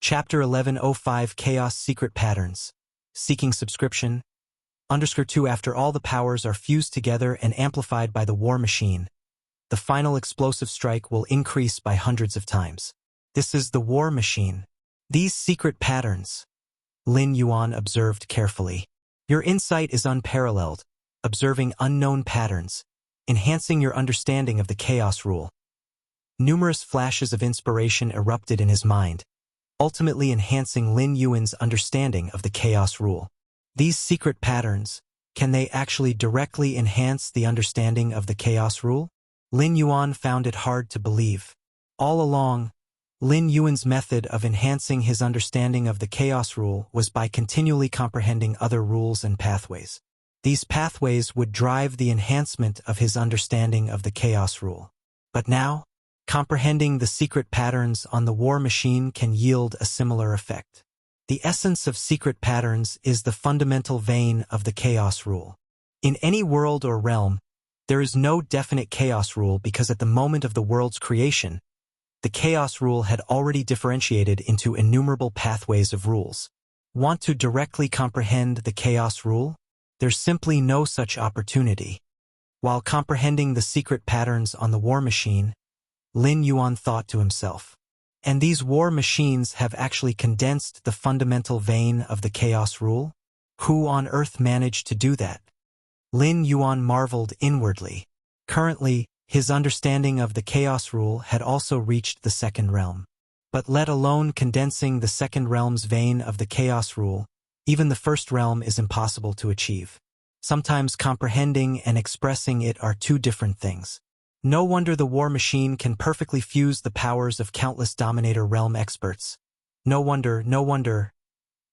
Chapter 1105 Chaos Secret Patterns. Seeking subscription. _2 After all the powers are fused together and amplified by the war machine, the final explosive strike will increase by hundreds of times. This is the war machine. These secret patterns. Lin Yuan observed carefully. Your insight is unparalleled, observing unknown patterns, enhancing your understanding of the chaos rule. Numerous flashes of inspiration erupted in his mind, ultimately enhancing Lin Yuan's understanding of the chaos rule. These secret patterns, can they actually directly enhance the understanding of the chaos rule? Lin Yuan found it hard to believe. All along, Lin Yuan's method of enhancing his understanding of the chaos rule was by continually comprehending other rules and pathways. These pathways would drive the enhancement of his understanding of the chaos rule. But now, comprehending the secret patterns on the war machine can yield a similar effect. The essence of secret patterns is the fundamental vein of the chaos rule. In any world or realm, there is no definite chaos rule because at the moment of the world's creation, the chaos rule had already differentiated into innumerable pathways of rules. Want to directly comprehend the chaos rule? There's simply no such opportunity. While comprehending the secret patterns on the war machine, Lin Yuan thought to himself, and these war machines have actually condensed the fundamental vein of the chaos rule? Who on earth managed to do that? Lin Yuan marveled inwardly. Currently, his understanding of the chaos rule had also reached the second realm. But let alone condensing the second realm's vein of the chaos rule, even the first realm is impossible to achieve. Sometimes comprehending and expressing it are two different things. No wonder the war machine can perfectly fuse the powers of countless Dominator realm experts. No wonder.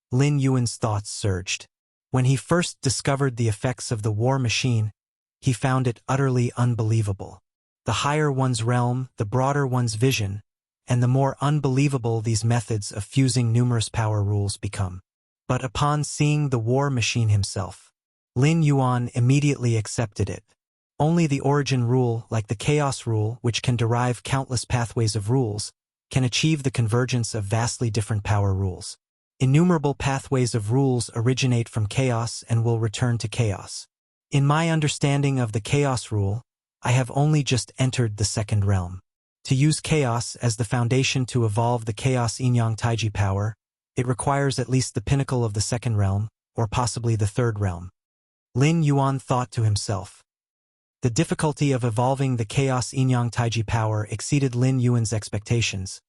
Lin Yuan's thoughts surged. When he first discovered the effects of the war machine, he found it utterly unbelievable. The higher one's realm, the broader one's vision, and the more unbelievable these methods of fusing numerous power rules become. But upon seeing the war machine himself, Lin Yuan immediately accepted it. Only the origin rule, like the chaos rule, which can derive countless pathways of rules, can achieve the convergence of vastly different power rules. Innumerable pathways of rules originate from chaos and will return to chaos. In my understanding of the chaos rule, I have only just entered the second realm. To use chaos as the foundation to evolve the chaos yin-yang taiji power, it requires at least the pinnacle of the second realm, or possibly the third realm. Lin Yuan thought to himself. The difficulty of evolving the chaos yin-yang taiji power exceeded Lin Yuan's expectations.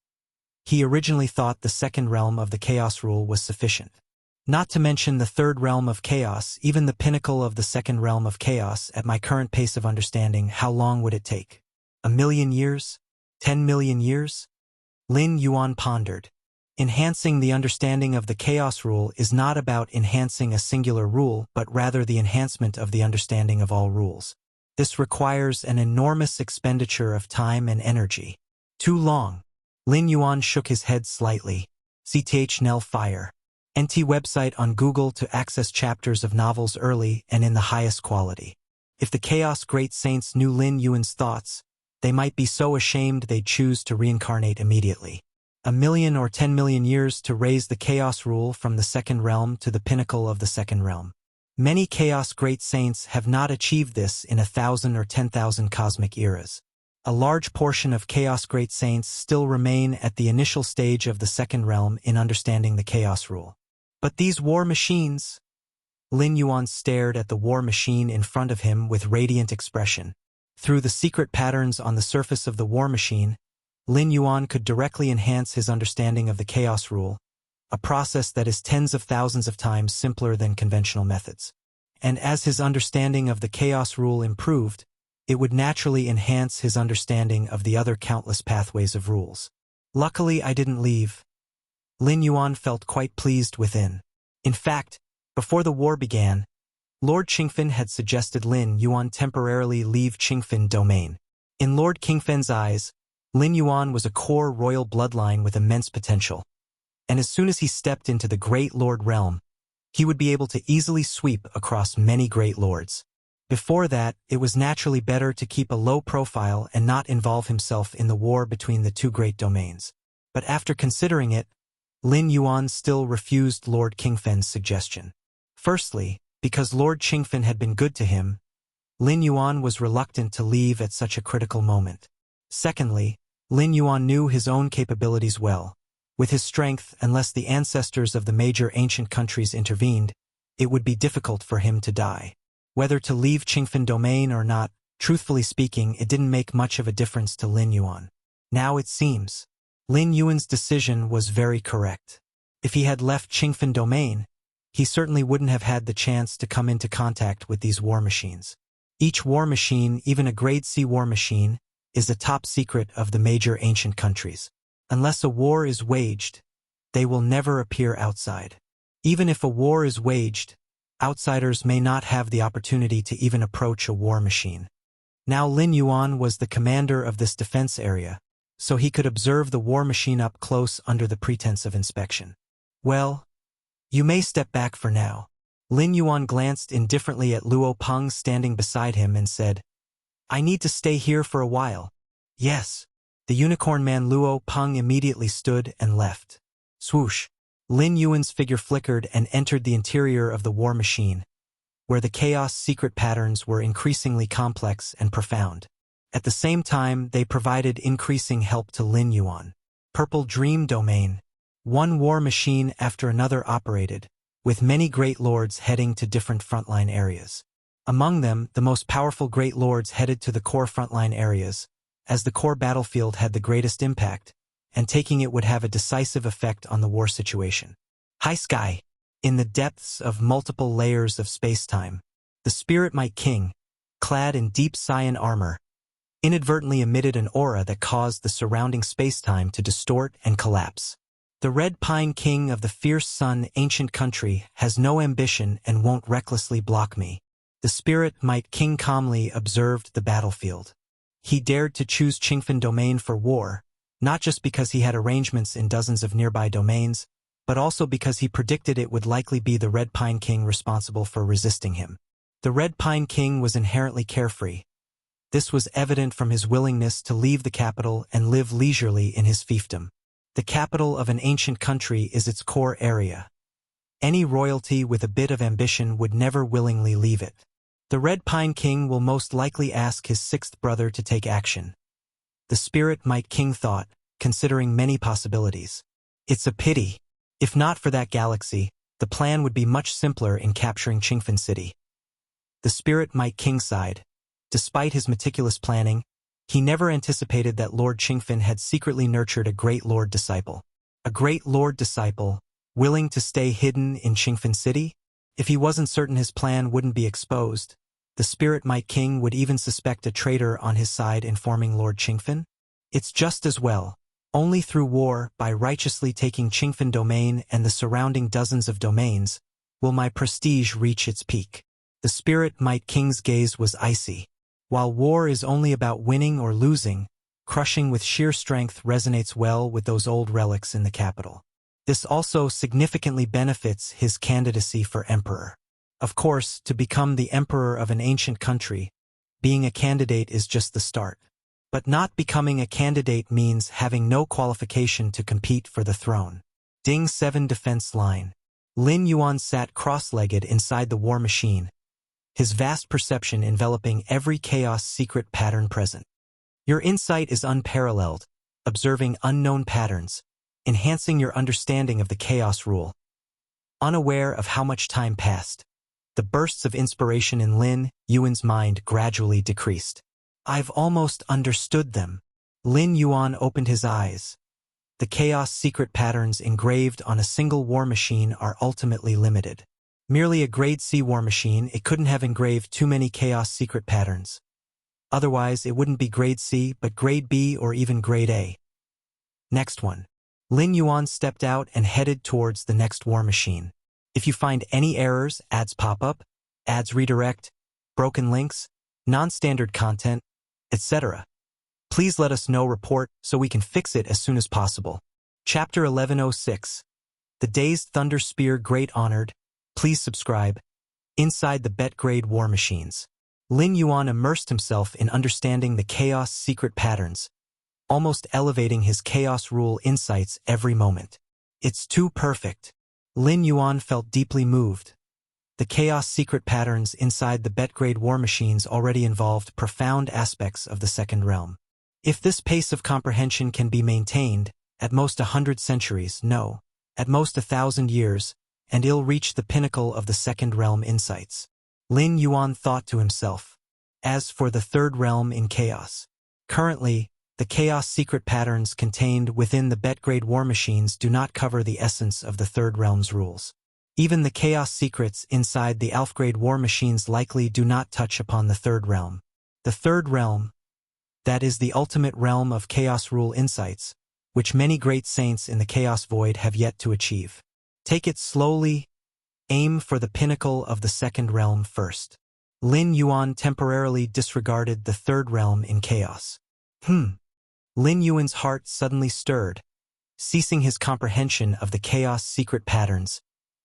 He originally thought the second realm of the chaos rule was sufficient. Not to mention the third realm of chaos, even the pinnacle of the second realm of chaos. At my current pace of understanding, how long would it take? 1,000,000 years? 10 million years? Lin Yuan pondered. Enhancing the understanding of the chaos rule is not about enhancing a singular rule, but rather the enhancement of the understanding of all rules. This requires an enormous expenditure of time and energy. Too long. Lin Yuan shook his head slightly. CTHNL Fire. NT website on Google to access chapters of novels early and in the highest quality. If the Chaos Great Saints knew Lin Yuan's thoughts, they might be so ashamed they'd choose to reincarnate immediately. 1,000,000 or 10 million years to raise the Chaos Rule from the second realm to the pinnacle of the second realm. Many Chaos Great Saints have not achieved this in 1,000 or 10,000 cosmic eras. A large portion of Chaos Great Saints still remain at the initial stage of the second realm in understanding the Chaos Rule. But these war machines... Lin Yuan stared at the war machine in front of him with radiant expression. Through the secret patterns on the surface of the war machine, Lin Yuan could directly enhance his understanding of the Chaos Rule, a process that is tens of thousands of times simpler than conventional methods. And as his understanding of the Chaos Rule improved, it would naturally enhance his understanding of the other countless pathways of rules. Luckily, I didn't leave. Lin Yuan felt quite pleased within. In fact, before the war began, Lord Qingfen had suggested Lin Yuan temporarily leave Qingfen domain. In Lord Qingfen's eyes, Lin Yuan was a core royal bloodline with immense potential. And as soon as he stepped into the Great Lord realm, he would be able to easily sweep across many great lords. Before that, it was naturally better to keep a low profile and not involve himself in the war between the two great domains. But after considering it, Lin Yuan still refused Lord Qingfen's suggestion. Firstly, because Lord Qingfen had been good to him, Lin Yuan was reluctant to leave at such a critical moment. Secondly, Lin Yuan knew his own capabilities well. With his strength, unless the ancestors of the major ancient countries intervened, it would be difficult for him to die. Whether to leave Qingfen domain or not, truthfully speaking, it didn't make much of a difference to Lin Yuan. Now it seems, Lin Yuan's decision was very correct. If he had left Qingfen domain, he certainly wouldn't have had the chance to come into contact with these war machines. Each war machine, even a grade C war machine, is the top secret of the major ancient countries. Unless a war is waged, they will never appear outside. Even if a war is waged, outsiders may not have the opportunity to even approach a war machine. Now Lin Yuan was the commander of this defense area, so he could observe the war machine up close under the pretense of inspection. Well, you may step back for now. Lin Yuan glanced indifferently at Luo Peng standing beside him and said, I need to stay here for a while. Yes. The unicorn man Luo Peng immediately stood and left. Swoosh. Lin Yuan's figure flickered and entered the interior of the war machine, where the chaos secret patterns were increasingly complex and profound. At the same time, they provided increasing help to Lin Yuan. Purple Dream Domain. One war machine after another operated, with many great lords heading to different frontline areas. Among them, the most powerful great lords headed to the core frontline areas, as the core battlefield had the greatest impact, and taking it would have a decisive effect on the war situation. High Sky. In the depths of multiple layers of space-time, the Spirit Might King, clad in deep cyan armor, inadvertently emitted an aura that caused the surrounding space-time to distort and collapse. The Red Pine King of the Fierce Sun ancient country has no ambition and won't recklessly block me. The Spirit Might King calmly observed the battlefield. He dared to choose Qingfen domain for war, not just because he had arrangements in dozens of nearby domains, but also because he predicted it would likely be the Red Pine King responsible for resisting him. The Red Pine King was inherently carefree. This was evident from his willingness to leave the capital and live leisurely in his fiefdom. The capital of an ancient country is its core area. Any royalty with a bit of ambition would never willingly leave it. The Red Pine King will most likely ask his sixth brother to take action. The Spirit Might King thought, considering many possibilities. It's a pity. If not for that galaxy, the plan would be much simpler in capturing Qingfen City. The Spirit Might King sighed. Despite his meticulous planning, he never anticipated that Lord Qingfen had secretly nurtured a great lord disciple. A great lord disciple, willing to stay hidden in Qingfen City? If he wasn't certain his plan wouldn't be exposed, the Spirit Might King would even suspect a traitor on his side informing Lord Qingfen? It's just as well. Only through war, by righteously taking Qingfen domain and the surrounding dozens of domains, will my prestige reach its peak. The Spirit Might King's gaze was icy. While war is only about winning or losing, crushing with sheer strength resonates well with those old relics in the capital. This also significantly benefits his candidacy for emperor. Of course, to become the emperor of an ancient country, being a candidate is just the start. But not becoming a candidate means having no qualification to compete for the throne. Ding 7 Defense Line. Lin Yuan sat cross-legged inside the war machine, his vast perception enveloping every chaos secret pattern present. Your insight is unparalleled, observing unknown patterns, enhancing your understanding of the chaos rule. Unaware of how much time passed, the bursts of inspiration in Lin Yuan's mind gradually decreased. I've almost understood them. Lin Yuan opened his eyes. The chaos secret patterns engraved on a single war machine are ultimately limited. Merely a grade C war machine, it couldn't have engraved too many chaos secret patterns. Otherwise, it wouldn't be grade C, but grade B or even grade A. Next one. Lin Yuan stepped out and headed towards the next war machine. If you find any errors, ads pop up, ads redirect, broken links, non-standard content, etc., please let us know. Report so we can fix it as soon as possible. Chapter 1106. The Dazed Thunder Spear Great Honored. Please subscribe. Inside the Bet Grade War Machines. Lin Yuan immersed himself in understanding the chaos secret patterns, almost elevating his chaos rule insights every moment. It's too perfect. Lin Yuan felt deeply moved. The chaos secret patterns inside the bet-grade war machines already involved profound aspects of the second realm. If this pace of comprehension can be maintained, at most 100 centuries, no, at most 1,000 years, and it'll reach the pinnacle of the second realm insights. Lin Yuan thought to himself. As for the third realm in chaos, currently, the chaos secret patterns contained within the bet-grade war machines do not cover the essence of the third realm's rules. Even the chaos secrets inside the Alpha-grade war machines likely do not touch upon the third realm. The third realm, that is the ultimate realm of chaos rule insights, which many great saints in the chaos void have yet to achieve. Take it slowly, aim for the pinnacle of the second realm first. Lin Yuan temporarily disregarded the third realm in chaos. Lin Yuan's heart suddenly stirred, ceasing his comprehension of the chaos secret patterns,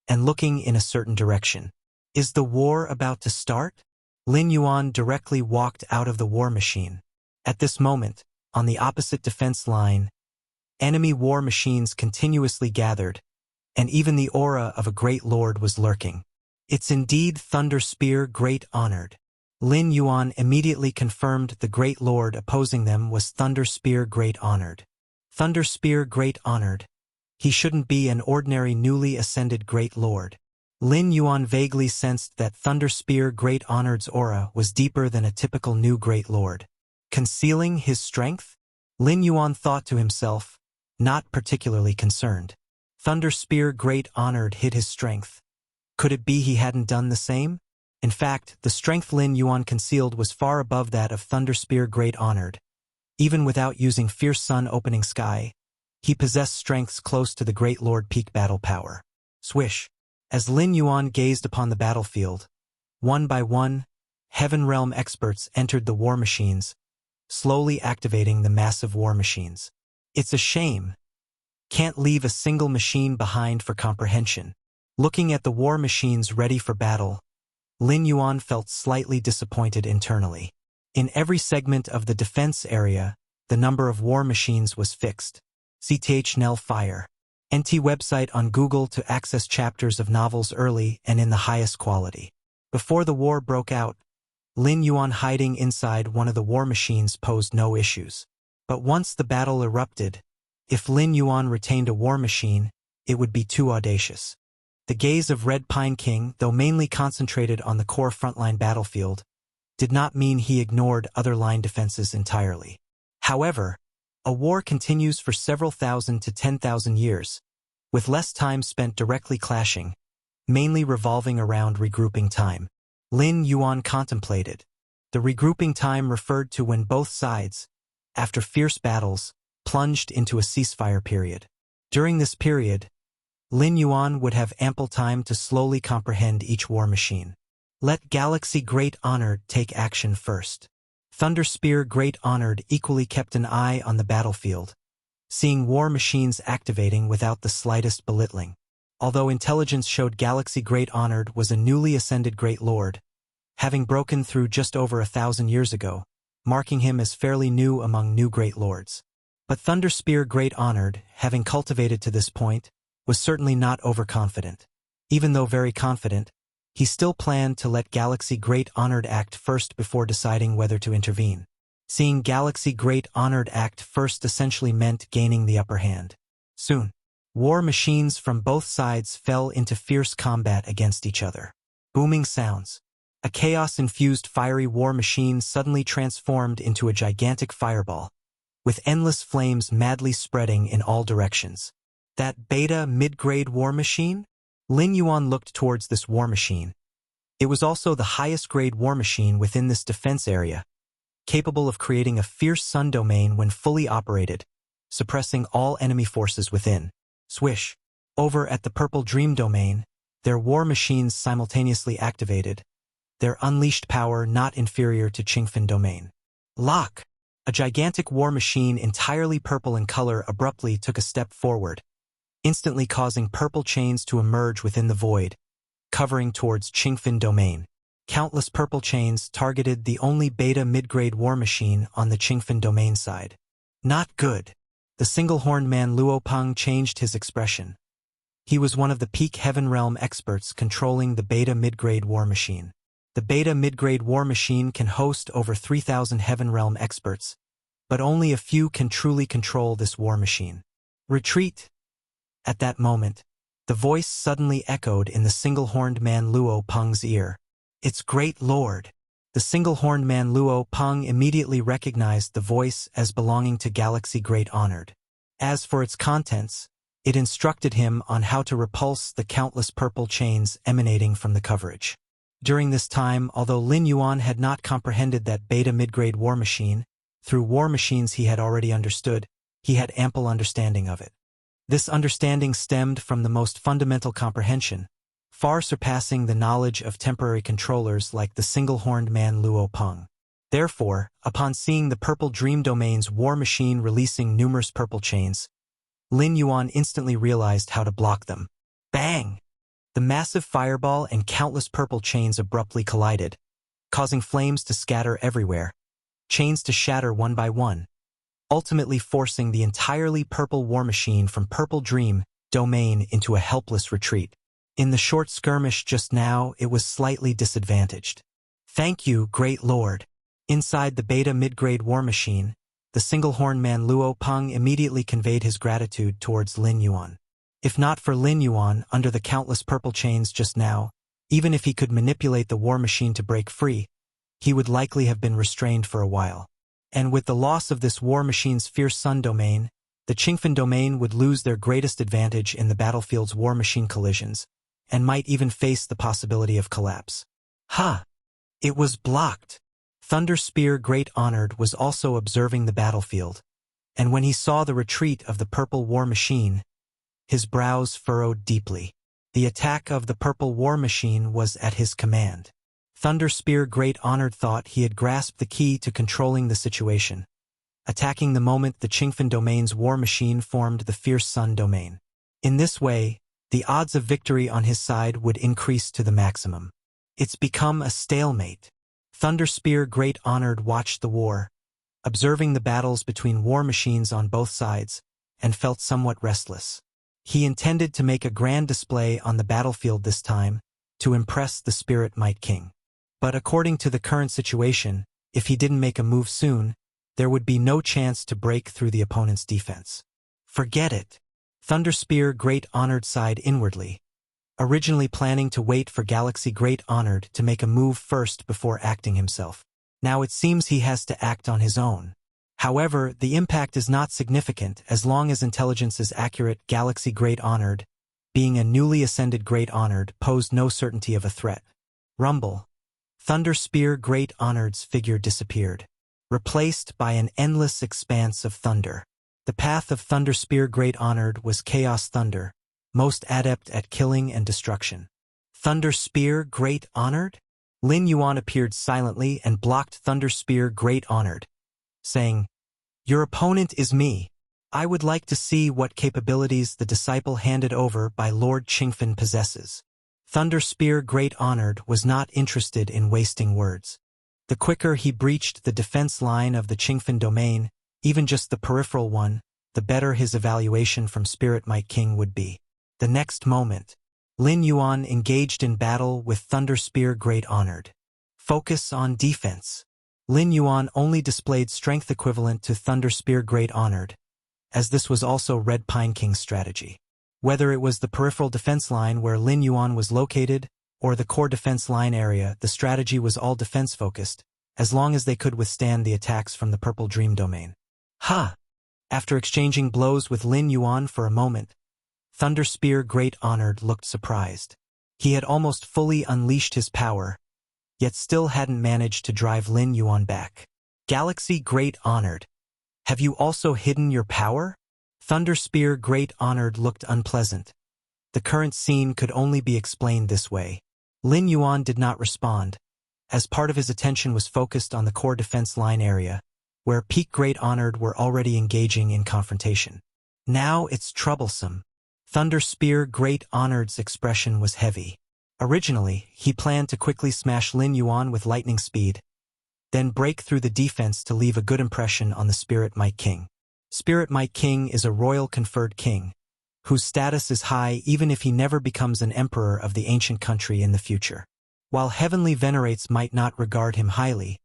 and looking in a certain direction. Is the war about to start? Lin Yuan directly walked out of the war machine. At this moment, on the opposite defense line, enemy war machines continuously gathered, and even the aura of a great lord was lurking. It's indeed Thunder Spear Great Honored. Lin Yuan immediately confirmed the great lord opposing them was Thunder Spear Great Honored. Thunder Spear Great Honored. He shouldn't be an ordinary newly ascended great lord. Lin Yuan vaguely sensed that Thunder Spear Great Honored's aura was deeper than a typical new great lord. Concealing his strength? Lin Yuan thought to himself, not particularly concerned. Thunder Spear Great Honored hid his strength. Could it be he hadn't done the same? In fact, the strength Lin Yuan concealed was far above that of Thunder Spear Great Honored. Even without using Fierce Sun Opening Sky, he possessed strengths close to the Great Lord peak battle power. Swish. As Lin Yuan gazed upon the battlefield, one by one, Heaven Realm experts entered the war machines, slowly activating the massive war machines. It's a shame. Can't leave a single machine behind for comprehension. Looking at the war machines ready for battle, Lin Yuan felt slightly disappointed internally. In every segment of the defense area, the number of war machines was fixed. CTH-NEL Fire. NT website on Google to access chapters of novels early and in the highest quality. Before the war broke out, Lin Yuan hiding inside one of the war machines posed no issues. But once the battle erupted, if Lin Yuan retained a war machine, it would be too audacious. The gaze of Red Pine King, though mainly concentrated on the core frontline battlefield, did not mean he ignored other line defenses entirely. However, a war continues for several thousand to 10,000 years, with less time spent directly clashing, mainly revolving around regrouping time. Lin Yuan contemplated. The regrouping time referred to when both sides, after fierce battles, plunged into a ceasefire period. During this period, Lin Yuan would have ample time to slowly comprehend each war machine. Let Galaxy Great Honored take action first. Thunder Spear Great Honored equally kept an eye on the battlefield, seeing war machines activating without the slightest belittling. Although intelligence showed Galaxy Great Honored was a newly ascended Great Lord, having broken through just over 1,000 years ago, marking him as fairly new among new Great Lords. But Thunder Spear Great Honored, having cultivated to this point, was certainly not overconfident. Even though very confident, he still planned to let Galaxy Great Honored act first before deciding whether to intervene. Seeing Galaxy Great Honored act first essentially meant gaining the upper hand. Soon, war machines from both sides fell into fierce combat against each other. Booming sounds. A chaos-infused fiery war machine suddenly transformed into a gigantic fireball, with endless flames madly spreading in all directions. That beta mid-grade war machine? Lin Yuan looked towards this war machine. It was also the highest grade war machine within this defense area, capable of creating a fierce sun domain when fully operated, suppressing all enemy forces within. Swish. Over at the Purple Dream domain, their war machines simultaneously activated, their unleashed power not inferior to Qingfen domain. Lock! A gigantic war machine entirely purple in color abruptly took a step forward, instantly causing purple chains to emerge within the void, covering towards Qingfen domain. Countless purple chains targeted the only beta mid-grade war machine on the Qingfen domain side. Not good. The single-horned man Luo Peng changed his expression. He was one of the peak Heaven Realm experts controlling the Beta Midgrade War Machine. The Beta Midgrade War Machine can host over 3,000 Heaven Realm experts, but only a few can truly control this war machine. Retreat! At that moment, the voice suddenly echoed in the single-horned man Luo Peng's ear. It's great lord. The single-horned man Luo Peng immediately recognized the voice as belonging to Galaxy Great Honored. As for its contents, it instructed him on how to repulse the countless purple chains emanating from the coverage. During this time, although Lin Yuan had not comprehended that Beta Midgrade War Machine, through war machines he had already understood, he had ample understanding of it. This understanding stemmed from the most fundamental comprehension, far surpassing the knowledge of temporary controllers like the single-horned man Luo Peng. Therefore, upon seeing the Purple Dream Domain's war machine releasing numerous purple chains, Lin Yuan instantly realized how to block them. Bang! The massive fireball and countless purple chains abruptly collided, causing flames to scatter everywhere, chains to shatter one by one, ultimately forcing the entirely purple war machine from Purple Dream Domain into a helpless retreat. In the short skirmish just now, it was slightly disadvantaged. Thank you, Great Lord. Inside the Beta Midgrade War Machine, the single-horned man Luo Peng immediately conveyed his gratitude towards Lin Yuan. If not for Lin Yuan under the countless purple chains just now, even if he could manipulate the war machine to break free, he would likely have been restrained for a while. And with the loss of this war machine's fierce sun domain, the Qingfen domain would lose their greatest advantage in the battlefield's war machine collisions, and might even face the possibility of collapse. Ha! It was blocked. Thunder Spear Great Honored was also observing the battlefield, and when he saw the retreat of the purple war machine, his brows furrowed deeply. The attack of the purple war machine was at his command. Thunder Spear Great Honored thought he had grasped the key to controlling the situation, attacking the moment the Qingfen domain's war machine formed the fierce sun domain. In this way, the odds of victory on his side would increase to the maximum. It's become a stalemate. Thunder Spear Great Honored watched the war, observing the battles between war machines on both sides, and felt somewhat restless. He intended to make a grand display on the battlefield this time, to impress the Spirit Might King. But according to the current situation, if he didn't make a move soon, there would be no chance to break through the opponent's defense. Forget it. Thunder Spear Great Honored sighed inwardly, originally planning to wait for Galaxy Great Honored to make a move first before acting himself. Now it seems he has to act on his own. However, the impact is not significant as long as intelligence is accurate. Galaxy Great Honored, being a newly ascended Great Honored, posed no certainty of a threat. Rumble. Thunder Spear Great Honored's figure disappeared, replaced by an endless expanse of thunder. The path of Thunder Spear Great Honored was Chaos Thunder, most adept at killing and destruction. Thunder Spear Great Honored? Lin Yuan appeared silently and blocked Thunder Spear Great Honored, saying, "Your opponent is me. I would like to see what capabilities the disciple handed over by Lord Qingfen possesses." Thunder Spear Great Honored was not interested in wasting words. The quicker he breached the defense line of the Qingfen domain, even just the peripheral one, the better his evaluation from Spirit Might King would be. The next moment, Lin Yuan engaged in battle with Thunder Spear Great Honored. Focus on defense. Lin Yuan only displayed strength equivalent to Thunder Spear Great Honored, as this was also Red Pine King's strategy. Whether it was the peripheral defense line where Lin Yuan was located, or the core defense line area, the strategy was all defense-focused, as long as they could withstand the attacks from the Purple Dream Domain. Ha! After exchanging blows with Lin Yuan for a moment, Thunder Spear Great Honored looked surprised. He had almost fully unleashed his power, yet still hadn't managed to drive Lin Yuan back. Galaxy Great Honored, have you also hidden your power? Thunder Spear Great Honored looked unpleasant. The current scene could only be explained this way. Lin Yuan did not respond, as part of his attention was focused on the core defense line area, where Peak Great Honored were already engaging in confrontation. Now it's troublesome. Thunder Spear Great Honored's expression was heavy. Originally, he planned to quickly smash Lin Yuan with lightning speed, then break through the defense to leave a good impression on the Spirit Might King. Spirit Might King is a royal conferred king, whose status is high even if he never becomes an emperor of the ancient country in the future. While heavenly venerates might not regard him highly,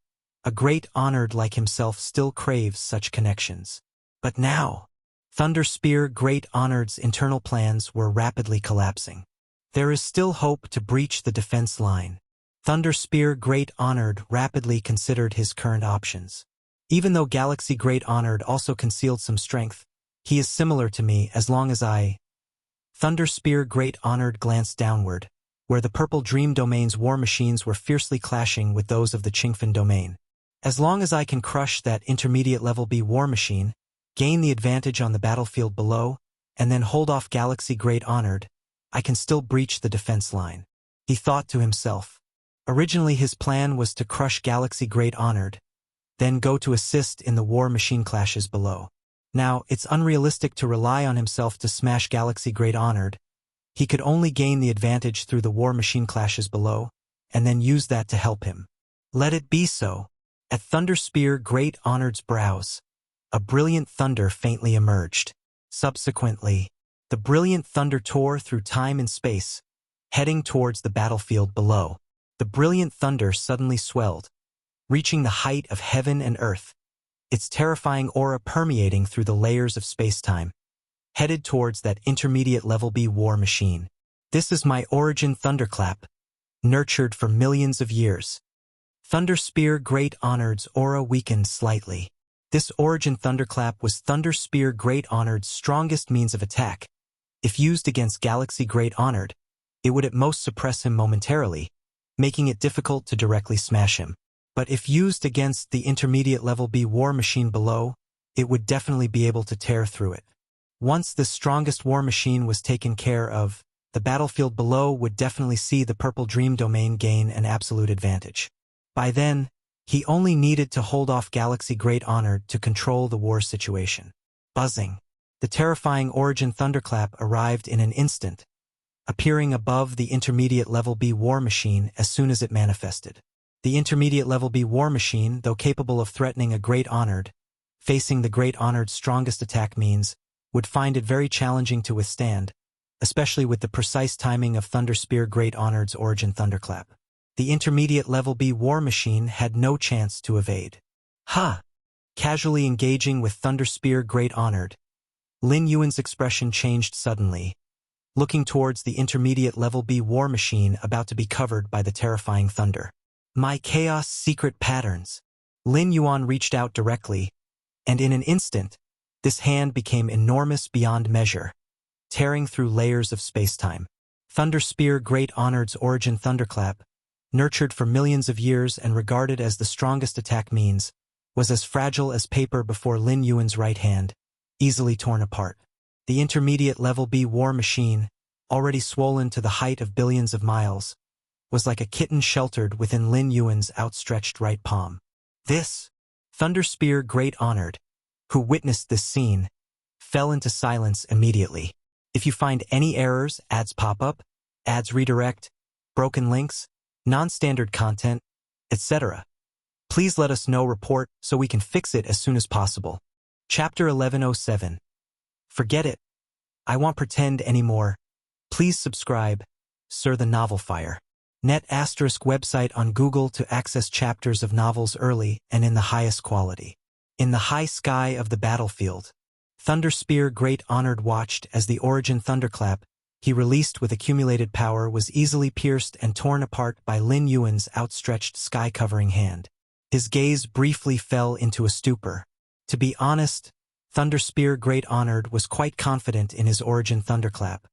a great honored like himself still craves such connections. But now, Thunder Spear Great Honored's internal plans were rapidly collapsing. There is still hope to breach the defense line. Thunder Spear Great Honored rapidly considered his current options. Even though Galaxy Great Honored also concealed some strength, he is similar to me as long as I... Thunder Spear Great Honored glanced downward, where the Purple Dream Domain's war machines were fiercely clashing with those of the Qingfen Domain. As long as I can crush that intermediate level B war machine, gain the advantage on the battlefield below, and then hold off Galaxy Great Honored, I can still breach the defense line. He thought to himself. Originally his plan was to crush Galaxy Great Honored, then go to assist in the war machine clashes below. Now, it's unrealistic to rely on himself to smash Galaxy Great Honored. He could only gain the advantage through the war machine clashes below, and then use that to help him. Let it be so. At Thunder Spear Great Honored's brows, a brilliant thunder faintly emerged. Subsequently, the brilliant thunder tore through time and space, heading towards the battlefield below. The brilliant thunder suddenly swelled, reaching the height of heaven and earth, its terrifying aura permeating through the layers of space-time, headed towards that intermediate level B war machine. This is my origin thunderclap, nurtured for millions of years. Thunder Spear Great Honored's aura weakened slightly. This origin thunderclap was Thunder Spear Great Honored's strongest means of attack. If used against Galaxy Great Honored, it would at most suppress him momentarily, making it difficult to directly smash him. But if used against the intermediate level B war machine below, it would definitely be able to tear through it. Once this strongest war machine was taken care of, the battlefield below would definitely see the Purple Dream Domain gain an absolute advantage. By then, he only needed to hold off Galaxy Great Honored to control the war situation. Buzzing. The terrifying origin thunderclap arrived in an instant, appearing above the intermediate level B war machine as soon as it manifested. The intermediate level B war machine, though capable of threatening a Great Honored, facing the Great Honored's strongest attack means, would find it very challenging to withstand, especially with the precise timing of Thunder Spear Great Honored's origin thunderclap. The intermediate level B war machine had no chance to evade. Ha! Casually engaging with Thunder Spear Great Honored, Lin Yuan's expression changed suddenly, looking towards the intermediate level B war machine about to be covered by the terrifying thunder. My chaos secret patterns. Lin Yuan reached out directly, and in an instant, this hand became enormous beyond measure, tearing through layers of space-time. Thunder Spear Great Honored's origin thunderclap, nurtured for millions of years and regarded as the strongest attack means, was as fragile as paper before Lin Yuan's right hand, easily torn apart. The intermediate level B war machine, already swollen to the height of billions of miles, was like a kitten sheltered within Lin Yuan's outstretched right palm. This, Thunder Spear Great Honored, who witnessed this scene, fell into silence immediately. If you find any errors, ads pop up, ads redirect, broken links, non-standard content, etc., please let us know. Report so we can fix it as soon as possible. Chapter 1107. Forget it. I won't pretend anymore. Please subscribe, Sir the Novel Fire. Net * website on Google to access chapters of novels early and in the highest quality. In the high sky of the battlefield, Thunder Spear Great Honored watched as the origin thunderclap he released with accumulated power was easily pierced and torn apart by Lin Yuan's outstretched sky-covering hand. His gaze briefly fell into a stupor. To be honest, Thunder Spear Great Honored was quite confident in his origin thunderclap,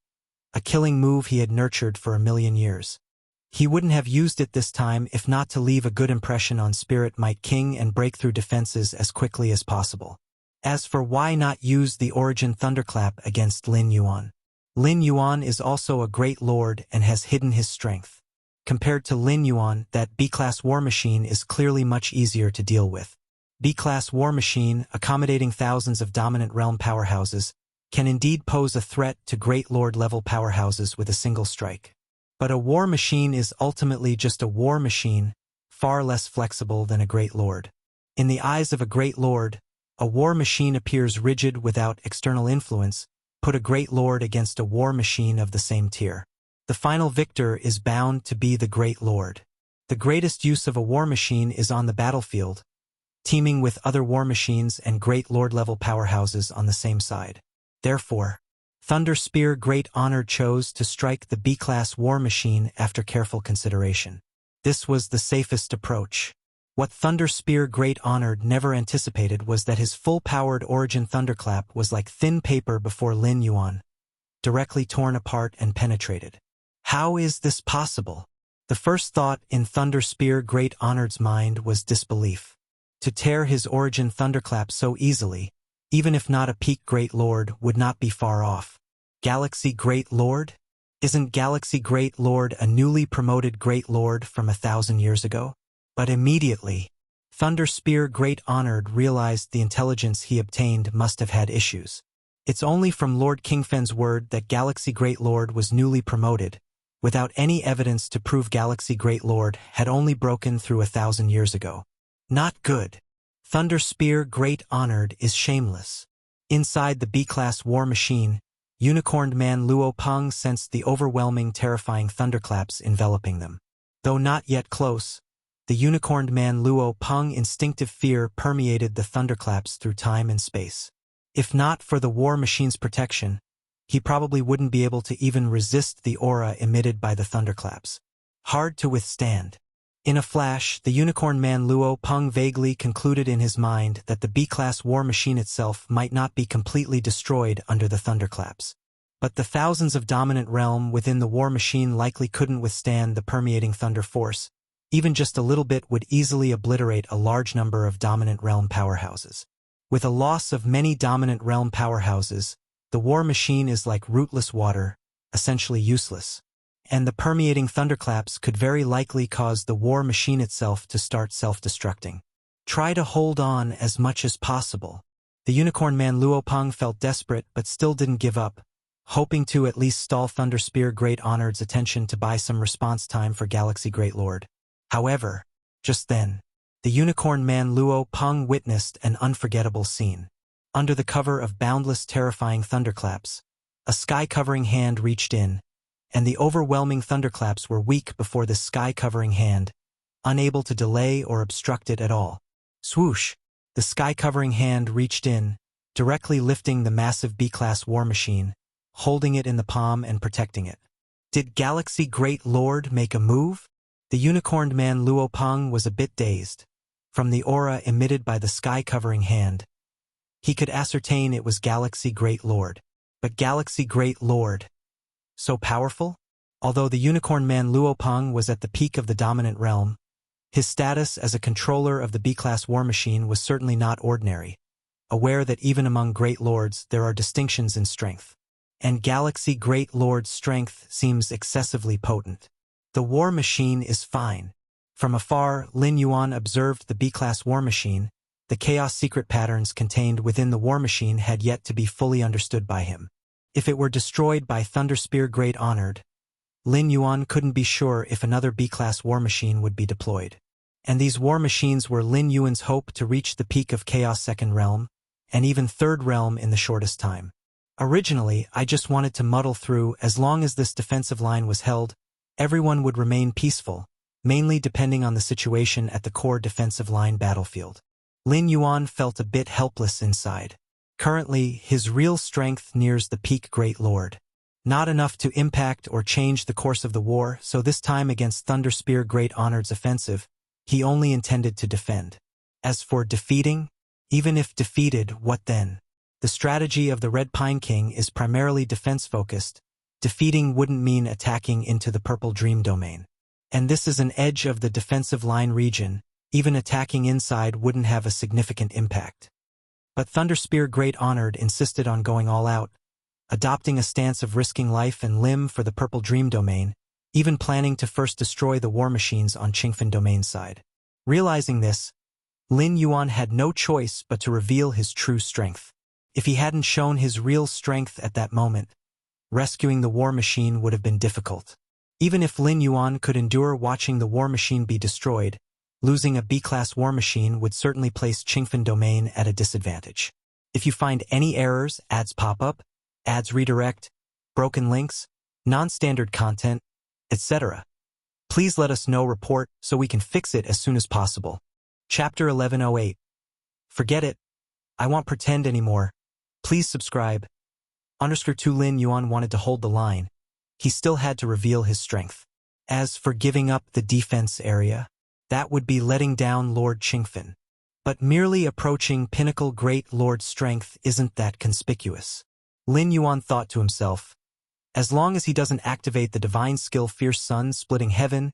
a killing move he had nurtured for a million years. He wouldn't have used it this time if not to leave a good impression on Spirit Might King and break through defenses as quickly as possible. As for why not use the origin thunderclap against Lin Yuan? Lin Yuan is also a great lord and has hidden his strength. Compared to Lin Yuan, that B-class war machine is clearly much easier to deal with. B-class war machine, accommodating thousands of dominant realm powerhouses, can indeed pose a threat to great lord-level powerhouses with a single strike. But a war machine is ultimately just a war machine, far less flexible than a great lord. In the eyes of a great lord, a war machine appears rigid without external influence, Put a great lord against a war machine of the same tier. The final victor is bound to be the great lord. The greatest use of a war machine is on the battlefield, teaming with other war machines and great lord-level powerhouses on the same side. Therefore, Thunder Spear Great Honor chose to strike the B-class war machine after careful consideration. This was the safest approach. What Thunder Spear Great Honored never anticipated was that his full-powered origin thunderclap was like thin paper before Lin Yuan, directly torn apart and penetrated. How is this possible? The first thought in Thunder Spear Great Honored's mind was disbelief. To tear his origin thunderclap so easily, even if not a peak Great Lord, would not be far off. Galaxy Great Lord? Isn't Galaxy Great Lord a newly promoted Great Lord from 1,000 years ago? But immediately, Thunder Spear Great Honored realized the intelligence he obtained must have had issues. It's only from Lord Kingfen's word that Galaxy Great Lord was newly promoted, without any evidence to prove Galaxy Great Lord had only broken through 1,000 years ago. Not good. Thunder Spear Great Honored is shameless. Inside the B-class war machine, Unicorned Man Luo Peng sensed the overwhelming, terrifying thunderclaps enveloping them. Though not yet close, the Unicorned Man Luo Peng instinctive fear permeated the thunderclaps through time and space. If not for the war machine's protection, he probably wouldn't be able to even resist the aura emitted by the thunderclaps. Hard to withstand. In a flash, the Unicorn Man Luo Peng vaguely concluded in his mind that the B-class war machine itself might not be completely destroyed under the thunderclaps. But the thousands of dominant realm within the war machine likely couldn't withstand the permeating thunder force. Even just a little bit would easily obliterate a large number of dominant realm powerhouses. With a loss of many dominant realm powerhouses, the war machine is like rootless water, essentially useless. And the permeating thunderclaps could very likely cause the war machine itself to start self-destructing. Try to hold on as much as possible. The Unicorn Man Luo Peng felt desperate but still didn't give up, hoping to at least stall Thunder Spear Great Honored's attention to buy some response time for Galaxy Great Lord. However, just then, the Unicorn Man Luo Peng witnessed an unforgettable scene. Under the cover of boundless terrifying thunderclaps, a sky-covering hand reached in, and the overwhelming thunderclaps were weak before the sky-covering hand, unable to delay or obstruct it at all. Swoosh! The sky-covering hand reached in, directly lifting the massive B-class war machine, holding it in the palm and protecting it. Did Galaxy Great Lord make a move? The Unicorned Man Luo Peng was a bit dazed. From the aura emitted by the sky-covering hand, he could ascertain it was Galaxy Great Lord. But Galaxy Great Lord, so powerful? Although the Unicorn Man Luo Peng was at the peak of the dominant realm, his status as a controller of the B-class war machine was certainly not ordinary, aware that even among Great Lords there are distinctions in strength. And Galaxy Great Lord's strength seems excessively potent. The war machine is fine. From afar, Lin Yuan observed the B-class war machine. The chaos secret patterns contained within the war machine had yet to be fully understood by him. If it were destroyed by Thunder Spear Great Honored, Lin Yuan couldn't be sure if another B-class war machine would be deployed. And these war machines were Lin Yuan's hope to reach the peak of Chaos Second Realm, and even Third Realm in the shortest time. Originally, I just wanted to muddle through. As long as this defensive line was held, everyone would remain peaceful, mainly depending on the situation at the core defensive line battlefield. Lin Yuan felt a bit helpless inside. Currently, his real strength nears the peak Great Lord. Not enough to impact or change the course of the war, so this time against Thunder Spear Great Honored's offensive, he only intended to defend. As for defeating, even if defeated, what then? The strategy of the Red Pine King is primarily defense-focused. Defeating wouldn't mean attacking into the Purple Dream domain. And this is an edge of the defensive line region. Even attacking inside wouldn't have a significant impact. But Thunder Spear Great Honored insisted on going all out, adopting a stance of risking life and limb for the Purple Dream domain, even planning to first destroy the war machines on Qingfen domain's side. Realizing this, Lin Yuan had no choice but to reveal his true strength. If he hadn't shown his real strength at that moment, rescuing the war machine would have been difficult. Even if Lin Yuan could endure watching the war machine be destroyed, losing a B-class war machine would certainly place Qingfen domain at a disadvantage. If you find any errors, ads pop up, ads redirect, broken links, non-standard content, etc. Please let us know report so we can fix it as soon as possible. Chapter 1108. Forget it. I won't pretend anymore. Please subscribe. _2 Lin Yuan wanted to hold the line. He still had to reveal his strength. As for giving up the defense area, that would be letting down Lord Qingfen. But merely approaching pinnacle Great Lord strength isn't that conspicuous. Lin Yuan thought to himself, as long as he doesn't activate the divine skill Fierce Sun splitting heaven,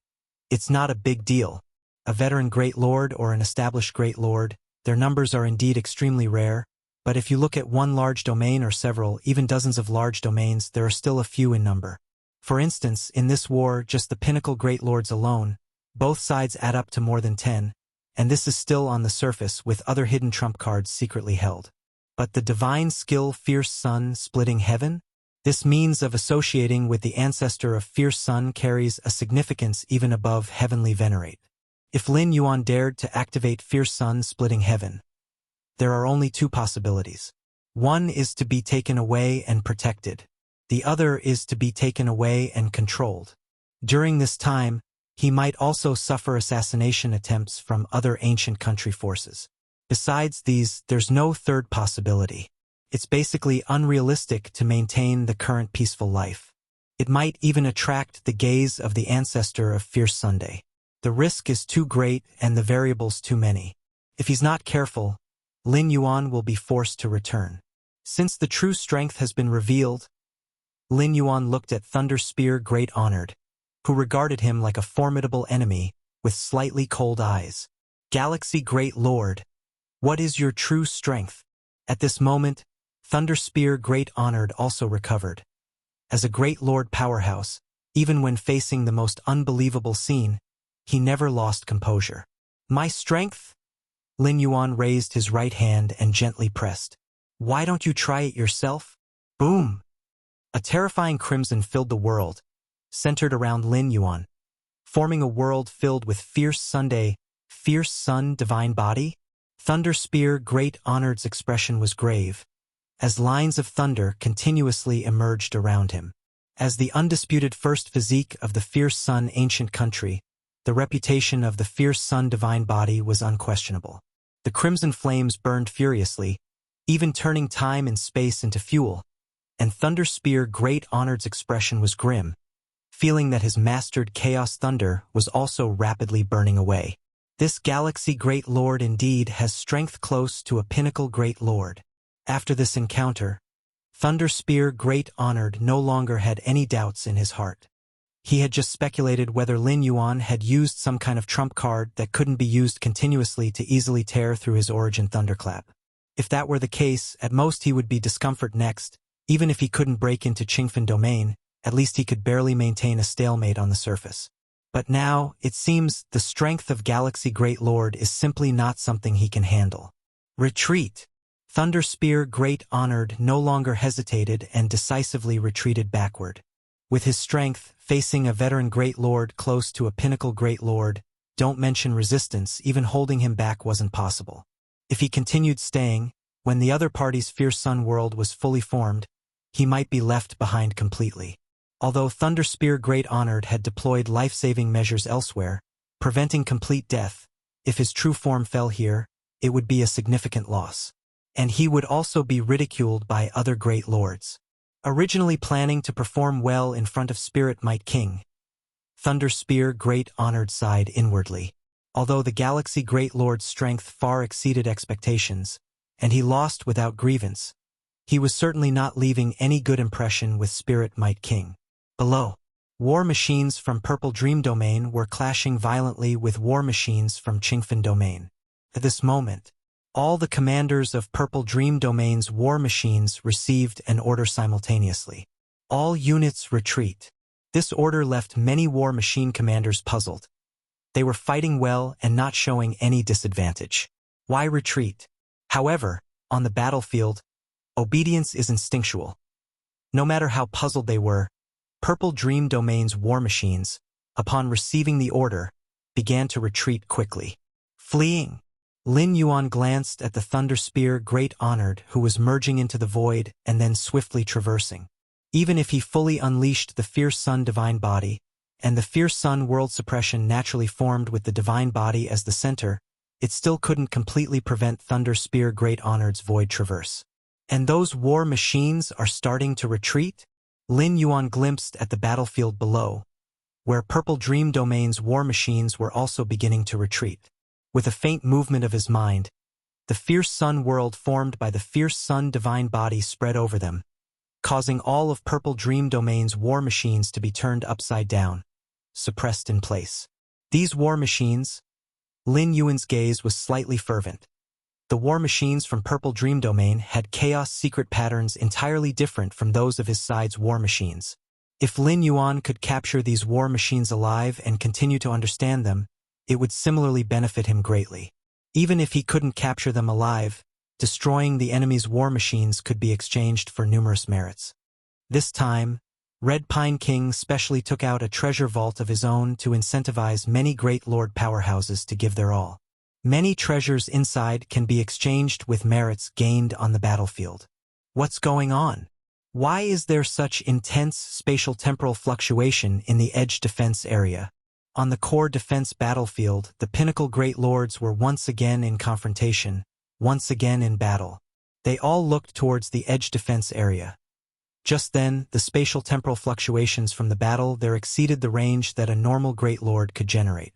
it's not a big deal. A veteran Great Lord or an established Great Lord, their numbers are indeed extremely rare, but if you look at one large domain or several, even dozens of large domains, there are still a few in number. For instance, in this war, just the pinnacle Great Lords alone, both sides add up to more than 10, and this is still on the surface with other hidden trump cards secretly held. But the divine skill Fierce Sun splitting heaven? This means of associating with the ancestor of Fierce Sun carries a significance even above heavenly venerate. If Lin Yuan dared to activate Fierce Sun splitting heaven, there are only two possibilities. One is to be taken away and protected. The other is to be taken away and controlled. During this time, he might also suffer assassination attempts from other ancient country forces. Besides these, there's no third possibility. It's basically unrealistic to maintain the current peaceful life. It might even attract the gaze of the ancestor of Fierce Sunday. The risk is too great and the variables too many. If he's not careful, Lin Yuan will be forced to return. Since the true strength has been revealed, Lin Yuan looked at Thunder Spear Great Honored, who regarded him like a formidable enemy with slightly cold eyes. Galaxy Great Lord, what is your true strength? At this moment, Thunder Spear Great Honored also recovered. As a Great Lord powerhouse, even when facing the most unbelievable scene, he never lost composure. My strength? Lin Yuan raised his right hand and gently pressed. Why don't you try it yourself? Boom! A terrifying crimson filled the world, centered around Lin Yuan, forming a world filled with Fierce Sun divine body. Thunder Spear Great Honored's expression was grave, as lines of thunder continuously emerged around him. As the undisputed first physique of the Fierce Sun ancient country, the reputation of the Fierce Sun divine body was unquestionable. The crimson flames burned furiously, even turning time and space into fuel, and Thunder Spear Great Honored's expression was grim, feeling that his mastered chaos thunder was also rapidly burning away. This Galaxy Great Lord indeed has strength close to a pinnacle Great Lord. After this encounter, Thunder Spear Great Honored no longer had any doubts in his heart. He had just speculated whether Lin Yuan had used some kind of trump card that couldn't be used continuously to easily tear through his origin thunderclap. If that were the case, at most he would be discomfort next. Even if he couldn't break into Qingfen domain, at least he could barely maintain a stalemate on the surface. But now, it seems, the strength of Galaxy Great Lord is simply not something he can handle. Retreat! Thunder Spear Great Honored no longer hesitated and decisively retreated backward. With his strength, facing a veteran Great Lord close to a pinnacle Great Lord, don't mention resistance, even holding him back wasn't possible. If he continued staying, when the other party's Fierce Sun world was fully formed, he might be left behind completely. Although Thunder Spear Great Honored had deployed life-saving measures elsewhere, preventing complete death, if his true form fell here, it would be a significant loss. And he would also be ridiculed by other Great Lords. Originally planning to perform well in front of Spirit Might King, Thunder Spear Great Honored sighed inwardly. Although the Galaxy Great Lord's strength far exceeded expectations, and he lost without grievance, he was certainly not leaving any good impression with Spirit Might King. Below, war machines from Purple Dream Domain were clashing violently with war machines from Qingfen Domain. At this moment, all the commanders of Purple Dream Domain's war machines received an order simultaneously. All units retreat. This order left many war machine commanders puzzled. They were fighting well and not showing any disadvantage. Why retreat? However, on the battlefield, obedience is instinctual. No matter how puzzled they were, Purple Dream Domain's war machines, upon receiving the order, began to retreat quickly. Fleeing. Lin Yuan glanced at the Thunder Spear Great Honored who was merging into the void and then swiftly traversing. Even if he fully unleashed the Fierce Sun Divine Body, and the Fierce Sun World Suppression naturally formed with the Divine Body as the center, it still couldn't completely prevent Thunder Spear Great Honored's void traverse. And those war machines are starting to retreat? Lin Yuan glimpsed at the battlefield below, where Purple Dream Domain's war machines were also beginning to retreat. With a faint movement of his mind, the Fierce Sun world formed by the Fierce Sun Divine Body spread over them, causing all of Purple Dream Domain's war machines to be turned upside down, suppressed in place. These war machines, Lin Yuan's gaze was slightly fervent. The war machines from Purple Dream Domain had chaos secret patterns entirely different from those of his side's war machines. If Lin Yuan could capture these war machines alive and continue to understand them, it would similarly benefit him greatly. Even if he couldn't capture them alive, destroying the enemy's war machines could be exchanged for numerous merits. This time, Red Pine King specially took out a treasure vault of his own to incentivize many Great Lord powerhouses to give their all. Many treasures inside can be exchanged with merits gained on the battlefield. What's going on? Why is there such intense spatial-temporal fluctuation in the edge defense area? On the core defense battlefield, the Pinnacle Great Lords were once again in confrontation, once again in battle. They all looked towards the edge defense area. Just then, the spatial-temporal fluctuations from the battle there exceeded the range that a normal Great Lord could generate.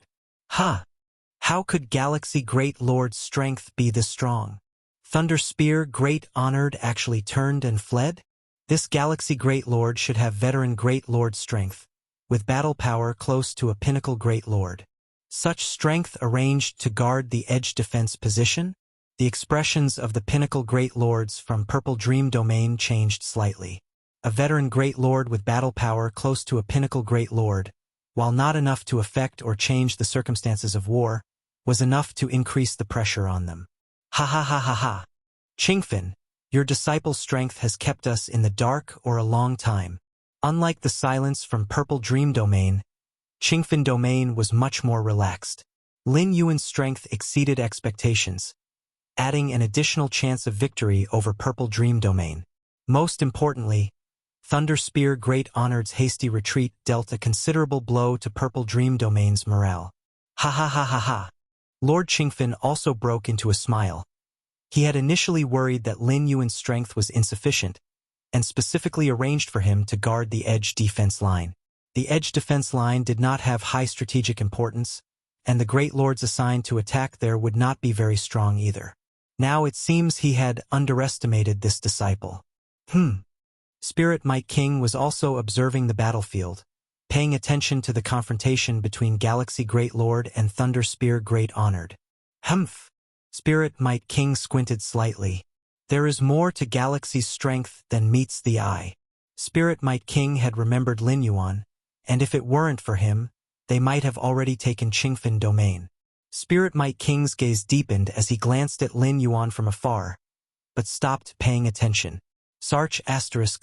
How could Galaxy Great Lord's strength be this strong? Thunder Spear Great Honored actually turned and fled? This Galaxy Great Lord should have veteran Great Lord strength, with battle power close to a Pinnacle Great Lord. Such strength arranged to guard the edge defense position? The expressions of the Pinnacle Great Lords from Purple Dream Domain changed slightly. A veteran Great Lord with battle power close to a Pinnacle Great Lord, while not enough to affect or change the circumstances of war, was enough to increase the pressure on them. Ha. Qingfen, your disciple's strength has kept us in the dark or a long time. Unlike the silence from Purple Dream Domain, Qingfen Domain was much more relaxed. Lin Yuan's strength exceeded expectations, adding an additional chance of victory over Purple Dream Domain. Most importantly, Thunder Spear Great Honored's hasty retreat dealt a considerable blow to Purple Dream Domain's morale. Ha. Lord Qingfen also broke into a smile. He had initially worried that Lin Yuan's strength was insufficient, and specifically arranged for him to guard the edge defense line. The edge defense line did not have high strategic importance, and the Great Lords assigned to attack there would not be very strong either. Now it seems he had underestimated this disciple. Spirit Might King was also observing the battlefield, paying attention to the confrontation between Galaxy Great Lord and Thunder Spear Great Honored. Spirit Might King squinted slightly. There is more to Galaxy's strength than meets the eye. Spirit Might King had remembered Lin Yuan, and if it weren't for him, they might have already taken Qingfen Domain. Spirit Might King's gaze deepened as he glanced at Lin Yuan from afar, but stopped paying attention. Sarch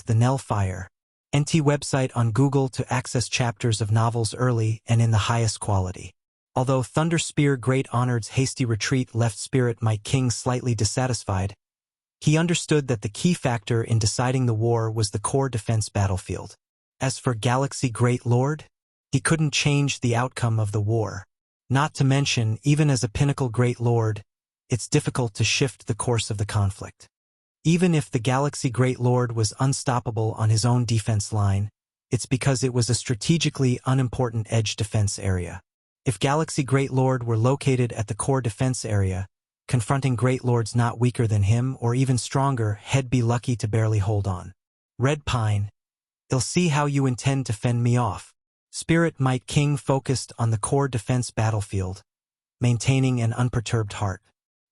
* The Nell Fire. NT website on Google to access chapters of novels early and in the highest quality. Although Thunder Spear Great Honored's hasty retreat left Spirit Might King slightly dissatisfied, he understood that the key factor in deciding the war was the core defense battlefield. As for Galaxy Great Lord, he couldn't change the outcome of the war. Not to mention, even as a Pinnacle Great Lord, it's difficult to shift the course of the conflict. Even if the Galaxy Great Lord was unstoppable on his own defense line, it's because it was a strategically unimportant edge defense area. If Galaxy Great Lord were located at the core defense area, confronting Great Lords not weaker than him or even stronger, he'd be lucky to barely hold on. Red Pine, I'll see how you intend to fend me off. Spirit Might King focused on the core defense battlefield, maintaining an unperturbed heart.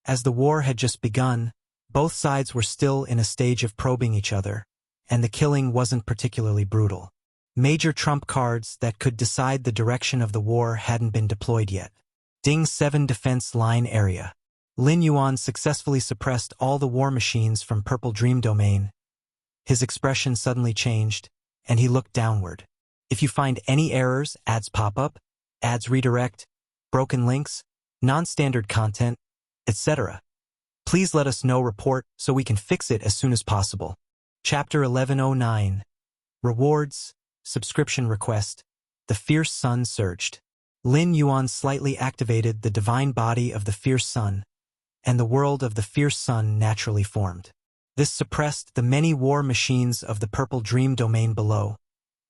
As the war had just begun, both sides were still in a stage of probing each other, and the killing wasn't particularly brutal. Major trump cards that could decide the direction of the war hadn't been deployed yet. Ding 7 Defense Line Area. Lin Yuan successfully suppressed all the war machines from Purple Dream Domain. His expression suddenly changed, and he looked downward. If you find any errors, ads pop up, ads redirect, broken links, non-standard content, etc. Please let us know report so we can fix it as soon as possible. Chapter 1109. Rewards, Subscription Request. The Fierce Sun surged. Lin Yuan slightly activated the divine body of the Fierce Sun, and the world of the Fierce Sun naturally formed. This suppressed the many war machines of the Purple Dream domain below,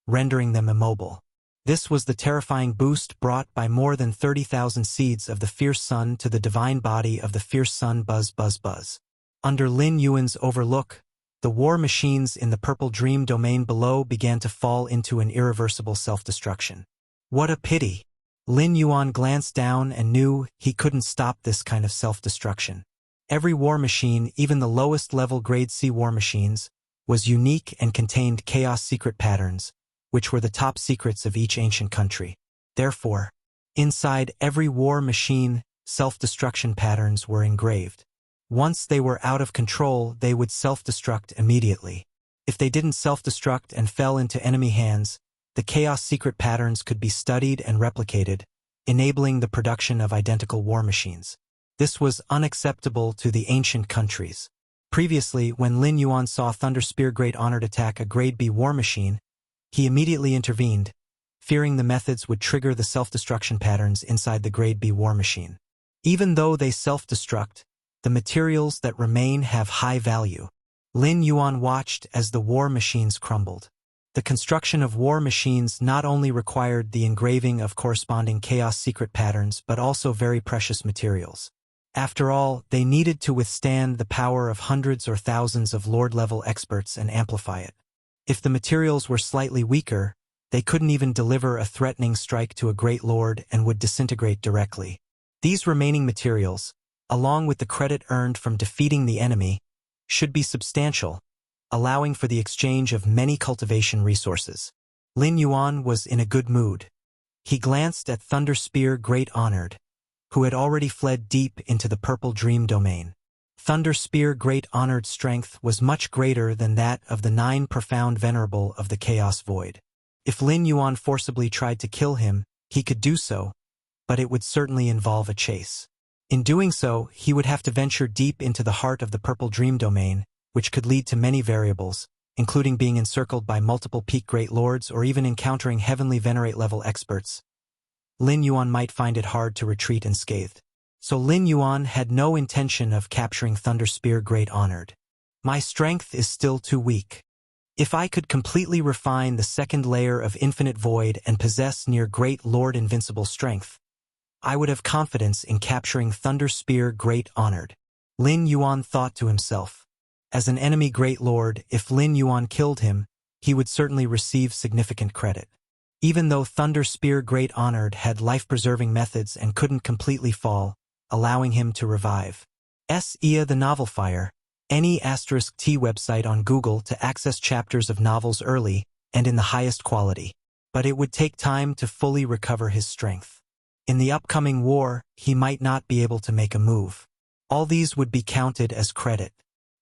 rendering them immobile. This was the terrifying boost brought by more than 30,000 seeds of the Fierce Sun to the divine body of the Fierce Sun. Buzz, buzz, buzz. Under Lin Yuan's overlook, the war machines in the Purple Dream domain below began to fall into an irreversible self-destruction. What a pity! Lin Yuan glanced down and knew he couldn't stop this kind of self-destruction. Every war machine, even the lowest-level Grade C war machines, was unique and contained chaos secret patterns, which were the top secrets of each ancient country. Therefore, inside every war machine, self-destruction patterns were engraved. Once they were out of control, they would self-destruct immediately. If they didn't self-destruct and fell into enemy hands, the chaos secret patterns could be studied and replicated, enabling the production of identical war machines. This was unacceptable to the ancient countries. Previously, when Lin Yuan saw Thunder Spear Great Honored attack a Grade B war machine, he immediately intervened, fearing the methods would trigger the self-destruction patterns inside the Grade B war machine. Even though they self-destruct, the materials that remain have high value. Lin Yuan watched as the war machines crumbled. The construction of war machines not only required the engraving of corresponding chaos secret patterns but also very precious materials. After all, they needed to withstand the power of hundreds or thousands of Lord-level experts and amplify it. If the materials were slightly weaker, they couldn't even deliver a threatening strike to a great lord and would disintegrate directly. These remaining materials, along with the credit earned from defeating the enemy, should be substantial, allowing for the exchange of many cultivation resources. Lin Yuan was in a good mood. He glanced at Thunder Spear Great Honored, who had already fled deep into the Purple Dream domain. Thunder Spear Great Honored strength was much greater than that of the 9 Profound Venerable of the Chaos Void. If Lin Yuan forcibly tried to kill him, he could do so, but it would certainly involve a chase. In doing so, he would have to venture deep into the heart of the Purple Dream domain, which could lead to many variables, including being encircled by multiple peak Great Lords or even encountering Heavenly Venerate-level experts. Lin Yuan might find it hard to retreat unscathed. So Lin Yuan had no intention of capturing Thunder Spear Great Honored. My strength is still too weak. If I could completely refine the second layer of Infinite Void and possess near Great Lord invincible strength, I would have confidence in capturing Thunder Spear Great Honored. Lin Yuan thought to himself. As an enemy Great Lord, if Lin Yuan killed him, he would certainly receive significant credit. Even though Thunder Spear Great Honored had life-preserving methods and couldn't completely fall, allowing him to revive. Ia the Novel Fire, any *T website on Google to access chapters of novels early and in the highest quality. But it would take time to fully recover his strength. In the upcoming war, he might not be able to make a move. All these would be counted as credit.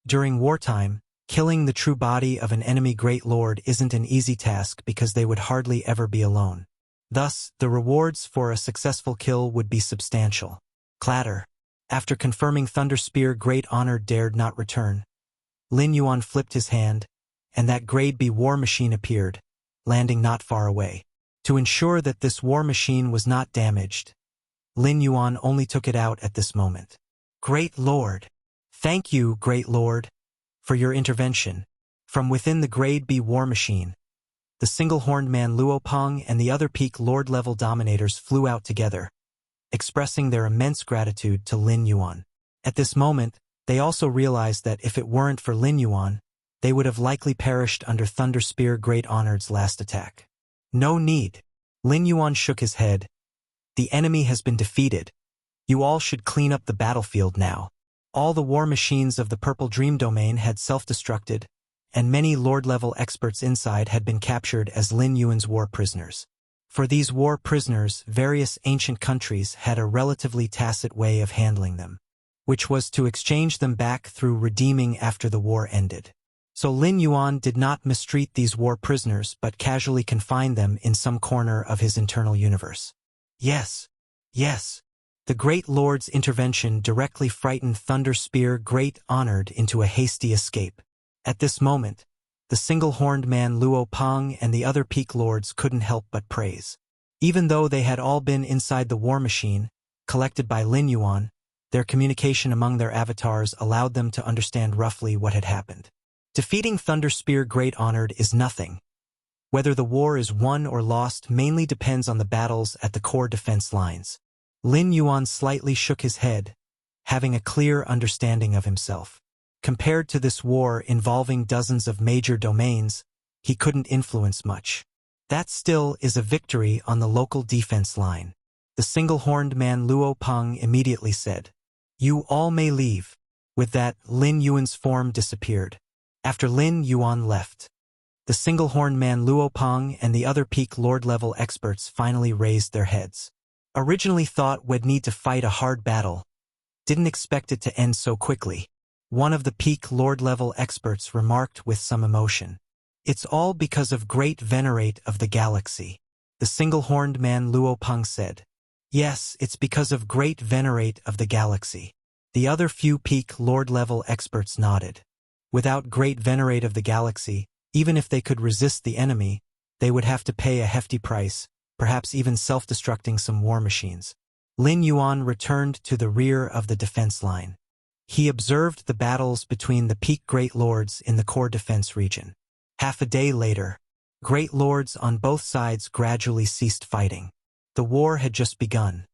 During wartime, killing the true body of an enemy Great Lord isn't an easy task because they would hardly ever be alone. Thus, the rewards for a successful kill would be substantial. Clatter. After confirming Thunder Spear Great Honored dared not return, Lin Yuan flipped his hand, and that Grade B war machine appeared, landing not far away. To ensure that this war machine was not damaged, Lin Yuan only took it out at this moment. Great Lord! Thank you, Great Lord, for your intervention. From within the Grade B war machine, the single-horned man Luo Peng and the other peak Lord-level dominators flew out together, expressing their immense gratitude to Lin Yuan. At this moment, they also realized that if it weren't for Lin Yuan, they would have likely perished under Thunder Spear Great Honored's last attack. No need. Lin Yuan shook his head. The enemy has been defeated. You all should clean up the battlefield now. All the war machines of the Purple Dream domain had self-destructed, and many Lord-level experts inside had been captured as Lin Yuan's war prisoners. For these war prisoners, various ancient countries had a relatively tacit way of handling them, which was to exchange them back through redeeming after the war ended. So Lin Yuan did not mistreat these war prisoners but casually confined them in some corner of his internal universe. Yes, The Great Lord's intervention directly frightened Thunder Spear Great Honored into a hasty escape. At this moment, the single-horned man Luo Peng and the other Peak Lords couldn't help but praise. Even though they had all been inside the war machine, collected by Lin Yuan, their communication among their avatars allowed them to understand roughly what had happened. Defeating Thunder Spear Great Honored is nothing. Whether the war is won or lost mainly depends on the battles at the core defense lines. Lin Yuan slightly shook his head, having a clear understanding of himself. Compared to this war involving dozens of major domains, he couldn't influence much. That still is a victory on the local defense line. The single-horned man Luo Peng immediately said, "You all may leave." With that, Lin Yuan's form disappeared. After Lin Yuan left, the single-horned man Luo Peng and the other Peak Lord-level experts finally raised their heads. Originally thought we'd need to fight a hard battle. Didn't expect it to end so quickly. One of the Peak Lord-level experts remarked with some emotion. "It's all because of Great Venerate of the Galaxy." The single-horned man Luo Peng said, "Yes, it's because of Great Venerate of the Galaxy." The other few Peak Lord-level experts nodded. Without Great Venerate of the Galaxy, even if they could resist the enemy, they would have to pay a hefty price, perhaps even self-destructing some war machines. Lin Yuan returned to the rear of the defense line. He observed the battles between the Peak Great Lords in the core defense region. Half a day later, Great Lords on both sides gradually ceased fighting. The war had just begun.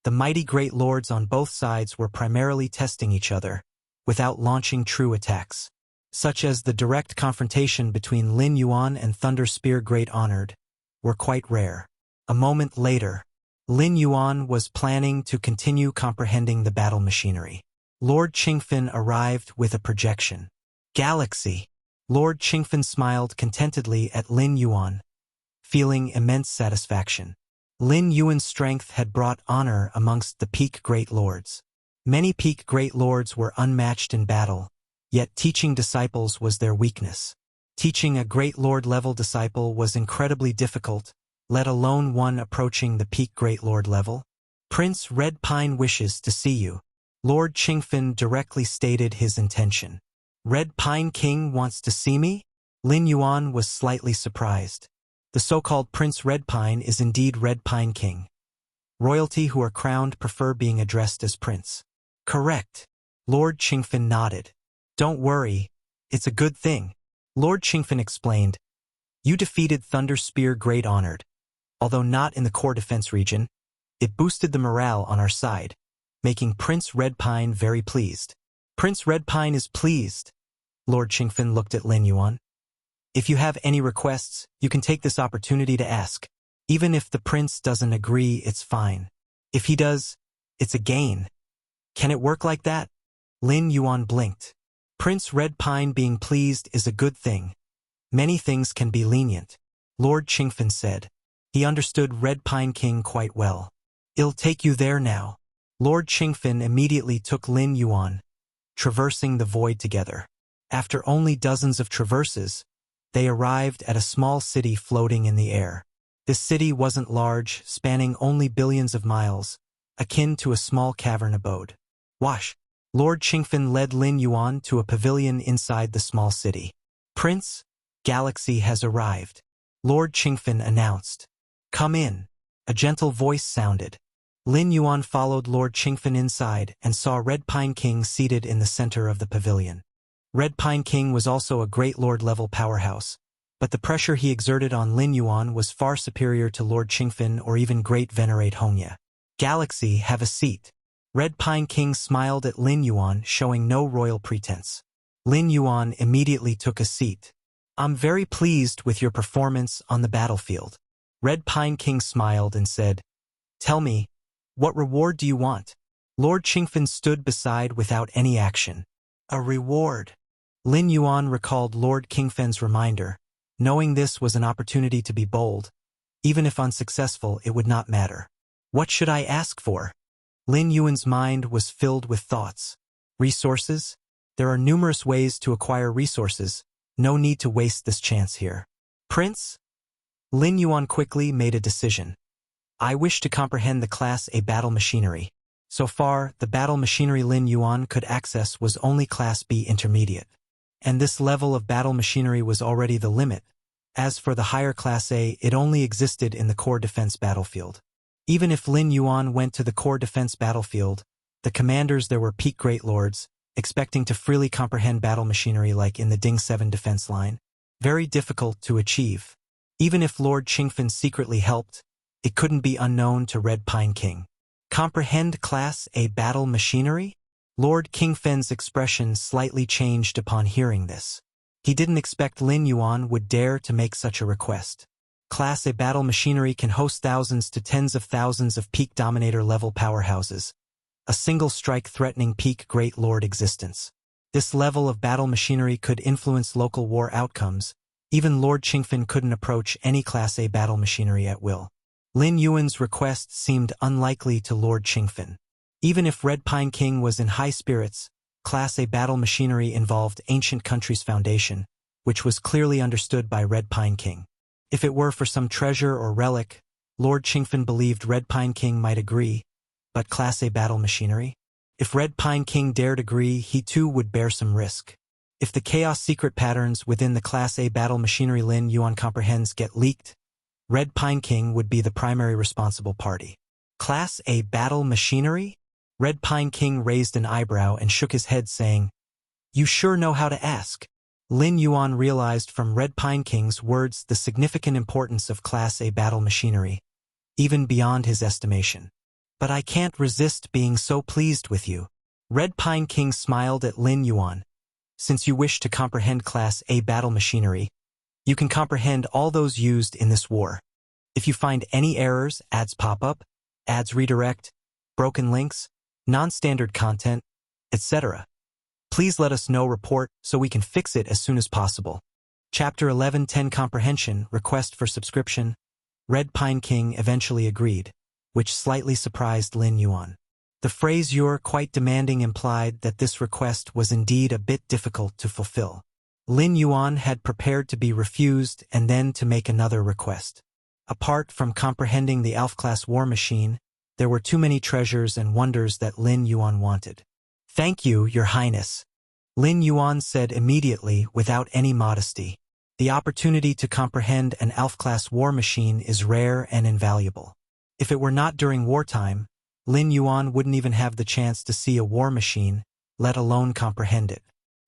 The mighty Great Lords on both sides were primarily testing each other, without launching true attacks, such as the direct confrontation between Lin Yuan and Thunder Spear Great Honored, were quite rare. A moment later, Lin Yuan was planning to continue comprehending the battle machinery. Lord Qingfen arrived with a projection. "Galaxy." Lord Qingfen smiled contentedly at Lin Yuan, feeling immense satisfaction. Lin Yuan's strength had brought honor amongst the Peak Great Lords. Many Peak Great Lords were unmatched in battle, yet teaching disciples was their weakness. Teaching a Great Lord-level disciple was incredibly difficult, let alone one approaching the Peak Great Lord level. "Prince Red Pine wishes to see you." Lord Qingfen directly stated his intention. "Red Pine King wants to see me?" Lin Yuan was slightly surprised. The so-called Prince Red Pine is indeed Red Pine King. Royalty who are crowned prefer being addressed as Prince. "Correct." Lord Qingfen nodded. "Don't worry, it's a good thing." Lord Qingfen explained, "You defeated Thunder Spear Great Honored. Although not in the core defense region, it boosted the morale on our side, making Prince Red Pine very pleased." "Prince Red Pine is pleased." Lord Qingfen looked at Lin Yuan. "If you have any requests, you can take this opportunity to ask. Even if the prince doesn't agree, it's fine. If he does, it's a gain. Can it work like that?" Lin Yuan blinked. "Prince Red Pine being pleased is a good thing. Many things can be lenient," Lord Qingfen said. He understood Red Pine King quite well. "I'll take you there now." Lord Qingfen immediately took Lin Yuan, traversing the void together. After only dozens of traverses, they arrived at a small city floating in the air. This city wasn't large, spanning only billions of miles, akin to a small cavern abode. "Wash." Lord Qingfen led Lin Yuan to a pavilion inside the small city. "Prince, Galaxy has arrived," Lord Qingfen announced. "Come in." A gentle voice sounded. Lin Yuan followed Lord Qingfen inside and saw Red Pine King seated in the center of the pavilion. Red Pine King was also a Great Lord-level powerhouse, but the pressure he exerted on Lin Yuan was far superior to Lord Qingfen or even Great Venerate Hongya. "Galaxy, have a seat." Red Pine King smiled at Lin Yuan, showing no royal pretense. Lin Yuan immediately took a seat. "I'm very pleased with your performance on the battlefield." Red Pine King smiled and said, "Tell me, what reward do you want?" Lord Qingfen stood beside without any action. "A reward." Lin Yuan recalled Lord Qingfen's reminder, knowing this was an opportunity to be bold. Even if unsuccessful, it would not matter. "What should I ask for?" Lin Yuan's mind was filled with thoughts. "Resources? There are numerous ways to acquire resources. No need to waste this chance here." "Prince?" Lin Yuan quickly made a decision. I wish to comprehend the Class A battle machinery. So far, the battle machinery Lin Yuan could access was only Class B intermediate. And this level of battle machinery was already the limit. As for the higher Class A, it only existed in the core defense battlefield. Even if Lin Yuan went to the core defense battlefield, the commanders there were peak great lords, expecting to freely comprehend battle machinery like in the Ding 7 defense line. Very difficult to achieve. Even if Lord Qingfen secretly helped, it couldn't be unknown to Red Pine King. Comprehend Class A battle machinery? Lord Qingfen's expression slightly changed upon hearing this. He didn't expect Lin Yuan would dare to make such a request. Class A battle machinery can host thousands to tens of thousands of peak dominator level powerhouses. A single strike threatening peak great lord existence. This level of battle machinery could influence local war outcomes. Even Lord Qingfen couldn't approach any Class A battle machinery at will. Lin Yuan's request seemed unlikely to Lord Qingfen. Even if Red Pine King was in high spirits, Class A battle machinery involved ancient country's foundation, which was clearly understood by Red Pine King. If it were for some treasure or relic, Lord Qingfen believed Red Pine King might agree, but Class A battle machinery? If Red Pine King dared agree, he too would bear some risk. If the chaos secret patterns within the Class A battle machinery Lin Yuan comprehends get leaked, Red Pine King would be the primary responsible party. Class A battle machinery? Red Pine King raised an eyebrow and shook his head saying, "You sure know how to ask." Lin Yuan realized from Red Pine King's words the significant importance of Class A battle machinery, even beyond his estimation. "But I can't resist being so pleased with you." Red Pine King smiled at Lin Yuan. "Since you wish to comprehend Class A battle machinery, you can comprehend all those used in this war. If you find any errors, ads pop up, ads redirect, broken links, non-standard content, etc., please let us know report so we can fix it as soon as possible." Chapter 11:10 Comprehension, Request for Subscription. Red Pine King eventually agreed, which slightly surprised Lin Yuan. The phrase "you're quite demanding" implied that this request was indeed a bit difficult to fulfill. Lin Yuan had prepared to be refused and then to make another request. Apart from comprehending the Alpha-class war machine, there were too many treasures and wonders that Lin Yuan wanted. "Thank you, Your Highness," Lin Yuan said immediately without any modesty. The opportunity to comprehend an Alpha-class war machine is rare and invaluable. If it were not during wartime, Lin Yuan wouldn't even have the chance to see a war machine, let alone comprehend it.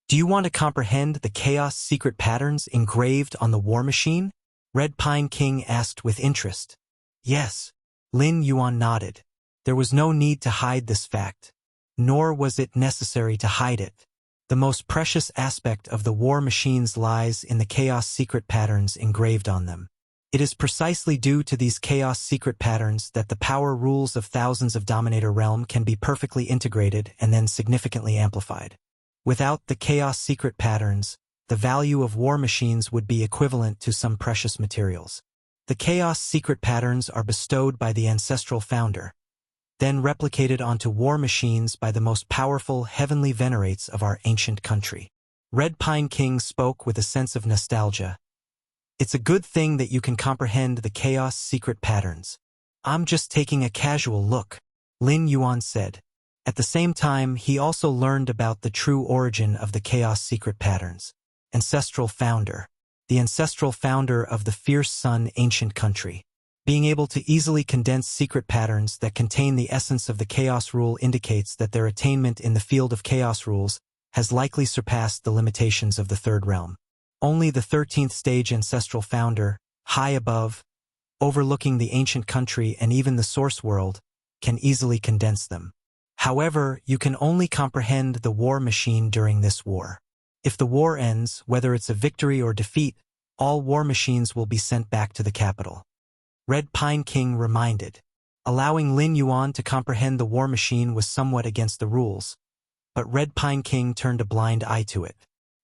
"Do you want to comprehend the chaos secret patterns engraved on the war machine?" Red Pine King asked with interest. "Yes." Lin Yuan nodded. There was no need to hide this fact. Nor was it necessary to hide it. The most precious aspect of the war machines lies in the chaos secret patterns engraved on them. It is precisely due to these chaos secret patterns that the power rules of thousands of Dominator Realm can be perfectly integrated and then significantly amplified. Without the chaos secret patterns, the value of war machines would be equivalent to some precious materials. The chaos secret patterns are bestowed by the ancestral founder, then replicated onto war machines by the most powerful heavenly venerates of our ancient country. Red Pine King spoke with a sense of nostalgia. "It's a good thing that you can comprehend the chaos secret patterns. I'm just taking a casual look," Lin Yuan said. At the same time, he also learned about the true origin of the chaos secret patterns. Ancestral founder. The ancestral founder of the fierce sun ancient country. Being able to easily condense secret patterns that contain the essence of the chaos rule indicates that their attainment in the field of chaos rules has likely surpassed the limitations of the third realm. Only the 13th stage ancestral founder, high above, overlooking the ancient country and even the source world, can easily condense them. However, you can only comprehend the war machine during this war. If the war ends, whether it's a victory or defeat, all war machines will be sent back to the capital. Red Pine King reminded. Allowing Lin Yuan to comprehend the war machine was somewhat against the rules, but Red Pine King turned a blind eye to it.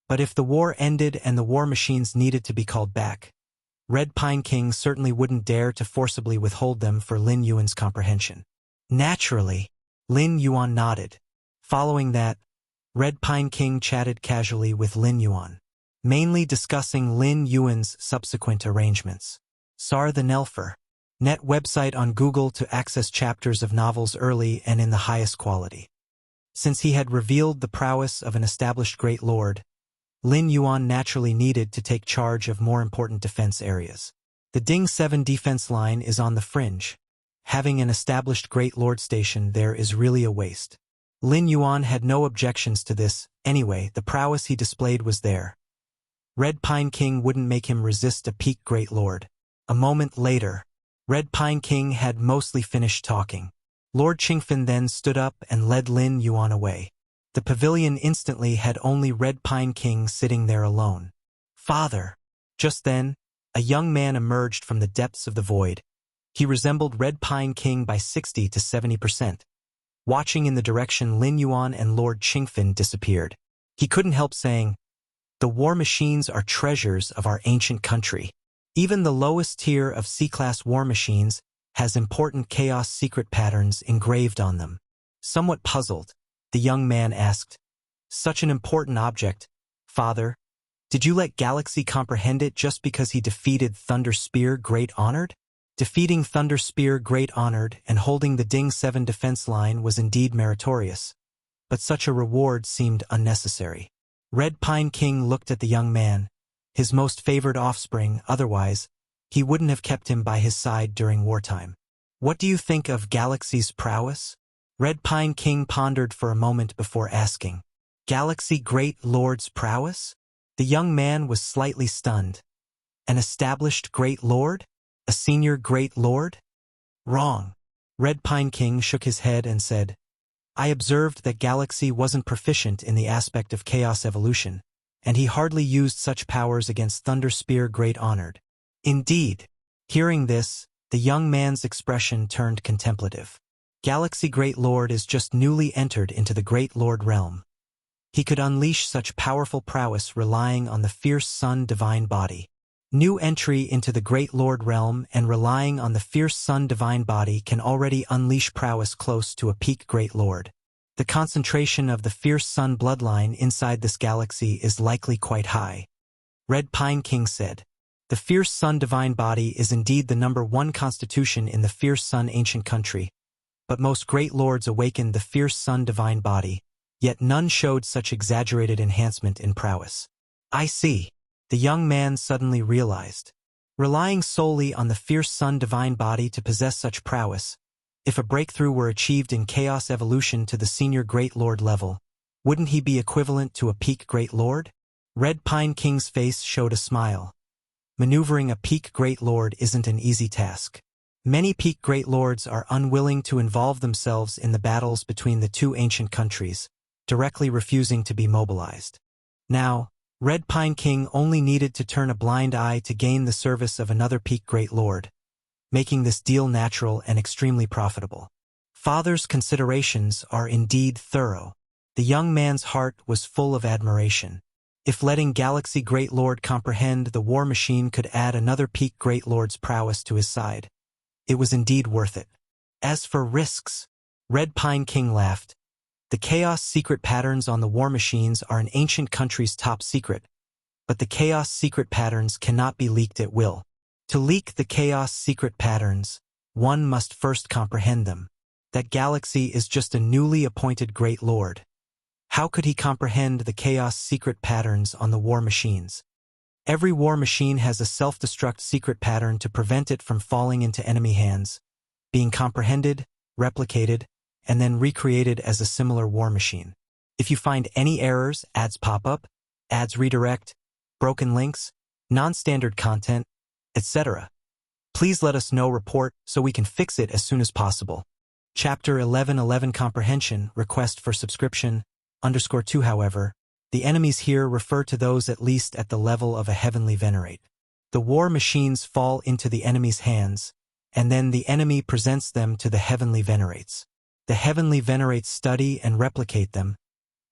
But if the war ended and the war machines needed to be called back, Red Pine King certainly wouldn't dare to forcibly withhold them for Lin Yuan's comprehension. Naturally, Lin Yuan nodded. Following that, Red Pine King chatted casually with Lin Yuan, mainly discussing Lin Yuan's subsequent arrangements. Sar the Nelfer. Net website on Google to access chapters of novels early and in the highest quality. Since he had revealed the prowess of an established great lord, Lin Yuan naturally needed to take charge of more important defense areas. The Ding 7 defense line is on the fringe. Having an established great lord station there is really a waste. Lin Yuan had no objections to this, anyway, the prowess he displayed was there. Red Pine King wouldn't make him resist a peak great lord. A moment later, Red Pine King had mostly finished talking. Lord Qingfen then stood up and led Lin Yuan away. The pavilion instantly had only Red Pine King sitting there alone. Father! Just then, a young man emerged from the depths of the void. He resembled Red Pine King by 60 to 70%. Watching in the direction Lin Yuan and Lord Qingfen disappeared, he couldn't help saying, "The war machines are treasures of our ancient country. Even the lowest tier of C-class war machines has important chaos secret patterns engraved on them." Somewhat puzzled, the young man asked, "Such an important object, Father, did you let Galaxy comprehend it just because he defeated Thunder Spear Great Honored?" Defeating Thunder Spear Great Honored and holding the Ding 7 defense line was indeed meritorious, but such a reward seemed unnecessary. Red Pine King looked at the young man, his most favored offspring, otherwise, he wouldn't have kept him by his side during wartime. "What do you think of Galaxy's prowess?" Red Pine King pondered for a moment before asking. "Galaxy Great Lord's prowess?" The young man was slightly stunned. "An established Great Lord? A senior Great Lord?" "Wrong." Red Pine King shook his head and said, "I observed that Galaxy wasn't proficient in the aspect of chaos evolution, and he hardly used such powers against Thunder Spear Great Honored." Indeed. Hearing this, the young man's expression turned contemplative. Galaxy Great Lord is just newly entered into the Great Lord realm. He could unleash such powerful prowess relying on the fierce sun divine body. New entry into the Great Lord realm and relying on the fierce sun divine body can already unleash prowess close to a peak Great Lord. The concentration of the fierce sun bloodline inside this galaxy is likely quite high. Red Pine King said, "The fierce sun divine body is indeed the #1 constitution in the fierce sun ancient country, but most Great Lords awakened the fierce sun divine body, yet none showed such exaggerated enhancement in prowess." "I see." The young man suddenly realized. Relying solely on the fierce sun divine body to possess such prowess, if a breakthrough were achieved in chaos evolution to the senior Great Lord level, wouldn't he be equivalent to a peak Great Lord? Red Pine King's face showed a smile. Maneuvering a peak Great Lord isn't an easy task. Many peak Great Lords are unwilling to involve themselves in the battles between the two ancient countries, directly refusing to be mobilized. Now, Red Pine King only needed to turn a blind eye to gain the service of another peak Great Lord, making this deal natural and extremely profitable. Father's considerations are indeed thorough. The young man's heart was full of admiration. If letting Galaxy Great Lord comprehend the war machine could add another peak Great Lord's prowess to his side, it was indeed worth it. As for risks, Red Pine King laughed. The chaos secret patterns on the war machines are an ancient country's top secret, but the chaos secret patterns cannot be leaked at will. To leak the chaos secret patterns, one must first comprehend them. That Galaxy is just a newly appointed Great Lord. How could he comprehend the chaos secret patterns on the war machines? Every war machine has a self-destruct secret pattern to prevent it from falling into enemy hands, being comprehended, replicated, and then recreated as a similar war machine. If you find any errors, ads pop up, ads redirect, broken links, non-standard content, etc., please let us know report so we can fix it as soon as possible. Chapter 1111 Comprehension Request for Subscription _2 However, the enemies here refer to those at least at the level of a heavenly venerate. The war machines fall into the enemy's hands, and then the enemy presents them to the heavenly venerates. The heavenly venerates study and replicate them,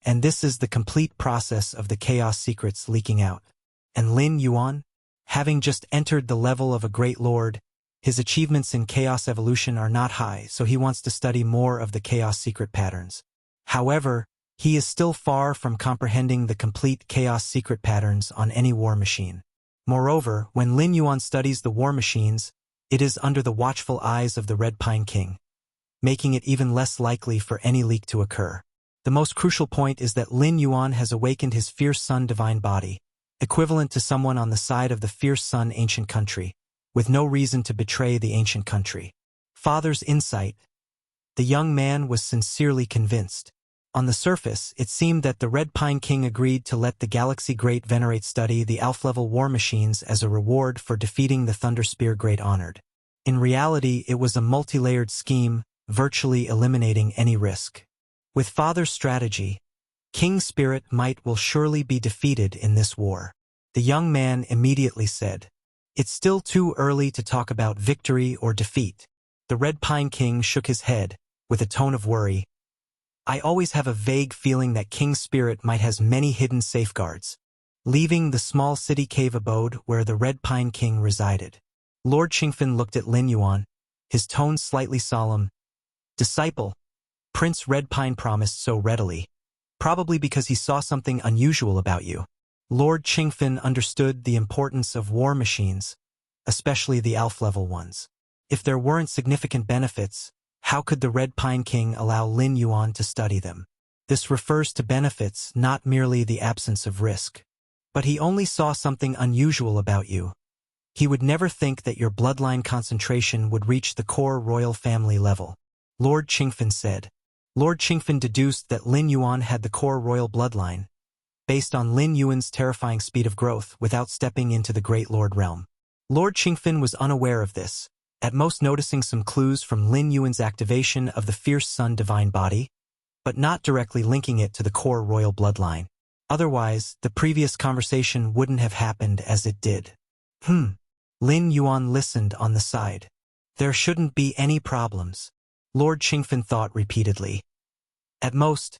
and this is the complete process of the chaos secrets leaking out. And Lin Yuan, having just entered the level of a Great Lord, his achievements in chaos evolution are not high, so he wants to study more of the chaos secret patterns. However, he is still far from comprehending the complete chaos secret patterns on any war machine. Moreover, when Lin Yuan studies the war machines, It is under the watchful eyes of the Red Pine King, making it even less likely for any leak to occur. The most crucial point is that Lin Yuan has awakened his fierce sun divine body, equivalent to someone on the side of the fierce sun ancient country, with no reason to betray the ancient country. Father's insight. The young man was sincerely convinced. On the surface, it seemed that the Red Pine King agreed to let the Galaxy Great Venerate study the Alpha-level war machines as a reward for defeating the Thunder Spear Great Honored. In reality, it was a multi-layered scheme, virtually eliminating any risk. With Father's strategy, King Spirit Might will surely be defeated in this war. The young man immediately said, "It's still too early to talk about victory or defeat." The Red Pine King shook his head, with a tone of worry. "I always have a vague feeling that King Spirit Might has many hidden safeguards." Leaving the small city cave abode where the Red Pine King resided, Lord Qingfen looked at Lin Yuan, his tone slightly solemn. "Disciple," Prince Red Pine promised so readily, "probably because he saw something unusual about you." Lord Qingfen understood the importance of war machines, especially the Alpha-level ones. If there weren't significant benefits, how could the Red Pine King allow Lin Yuan to study them? This refers to benefits, not merely the absence of risk. But he only saw something unusual about you. He would never think that your bloodline concentration would reach the core royal family level. Lord Qingfen said. Lord Qingfen deduced that Lin Yuan had the core royal bloodline, based on Lin Yuan's terrifying speed of growth without stepping into the Great Lord realm. Lord Qingfen was unaware of this, at most noticing some clues from Lin Yuan's activation of the fierce sun divine body, but not directly linking it to the core royal bloodline. Otherwise, the previous conversation wouldn't have happened as it did. Lin Yuan listened on the side. There shouldn't be any problems, Lord Qingfen thought repeatedly. At most,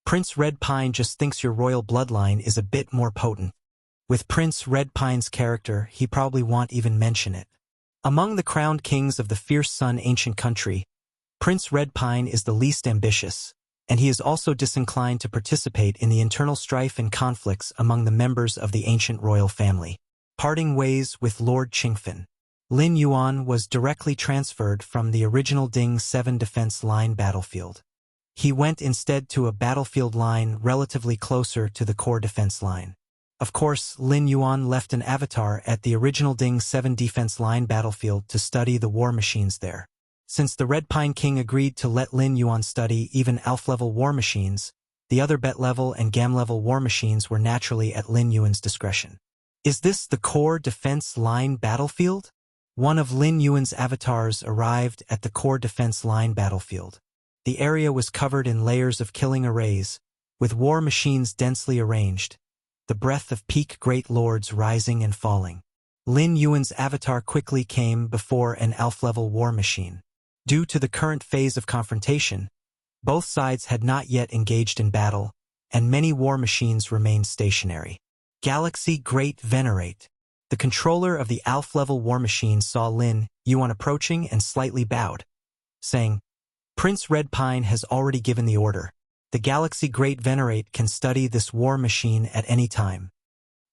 Prince Red Pine just thinks your royal bloodline is a bit more potent. With Prince Red Pine's character, he probably won't even mention it. Among the crowned kings of the fierce sun ancient country, Prince Red Pine is the least ambitious, and he is also disinclined to participate in the internal strife and conflicts among the members of the ancient royal family. Parting ways with Lord Qingfen. Lin Yuan was directly transferred from the original Ding 7 defense line battlefield. He went instead to a battlefield line relatively closer to the core defense line. Of course, Lin Yuan left an avatar at the original Ding 7 defense line battlefield to study the war machines there. Since the Red Pine King agreed to let Lin Yuan study even Alpha-level war machines, the other Bet-level and Gam-level war machines were naturally at Lin Yuan's discretion. Is this the core defense line battlefield? One of Lin Yuan's avatars arrived at the core defense line battlefield. The area was covered in layers of killing arrays, with war machines densely arranged, the breath of peak great lords rising and falling. Lin Yuan's avatar quickly came before an Alpha-level war machine. Due to the current phase of confrontation, both sides had not yet engaged in battle, and many war machines remained stationary. Galaxy Great Venerate. The controller of the Alpha-level war machine saw Lin Yuan approaching and slightly bowed, saying, "Prince Red Pine has already given the order. The Galaxy Great Venerate can study this war machine at any time."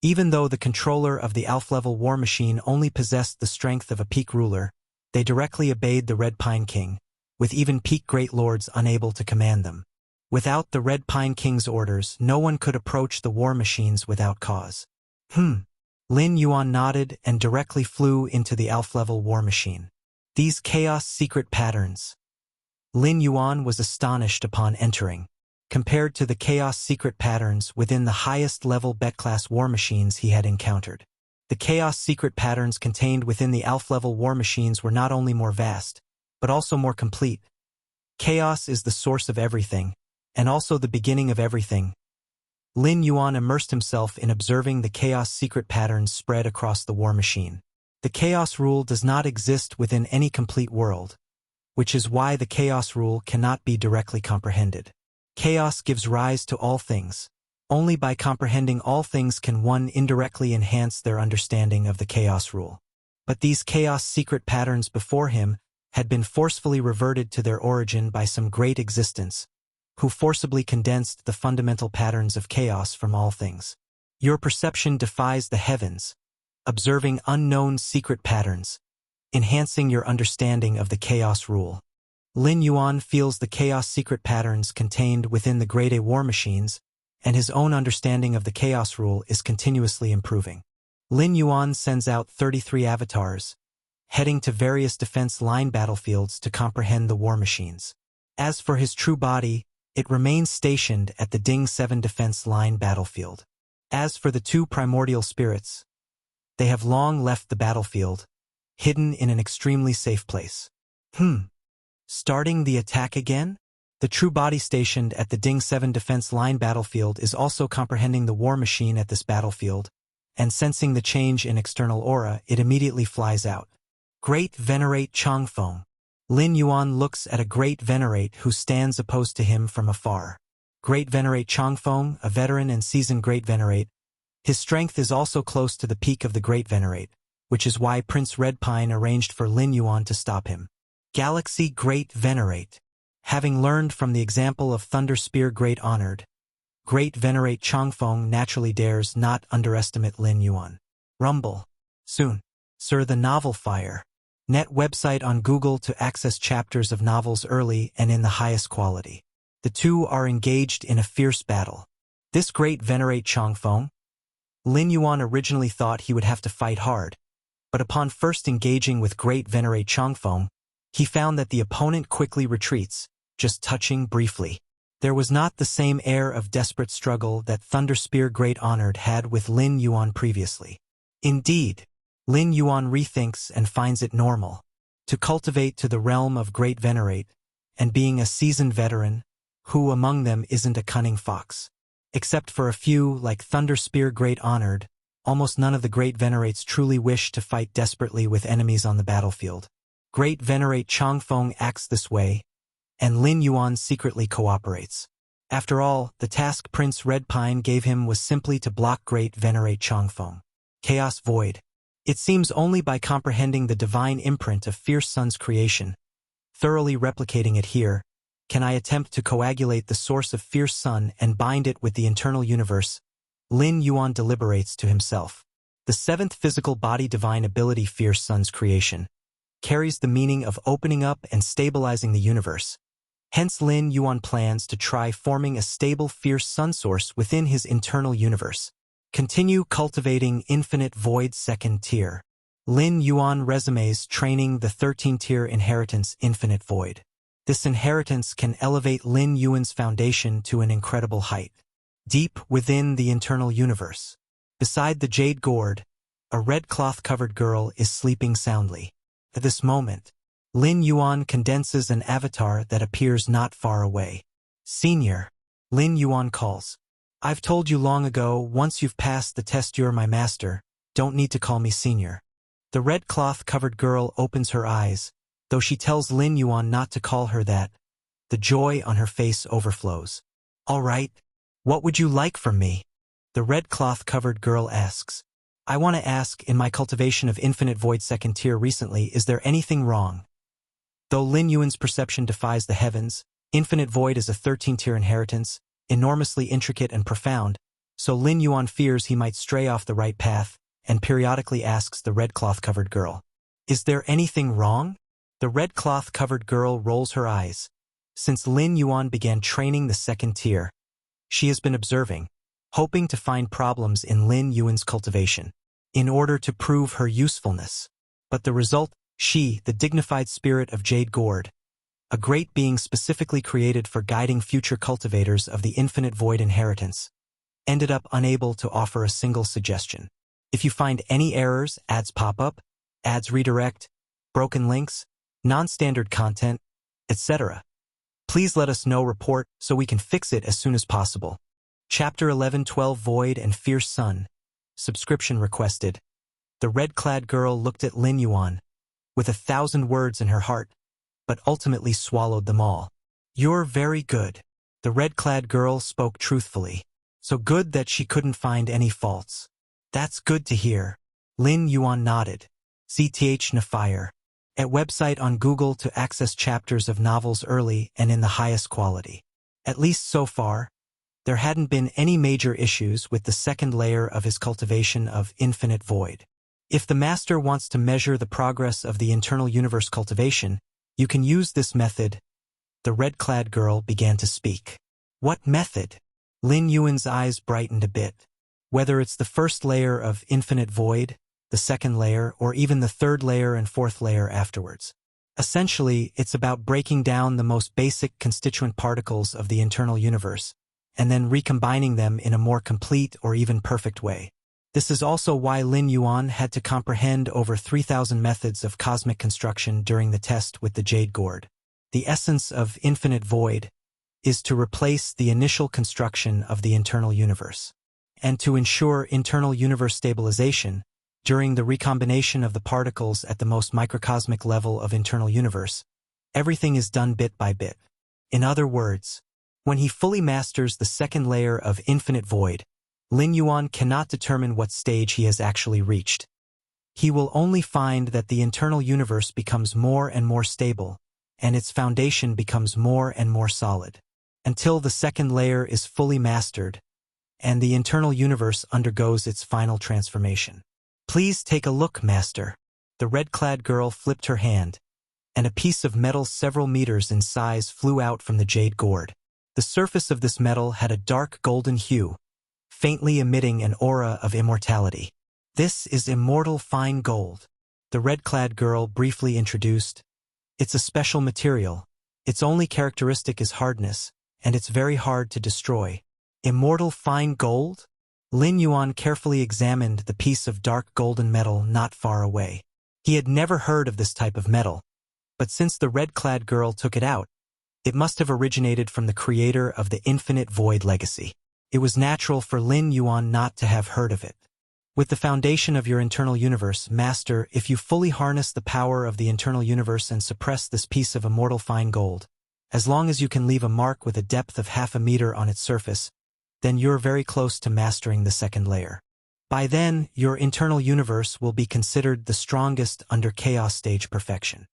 Even though the controller of the Alpha-level war machine only possessed the strength of a peak ruler, they directly obeyed the Red Pine King, with even peak great lords unable to command them. Without the Red Pine King's orders, no one could approach the war machines without cause. Lin Yuan nodded and directly flew into the Alpha-level war machine. These chaos secret patterns. Lin Yuan was astonished upon entering. Compared to the chaos secret patterns within the highest level Bet-class war machines he had encountered, the chaos secret patterns contained within the Alpha-level war machines were not only more vast, but also more complete. Chaos is the source of everything, and also the beginning of everything. Lin Yuan immersed himself in observing the chaos secret patterns spread across the war machine. The chaos rule does not exist within any complete world, which is why the chaos rule cannot be directly comprehended. Chaos gives rise to all things. Only by comprehending all things can one indirectly enhance their understanding of the chaos rule. But these chaos secret patterns before him had been forcefully reverted to their origin by some great existence, who forcibly condensed the fundamental patterns of chaos from all things. Your perception defies the heavens, observing unknown secret patterns. enhancing your understanding of the chaos rule. Lin Yuan feels the chaos secret patterns contained within the Grade A war machines, and his own understanding of the chaos rule is continuously improving. Lin Yuan sends out 33 avatars, heading to various defense line battlefields to comprehend the war machines. As for his true body, it remains stationed at the Ding 7 defense line battlefield. As for the two primordial spirits, they have long left the battlefield, hidden in an extremely safe place. Starting the attack again? The true body stationed at the Ding 7 defense line battlefield is also comprehending the war machine at this battlefield, and sensing the change in external aura, it immediately flies out. Great Venerate Changfeng. Lin Yuan looks at a Great Venerate who stands opposed to him from afar. Great Venerate Changfeng, a veteran and seasoned Great Venerate. His strength is also close to the peak of the Great Venerate, which is why Prince Redpine arranged for Lin Yuan to stop him. Galaxy Great Venerate. Having learned from the example of Thunder Spear Great Honored, Great Venerate Changfeng naturally dares not underestimate Lin Yuan. Rumble. Soon. Sir, the novel Fire. Net website on Google to access chapters of novels early and in the highest quality. The two are engaged in a fierce battle. This Great Venerate Changfeng, Lin Yuan originally thought he would have to fight hard, but upon first engaging with Great Venerate Changfeng, he found that the opponent quickly retreats, just touching briefly. There was not the same air of desperate struggle that Thunder Spear Great Honored had with Lin Yuan previously. Indeed, Lin Yuan rethinks and finds it normal to cultivate to the realm of Great Venerate, and being a seasoned veteran, who among them isn't a cunning fox? Except for a few, like Thunder Spear Great Honored, almost none of the Great Venerates truly wish to fight desperately with enemies on the battlefield. Great Venerate Changfeng acts this way, and Lin Yuan secretly cooperates. After all, the task Prince Redpine gave him was simply to block Great Venerate Changfeng. Chaos Void. It seems only by comprehending the divine imprint of Fierce Sun's creation, thoroughly replicating it here, can I attempt to coagulate the source of Fierce Sun and bind it with the internal universe. Lin Yuan deliberates to himself. The seventh physical body divine ability Fierce Sun's creation carries the meaning of opening up and stabilizing the universe. Hence Lin Yuan plans to try forming a stable Fierce Sun source within his internal universe. Continue cultivating Infinite Void second tier. Lin Yuan resumes training the 13-tier inheritance Infinite Void. This inheritance can elevate Lin Yuan's foundation to an incredible height. Deep within the internal universe, beside the Jade Gourd, a red cloth-covered girl is sleeping soundly. At this moment, Lin Yuan condenses an avatar that appears not far away. Senior, Lin Yuan calls. I've told you long ago, once you've passed the test you're my master, don't need to call me senior. The red cloth-covered girl opens her eyes, though she tells Lin Yuan not to call her that. The joy on her face overflows. All right, what would you like from me? The red cloth-covered girl asks. I want to ask, in my cultivation of Infinite Void second tier recently, is there anything wrong? Though Lin Yuan's perception defies the heavens, Infinite Void is a 13-tier inheritance, enormously intricate and profound, so Lin Yuan fears he might stray off the right path, and periodically asks the red cloth-covered girl, is there anything wrong? The red cloth-covered girl rolls her eyes. Since Lin Yuan began training the second tier, she has been observing, hoping to find problems in Lin Yuan's cultivation, in order to prove her usefulness. But the result, she, the dignified spirit of Jade Gourd, a great being specifically created for guiding future cultivators of the Infinite Void inheritance, ended up unable to offer a single suggestion. If you find any errors, ads pop up, ads redirect, broken links, non-standard content, etc., please let us know. Report so we can fix it as soon as possible. Chapter 11-12 Void and Fierce Sun. Subscription requested. The red-clad girl looked at Lin Yuan, with 1,000 words in her heart, but ultimately swallowed them all. You're very good. The red-clad girl spoke truthfully, so good that she couldn't find any faults. That's good to hear. Lin Yuan nodded. CTH Nafire. At website on Google to access chapters of novels early and in the highest quality. At least so far, there hadn't been any major issues with the second layer of his cultivation of Infinite Void. If the master wants to measure the progress of the internal universe cultivation, you can use this method. The red-clad girl began to speak. What method? Lin Yuan's eyes brightened a bit. Whether it's the first layer of infinite void, the second layer, or even the third layer and fourth layer afterwards. Essentially, it's about breaking down the most basic constituent particles of the internal universe, and then recombining them in a more complete or even perfect way. This is also why Lin Yuan had to comprehend over 3,000 methods of cosmic construction during the test with the Jade Gourd. The essence of infinite void is to replace the initial construction of the internal universe. And to ensure internal universe stabilization, during the recombination of the particles at the most microcosmic level of internal universe, everything is done bit by bit. In other words, when he fully masters the second layer of infinite void, Lin Yuan cannot determine what stage he has actually reached. He will only find that the internal universe becomes more and more stable, and its foundation becomes more and more solid, until the second layer is fully mastered, and the internal universe undergoes its final transformation. Please take a look, Master. The red-clad girl flipped her hand, and a piece of metal several meters in size flew out from the jade gourd. The surface of this metal had a dark golden hue, faintly emitting an aura of immortality. This is immortal fine gold, the red-clad girl briefly introduced. It's a special material. Its only characteristic is hardness, and it's very hard to destroy. Immortal fine gold? Lin Yuan carefully examined the piece of dark golden metal not far away. He had never heard of this type of metal, but since the red-clad girl took it out, it must have originated from the creator of the Infinite Void legacy. It was natural for Lin Yuan not to have heard of it. With the foundation of your internal universe, Master, if you fully harness the power of the internal universe and suppress this piece of immortal fine gold, as long as you can leave a mark with a depth of 0.5 meter on its surface, then you're very close to mastering the second layer. By then, your internal universe will be considered the strongest under chaos stage perfection.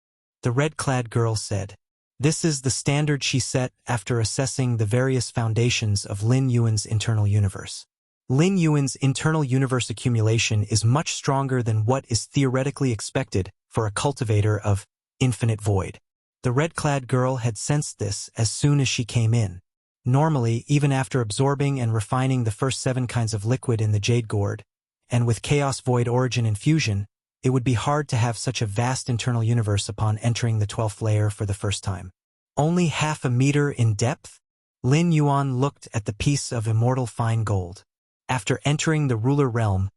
The red-clad girl said. This is the standard she set after assessing the various foundations of Lin Yuan's internal universe. Lin Yuan's internal universe accumulation is much stronger than what is theoretically expected for a cultivator of infinite void. The red-clad girl had sensed this as soon as she came in. Normally, even after absorbing and refining the first 7 kinds of liquid in the jade gourd, and with chaos void origin infusion, it would be hard to have such a vast internal universe upon entering the 12th layer for the first time. Only 0.5 meter in depth? Lin Yuan looked at the piece of immortal fine gold. After entering the ruler realm,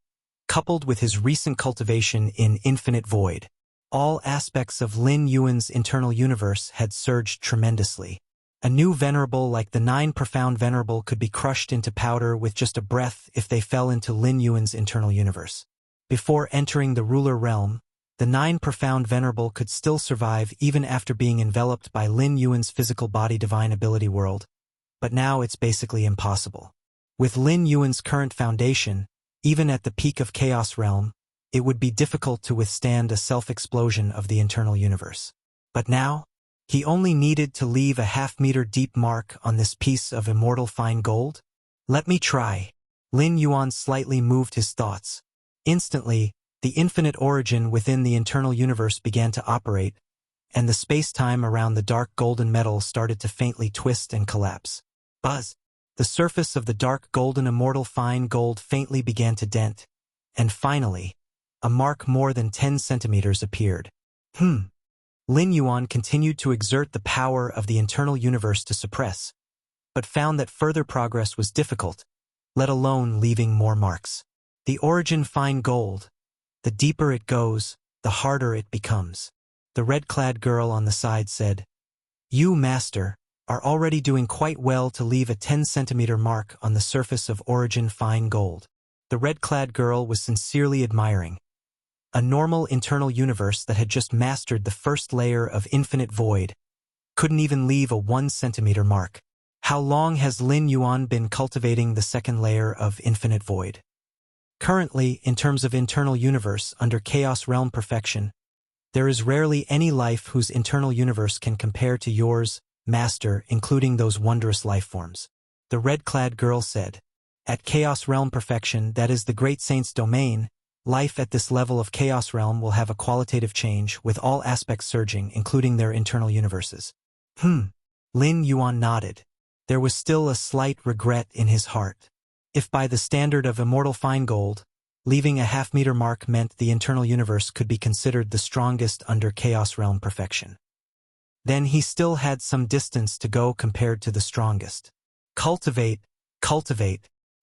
coupled with his recent cultivation in infinite void, all aspects of Lin Yuan's internal universe had surged tremendously. A new venerable like the 9 profound venerable could be crushed into powder with just a breath if they fell into Lin Yuan's internal universe. Before entering the ruler realm, the 9 profound venerable could still survive even after being enveloped by Lin Yuan's physical body divine ability world, but now it's basically impossible. With Lin Yuan's current foundation, even at the peak of Chaos Realm, it would be difficult to withstand a self-explosion of the internal universe. But now, he only needed to leave a 0.5 meter deep mark on this piece of immortal fine gold? Let me try. Lin Yuan slightly moved his thoughts. Instantly, the infinite origin within the internal universe began to operate, and the space-time around the dark golden metal started to faintly twist and collapse. Buzz! The surface of the dark golden immortal fine gold faintly began to dent, and finally, a mark more than 10 centimeters appeared. Lin Yuan continued to exert the power of the internal universe to suppress, but found that further progress was difficult, let alone leaving more marks. The origin fine gold, the deeper it goes, the harder it becomes. The red-clad girl on the side said, You, Master, are already doing quite well to leave a 10-centimeter mark on the surface of origin fine gold. The red-clad girl was sincerely admiring. A normal internal universe that had just mastered the first layer of infinite void couldn't even leave a 1-centimeter mark. How long has Lin Yuan been cultivating the second layer of infinite void? Currently, in terms of internal universe under Chaos Realm perfection, there is rarely any life whose internal universe can compare to yours, Master, including those wondrous life forms. The red-clad girl said. At Chaos Realm perfection, that is the Great Saint's domain, life at this level of Chaos Realm will have a qualitative change, with all aspects surging, including their internal universes. Lin Yuan nodded. There was still a slight regret in his heart. If by the standard of immortal fine gold, leaving a half-meter mark meant the internal universe could be considered the strongest under Chaos Realm perfection, then he still had some distance to go compared to the strongest. Cultivate.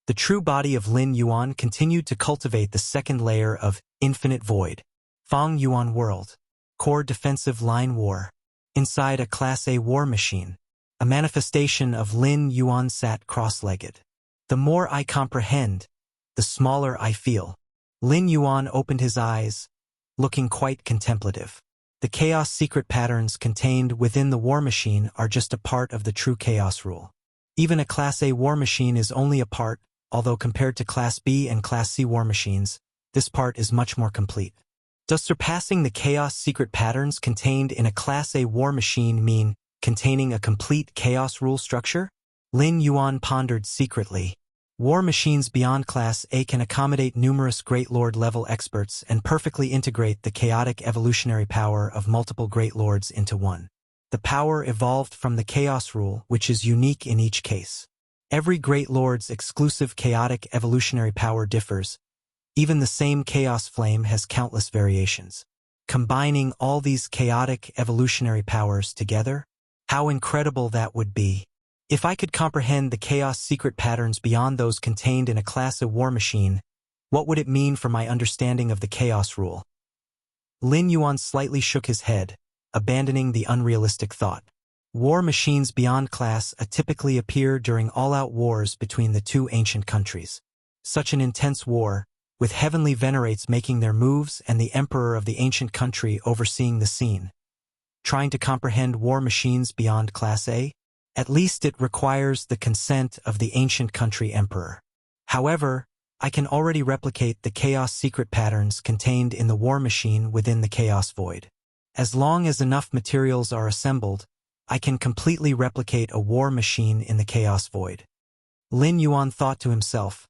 The true body of Lin Yuan continued to cultivate the second layer of infinite void. Fang Yuan World. Core defensive line war. Inside a Class A war machine, a manifestation of Lin Yuan sat cross-legged. The more I comprehend, the smaller I feel. Lin Yuan opened his eyes, looking quite contemplative. The chaos secret patterns contained within the war machine are just a part of the true chaos rule. Even a Class A war machine is only a part, although compared to Class B and Class C war machines, this part is much more complete. Does surpassing the chaos secret patterns contained in a Class A war machine mean containing a complete chaos rule structure? Lin Yuan pondered secretly. War machines beyond Class A can accommodate numerous Great Lord level experts and perfectly integrate the chaotic evolutionary power of multiple Great Lords into one. The power evolved from the chaos rule, which is unique in each case. Every Great Lord's exclusive chaotic evolutionary power differs. Even the same chaos flame has countless variations. Combining all these chaotic evolutionary powers together, how incredible that would be. If I could comprehend the chaos secret patterns beyond those contained in a Class A war machine, what would it mean for my understanding of the chaos rule? Lin Yuan slightly shook his head, abandoning the unrealistic thought. War machines beyond Class A typically appear during all-out wars between the two ancient countries. Such an intense war, with heavenly venerates making their moves and the emperor of the ancient country overseeing the scene. Trying to comprehend war machines beyond Class A? At least it requires the consent of the ancient country emperor. However, I can already replicate the chaos secret patterns contained in the war machine within the chaos void. As long as enough materials are assembled, I can completely replicate a war machine in the chaos void. Lin Yuan thought to himself,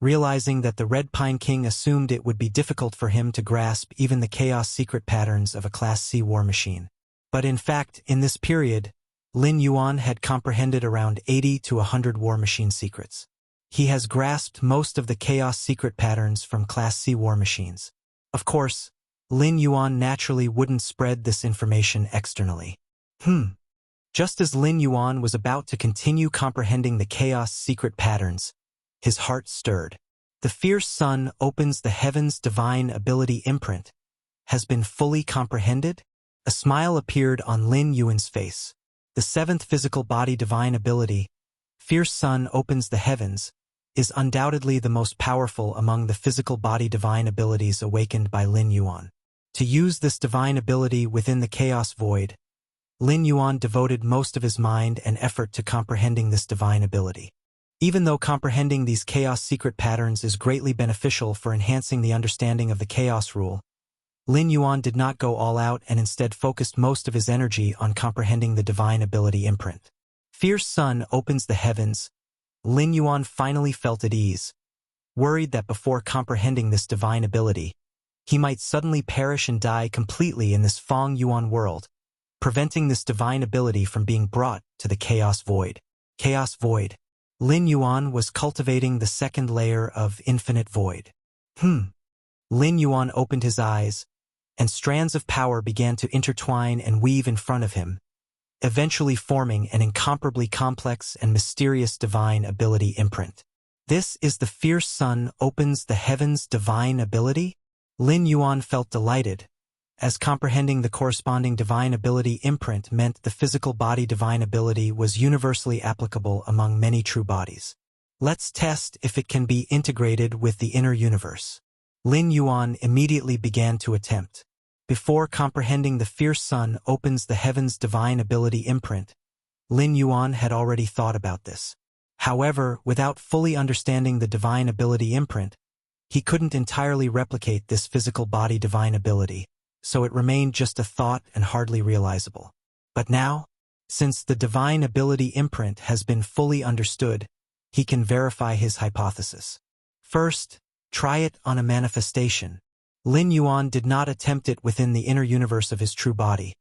realizing that the Red Pine King assumed it would be difficult for him to grasp even the chaos secret patterns of a Class C war machine. But in fact, in this period, Lin Yuan had comprehended around 80 to 100 war machine secrets. He has grasped most of the chaos secret patterns from Class C war machines. Of course, Lin Yuan naturally wouldn't spread this information externally. Just as Lin Yuan was about to continue comprehending the chaos secret patterns, his heart stirred. The fierce sun opens the heavens divine ability imprint. Has been fully comprehended? A smile appeared on Lin Yuan's face. The seventh physical body divine ability, Fierce Sun Opens the Heavens, is undoubtedly the most powerful among the physical body divine abilities awakened by Lin Yuan. To use this divine ability within the chaos void, Lin Yuan devoted most of his mind and effort to comprehending this divine ability. Even though comprehending these chaos secret patterns is greatly beneficial for enhancing the understanding of the chaos rule, Lin Yuan did not go all out and instead focused most of his energy on comprehending the divine ability imprint. Fierce Sun Opens the Heavens. Lin Yuan finally felt at ease, worried that before comprehending this divine ability, he might suddenly perish and die completely in this Fang Yuan world, preventing this divine ability from being brought to the Chaos Void. Chaos Void. Lin Yuan was cultivating the second layer of infinite void. Lin Yuan opened his eyes, and strands of power began to intertwine and weave in front of him, eventually forming an incomparably complex and mysterious divine ability imprint. This is the Fierce Sun Opens the Heavens divine ability? Lin Yuan felt delighted, as comprehending the corresponding divine ability imprint meant the physical body divine ability was universally applicable among many true bodies. Let's test if it can be integrated with the inner universe. Lin Yuan immediately began to attempt. Before comprehending the Fierce Sun Opens the Heavens divine ability imprint, Lin Yuan had already thought about this. However, without fully understanding the divine ability imprint, he couldn't entirely replicate this physical body divine ability, so it remained just a thought and hardly realizable. But now, since the divine ability imprint has been fully understood, he can verify his hypothesis. First, Try it on a manifestation. Lin Yuan did not attempt it within the inner universe of his true body,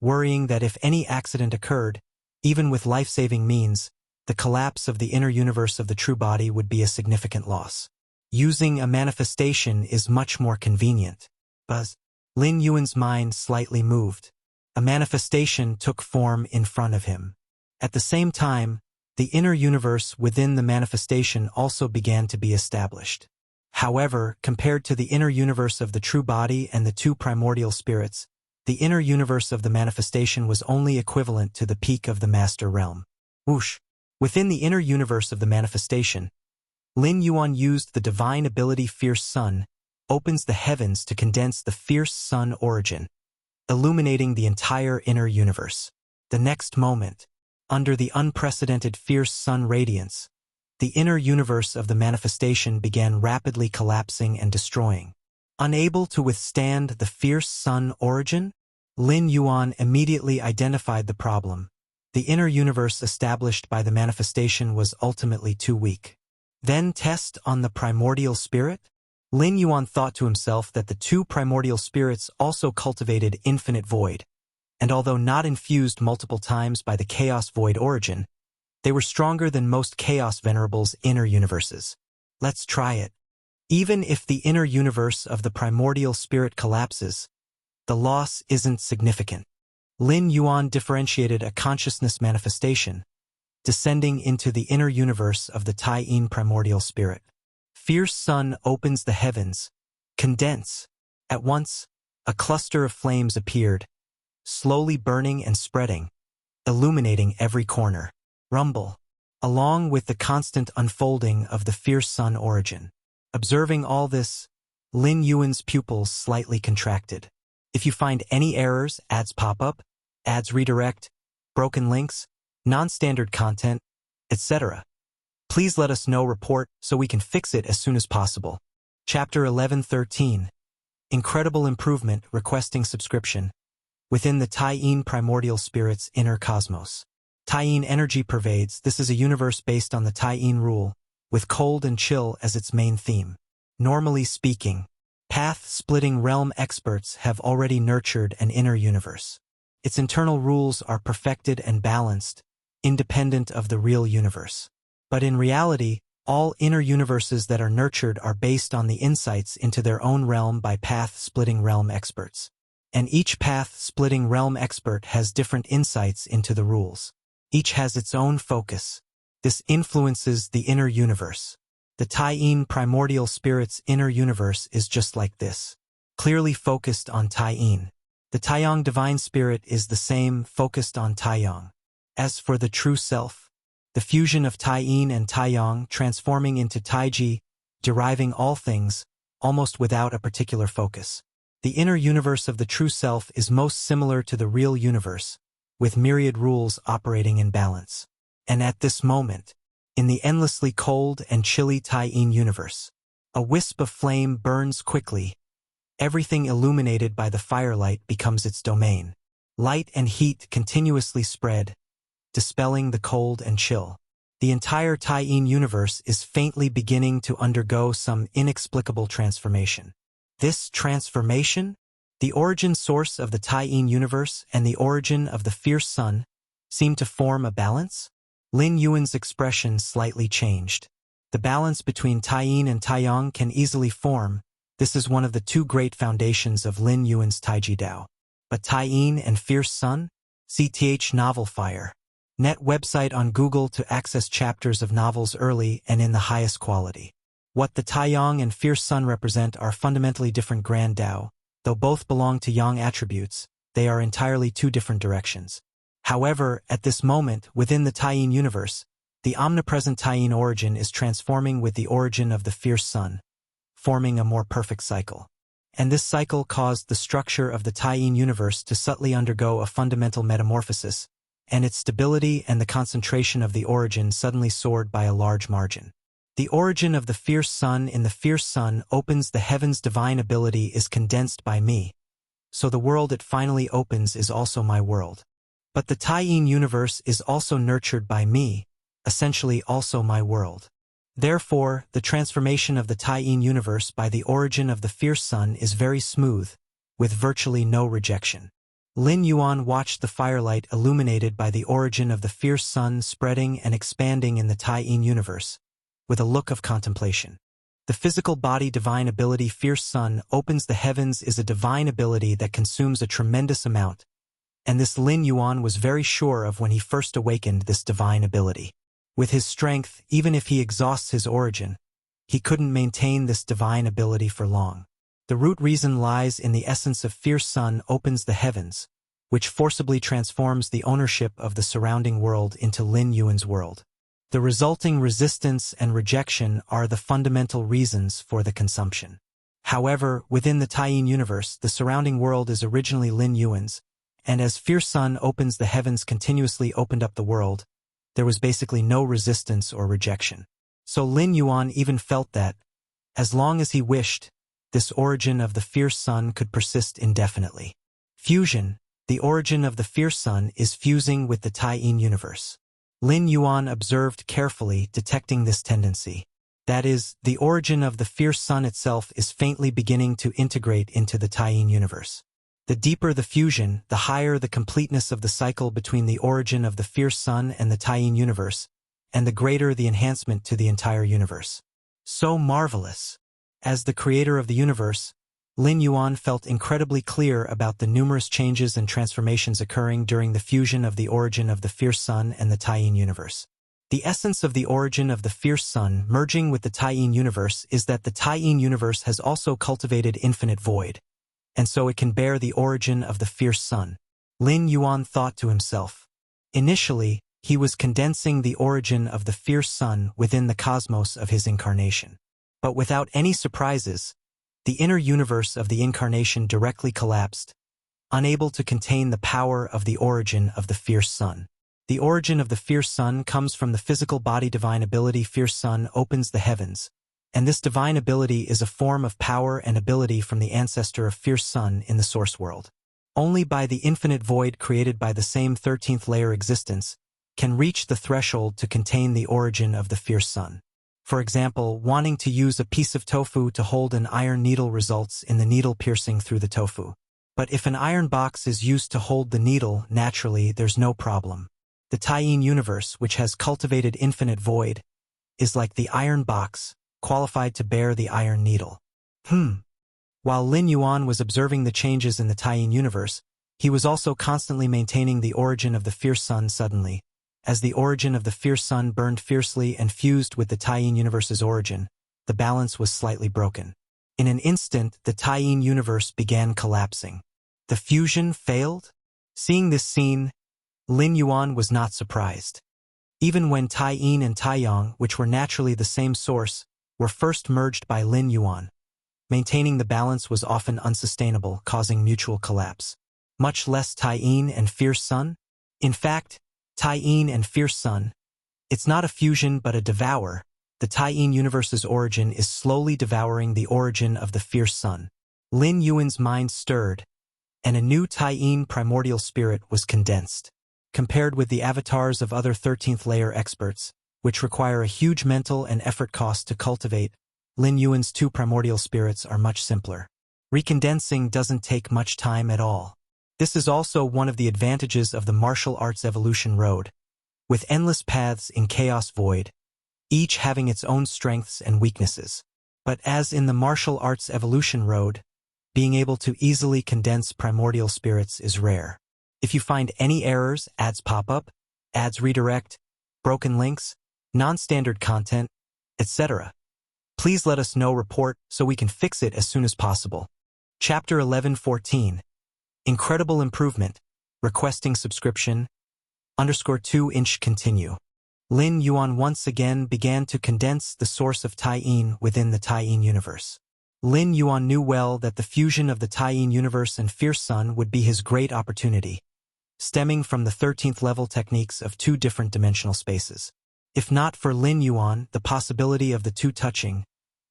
worrying that if any accident occurred, even with life-saving means, the collapse of the inner universe of the true body would be a significant loss. Using a manifestation is much more convenient. But Lin Yuan's mind slightly moved. A manifestation took form in front of him. At the same time, the inner universe within the manifestation also began to be established. However, compared to the inner universe of the true body and the two primordial spirits, the inner universe of the manifestation was only equivalent to the peak of the master realm. Whoosh! Within the inner universe of the manifestation, Lin Yuan used the divine ability Fierce Sun, opens the heavens to condense the Fierce Sun origin, illuminating the entire inner universe. The next moment, under the unprecedented Fierce Sun radiance, the inner universe of the manifestation began rapidly collapsing and destroying. Unable to withstand the Fierce Sun origin, Lin Yuan immediately identified the problem. The inner universe established by the manifestation was ultimately too weak. Then test on the primordial spirit? Lin Yuan thought to himself that the two primordial spirits also cultivated infinite void, and although not infused multiple times by the chaos void origin, they were stronger than most chaos venerables' inner universes. Let's try it. Even if the inner universe of the primordial spirit collapses, the loss isn't significant. Lin Yuan differentiated a consciousness manifestation, descending into the inner universe of the Tai-Yin primordial spirit. Fierce Sun opens the heavens. Condense. At once, a cluster of flames appeared, slowly burning and spreading, illuminating every corner. Rumble. Along with the constant unfolding of the Fierce Sun origin. Observing all this, Lin Yuan's pupils slightly contracted. If you find any errors, ads pop up, ads redirect, broken links, non-standard content, etc., please let us know. Report so we can fix it as soon as possible. Chapter 11:13. Incredible improvement requesting subscription. Within the Tai-Yin primordial spirit's inner cosmos. Tai-Yin energy pervades. This is a universe based on the Tai-Yin rule, with cold and chill as its main theme. Normally speaking, path-splitting realm experts have already nurtured an inner universe. Its internal rules are perfected and balanced, independent of the real universe. But in reality, all inner universes that are nurtured are based on the insights into their own realm by path-splitting realm experts. And each path-splitting realm expert has different insights into the rules. Each has its own focus. This influences the inner universe. The Tai-Yin primordial spirit's inner universe is just like this, clearly focused on Tai-Yin. The Taiyang divine spirit is the same, focused on Taiyang. As for the true self, the fusion of Tai-Yin and Taiyang transforming into Taiji, deriving all things, almost without a particular focus. The inner universe of the true self is most similar to the real universe, with myriad rules operating in balance. And at this moment, in the endlessly cold and chilly Tai-Yin universe, a wisp of flame burns quickly. Everything illuminated by the firelight becomes its domain. Light and heat continuously spread, dispelling the cold and chill. The entire Tai-Yin universe is faintly beginning to undergo some inexplicable transformation. This transformation, the origin source of the Tai-Yin universe and the origin of the Fierce Sun, seem to form a balance? Lin Yuan's expression slightly changed. The balance between Tai-Yin and Taiyang can easily form. This is one of the two great foundations of Lin Yuan's Taiji Dao. But Tai-Yin and Fierce Sun? CTH Novel Fire. Net website on Google to access chapters of novels early and in the highest quality. What the Taiyang and Fierce Sun represent are fundamentally different Grand Dao. Though both belong to Yang attributes, they are entirely two different directions. However, at this moment, within the Tai-Yin universe, the omnipresent Tai-Yin origin is transforming with the origin of the Fierce Sun, forming a more perfect cycle. And this cycle caused the structure of the Tai-Yin universe to subtly undergo a fundamental metamorphosis, and its stability and the concentration of the origin suddenly soared by a large margin. The origin of the Fierce Sun in the Fierce Sun opens the heaven's divine ability is condensed by me. So the world it finally opens is also my world. But the Tai-Yin universe is also nurtured by me, essentially also my world. Therefore, the transformation of the Taiyin universe by the origin of the fierce sun is very smooth, with virtually no rejection. Lin Yuan watched the firelight illuminated by the origin of the fierce sun spreading and expanding in the Taiyin universe, with a look of contemplation. The physical body divine ability fierce sun opens the heavens is a divine ability that consumes a tremendous amount, and this Lin Yuan was very sure of when he first awakened this divine ability. With his strength, even if he exhausts his origin, he couldn't maintain this divine ability for long. The root reason lies in the essence of fierce sun opens the heavens, which forcibly transforms the ownership of the surrounding world into Lin Yuan's world. The resulting resistance and rejection are the fundamental reasons for the consumption. However, within the Taiyin universe, the surrounding world is originally Lin Yuan's, and as fierce sun opens the heavens continuously opened up the world, there was basically no resistance or rejection. So Lin Yuan even felt that, as long as he wished, this origin of the fierce sun could persist indefinitely. Fusion, the origin of the fierce sun is fusing with the Taiyin universe. Lin Yuan observed carefully, detecting this tendency. That is, the origin of the fierce sun itself is faintly beginning to integrate into the Taiyin universe. The deeper the fusion, the higher the completeness of the cycle between the origin of the fierce sun and the Taiyin universe, and the greater the enhancement to the entire universe. So marvelous! As the creator of the universe, Lin Yuan felt incredibly clear about the numerous changes and transformations occurring during the fusion of the origin of the fierce sun and the Taiyin universe. The essence of the origin of the fierce sun merging with the Taiyin universe is that the Taiyin universe has also cultivated infinite void, and so it can bear the origin of the fierce sun. Lin Yuan thought to himself. Initially, he was condensing the origin of the fierce sun within the cosmos of his incarnation. But without any surprises, the inner universe of the incarnation directly collapsed, unable to contain the power of the origin of the fierce sun. The origin of the fierce sun comes from the physical body divine ability fierce sun opens the heavens, and this divine ability is a form of power and ability from the ancestor of fierce sun in the source world. Only by the infinite void created by the same 13th layer existence can reach the threshold to contain the origin of the fierce sun. For example, wanting to use a piece of tofu to hold an iron needle results in the needle piercing through the tofu. But if an iron box is used to hold the needle, naturally there's no problem. The Taiyin universe, which has cultivated infinite void, is like the iron box, qualified to bear the iron needle. While Lin Yuan was observing the changes in the Taiyin universe, he was also constantly maintaining the origin of the fierce sun suddenly. As the origin of the fierce sun burned fiercely and fused with the Taiyin universe's origin, the balance was slightly broken. In an instant, the Taiyin universe began collapsing. The fusion failed? Seeing this scene, Lin Yuan was not surprised. Even when Taiyin and Taiyang, which were naturally the same source, were first merged by Lin Yuan, maintaining the balance was often unsustainable, causing mutual collapse. Much less Taiyin and fierce sun? In fact, Taiyin and fierce sun, it's not a fusion but a devour. The Taiyin universe's origin is slowly devouring the origin of the fierce sun. Lin Yuan's mind stirred, and a new Taiyin primordial spirit was condensed. Compared with the avatars of other 13th layer experts, which require a huge mental and effort cost to cultivate, Lin Yuan's two primordial spirits are much simpler. Recondensing doesn't take much time at all. This is also one of the advantages of the martial arts evolution road, with endless paths in chaos void, each having its own strengths and weaknesses. But as in the martial arts evolution road, being able to easily condense primordial spirits is rare. If you find any errors, ads pop up, ads redirect, broken links, non-standard content, etc., please let us know report so we can fix it as soon as possible. Chapter 11:14. Incredible improvement. Requesting subscription. _2" continue. Lin Yuan once again began to condense the source of Taiyin within the Taiyin universe. Lin Yuan knew well that the fusion of the Taiyin universe and fierce sun would be his great opportunity, stemming from the 13th level techniques of two different dimensional spaces. If not for Lin Yuan, the possibility of the two touching,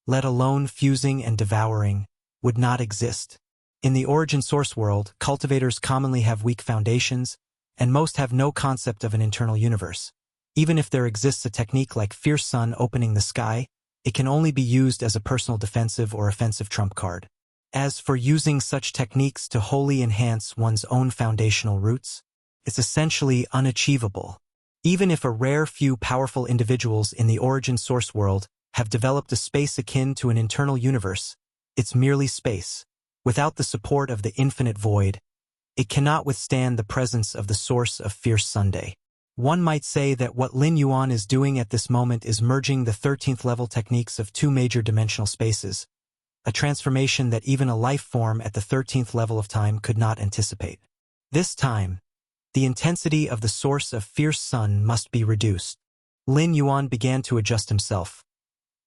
let alone fusing and devouring, would not exist. In the origin source world, cultivators commonly have weak foundations, and most have no concept of an internal universe. Even if there exists a technique like Fierce Sun opening the sky, it can only be used as a personal defensive or offensive trump card. As for using such techniques to wholly enhance one's own foundational roots, it's essentially unachievable. Even if a rare few powerful individuals in the origin source world have developed a space akin to an internal universe, it's merely space. Without the support of the infinite void, it cannot withstand the presence of the source of Fierce Sunday. One might say that what Lin Yuan is doing at this moment is merging the 13th level techniques of two major dimensional spaces, a transformation that even a life form at the 13th level of time could not anticipate. This time, the intensity of the source of Fierce Sun must be reduced. Lin Yuan began to adjust himself.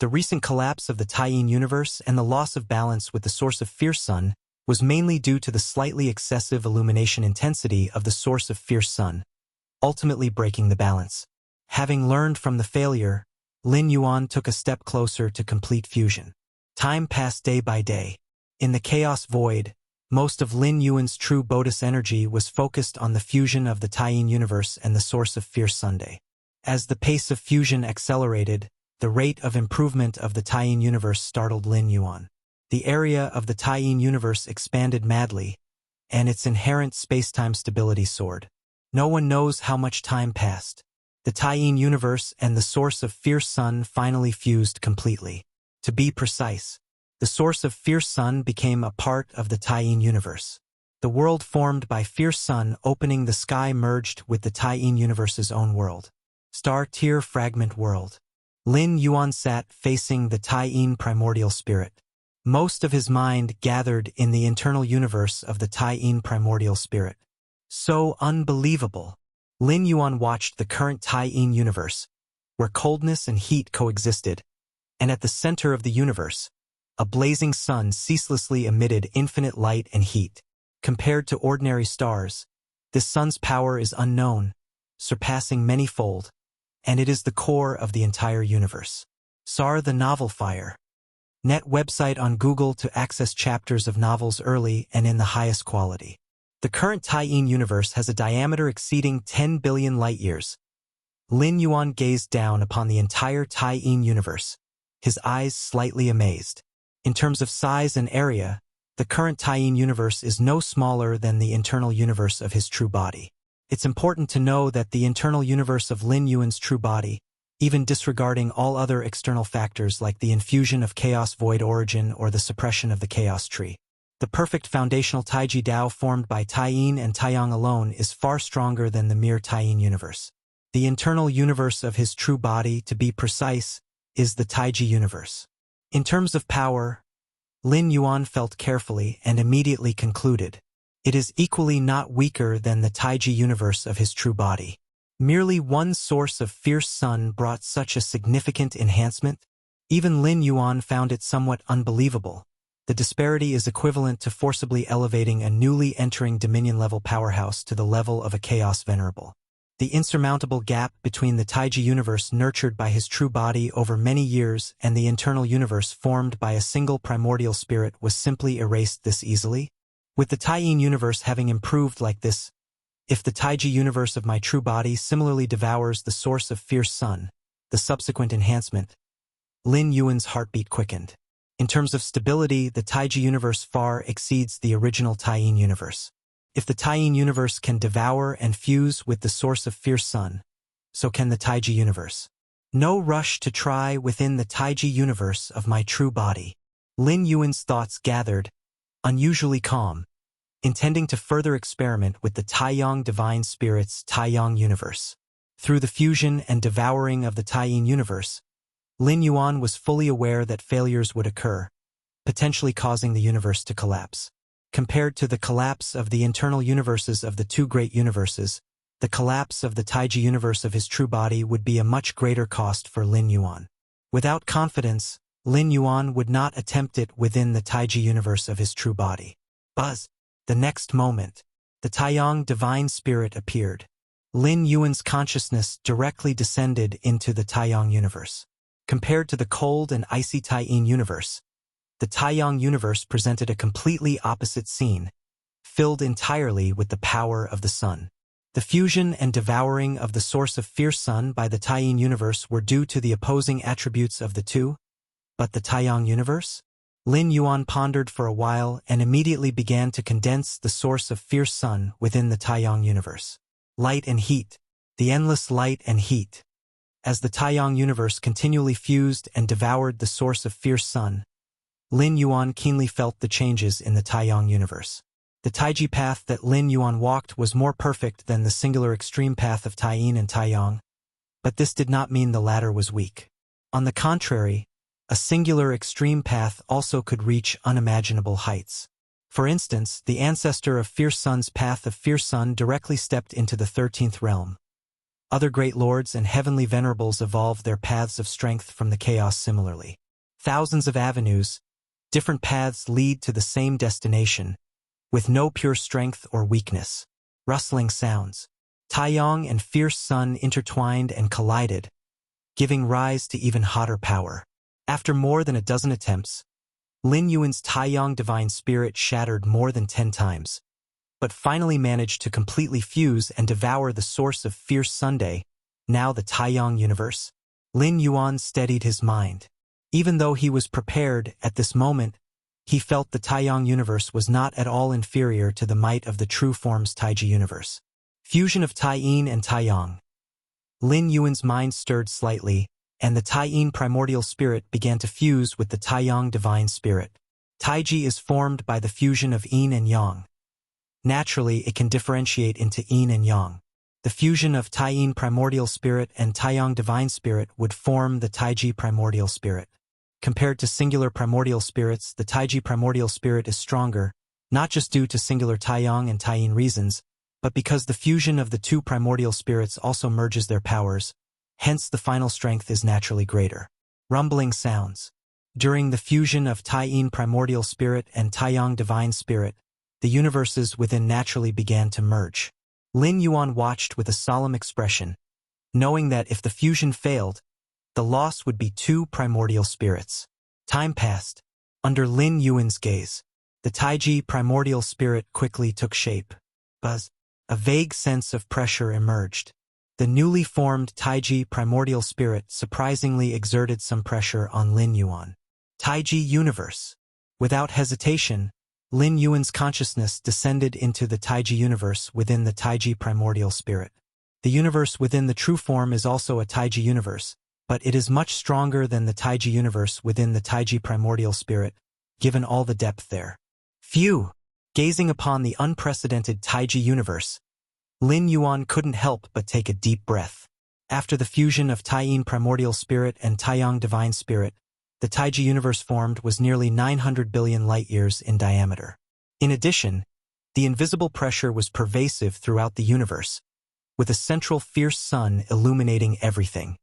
The recent collapse of the Taiyin universe and the loss of balance with the source of Fierce Sun was mainly due to the slightly excessive illumination intensity of the source of Fierce Sun, ultimately breaking the balance. Having learned from the failure, Lin Yuan took a step closer to complete fusion. Time passed day by day. In the chaos void, most of Lin Yuan's true Bodhis energy was focused on the fusion of the Taiyin universe and the source of Fierce Sunday. As the pace of fusion accelerated, the rate of improvement of the Taiyin universe startled Lin Yuan. The area of the Taiyin universe expanded madly, and its inherent space-time stability soared. No one knows how much time passed. The Taiyin universe and the source of Fierce Sun finally fused completely. To be precise, the source of Fierce Sun became a part of the Taiyin universe. The world formed by Fierce Sun opening the sky merged with the Taiyin universe's own world. Star-tier fragment world. Lin Yuan sat facing the Taiyin primordial spirit. Most of his mind gathered in the internal universe of the Taiyin primordial spirit. So unbelievable. Lin Yuan watched the current Taiyin universe, where coldness and heat coexisted, and at the center of the universe, a blazing sun ceaselessly emitted infinite light and heat. Compared to ordinary stars, this sun's power is unknown, surpassing many-fold, and it is the core of the entire universe. SAR the Novel Fire. Net website on Google to access chapters of novels early and in the highest quality. The current Taiyin universe has a diameter exceeding 10 billion light-years. Lin Yuan gazed down upon the entire Taiyin universe, his eyes slightly amazed. In terms of size and area, the current Taiyin universe is no smaller than the internal universe of his true body. It's important to know that the internal universe of Lin Yuan's true body, even disregarding all other external factors like the infusion of chaos void origin or the suppression of the chaos tree, the perfect foundational Taiji Dao formed by Taiyin and Taiyang alone is far stronger than the mere Taiyin universe. The internal universe of his true body, to be precise, is the Taiji universe. In terms of power, Lin Yuan felt carefully and immediately concluded, it is equally not weaker than the Taiji universe of his true body. Merely one source of Fierce Sun brought such a significant enhancement? Even Lin Yuan found it somewhat unbelievable. The disparity is equivalent to forcibly elevating a newly entering Dominion-level powerhouse to the level of a Chaos Venerable. The insurmountable gap between the Taiji universe nurtured by his true body over many years and the internal universe formed by a single primordial spirit was simply erased this easily? With the Taiyin universe having improved like this, if the Taiji universe of my true body similarly devours the source of Fierce Sun, the subsequent enhancement, Lin Yuan's heartbeat quickened. In terms of stability, the Taiji universe far exceeds the original Taiyin universe. If the Taiyin universe can devour and fuse with the source of Fierce Sun, so can the Taiji universe. No rush to try within the Taiji universe of my true body. Lin Yuan's thoughts gathered, unusually calm, intending to further experiment with the Taiyang Divine Spirit's Taiyang universe. Through the fusion and devouring of the Taiyin universe, Lin Yuan was fully aware that failures would occur, potentially causing the universe to collapse. Compared to the collapse of the internal universes of the two great universes, the collapse of the Taiji universe of his true body would be a much greater cost for Lin Yuan. Without confidence, Lin Yuan would not attempt it within the Taiji universe of his true body. Buzz. The next moment, the Taiyang Divine Spirit appeared. Lin Yuan's consciousness directly descended into the Taiyang universe. Compared to the cold and icy Taiyin universe, the Taiyang universe presented a completely opposite scene, filled entirely with the power of the sun. The fusion and devouring of the source of fierce sun by the Taiying universe were due to the opposing attributes of the two. But the Taiyang universe? Lin Yuan pondered for a while and immediately began to condense the source of fierce sun within the Taiyang universe. Light and heat. The endless light and heat. As the Taiyang universe continually fused and devoured the source of fierce sun, Lin Yuan keenly felt the changes in the Taiyang universe. The Taiji path that Lin Yuan walked was more perfect than the singular extreme path of Taiyin and Taiyang, but this did not mean the latter was weak. On the contrary, a singular extreme path also could reach unimaginable heights. For instance, the ancestor of Fierce Sun's path of Fierce Sun directly stepped into the 13th realm. Other great lords and heavenly venerables evolved their paths of strength from the chaos similarly. Thousands of avenues, different paths lead to the same destination, with no pure strength or weakness. Rustling sounds. Taiyang and Fierce Sun intertwined and collided, giving rise to even hotter power. After more than a dozen attempts, Lin Yuan's Taiyang divine spirit shattered more than 10 times, but finally managed to completely fuse and devour the source of Fierce Sunday, now the Taiyang universe. Lin Yuan steadied his mind. Even though he was prepared at this moment, he felt the Taiyang universe was not at all inferior to the might of the true form's Taiji universe. Fusion of Taiyin and Taiyang. Lin Yuan's mind stirred slightly, and the Taiyin primordial spirit began to fuse with the Taiyang divine spirit. Taiji is formed by the fusion of yin and yang. Naturally, it can differentiate into yin and yang. The fusion of Taiyin primordial spirit and Taiyang divine spirit would form the Taiji primordial spirit. Compared to singular primordial spirits, the Taiji primordial spirit is stronger, not just due to singular Taiyang and Taiyin reasons, but because the fusion of the two primordial spirits also merges their powers, hence the final strength is naturally greater. Rumbling sounds. During the fusion of Taiyin primordial spirit and Taiyang divine spirit, the universes within naturally began to merge. Lin Yuan watched with a solemn expression, knowing that if the fusion failed, the loss would be two primordial spirits. Time passed. Under Lin Yuan's gaze, the Taiji primordial spirit quickly took shape. Buzz. A vague sense of pressure emerged. The newly formed Taiji primordial spirit surprisingly exerted some pressure on Lin Yuan. Taiji universe. Without hesitation, Lin Yuan's consciousness descended into the Taiji universe within the Taiji primordial spirit. The universe within the true form is also a Taiji universe, but it is much stronger than the Taiji universe within the Taiji primordial spirit, given all the depth there. Phew! Gazing upon the unprecedented Taiji universe, Lin Yuan couldn't help but take a deep breath. After the fusion of Taiyin primordial spirit and Taiyang divine spirit, the Taiji universe formed was nearly 900 billion light-years in diameter. In addition, the invisible pressure was pervasive throughout the universe, with a central fierce sun illuminating everything.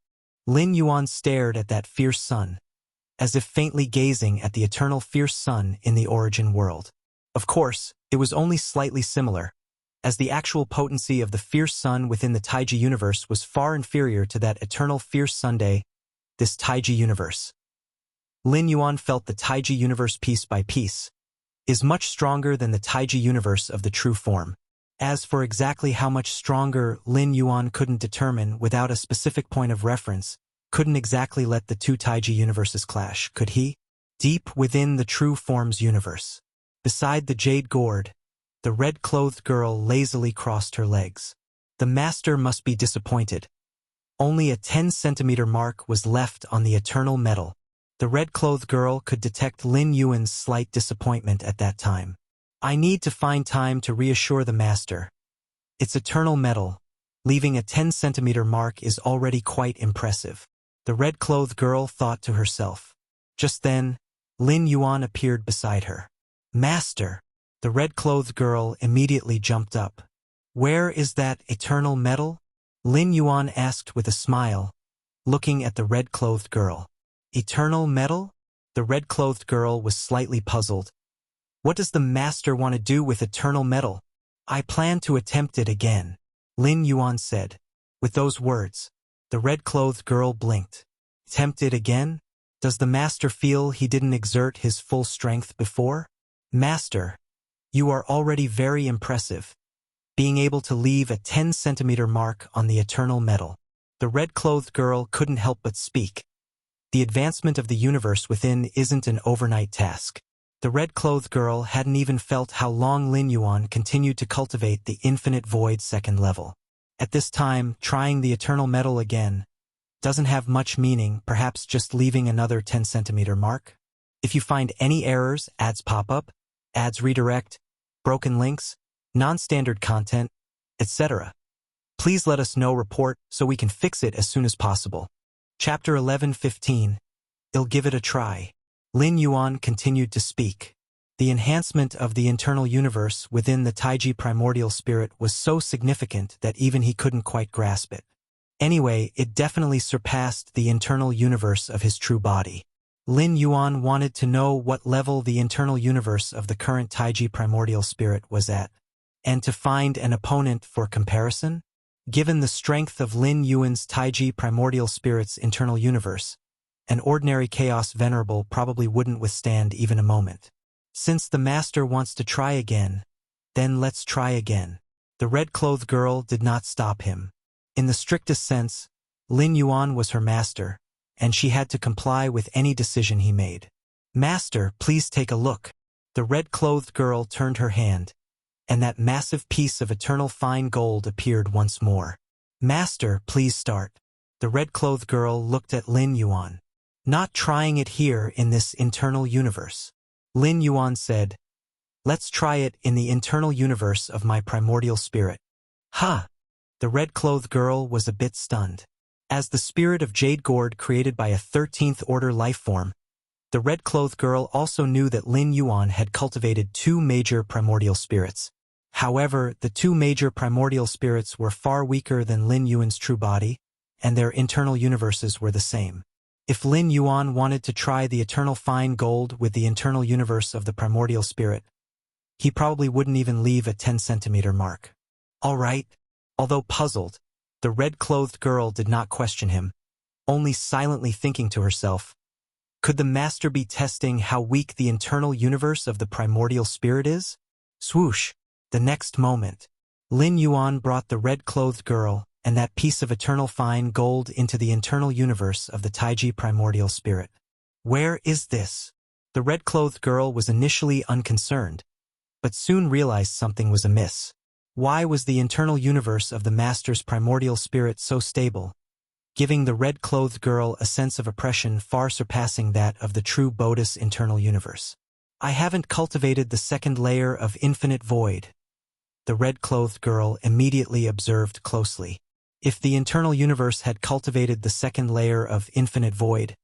Lin Yuan stared at that fierce sun, as if faintly gazing at the eternal fierce sun in the origin world. Of course, it was only slightly similar, as the actual potency of the fierce sun within the Taiji universe was far inferior to that eternal fierce Sunday, this Taiji universe. Lin Yuan felt the Taiji universe piece by piece is much stronger than the Taiji universe of the true form. As for exactly how much stronger, Lin Yuan couldn't determine without a specific point of reference, couldn't exactly let the two Taiji universes clash, could he? Deep within the true form's universe, beside the jade gourd, the red-clothed girl lazily crossed her legs. The master must be disappointed. Only a 10-centimeter mark was left on the eternal metal. The red-clothed girl could detect Lin Yuan's slight disappointment at that time. I need to find time to reassure the master. Its eternal metal, leaving a 10-centimeter mark is already quite impressive. The red-clothed girl thought to herself. Just then, Lin Yuan appeared beside her. Master! The red-clothed girl immediately jumped up. Where is that eternal metal? Lin Yuan asked with a smile, looking at the red-clothed girl. Eternal metal? The red-clothed girl was slightly puzzled. What does the master want to do with eternal metal? I plan to attempt it again, Lin Yuan said. With those words, the red-clothed girl blinked. Tempt it again? Does the master feel he didn't exert his full strength before? Master, you are already very impressive. being able to leave a 10-centimeter mark on the eternal metal. The red-clothed girl couldn't help but speak. The advancement of the universe within isn't an overnight task. The red-clothed girl hadn't even felt how long Lin Yuan continued to cultivate the infinite void second level. At this time, trying the eternal metal again doesn't have much meaning, perhaps just leaving another 10-centimeter mark. If you find any errors, ads pop up, ads redirect, broken links, non-standard content, etc., please let us know. Report so we can fix it as soon as possible. Chapter 11:15. I'll give it a try. Lin Yuan continued to speak. The enhancement of the internal universe within the Taiji primordial spirit was so significant that even he couldn't quite grasp it. Anyway, it definitely surpassed the internal universe of his true body. Lin Yuan wanted to know what level the internal universe of the current Taiji primordial spirit was at, and to find an opponent for comparison. Given the strength of Lin Yuan's Taiji primordial spirit's internal universe, an ordinary chaos venerable probably wouldn't withstand even a moment. Since the master wants to try again, then let's try again. The red-clothed girl did not stop him. In the strictest sense, Lin Yuan was her master, and she had to comply with any decision he made. Master, please take a look. The red-clothed girl turned her hand, and that massive piece of eternal fine gold appeared once more. Master, please start. The red-clothed girl looked at Lin Yuan. Not trying it here in this internal universe. Lin Yuan said, let's try it in the internal universe of my primordial spirit. Ha! The red-clothed girl was a bit stunned. As the spirit of Jade Gourd created by a 13th order life form, the red-clothed girl also knew that Lin Yuan had cultivated two major primordial spirits. However, the two major primordial spirits were far weaker than Lin Yuan's true body, and their internal universes were the same. If Lin Yuan wanted to try the eternal fine gold with the internal universe of the primordial spirit, he probably wouldn't even leave a 10-centimeter mark. All right. Although puzzled, the red-clothed girl did not question him, only silently thinking to herself, could the master be testing how weak the internal universe of the primordial spirit is? Swoosh! The next moment, Lin Yuan brought the red-clothed girl and that piece of eternal fine gold into the internal universe of the Taiji primordial spirit. Where is this? The red-clothed girl was initially unconcerned, but soon realized something was amiss. Why was the internal universe of the master's primordial spirit so stable, giving the red-clothed girl a sense of oppression far surpassing that of the true Bodhi's internal universe? I haven't cultivated the second layer of infinite void. The red-clothed girl immediately observed closely. If the internal universe had cultivated the second layer of infinite void,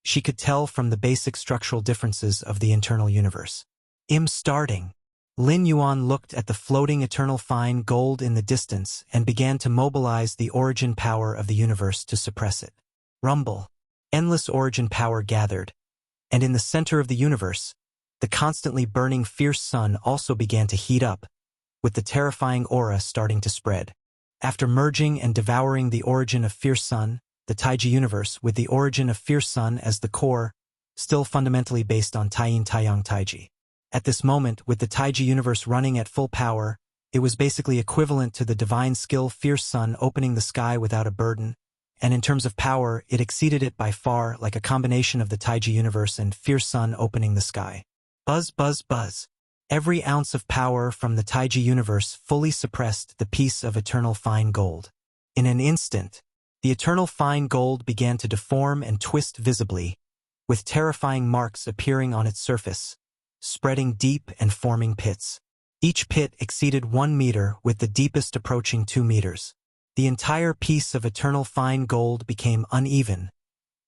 she could tell from the basic structural differences of the internal universe. Starting. Lin Yuan looked at the floating eternal fine gold in the distance and began to mobilize the origin power of the universe to suppress it. Rumble. Endless origin power gathered, and in the center of the universe, the constantly burning fierce sun also began to heat up, with the terrifying aura starting to spread. After merging and devouring the origin of fierce sun, the Taiji universe, with the origin of fierce sun as the core, still fundamentally based on Taiyin Taiyang Taiji. At this moment, with the Taiji universe running at full power, it was basically equivalent to the divine skill fierce sun opening the sky without a burden, and in terms of power, it exceeded it by far, like a combination of the Taiji universe and fierce sun opening the sky. Buzz, buzz, buzz. Every ounce of power from the Taiji universe fully suppressed the piece of eternal fine gold. In an instant, the eternal fine gold began to deform and twist visibly, with terrifying marks appearing on its surface, spreading deep and forming pits. Each pit exceeded 1 meter, with the deepest approaching 2 meters. The entire piece of eternal fine gold became uneven,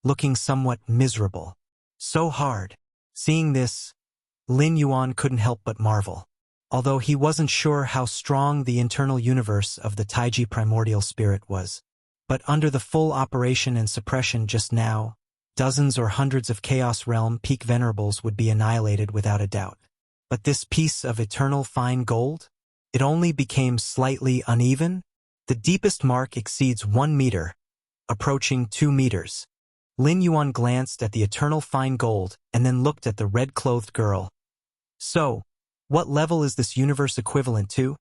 looking somewhat miserable. So hard. Seeing this, Lin Yuan couldn't help but marvel. Although he wasn't sure how strong the internal universe of the Taiji primordial spirit was. But under the full operation and suppression just now, dozens or hundreds of Chaos Realm peak venerables would be annihilated without a doubt. But this piece of eternal fine gold? It only became slightly uneven? The deepest mark exceeds 1 meter, approaching 2 meters. Lin Yuan glanced at the eternal fine gold and then looked at the red-clothed girl. So, what level is this universe equivalent to?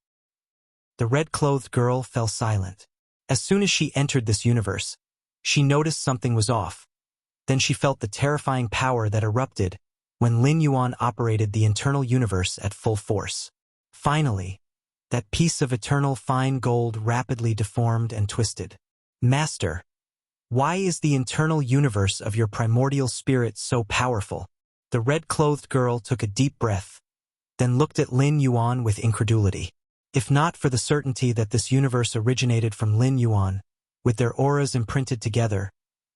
The red-clothed girl fell silent. As soon as she entered this universe, she noticed something was off. Then she felt the terrifying power that erupted when Lin Yuan operated the internal universe at full force. Finally, that piece of eternal fine gold rapidly deformed and twisted. Master, why is the internal universe of your primordial spirit so powerful? The red-clothed girl took a deep breath, then looked at Lin Yuan with incredulity. If not for the certainty that this universe originated from Lin Yuan, with their auras imprinted together,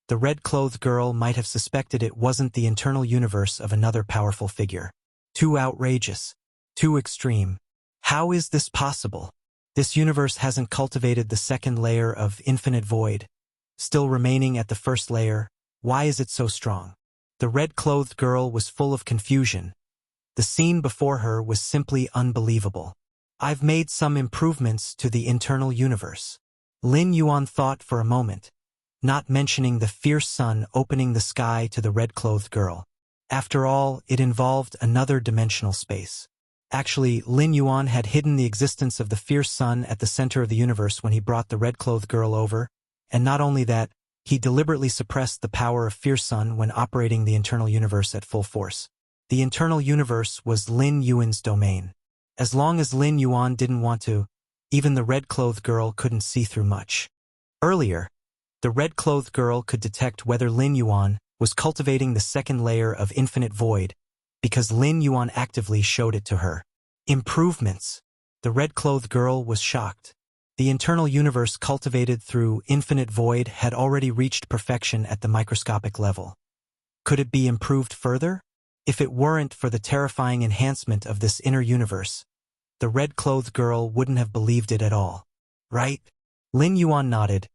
the red-clothed girl might have suspected it wasn't the internal universe of another powerful figure. Too outrageous. Too extreme. How is this possible? This universe hasn't cultivated the second layer of infinite void. Still remaining at the first layer, why is it so strong? The red-clothed girl was full of confusion. The scene before her was simply unbelievable. I've made some improvements to the internal universe. Lin Yuan thought for a moment, not mentioning the fierce sun opening the sky to the red-clothed girl. After all, it involved another dimensional space. Actually, Lin Yuan had hidden the existence of the fierce sun at the center of the universe when he brought the red-clothed girl over, and not only that, he deliberately suppressed the power of fierce sun when operating the internal universe at full force. The internal universe was Lin Yuan's domain. As long as Lin Yuan didn't want to, even the red-clothed girl couldn't see through much. Earlier, the red-clothed girl could detect whether Lin Yuan was cultivating the second layer of infinite void, because Lin Yuan actively showed it to her. Improvements. The red-clothed girl was shocked. The internal universe cultivated through infinite void had already reached perfection at the microscopic level. Could it be improved further? If it weren't for the terrifying enhancement of this inner universe, the red-clothed girl wouldn't have believed it at all. Right? Lin Yuan nodded.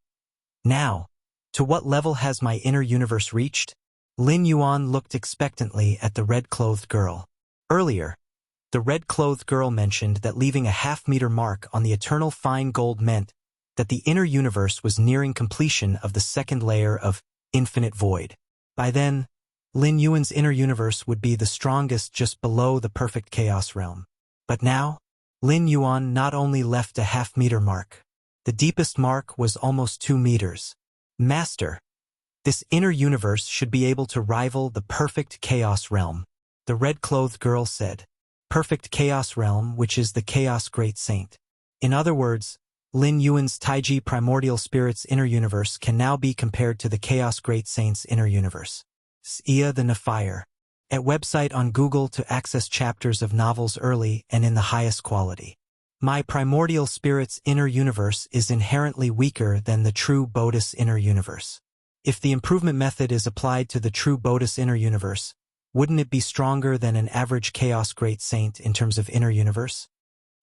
Now, to what level has my inner universe reached? Lin Yuan looked expectantly at the red-clothed girl. Earlier, the red-clothed girl mentioned that leaving a half-meter mark on the eternal fine gold meant that the inner universe was nearing completion of the second layer of infinite void. By then, Lin Yuan's inner universe would be the strongest just below the perfect chaos realm. But now, Lin Yuan not only left a half-meter mark. The deepest mark was almost 2 meters. Master, this inner universe should be able to rival the perfect chaos realm, the red-clothed girl said. Perfect chaos realm, which is the chaos great saint. In other words, Lin Yuan's Taiji primordial spirit's inner universe can now be compared to the chaos great saint's inner universe. Xia the Nephire. At website on Google to access chapters of novels early and in the highest quality. My primordial spirit's inner universe is inherently weaker than the true Bodhis inner universe. If the improvement method is applied to the true Bodhis inner universe, wouldn't it be stronger than an average chaos great saint in terms of inner universe?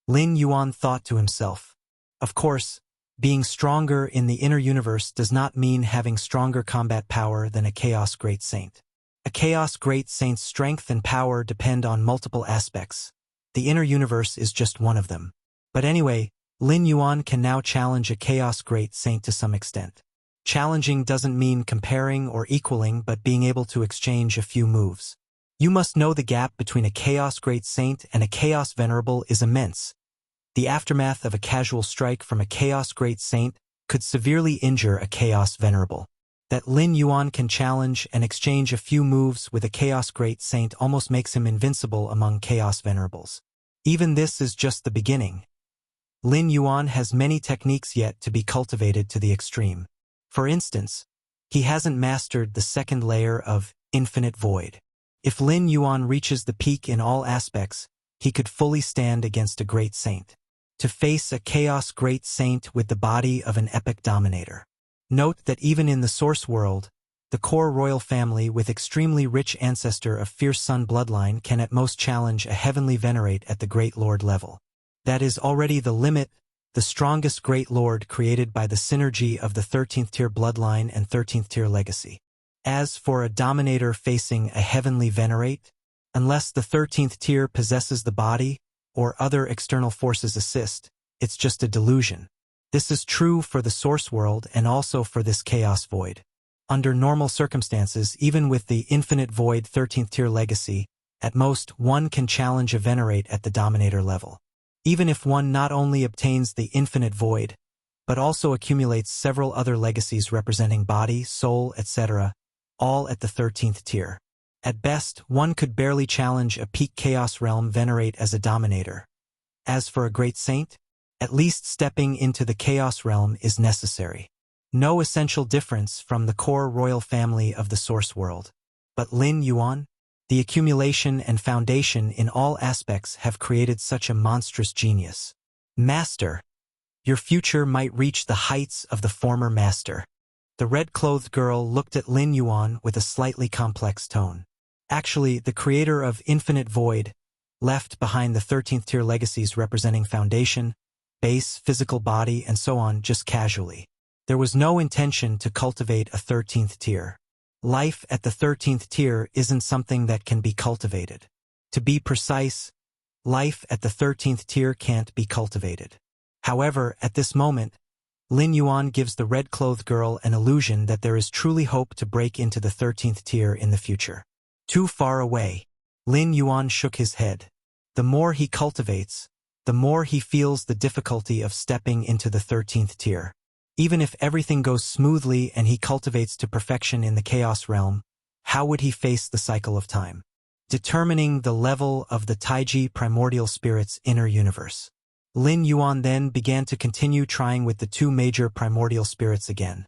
Lin Yuan thought to himself. Of course, being stronger in the inner universe does not mean having stronger combat power than a chaos great saint. A chaos great saint's strength and power depend on multiple aspects. The inner universe is just one of them. But anyway, Lin Yuan can now challenge a chaos great saint to some extent. Challenging doesn't mean comparing or equaling, but being able to exchange a few moves. You must know the gap between a chaos great saint and a chaos venerable is immense. The aftermath of a casual strike from a chaos great saint could severely injure a chaos venerable. That Lin Yuan can challenge and exchange a few moves with a chaos great saint almost makes him invincible among chaos venerables. Even this is just the beginning. Lin Yuan has many techniques yet to be cultivated to the extreme. For instance, he hasn't mastered the second layer of infinite void. If Lin Yuan reaches the peak in all aspects, he could fully stand against a great saint. To face a chaos great saint with the body of an epic dominator. Note that even in the source world, the core royal family with extremely rich ancestor of fierce sun bloodline can at most challenge a heavenly venerate at the great lord level. That is already the limit, the strongest great lord created by the synergy of the 13th tier bloodline and 13th tier legacy. As for a dominator facing a heavenly venerate, unless the 13th tier possesses the body, or other external forces assist, it's just a delusion. This is true for the source world and also for this chaos void. Under normal circumstances, even with the infinite void 13th tier legacy, at most one can challenge a venerate at the dominator level. even if one not only obtains the infinite void, but also accumulates several other legacies representing body, soul, etc., all at the 13th tier. At best, one could barely challenge a peak chaos realm venerate as a dominator. As for a great saint, at least stepping into the chaos realm is necessary. No essential difference from the core royal family of the source world. But Lin Yuan, the accumulation and foundation in all aspects have created such a monstrous genius. Master, your future might reach the heights of the former master. The red-clothed girl looked at Lin Yuan with a slightly complex tone. Actually, the creator of Infinite Void left behind the 13th tier legacies representing foundation, base, physical body, and so on just casually. There was no intention to cultivate a 13th tier. Life at the 13th tier isn't something that can be cultivated. To be precise, life at the 13th tier can't be cultivated. However, at this moment, Lin Yuan gives the red-clothed girl an illusion that there is truly hope to break into the 13th tier in the future. Too far away. Lin Yuan shook his head. The more he cultivates, the more he feels the difficulty of stepping into the 13th tier. Even if everything goes smoothly and he cultivates to perfection in the chaos realm, how would he face the cycle of time? Determining the level of the Taiji primordial spirit's inner universe. Lin Yuan then began to continue trying with the two major primordial spirits again.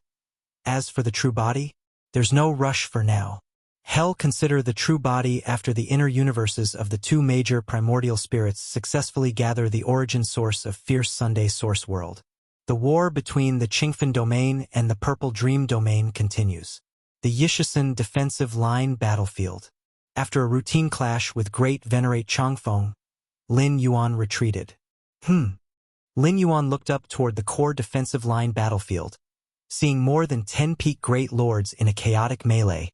As for the true body, there's no rush for now. Hell, consider the true body after the inner universes of the two major primordial spirits successfully gather the origin source of Fierce Sunday source world. The war between the Qingfen domain and the Purple Dream domain continues. The Yishisan defensive line battlefield. After a routine clash with Great Venerate Changfeng, Lin Yuan retreated. Lin Yuan looked up toward the core defensive line battlefield, seeing more than 10 peak Great Lords in a chaotic melee,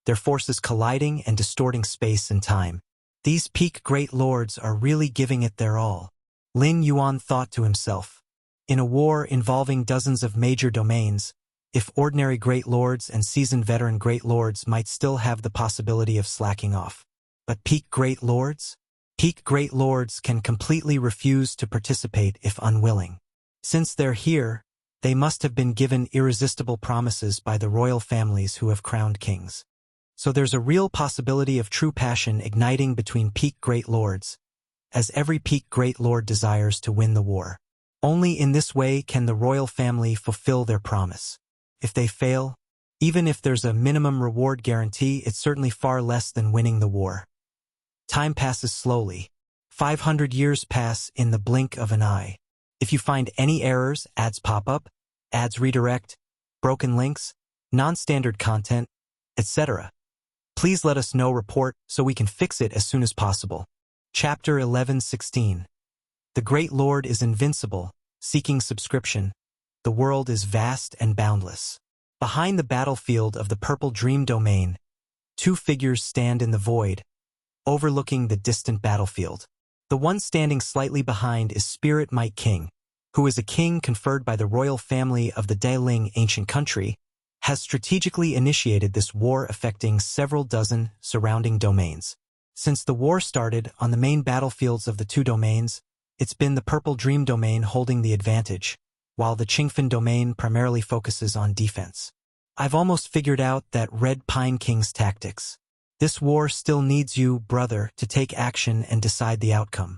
their forces colliding and distorting space and time. These peak Great Lords are really giving it their all. Lin Yuan thought to himself. In a war involving dozens of major domains, if ordinary Great Lords and seasoned veteran Great Lords might still have the possibility of slacking off. But peak Great Lords? Peak Great Lords can completely refuse to participate if unwilling. Since they're here, they must have been given irresistible promises by the royal families who have crowned kings. So there's a real possibility of true passion igniting between peak Great Lords, as every peak Great Lord desires to win the war. Only in this way can the royal family fulfill their promise. If they fail, even if there's a minimum reward guarantee, it's certainly far less than winning the war. Time passes slowly. 500 years pass in the blink of an eye. If you find any errors, ads pop up, ads redirect, broken links, non-standard content, etc., please let us know. Report so we can fix it as soon as possible. Chapter 11:16. The Great Lord is invincible, seeking subscription. The world is vast and boundless. Behind the battlefield of the Purple Dream domain, two figures stand in the void, overlooking the distant battlefield. The one standing slightly behind is Spirit Might King, who is a king conferred by the royal family of the Daling ancient country, has strategically initiated this war affecting several dozen surrounding domains. Since the war started on the main battlefields of the two domains, it's been the Purple Dream domain holding the advantage, while the Qingfen domain primarily focuses on defense. I've almost figured out that Red Pine King's tactics. This war still needs you, brother, to take action and decide the outcome.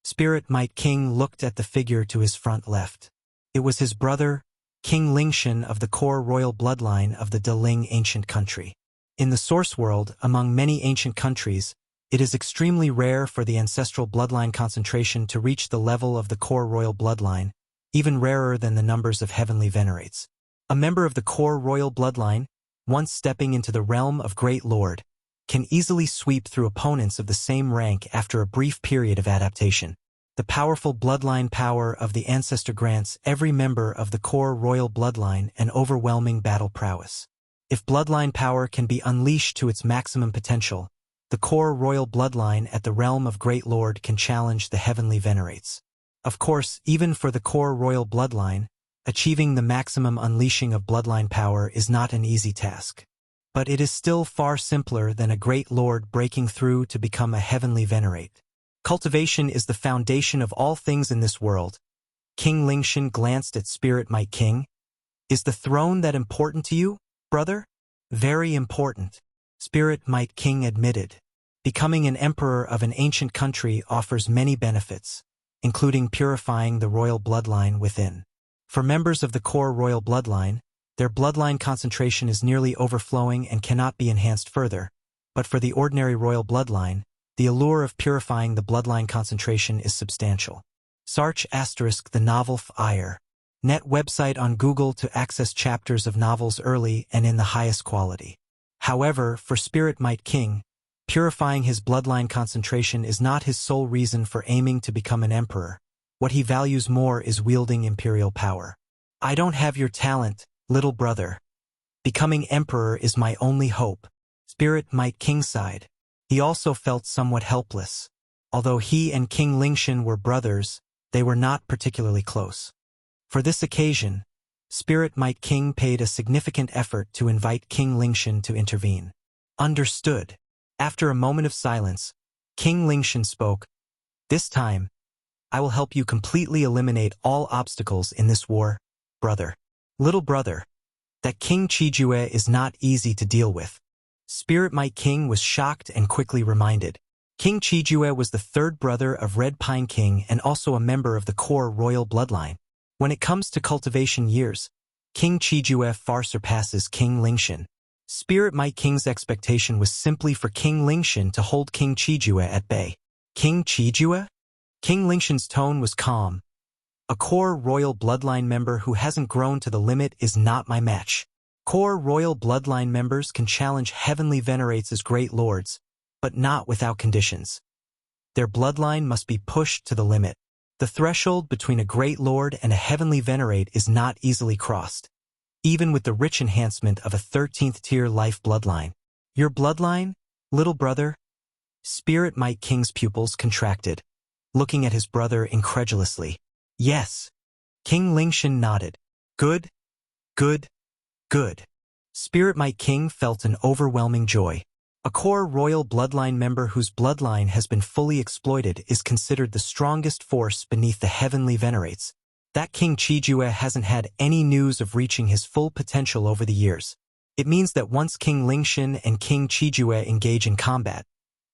Spirit Might King looked at the figure to his front left. It was his brother, King Lingshan of the core royal bloodline of the Daling ancient country. In the source world, among many ancient countries, it is extremely rare for the ancestral bloodline concentration to reach the level of the core royal bloodline, even rarer than the numbers of heavenly venerates. A member of the core royal bloodline, once stepping into the realm of Great Lord, can easily sweep through opponents of the same rank after a brief period of adaptation. The powerful bloodline power of the ancestor grants every member of the core royal bloodline an overwhelming battle prowess. If bloodline power can be unleashed to its maximum potential, the core royal bloodline at the realm of Great Lord can challenge the heavenly venerates. Of course, even for the core royal bloodline, achieving the maximum unleashing of bloodline power is not an easy task. But it is still far simpler than a Great Lord breaking through to become a heavenly venerate. Cultivation is the foundation of all things in this world. King Lingshan glanced at Spirit Might King. Is the throne that important to you, brother? Very important, Spirit Might King admitted. Becoming an emperor of an ancient country offers many benefits, including purifying the royal bloodline within. For members of the core royal bloodline, their bloodline concentration is nearly overflowing and cannot be enhanced further. But for the ordinary royal bloodline, the allure of purifying the bloodline concentration is substantial. Search * the novel Fire. Net website on Google to access chapters of novels early and in the highest quality. However, for Spirit Might King, purifying his bloodline concentration is not his sole reason for aiming to become an emperor. What he values more is wielding imperial power. I don't have your talent, little brother. Becoming emperor is my only hope. Spirit Might King sighed. He also felt somewhat helpless. Although he and King Lingshan were brothers, they were not particularly close. For this occasion, Spirit Might King paid a significant effort to invite King Lingshan to intervene. Understood. After a moment of silence, King Lingshan spoke. This time, I will help you completely eliminate all obstacles in this war, brother. Little brother, that King Chijue is not easy to deal with. Spirit Might King was shocked and quickly reminded. King Chijue was the third brother of Red Pine King and also a member of the core royal bloodline. When it comes to cultivation years, King Chijue far surpasses King Lingshan. Spirit Might King's expectation was simply for King Lingshan to hold King Chijue at bay. King Chijue? King Lingshan's tone was calm. A core royal bloodline member who hasn't grown to the limit is not my match. Core royal bloodline members can challenge heavenly venerates as great lords, but not without conditions. Their bloodline must be pushed to the limit. The threshold between a great lord and a heavenly venerate is not easily crossed, even with the rich enhancement of a 13th tier life bloodline. Your bloodline, little brother? Spirit Might King's pupils contracted, looking at his brother incredulously. Yes. King Lingshan nodded. Good, good, good. Spirit Might King felt an overwhelming joy. A core royal bloodline member whose bloodline has been fully exploited is considered the strongest force beneath the heavenly venerates. That King Chijue hasn't had any news of reaching his full potential over the years. It means that once King Lingshan and King Chijue engage in combat,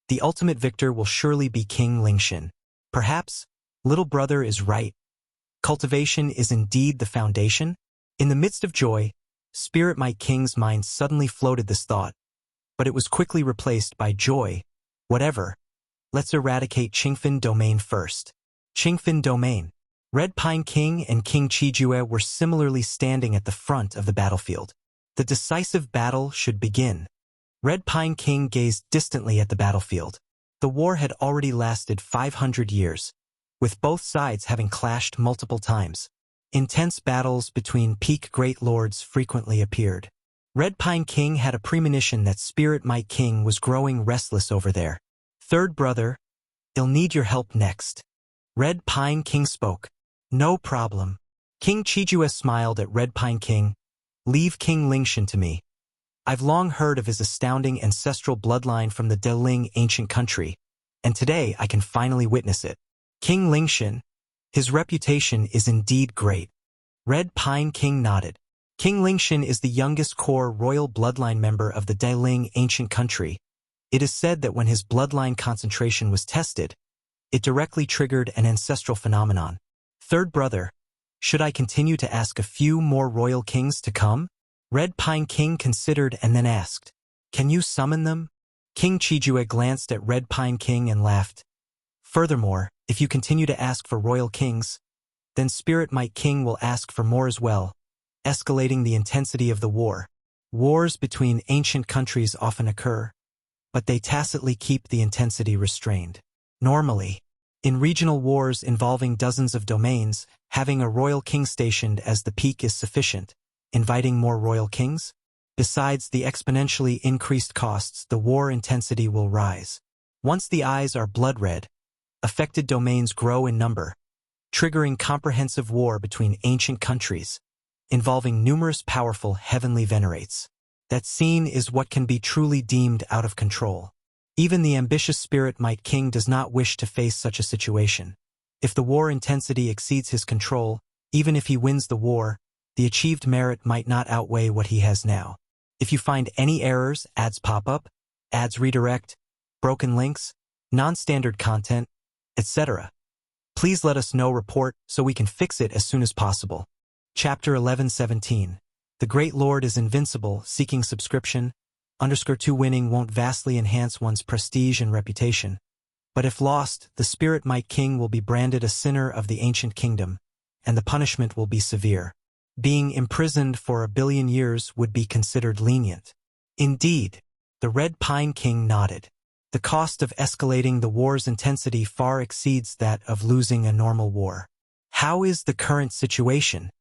the ultimate victor will surely be King Lingshan. Perhaps, little brother is right. Cultivation is indeed the foundation. In the midst of joy, Spirit Might King's mind suddenly floated this thought, but it was quickly replaced by joy. Whatever. Let's eradicate Qingfen Domain first. Qingfen Domain. Red Pine King and King Chijue were similarly standing at the front of the battlefield. The decisive battle should begin. Red Pine King gazed distantly at the battlefield. The war had already lasted 500 years, with both sides having clashed multiple times. Intense battles between peak great lords frequently appeared. Red Pine King had a premonition that Spirit Might King was growing restless over there. Third brother, I'll need your help next. Red Pine King spoke. No problem. King Chijue smiled at Red Pine King. Leave King Lingshan to me. I've long heard of his astounding ancestral bloodline from the Deling ancient country, and today I can finally witness it. King Lingshan, his reputation is indeed great. Red Pine King nodded. King Lingshan is the youngest core royal bloodline member of the Deling ancient country. It is said that when his bloodline concentration was tested, it directly triggered an ancestral phenomenon. Third brother, should I continue to ask a few more royal kings to come? Red Pine King considered and then asked, can you summon them? King Chijue glanced at Red Pine King and laughed. Furthermore, if you continue to ask for royal kings, then Spirit Might King will ask for more as well, escalating the intensity of the war. Wars between ancient countries often occur, but they tacitly keep the intensity restrained. Normally, in regional wars involving dozens of domains, having a royal king stationed as the peak is sufficient. Inviting more royal kings? Besides the exponentially increased costs, the war intensity will rise. Once the eyes are blood red, affected domains grow in number, triggering comprehensive war between ancient countries, involving numerous powerful heavenly venerates. That scene is what can be truly deemed out of control. Even the ambitious Spirit Might King does not wish to face such a situation. If the war intensity exceeds his control, even if he wins the war, the achieved merit might not outweigh what he has now. If you find any errors, ads pop up, ads redirect, broken links, non-standard content, etc., please let us know. Report so we can fix it as soon as possible. Chapter 11:17. The Great Lord is invincible. Seeking subscription. _2 Winning won't vastly enhance one's prestige and reputation. But if lost, the Spirit Might King will be branded a sinner of the ancient kingdom, and the punishment will be severe. Being imprisoned for 1 billion years would be considered lenient. Indeed, the Red Pine King nodded. The cost of escalating the war's intensity far exceeds that of losing a normal war. How is the current situation?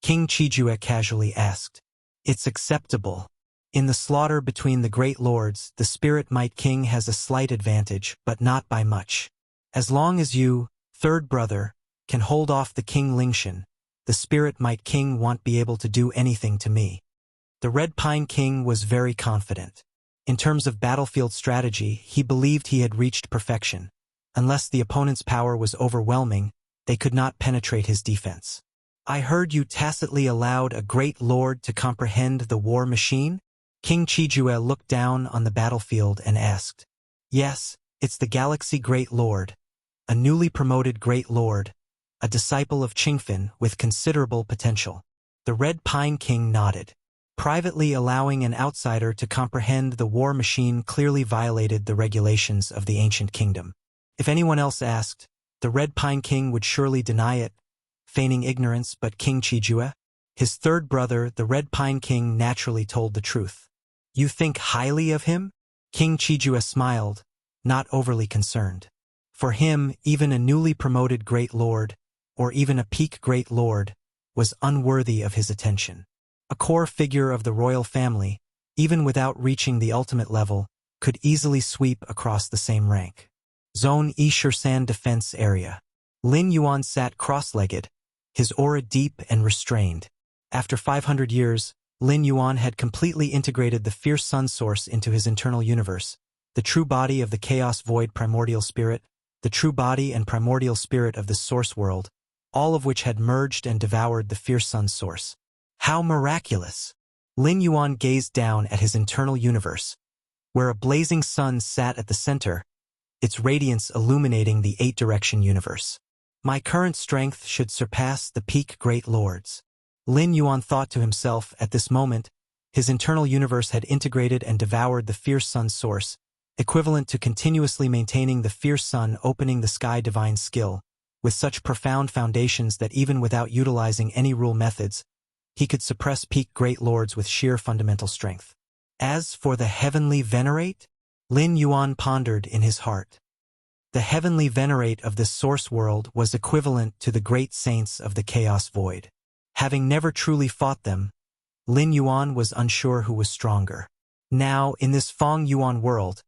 King Chijue casually asked. It's acceptable. In the slaughter between the great lords, the Spirit Might King has a slight advantage, but not by much. As long as you, third brother, can hold off the King Lingshan, the Spirit Might King won't be able to do anything to me. The Red Pine King was very confident. In terms of battlefield strategy, he believed he had reached perfection. Unless the opponent's power was overwhelming, they could not penetrate his defense. I heard you tacitly allowed a great lord to comprehend the war machine? King Chijue looked down on the battlefield and asked. Yes, it's the Galaxy Great Lord, a newly promoted Great Lord, a disciple of Qingfen with considerable potential. The Red Pine King nodded. Privately allowing an outsider to comprehend the war machine clearly violated the regulations of the ancient kingdom. If anyone else asked, the Red Pine King would surely deny it, feigning ignorance. But King Chijue, his third brother, the Red Pine King, naturally told the truth. You think highly of him? King Chijue smiled, not overly concerned. For him, even a newly promoted Great Lord, or even a peak Great Lord, was unworthy of his attention. A core figure of the royal family, even without reaching the ultimate level, could easily sweep across the same rank. Zone E Shirsan Defense Area. Lin Yuan sat cross-legged, his aura deep and restrained. After 500 years, Lin Yuan had completely integrated the fierce sun source into his internal universe, the true body of the chaos void primordial spirit, the true body and primordial spirit of the source world, all of which had merged and devoured the fierce sun source. How miraculous! Lin Yuan gazed down at his internal universe, where a blazing sun sat at the center, its radiance illuminating the 8-direction universe. My current strength should surpass the peak Great Lords. Lin Yuan thought to himself. At this moment, his internal universe had integrated and devoured the fierce sun source, equivalent to continuously maintaining the fierce sun opening the sky divine skill, with such profound foundations that even without utilizing any rule methods, he could suppress peak Great Lords with sheer fundamental strength. As for the Heavenly Venerate, Lin Yuan pondered in his heart. The Heavenly Venerate of this source world was equivalent to the great saints of the Chaos Void. Having never truly fought them, Lin Yuan was unsure who was stronger. Now, in this Feng Yuan world,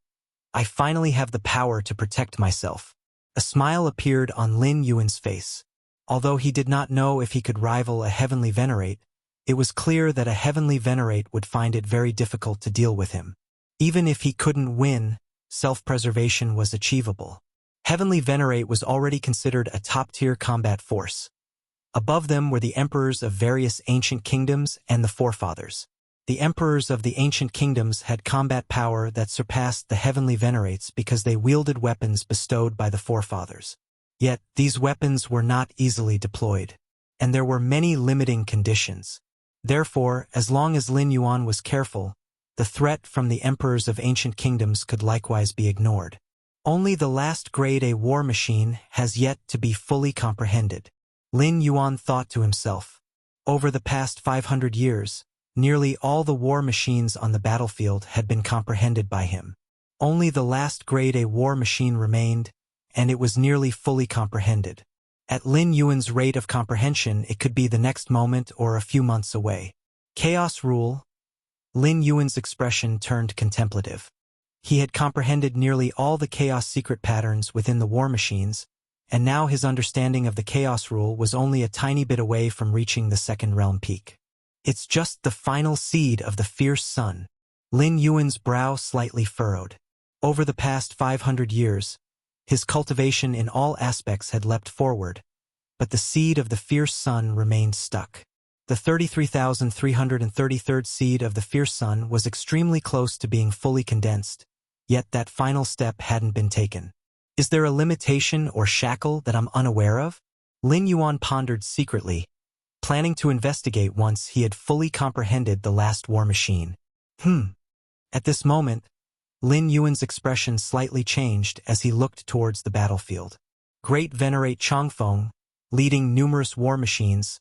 I finally have the power to protect myself. A smile appeared on Lin Yuan's face. Although he did not know if he could rival a Heavenly Venerate, it was clear that a Heavenly Venerate would find it very difficult to deal with him. Even if he couldn't win, self-preservation was achievable. Heavenly Venerate was already considered a top-tier combat force. Above them were the emperors of various ancient kingdoms and the forefathers. The emperors of the ancient kingdoms had combat power that surpassed the Heavenly Venerates because they wielded weapons bestowed by the forefathers. Yet, these weapons were not easily deployed, and there were many limiting conditions. Therefore, as long as Lin Yuan was careful, the threat from the emperors of ancient kingdoms could likewise be ignored. Only the last grade A war machine has yet to be fully comprehended. Lin Yuan thought to himself. Over the past 500 years, nearly all the war machines on the battlefield had been comprehended by him. Only the last grade A war machine remained, and it was nearly fully comprehended. At Lin Yuan's rate of comprehension, it could be the next moment or a few months away. Chaos rule. Lin Yuan's expression turned contemplative. He had comprehended nearly all the chaos secret patterns within the war machines, and now his understanding of the chaos rule was only a tiny bit away from reaching the second realm peak. It's just the final seed of the fierce sun. Lin Yuan's brow slightly furrowed. Over the past 500 years, his cultivation in all aspects had leapt forward, but the seed of the fierce sun remained stuck. The 33,333rd seed of the fierce sun was extremely close to being fully condensed, yet that final step hadn't been taken. Is there a limitation or shackle that I'm unaware of? Lin Yuan pondered secretly, planning to investigate once he had fully comprehended the last war machine. At this moment, Lin Yuan's expression slightly changed as he looked towards the battlefield. Great Venerate Changfeng, leading numerous war machines,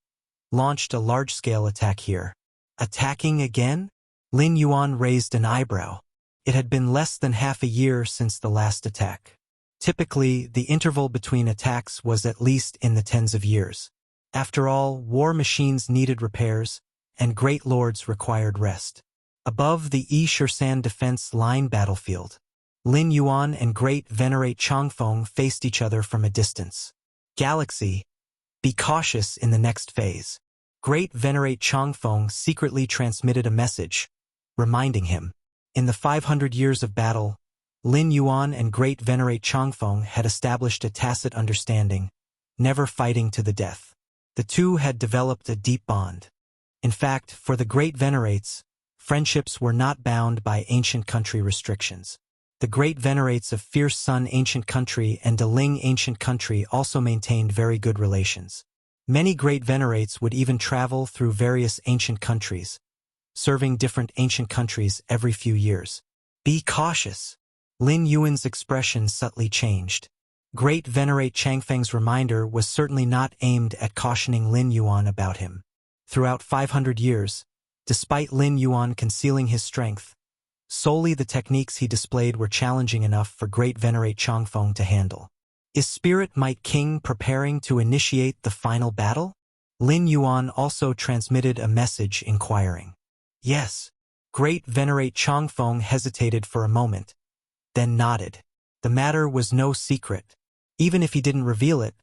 launched a large-scale attack here. Attacking again? Lin Yuan raised an eyebrow. It had been less than half a year since the last attack. Typically, the interval between attacks was at least in the tens of years. After all, war machines needed repairs, and great lords required rest. Above the Yi-Shirsan defense line battlefield, Lin Yuan and Great Venerate Changfeng faced each other from a distance. Galaxy, be cautious in the next phase. Great Venerate Changfeng secretly transmitted a message, reminding him. In the 500 years of battle, Lin Yuan and Great Venerate Changfeng had established a tacit understanding, never fighting to the death. The two had developed a deep bond. In fact, for the Great Venerates, friendships were not bound by ancient country restrictions. The Great Venerates of Fierce Sun Ancient Country and Deling Ancient Country also maintained very good relations. Many Great Venerates would even travel through various ancient countries, serving different ancient countries every few years. Be cautious. Lin Yuan's expression subtly changed. Great Venerate Changfeng's reminder was certainly not aimed at cautioning Lin Yuan about him. Throughout 500 years, despite Lin Yuan concealing his strength, solely the techniques he displayed were challenging enough for Great Venerate Changfeng to handle. Is Spirit Might King preparing to initiate the final battle? Lin Yuan also transmitted a message inquiring. Yes. Great Venerate Changfeng hesitated for a moment, then nodded. The matter was no secret. Even if he didn't reveal it,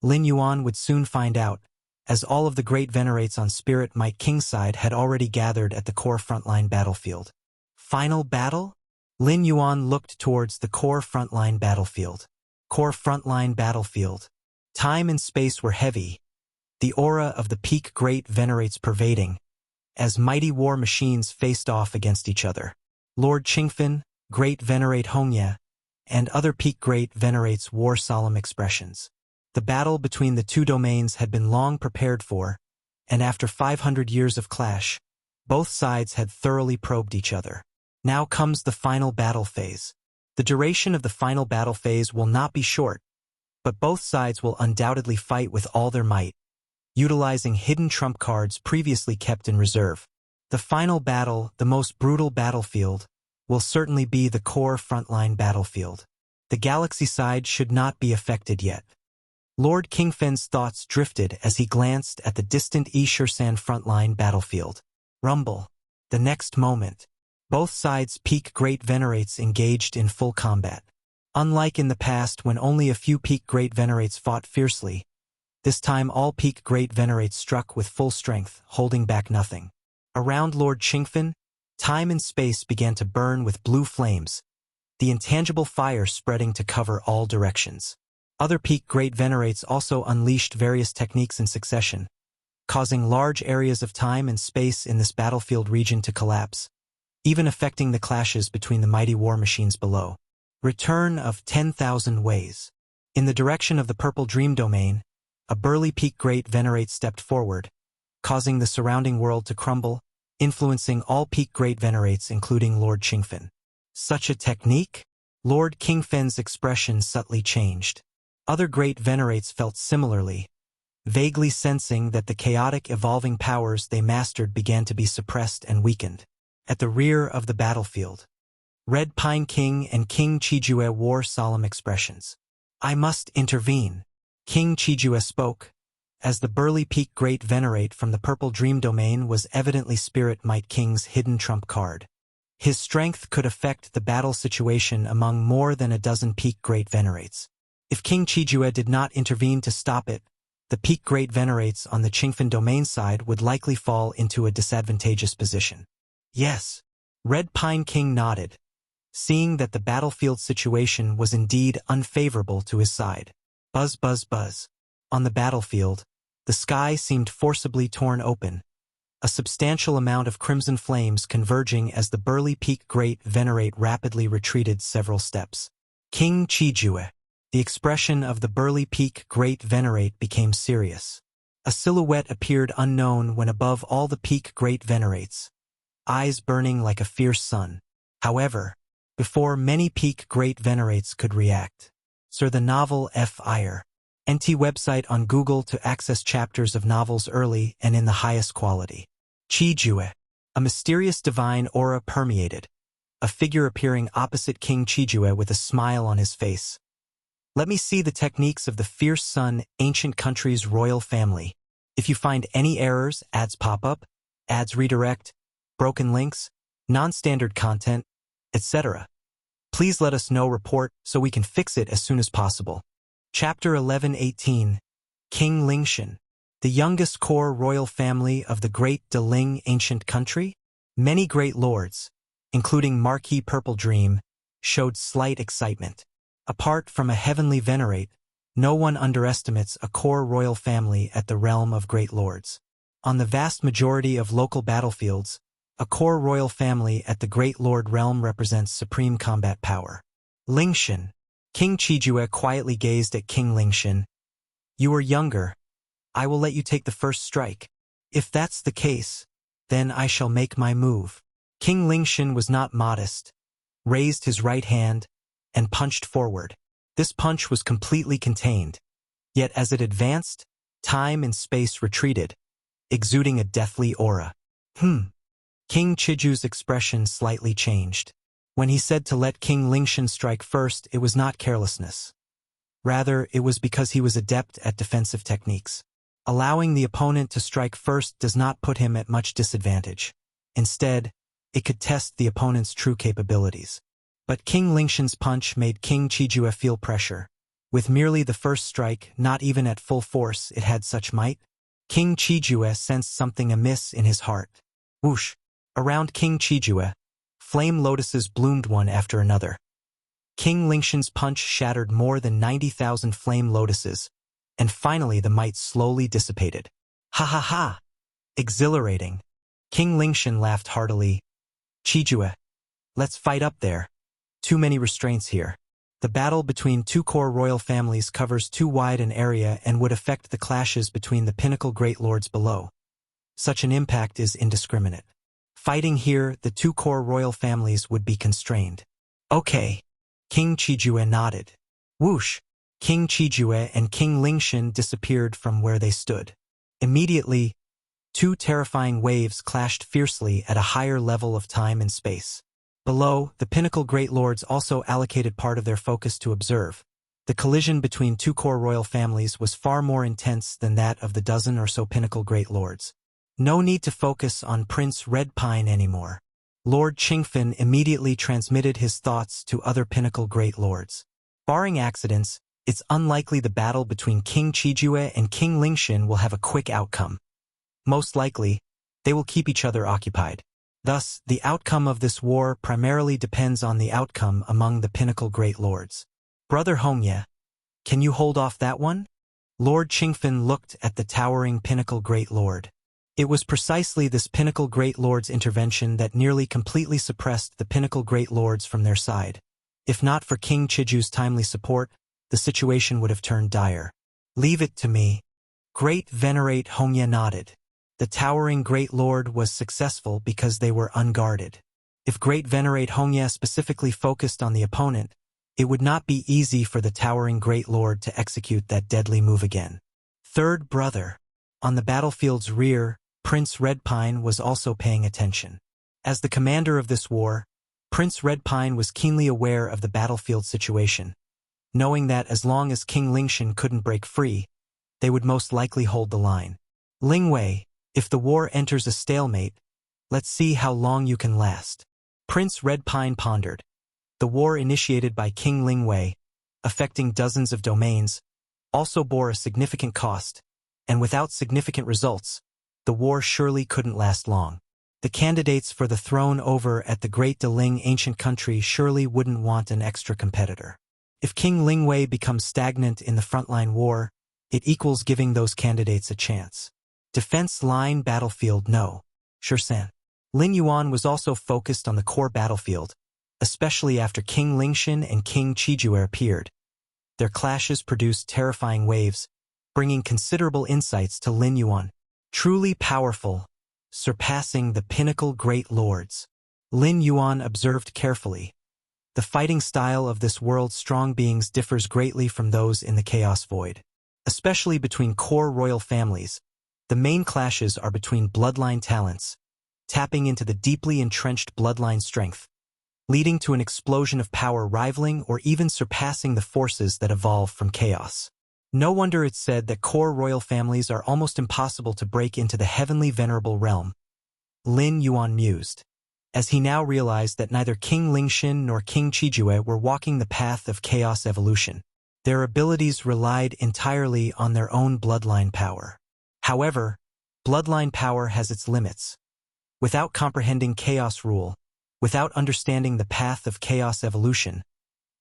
Lin Yuan would soon find out, as all of the Great Venerates on Spirit Might King's side had already gathered at the core frontline battlefield. Final battle? Lin Yuan looked towards the core frontline battlefield. Core frontline battlefield. Time and space were heavy, the aura of the peak Great Venerates pervading, as mighty war machines faced off against each other. Lord Qingfen, Great Venerate Hongya, and other peak Great Venerates wore solemn expressions. The battle between the two domains had been long prepared for, and after 500 years of clash, both sides had thoroughly probed each other. Now comes the final battle phase. The duration of the final battle phase will not be short, but both sides will undoubtedly fight with all their might, utilizing hidden trump cards previously kept in reserve. The final battle, the most brutal battlefield, will certainly be the core frontline battlefield. The galaxy side should not be affected yet. Lord Qingfen's thoughts drifted as he glanced at the distant Yi-Shirsan frontline battlefield. Rumble. The next moment, both sides' peak Great Venerates engaged in full combat. Unlike in the past when only a few peak Great Venerates fought fiercely, this time all peak Great Venerates struck with full strength, holding back nothing. Around Lord Qingfen, time and space began to burn with blue flames, the intangible fire spreading to cover all directions. Other peak Great Venerates also unleashed various techniques in succession, causing large areas of time and space in this battlefield region to collapse, even affecting the clashes between the mighty war machines below. Return of 10,000 Ways. In the direction of the Purple Dream Domain, a burly peak Great Venerate stepped forward, causing the surrounding world to crumble, influencing all peak Great Venerates including Lord Qingfen. Such a technique? Lord Qingfen's expression subtly changed. Other Great Venerates felt similarly, vaguely sensing that the chaotic evolving powers they mastered began to be suppressed and weakened. At the rear of the battlefield, Red Pine King and King Qijue wore solemn expressions. I must intervene. King Qijue spoke, as the burly peak Great Venerate from the Purple Dream Domain was evidently Spirit Might King's hidden trump card. His strength could affect the battle situation among more than a dozen peak Great Venerates. If King Qijue did not intervene to stop it, the peak Great Venerates on the Qingfen Domain side would likely fall into a disadvantageous position. Yes. Red Pine King nodded, seeing that the battlefield situation was indeed unfavorable to his side. Buzz, buzz, buzz. On the battlefield, the sky seemed forcibly torn open, a substantial amount of crimson flames converging as the burly peak Great Venerate rapidly retreated several steps. King Chijue. The expression of the burly peak Great Venerate became serious. A silhouette appeared unknown when above all the peak Great Venerates, eyes burning like a fierce sun. However, before many peak Great Venerates could react, Sir the novel F. Ire. NT website on Google to access chapters of novels early and in the highest quality. Chijue. A mysterious divine aura permeated, a figure appearing opposite King Chijue with a smile on his face. Let me see the techniques of the fierce sun, ancient country's royal family. If you find any errors, ads pop up, ads redirect, broken links, non-standard content, etc., please let us know. Report so we can fix it as soon as possible. Chapter 11:18. King Lingshan. The youngest core royal family of the great Deling ancient country? Many great lords, including Marquis Purple Dream, showed slight excitement. Apart from a heavenly venerate, no one underestimates a core royal family at the realm of great lords. On the vast majority of local battlefields, a core royal family at the great lord realm represents supreme combat power. Lingshan. King Chijue quietly gazed at King Lingshan. You are younger. I will let you take the first strike. If that's the case, then I shall make my move. King Lingshan was not modest, raised his right hand, and punched forward. This punch was completely contained, yet as it advanced, time and space retreated, exuding a deathly aura. King Chiju's expression slightly changed. When he said to let King Lingshan strike first, it was not carelessness. Rather, it was because he was adept at defensive techniques. Allowing the opponent to strike first does not put him at much disadvantage. Instead, it could test the opponent's true capabilities. But King Lingshan's punch made King Chijue feel pressure. With merely the first strike, not even at full force, it had such might. King Chijue sensed something amiss in his heart. Whoosh! Around King Chijue, flame lotuses bloomed one after another. King Lingshan's punch shattered more than 90,000 flame lotuses, and finally the might slowly dissipated. Ha ha ha! Exhilarating. King Lingshan laughed heartily. Chijue, let's fight up there. Too many restraints here. The battle between two core royal families covers too wide an area and would affect the clashes between the pinnacle great lords below. Such an impact is indiscriminate. Fighting here, the two core royal families would be constrained. Okay. King Chijue nodded. Whoosh! King Chijue and King Lingshan disappeared from where they stood. Immediately, two terrifying waves clashed fiercely at a higher level of time and space. Below, the pinnacle great lords also allocated part of their focus to observe. The collision between two core royal families was far more intense than that of the dozen or so pinnacle great lords. No need to focus on Prince Red Pine anymore. Lord Qingfen immediately transmitted his thoughts to other pinnacle great lords. Barring accidents, it's unlikely the battle between King Chijue and King Lingshan will have a quick outcome. Most likely, they will keep each other occupied. Thus, the outcome of this war primarily depends on the outcome among the pinnacle great lords. Brother Hongye, can you hold off that one? Lord Qingfen looked at the towering pinnacle great lord. It was precisely this pinnacle great lord's intervention that nearly completely suppressed the pinnacle great lords from their side. If not for King Chiju's timely support, the situation would have turned dire. Leave it to me. Great Venerate Hongye nodded. The towering great lord was successful because they were unguarded. If Great Venerate Hongye specifically focused on the opponent, it would not be easy for the towering great lord to execute that deadly move again. Third brother. On the battlefield's rear, Prince Redpine was also paying attention. As the commander of this war, Prince Redpine was keenly aware of the battlefield situation, knowing that as long as King Lingshan couldn't break free, they would most likely hold the line. Lingwei, if the war enters a stalemate, let's see how long you can last. Prince Redpine pondered. The war initiated by King Lingwei, affecting dozens of domains, also bore a significant cost, and without significant results, the war surely couldn't last long. The candidates for the throne over at the Great Deling ancient country surely wouldn't want an extra competitor. If King Lingwei becomes stagnant in the frontline war, it equals giving those candidates a chance. Defense line battlefield no. Sure. Lin Yuan was also focused on the core battlefield, especially after King Lingshan and King Qijue appeared. Their clashes produced terrifying waves, bringing considerable insights to Lin Yuan. Truly powerful, surpassing the pinnacle great lords. Lin Yuan observed carefully. The fighting style of this world's strong beings differs greatly from those in the Chaos Void. Especially between core royal families, the main clashes are between bloodline talents, tapping into the deeply entrenched bloodline strength, leading to an explosion of power rivaling or even surpassing the forces that evolve from chaos. No wonder it's said that core royal families are almost impossible to break into the heavenly venerable realm. Lin Yuan mused, as he now realized that neither King Lingshan nor King Qijue were walking the path of chaos evolution. Their abilities relied entirely on their own bloodline power. However, bloodline power has its limits. Without comprehending chaos rule, without understanding the path of chaos evolution,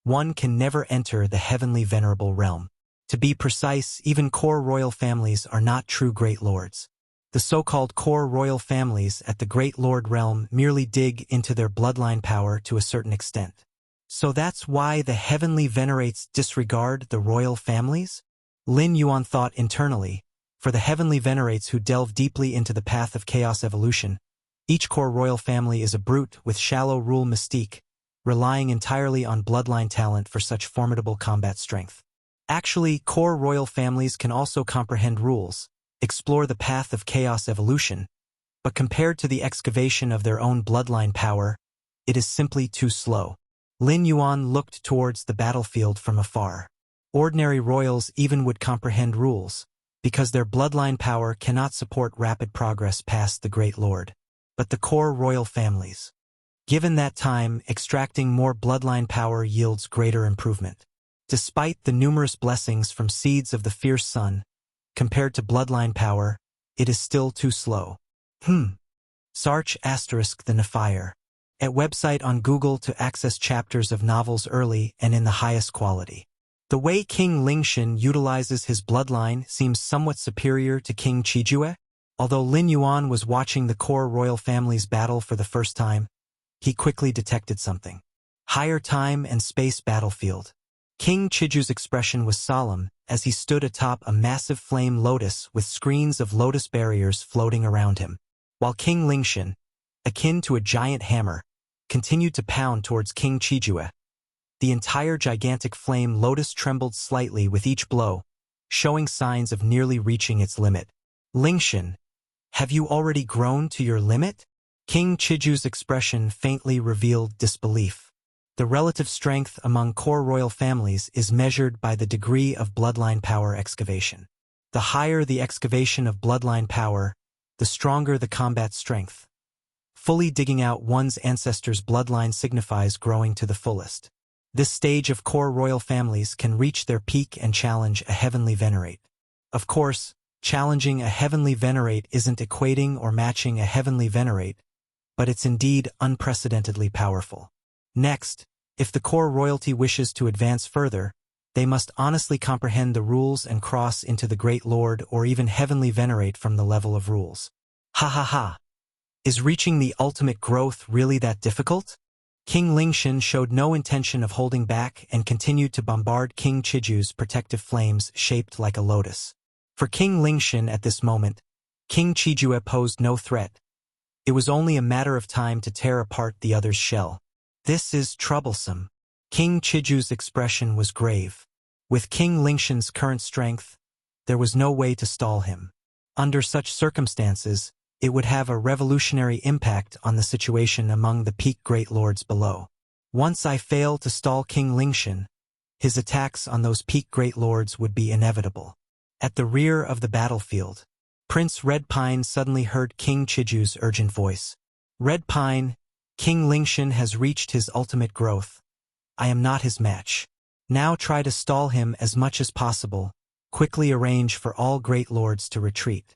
one can never enter the heavenly venerable realm. To be precise, even core royal families are not true great lords. The so-called core royal families at the great lord realm merely dig into their bloodline power to a certain extent. So that's why the heavenly venerates disregard the royal families? Lin Yuan thought internally. For the heavenly venerates who delve deeply into the path of chaos evolution, each core royal family is a brute with shallow rule mystique, relying entirely on bloodline talent for such formidable combat strength. Actually, core royal families can also comprehend rules, explore the path of chaos evolution, but compared to the excavation of their own bloodline power, it is simply too slow. Lin Yuan looked towards the battlefield from afar. Ordinary royals even would comprehend rules, because their bloodline power cannot support rapid progress past the Great Lord. But the core royal families. Given that time, extracting more bloodline power yields greater improvement. Despite the numerous blessings from seeds of the fierce sun, compared to bloodline power, it is still too slow. Sarch * the Nefire. At website on Google to access chapters of novels early and in the highest quality. The way King Lingshan utilizes his bloodline seems somewhat superior to King Qijue. Although Lin Yuan was watching the core royal family's battle for the first time, he quickly detected something. Higher time and space battlefield. King Qijue's expression was solemn as he stood atop a massive flame lotus with screens of lotus barriers floating around him, while King Lingshan, akin to a giant hammer, continued to pound towards King Qijue. The entire gigantic flame lotus trembled slightly with each blow, showing signs of nearly reaching its limit. Lingshan, have you already grown to your limit? King Qijue's expression faintly revealed disbelief. The relative strength among core royal families is measured by the degree of bloodline power excavation. The higher the excavation of bloodline power, the stronger the combat strength. Fully digging out one's ancestors' bloodline signifies growing to the fullest. This stage of core royal families can reach their peak and challenge a heavenly venerate. Of course, challenging a heavenly venerate isn't equating or matching a heavenly venerate, but it's indeed unprecedentedly powerful. Next, if the core royalty wishes to advance further, they must honestly comprehend the rules and cross into the Great Lord or even heavenly venerate from the level of rules. Ha ha ha! Is reaching the ultimate growth really that difficult? King Lingshan showed no intention of holding back and continued to bombard King Qijue's protective flames shaped like a lotus. For King Lingshan at this moment, King Qijue posed no threat. It was only a matter of time to tear apart the other's shell. This is troublesome. King Qijue's expression was grave. With King Lingshan's current strength, there was no way to stall him. Under such circumstances, it would have a revolutionary impact on the situation among the peak great lords below. Once I fail to stall King Lingshan, his attacks on those peak great lords would be inevitable. At the rear of the battlefield, Prince Red Pine suddenly heard King Qijue's urgent voice. Red Pine, King Lingshan has reached his ultimate growth. I am not his match. Now try to stall him as much as possible. Quickly arrange for all great lords to retreat.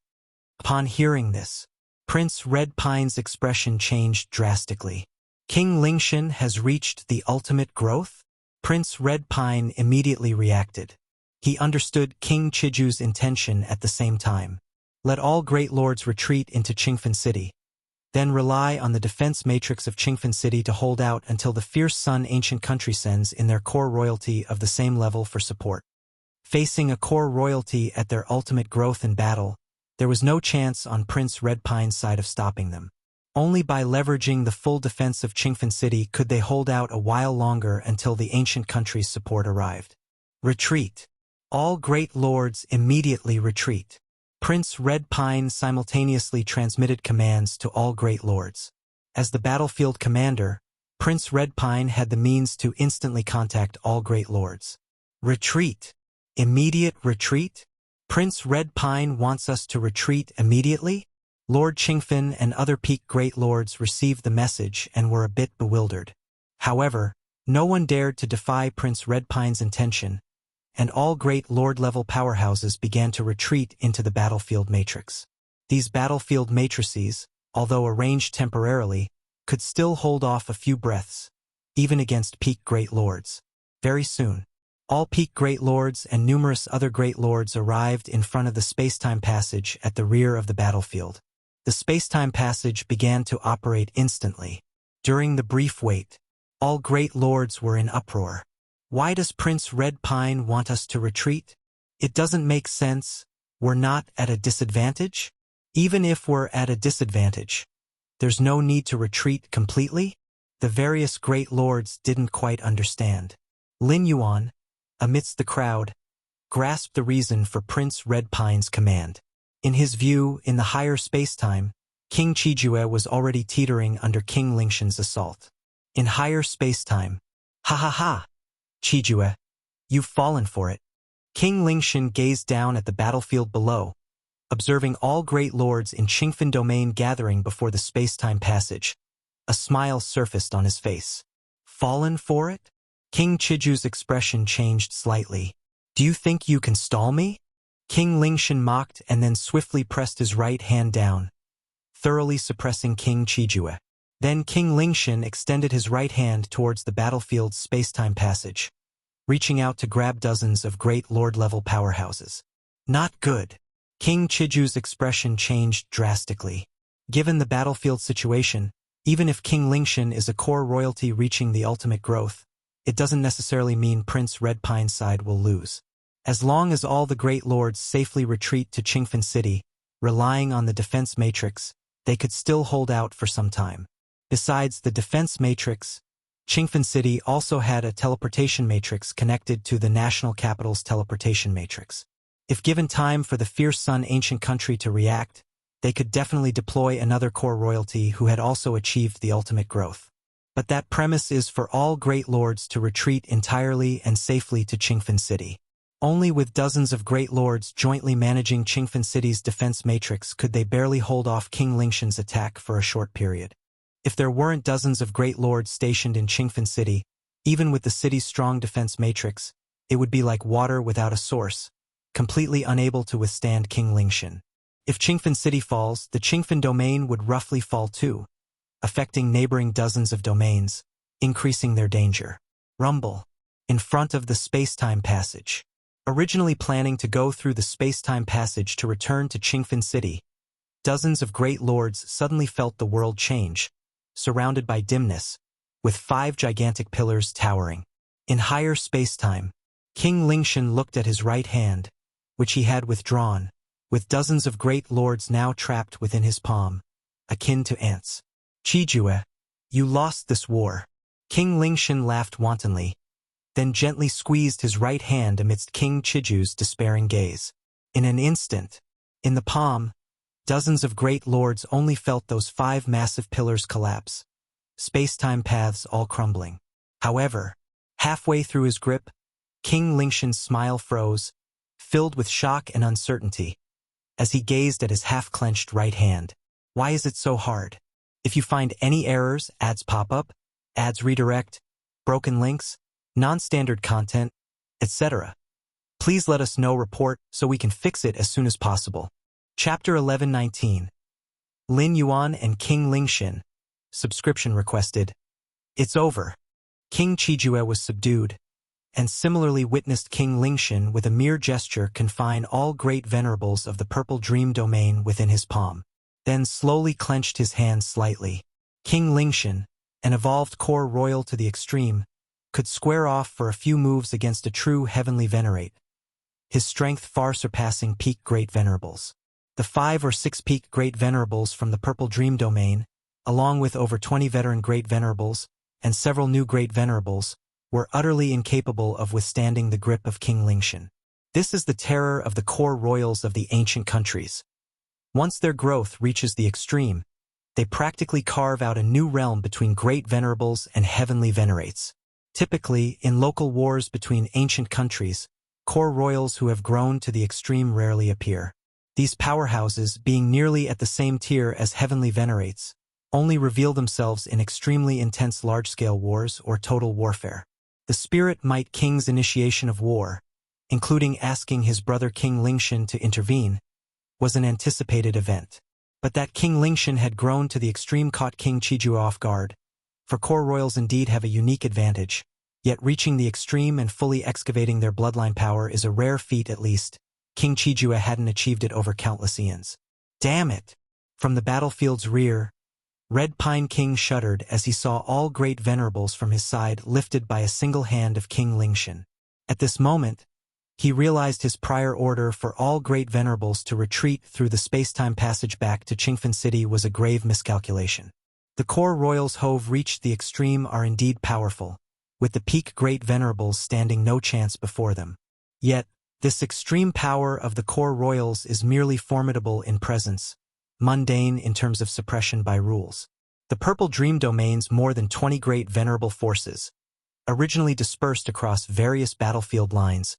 Upon hearing this, Prince Red Pine's expression changed drastically. King Lingshan has reached the ultimate growth? Prince Red Pine immediately reacted. He understood King Chiju's intention at the same time. Let all great lords retreat into Qingfen City. Then rely on the defense matrix of Qingfen City to hold out until the fierce Sun ancient country sends in their core royalty of the same level for support. Facing a core royalty at their ultimate growth in battle, there was no chance on Prince Red Pine's side of stopping them. Only by leveraging the full defense of Qingfen City could they hold out a while longer until the ancient country's support arrived. Retreat. All great lords immediately retreat. Prince Red Pine simultaneously transmitted commands to all great lords. As the battlefield commander, Prince Red Pine had the means to instantly contact all great lords. Retreat. Immediate retreat? Prince Red Pine wants us to retreat immediately? Lord Qingfen and other peak great lords received the message and were a bit bewildered. However, no one dared to defy Prince Red Pine's intention, and all great lord-level powerhouses began to retreat into the battlefield matrix. These battlefield matrices, although arranged temporarily, could still hold off a few breaths, even against peak great lords. Very soon, all peak great lords and numerous other great lords arrived in front of the space-time passage at the rear of the battlefield. The space-time passage began to operate instantly. During the brief wait, all great lords were in uproar. Why does Prince Red Pine want us to retreat? It doesn't make sense. We're not at a disadvantage? Even if we're at a disadvantage, there's no need to retreat completely? The various great lords didn't quite understand. Lin Yuan, amidst the crowd, grasped the reason for Prince Red Pine's command. In his view, in the higher space-time, King Chijue was already teetering under King Lingshan's assault. In higher space-time, ha ha ha! Chijue, you've fallen for it. King Lingshan gazed down at the battlefield below, observing all great lords in Qingfen domain gathering before the space-time passage. A smile surfaced on his face. Fallen for it? King Chiju's expression changed slightly. Do you think you can stall me? King Lingshan mocked and then swiftly pressed his right hand down, thoroughly suppressing King Chijue. Then King Lingshan extended his right hand towards the battlefield's space-time passage, reaching out to grab dozens of great lord-level powerhouses. Not good. King Chiju's expression changed drastically. Given the battlefield situation, even if King Lingshan is a core royalty reaching the ultimate growth, it doesn't necessarily mean Prince Red Pine's side will lose. As long as all the great lords safely retreat to Qingfen City, relying on the defense matrix, they could still hold out for some time. Besides the defense matrix, Qingfen City also had a teleportation matrix connected to the national capital's teleportation matrix. If given time for the fierce Sun ancient country to react, they could definitely deploy another core royalty who had also achieved the ultimate growth. But that premise is for all great lords to retreat entirely and safely to Qingfen City. Only with dozens of great lords jointly managing Qingfen City's defense matrix could they barely hold off King Lingshan's attack for a short period. If there weren't dozens of great lords stationed in Qingfen City, even with the city's strong defense matrix, it would be like water without a source, completely unable to withstand King Lingshan. If Qingfen City falls, the Qingfen domain would roughly fall too, affecting neighboring dozens of domains, increasing their danger. Rumble. In front of the space-time passage. Originally planning to go through the space-time passage to return to Qingfen City, dozens of great lords suddenly felt the world change, surrounded by dimness, with 5 gigantic pillars towering. In higher space-time, King Lingshan looked at his right hand, which he had withdrawn, with dozens of great lords now trapped within his palm, akin to ants. Chijue, you lost this war. King Lingshan laughed wantonly, then gently squeezed his right hand amidst King Chiju's despairing gaze. In an instant, in the palm, dozens of great lords only felt those 5 massive pillars collapse, space-time paths all crumbling. However, halfway through his grip, King Lingshan's smile froze, filled with shock and uncertainty, as he gazed at his half-clenched right hand. Why is it so hard? If you find any errors, ads pop up, ads redirect, broken links, non-standard content, etc., please let us know report so we can fix it as soon as possible. Chapter 11:19. Lin Yuan and King Lingxin. Subscription requested. It's over. King Qijue was subdued, and similarly witnessed King Lingxin with a mere gesture confine all great venerables of the purple dream domain within his palm. Then slowly clenched his hands slightly. King Lingxin, an evolved core royal to the extreme, could square off for a few moves against a true heavenly venerate, his strength far surpassing peak great venerables. The 5 or 6 peak great venerables from the purple dream domain, along with over 20 veteran great venerables and several new great venerables, were utterly incapable of withstanding the grip of King Lingxin. This is the terror of the core royals of the ancient countries. Once their growth reaches the extreme, they practically carve out a new realm between great venerables and heavenly venerates. Typically, in local wars between ancient countries, core royals who have grown to the extreme rarely appear. These powerhouses, being nearly at the same tier as heavenly venerates, only reveal themselves in extremely intense large-scale wars or total warfare. The Spirit Might King's initiation of war, including asking his brother King Lingxin to intervene, was an anticipated event. But that King Lingxin had grown to the extreme caught King Qijue off guard, for core royals indeed have a unique advantage, yet reaching the extreme and fully excavating their bloodline power is a rare feat at least. King Qijue hadn't achieved it over countless eons. Damn it! From the battlefield's rear, Red Pine King shuddered as he saw all great venerables from his side lifted by a single hand of King Lingxin. At this moment, he realized his prior order for all great venerables to retreat through the space-time passage back to Qingfen City was a grave miscalculation. The core royals who have reached the extreme are indeed powerful, with the peak great venerables standing no chance before them. Yet, this extreme power of the core royals is merely formidable in presence, mundane in terms of suppression by rules. The purple dream domain's more than 20 great venerable forces, originally dispersed across various battlefield lines,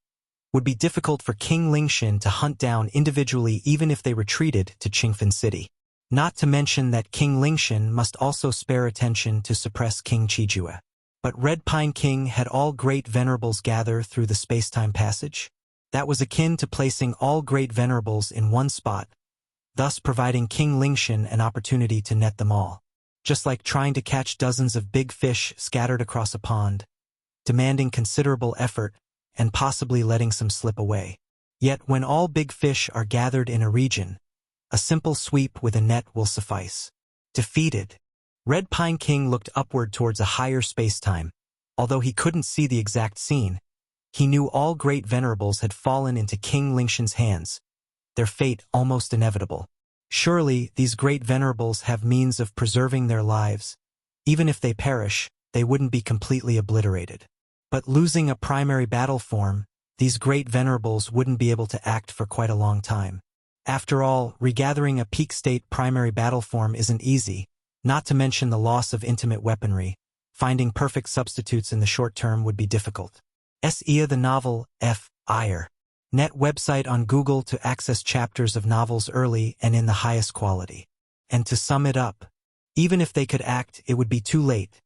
would be difficult for King Lingxin to hunt down individually even if they retreated to Qingfen City. Not to mention that King Lingxin must also spare attention to suppress King Qijue. But Red Pine King had all great venerables gather through the space-time passage? That was akin to placing all great venerables in one spot, thus providing King Lingxin an opportunity to net them all. Just like trying to catch dozens of big fish scattered across a pond, demanding considerable effort and possibly letting some slip away. Yet when all big fish are gathered in a region, a simple sweep with a net will suffice. Defeated, Red Pine King looked upward towards a higher space-time. Although he couldn't see the exact scene, he knew all great venerables had fallen into King Lingxin's hands, their fate almost inevitable. Surely, these great venerables have means of preserving their lives. Even if they perish, they wouldn't be completely obliterated. But losing a primary battle form, these great venerables wouldn't be able to act for quite a long time. After all, regathering a peak state primary battle form isn't easy, not to mention the loss of intimate weaponry. Finding perfect substitutes in the short term would be difficult. S.E.A. the novel, F. Ire. Net website on Google to access chapters of novels early and in the highest quality. And to sum it up, even if they could act, it would be too late.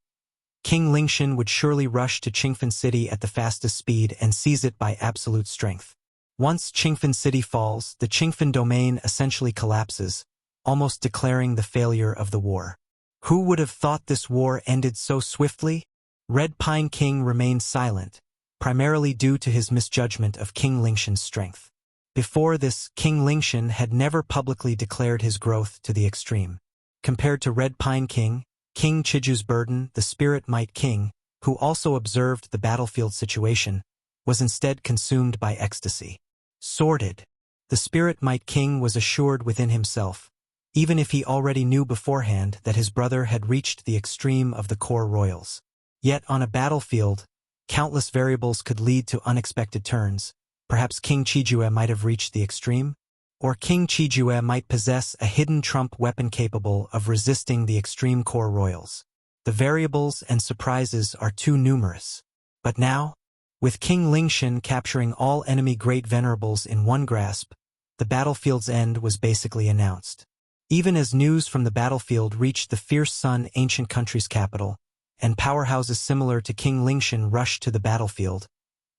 King Lingxin would surely rush to Qingfen City at the fastest speed and seize it by absolute strength. Once Qingfen City falls, the Qingfen domain essentially collapses, almost declaring the failure of the war. Who would have thought this war ended so swiftly? Red Pine King remained silent, primarily due to his misjudgment of King Lingxin's strength. Before this, King Lingxin had never publicly declared his growth to the extreme. Compared to Red Pine King, King Qijue's burden, the Spirit Might King, who also observed the battlefield situation, was instead consumed by ecstasy. Sordid. The Spirit Might King was assured within himself, even if he already knew beforehand that his brother had reached the extreme of the core royals. Yet on a battlefield, countless variables could lead to unexpected turns. Perhaps King Qijue might have reached the extreme? Or King Qijue might possess a hidden trump weapon capable of resisting the extreme core royals. The variables and surprises are too numerous. But now, with King Lingxin capturing all enemy great venerables in one grasp, the battlefield's end was basically announced. Even as news from the battlefield reached the fierce Sun ancient country's capital, and powerhouses similar to King Lingxin rushed to the battlefield,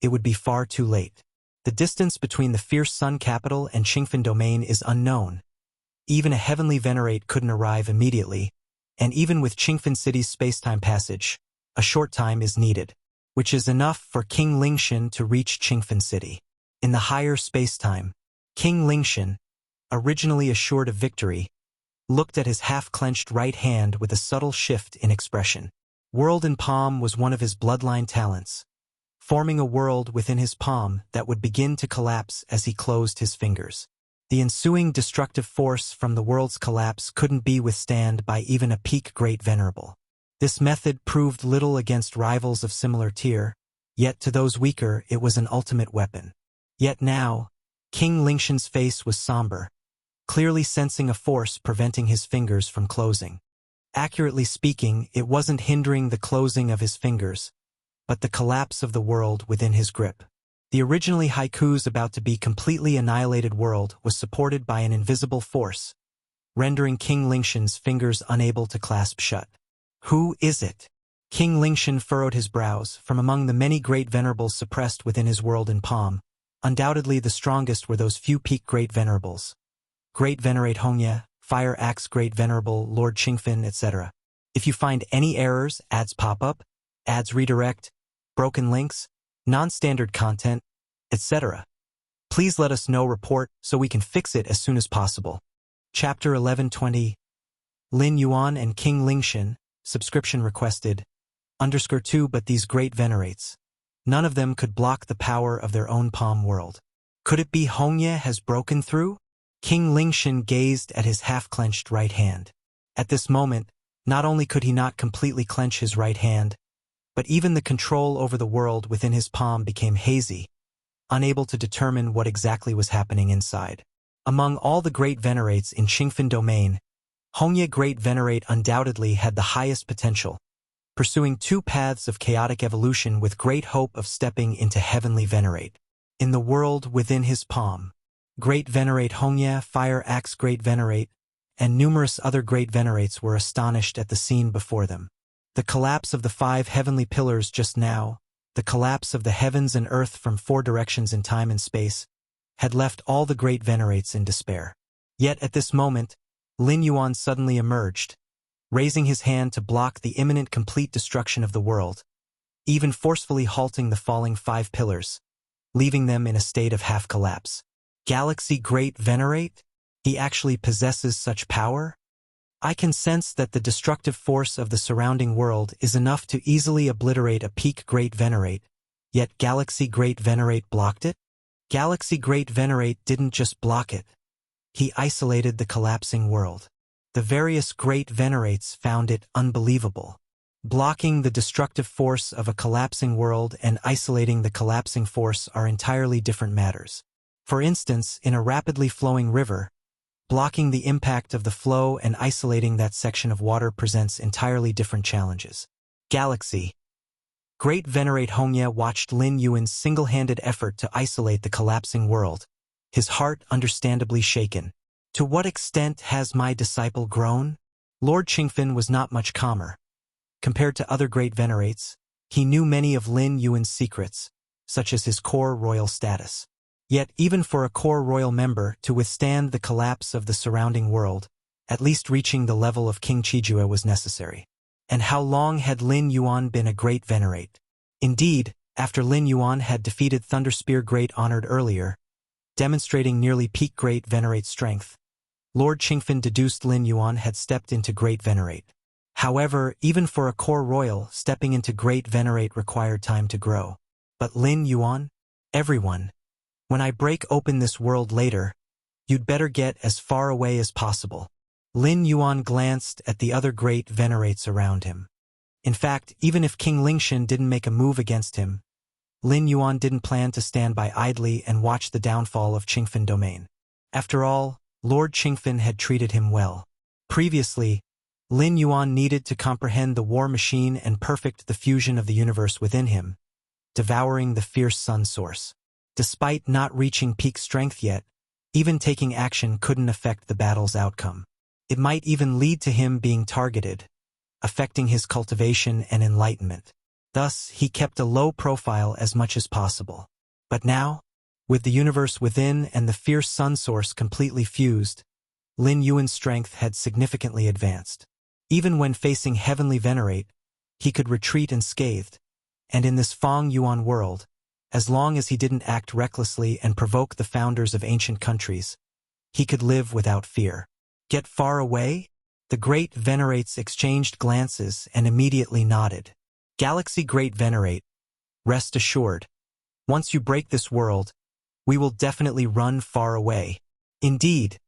it would be far too late. The distance between the fierce Sun capital and Qingfen domain is unknown, Even a heavenly venerate couldn't arrive immediately, and even with Qingfen City's spacetime passage, a short time is needed, which is enough for King Lingshan to reach Qingfen City. In the higher spacetime, King Lingshan, originally assured of victory, looked at his half-clenched right hand with a subtle shift in expression. World in Palm was one of his bloodline talents, forming a world within his palm that would begin to collapse as he closed his fingers. The ensuing destructive force from the world's collapse couldn't be withstood by even a peak great venerable. This method proved little against rivals of similar tier, yet to those weaker it was an ultimate weapon. Yet now, King Lingshan's face was somber, clearly sensing a force preventing his fingers from closing. Accurately speaking, it wasn't hindering the closing of his fingers, but the collapse of the world within his grip. The originally Haiku's about to be completely annihilated world was supported by an invisible force, rendering King Lingshan's fingers unable to clasp shut. Who is it? King Lingshan furrowed his brows. From among the many great venerables suppressed within his world in Palm, undoubtedly the strongest were those few peak great venerables. Great Venerate Hongye, Fire Axe Great Venerable, Lord Qingfen, etc. If you find any errors, ads pop up, ads redirect, broken links, non-standard content, etc., please let us know. Report so we can fix it as soon as possible. Chapter 1120 Lin Yuan and King Lingshan, subscription requested, _2 But these great venerates, none of them could block the power of their own palm world. Could it be Hongye has broken through? King Lingshan gazed at his half-clenched right hand. At this moment, not only could he not completely clench his right hand, but even the control over the world within his palm became hazy, unable to determine what exactly was happening inside. Among all the great venerates in Qingfen domain, Hongye Great Venerate undoubtedly had the highest potential, pursuing two paths of chaotic evolution with great hope of stepping into Heavenly Venerate. In the world within his palm, Great Venerate Hongye, Fire Axe Great Venerate, and numerous other great venerates were astonished at the scene before them. The collapse of the 5 heavenly pillars just now, the collapse of the heavens and earth from 4 directions in time and space, had left all the great venerates in despair. Yet at this moment, Lin Yuan suddenly emerged, raising his hand to block the imminent complete destruction of the world, even forcefully halting the falling 5 pillars, leaving them in a state of half-collapse. Galaxy Great Venerate? He actually possesses such power? I can sense that the destructive force of the surrounding world is enough to easily obliterate a peak Great Venerate, yet Galaxy Great Venerate blocked it? Galaxy Great Venerate didn't just block it. He isolated the collapsing world. The various great venerates found it unbelievable. Blocking the destructive force of a collapsing world and isolating the collapsing force are entirely different matters. For instance, in a rapidly flowing river, blocking the impact of the flow and isolating that section of water presents entirely different challenges. Galaxy Great Venerate Hongye watched Lin Yuan's single-handed effort to isolate the collapsing world, his heart understandably shaken. To what extent has my disciple grown? Lord Qingfen was not much calmer. Compared to other great venerates, he knew many of Lin Yuan's secrets, such as his core royal status. Yet even for a core royal member to withstand the collapse of the surrounding world, at least reaching the level of King Qijue was necessary. And how long had Lin Yuan been a great venerate? Indeed, after Lin Yuan had defeated Thunderspear Great Honored earlier, demonstrating nearly peak great venerate strength, Lord Qingfen deduced Lin Yuan had stepped into great venerate. However, even for a core royal, stepping into great venerate required time to grow. But Lin Yuan? Everyone. When I break open this world later, you'd better get as far away as possible. Lin Yuan glanced at the other great venerates around him. In fact, even if King Lingshan didn't make a move against him, Lin Yuan didn't plan to stand by idly and watch the downfall of Qingfen domain. After all, Lord Qingfen had treated him well. Previously, Lin Yuan needed to comprehend the war machine and perfect the fusion of the universe within him, devouring the fierce sun source. Despite not reaching peak strength yet, even taking action couldn't affect the battle's outcome. It might even lead to him being targeted, affecting his cultivation and enlightenment. Thus, he kept a low profile as much as possible. But now, with the universe within and the fierce sun source completely fused, Lin Yuan's strength had significantly advanced. Even when facing Heavenly Venerate, he could retreat unscathed, and in this Feng Yuan world, as long as he didn't act recklessly and provoke the founders of ancient countries, he could live without fear. Get far away? The Great Venerates exchanged glances and immediately nodded. Galaxy Great Venerate, rest assured, once you break this world, we will definitely run far away. Indeed,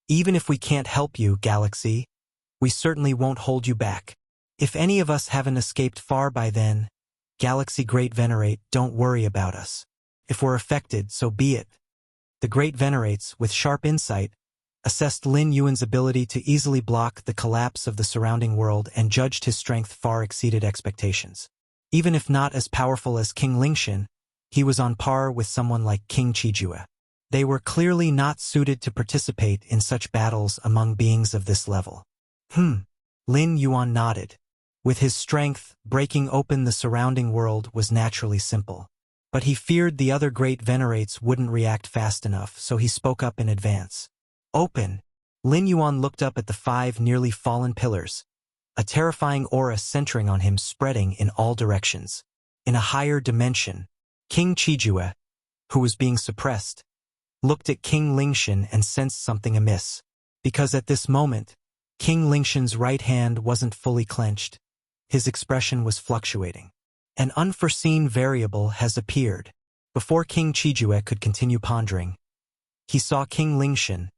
even if we can't help you, Galaxy, we certainly won't hold you back. If any of us haven't escaped far by then, Galaxy Great Venerate, don't worry about us. If we're affected, so be it. The Great Venerates, with sharp insight, assessed Lin Yuan's ability to easily block the collapse of the surrounding world and judged his strength far exceeded expectations. Even if not as powerful as King Lingshan, he was on par with someone like King Qijue. They were clearly not suited to participate in such battles among beings of this level. Lin Yuan nodded. With his strength, breaking open the surrounding world was naturally simple. But he feared the other Great Venerates wouldn't react fast enough, so he spoke up in advance. Open! Lin Yuan looked up at the 5 nearly fallen pillars, a terrifying aura centering on him spreading in all directions. In a higher dimension, King Qijue, who was being suppressed, looked at King Lingshan and sensed something amiss, because at this moment, King Lingshan's right hand wasn't fully clenched. His expression was fluctuating. An unforeseen variable has appeared. Before King Qijue could continue pondering, he saw King Lingshan,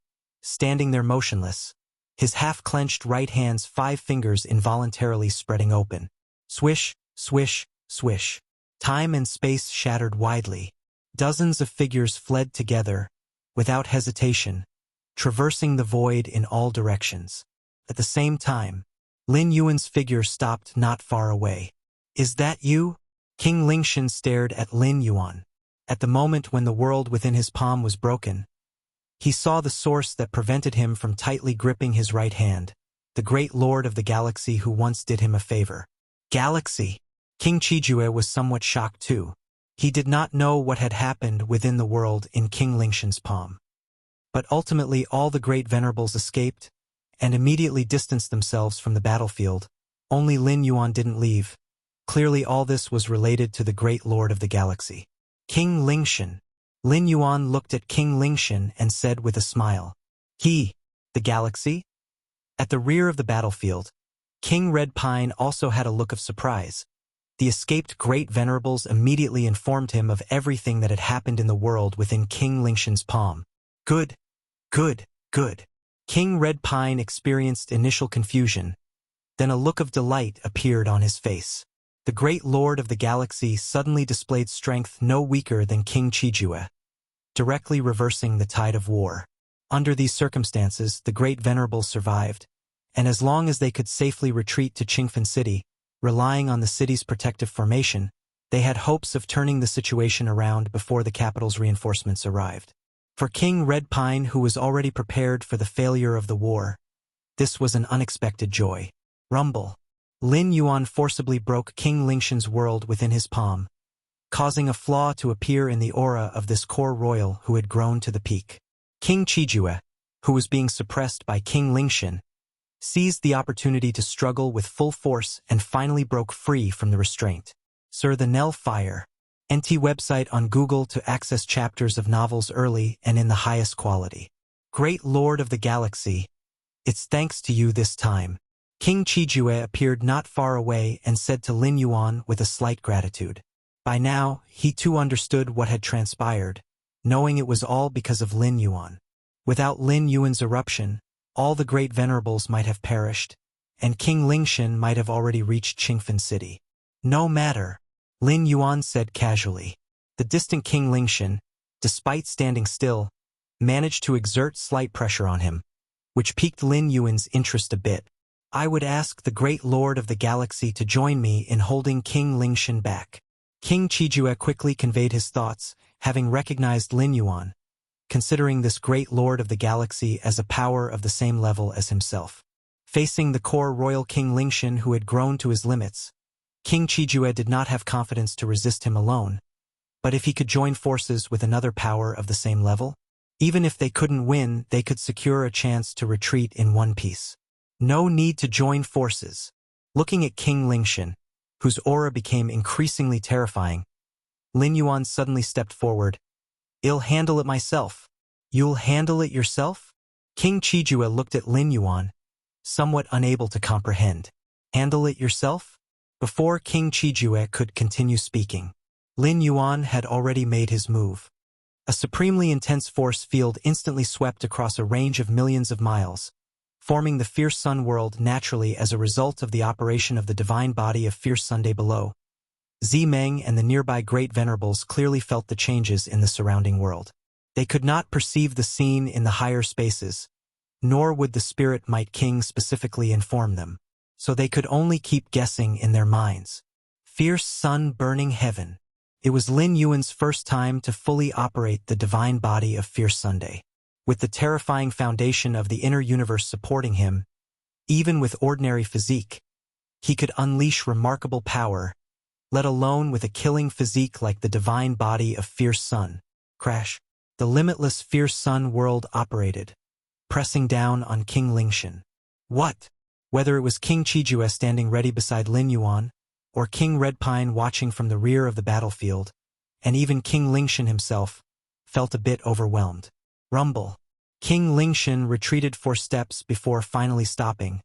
standing there motionless, his half-clenched right hand's 5 fingers involuntarily spreading open. Swish, swish, swish. Time and space shattered widely. Dozens of figures fled together, without hesitation, traversing the void in all directions. At the same time, Lin Yuan's figure stopped not far away. Is that you? King Lingshan stared at Lin Yuan. At the moment when the world within his palm was broken, he saw the source that prevented him from tightly gripping his right hand, the great lord of the galaxy who once did him a favor. Galaxy! King Qijue was somewhat shocked too. He did not know what had happened within the world in King Lingshan's palm. But ultimately all the great venerables escaped and immediately distanced themselves from the battlefield. Only Lin Yuan didn't leave. Clearly all this was related to the great lord of the galaxy. King Lingshan. Lin Yuan looked at King Lingshan and said with a smile, "He, the galaxy?" At the rear of the battlefield, King Red Pine also had a look of surprise. The escaped great venerables immediately informed him of everything that had happened in the world within King Lingshan's palm. Good, good, good. King Red Pine experienced initial confusion, then a look of delight appeared on his face. The great lord of the galaxy suddenly displayed strength no weaker than King Qijue, directly reversing the tide of war. Under these circumstances, the great venerables survived, and as long as they could safely retreat to Qingfen City, relying on the city's protective formation, they had hopes of turning the situation around before the capital's reinforcements arrived. For King Red Pine, who was already prepared for the failure of the war, this was an unexpected joy. Rumble. Lin Yuan forcibly broke King Lingshan's world within his palm, causing a flaw to appear in the aura of this core royal who had grown to the peak. King Qijue, who was being suppressed by King Lingshan, seized the opportunity to struggle with full force and finally broke free from the restraint. Sir the Nell Fire. NT website on Google to access chapters of novels early and in the highest quality. Great Lord of the Galaxy, it's thanks to you this time. King Qijue appeared not far away and said to Lin Yuan with a slight gratitude. By now, he too understood what had transpired, knowing it was all because of Lin Yuan. Without Lin Yuan's eruption, all the great venerables might have perished, and King Lingshan might have already reached Qingfen City. No matter, Lin Yuan said casually. The distant King Lingshan, despite standing still, managed to exert slight pressure on him, which piqued Lin Yuan's interest a bit. I would ask the great lord of the galaxy to join me in holding King Lingshan back. King Qijue quickly conveyed his thoughts, having recognized Lin Yuan, considering this great lord of the galaxy as a power of the same level as himself. Facing the core royal King Lingshan who had grown to his limits, King Qijue did not have confidence to resist him alone, but if he could join forces with another power of the same level, Even if they couldn't win, they could secure a chance to retreat in one piece. No need to join forces. Looking at King Lingshan, whose aura became increasingly terrifying, Lin Yuan suddenly stepped forward. "I'll handle it myself." "You'll handle it yourself?" King Qijue looked at Lin Yuan, somewhat unable to comprehend. Handle it yourself? Before King Qijue could continue speaking, Lin Yuan had already made his move. A supremely intense force field instantly swept across a range of millions of miles, forming the Fierce Sun world naturally as a result of the operation of the divine body of Fierce Sunday below. Zimeng and the nearby Great Venerables clearly felt the changes in the surrounding world. They could not perceive the scene in the higher spaces, nor would the Spirit Might King specifically inform them, so they could only keep guessing in their minds. Fierce sun burning heaven. It was Lin Yuan's first time to fully operate the divine body of Fierce Sunday. With the terrifying foundation of the inner universe supporting him, even with ordinary physique, he could unleash remarkable power, let alone with a killing physique like the divine body of Fierce Sun. Crash. The limitless Fierce Sun world operated, pressing down on King Lingshan. What? Whether it was King Qijue standing ready beside Lin Yuan, or King Redpine watching from the rear of the battlefield, and even King Lingshan himself, felt a bit overwhelmed. Rumble. King Lingshan retreated 4 steps before finally stopping,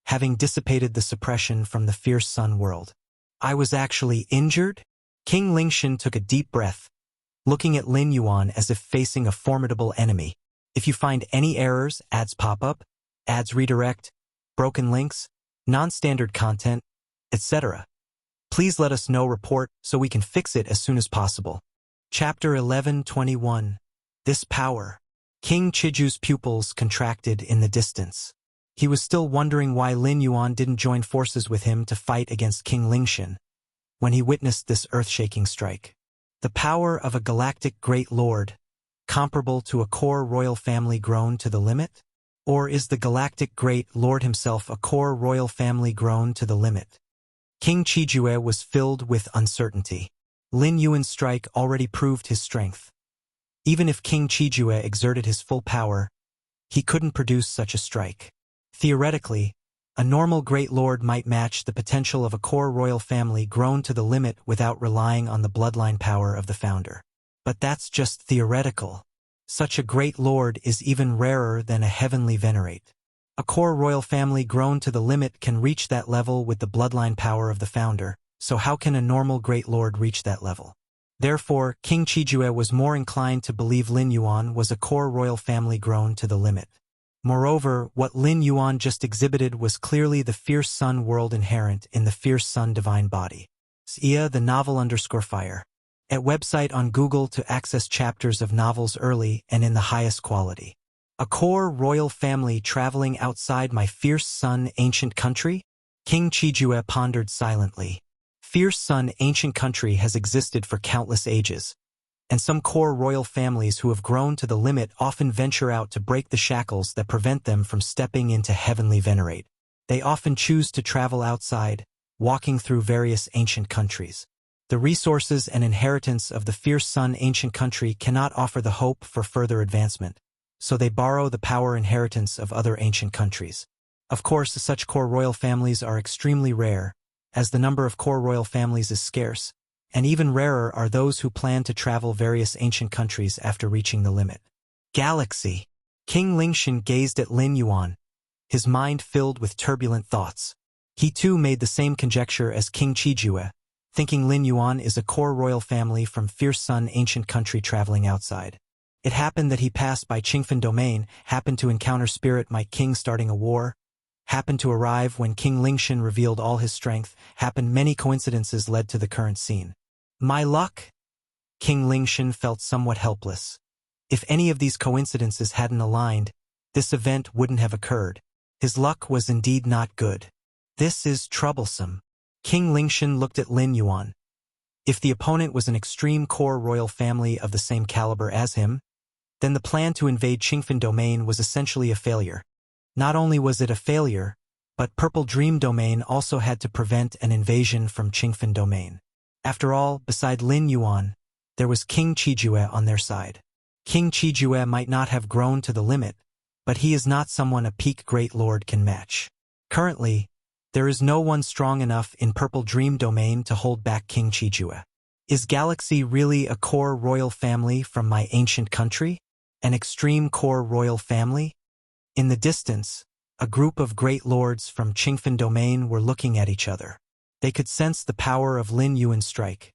having dissipated the suppression from the Fierce Sun world. "I was actually injured?" King Lingshan took a deep breath, looking at Lin Yuan as if facing a formidable enemy. "If you find any errors, ads pop up, ads redirect, broken links, non-standard content, etc. Please let us know report so we can fix it as soon as possible." Chapter 11:21. This power. King Qijue's pupils contracted in the distance. He was still wondering why Lin Yuan didn't join forces with him to fight against King Lingshan when he witnessed this earth-shaking strike. The power of a galactic great lord, comparable to a core royal family grown to the limit? Or is the galactic great lord himself a core royal family grown to the limit? King Qijue was filled with uncertainty. Lin Yuan's strike already proved his strength. Even if King Qijue exerted his full power, he couldn't produce such a strike. Theoretically, a normal great lord might match the potential of a core royal family grown to the limit without relying on the bloodline power of the founder. But that's just theoretical. Such a great lord is even rarer than a heavenly venerate. A core royal family grown to the limit can reach that level with the bloodline power of the founder, so how can a normal great lord reach that level? Therefore, King Qijue was more inclined to believe Lin Yuan was a core royal family grown to the limit. Moreover, what Lin Yuan just exhibited was clearly the Fierce Sun world inherent in the Fierce Sun divine body. Ia the novel _fire. At website on Google to access chapters of novels early and in the highest quality. A core royal family traveling outside my Fierce Sun ancient country? King Qijue pondered silently. Fierce Sun ancient country has existed for countless ages, and some core royal families who have grown to the limit often venture out to break the shackles that prevent them from stepping into heavenly venerate. They often choose to travel outside, walking through various ancient countries. The resources and inheritance of the Fierce Sun ancient country cannot offer the hope for further advancement, so they borrow the power inheritance of other ancient countries. Of course, such core royal families are extremely rare, as the number of core royal families is scarce, and even rarer are those who plan to travel various ancient countries after reaching the limit. Galaxy. King Lingshan gazed at Lin Yuan, his mind filled with turbulent thoughts. He too made the same conjecture as King Qijue, thinking Lin Yuan is a core royal family from Fierce Sun ancient country traveling outside. It happened that he passed by Qingfen domain, happened to encounter Spirit Might King starting a war, happened to arrive when King Lingshan revealed all his strength, happened many coincidences led to the current scene. My luck? King Lingshan felt somewhat helpless. If any of these coincidences hadn't aligned, this event wouldn't have occurred. His luck was indeed not good. This is troublesome. King Lingshan looked at Lin Yuan. If the opponent was an extreme core royal family of the same caliber as him, then the plan to invade Qingfen domain was essentially a failure. Not only was it a failure, but Purple Dream domain also had to prevent an invasion from Qingfen domain. After all, beside Lin Yuan, there was King Qijue on their side. King Qijue might not have grown to the limit, but he is not someone a peak great lord can match. Currently, there is no one strong enough in Purple Dream Domain to hold back King Qijue. Is Galaxy really a core royal family from my ancient country? An extreme core royal family? In the distance, a group of great lords from Qingfen Domain were looking at each other. They could sense the power of Lin Yuan's strike.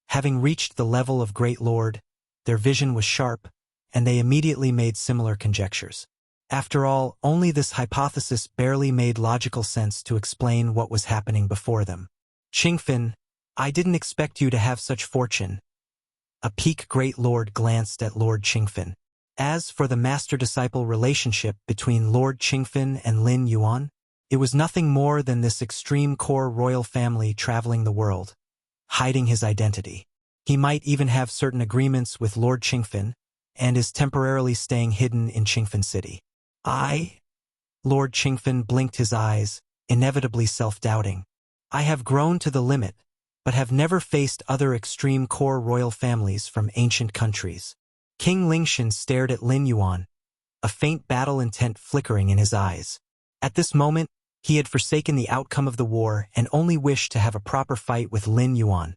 Having reached the level of great lord, their vision was sharp, and they immediately made similar conjectures. After all, only this hypothesis barely made logical sense to explain what was happening before them. Qingfen, I didn't expect you to have such fortune. A peak great lord glanced at Lord Qingfen. As for the master-disciple relationship between Lord Qingfen and Lin Yuan, it was nothing more than this extreme core royal family traveling the world, hiding his identity. He might even have certain agreements with Lord Qingfen, and is temporarily staying hidden in Qingfen City. Lord Qingfen blinked his eyes, inevitably self-doubting. I have grown to the limit, but have never faced other extreme core royal families from ancient countries. King Lingshan stared at Lin Yuan, a faint battle intent flickering in his eyes. At this moment, he had forsaken the outcome of the war and only wished to have a proper fight with Lin Yuan,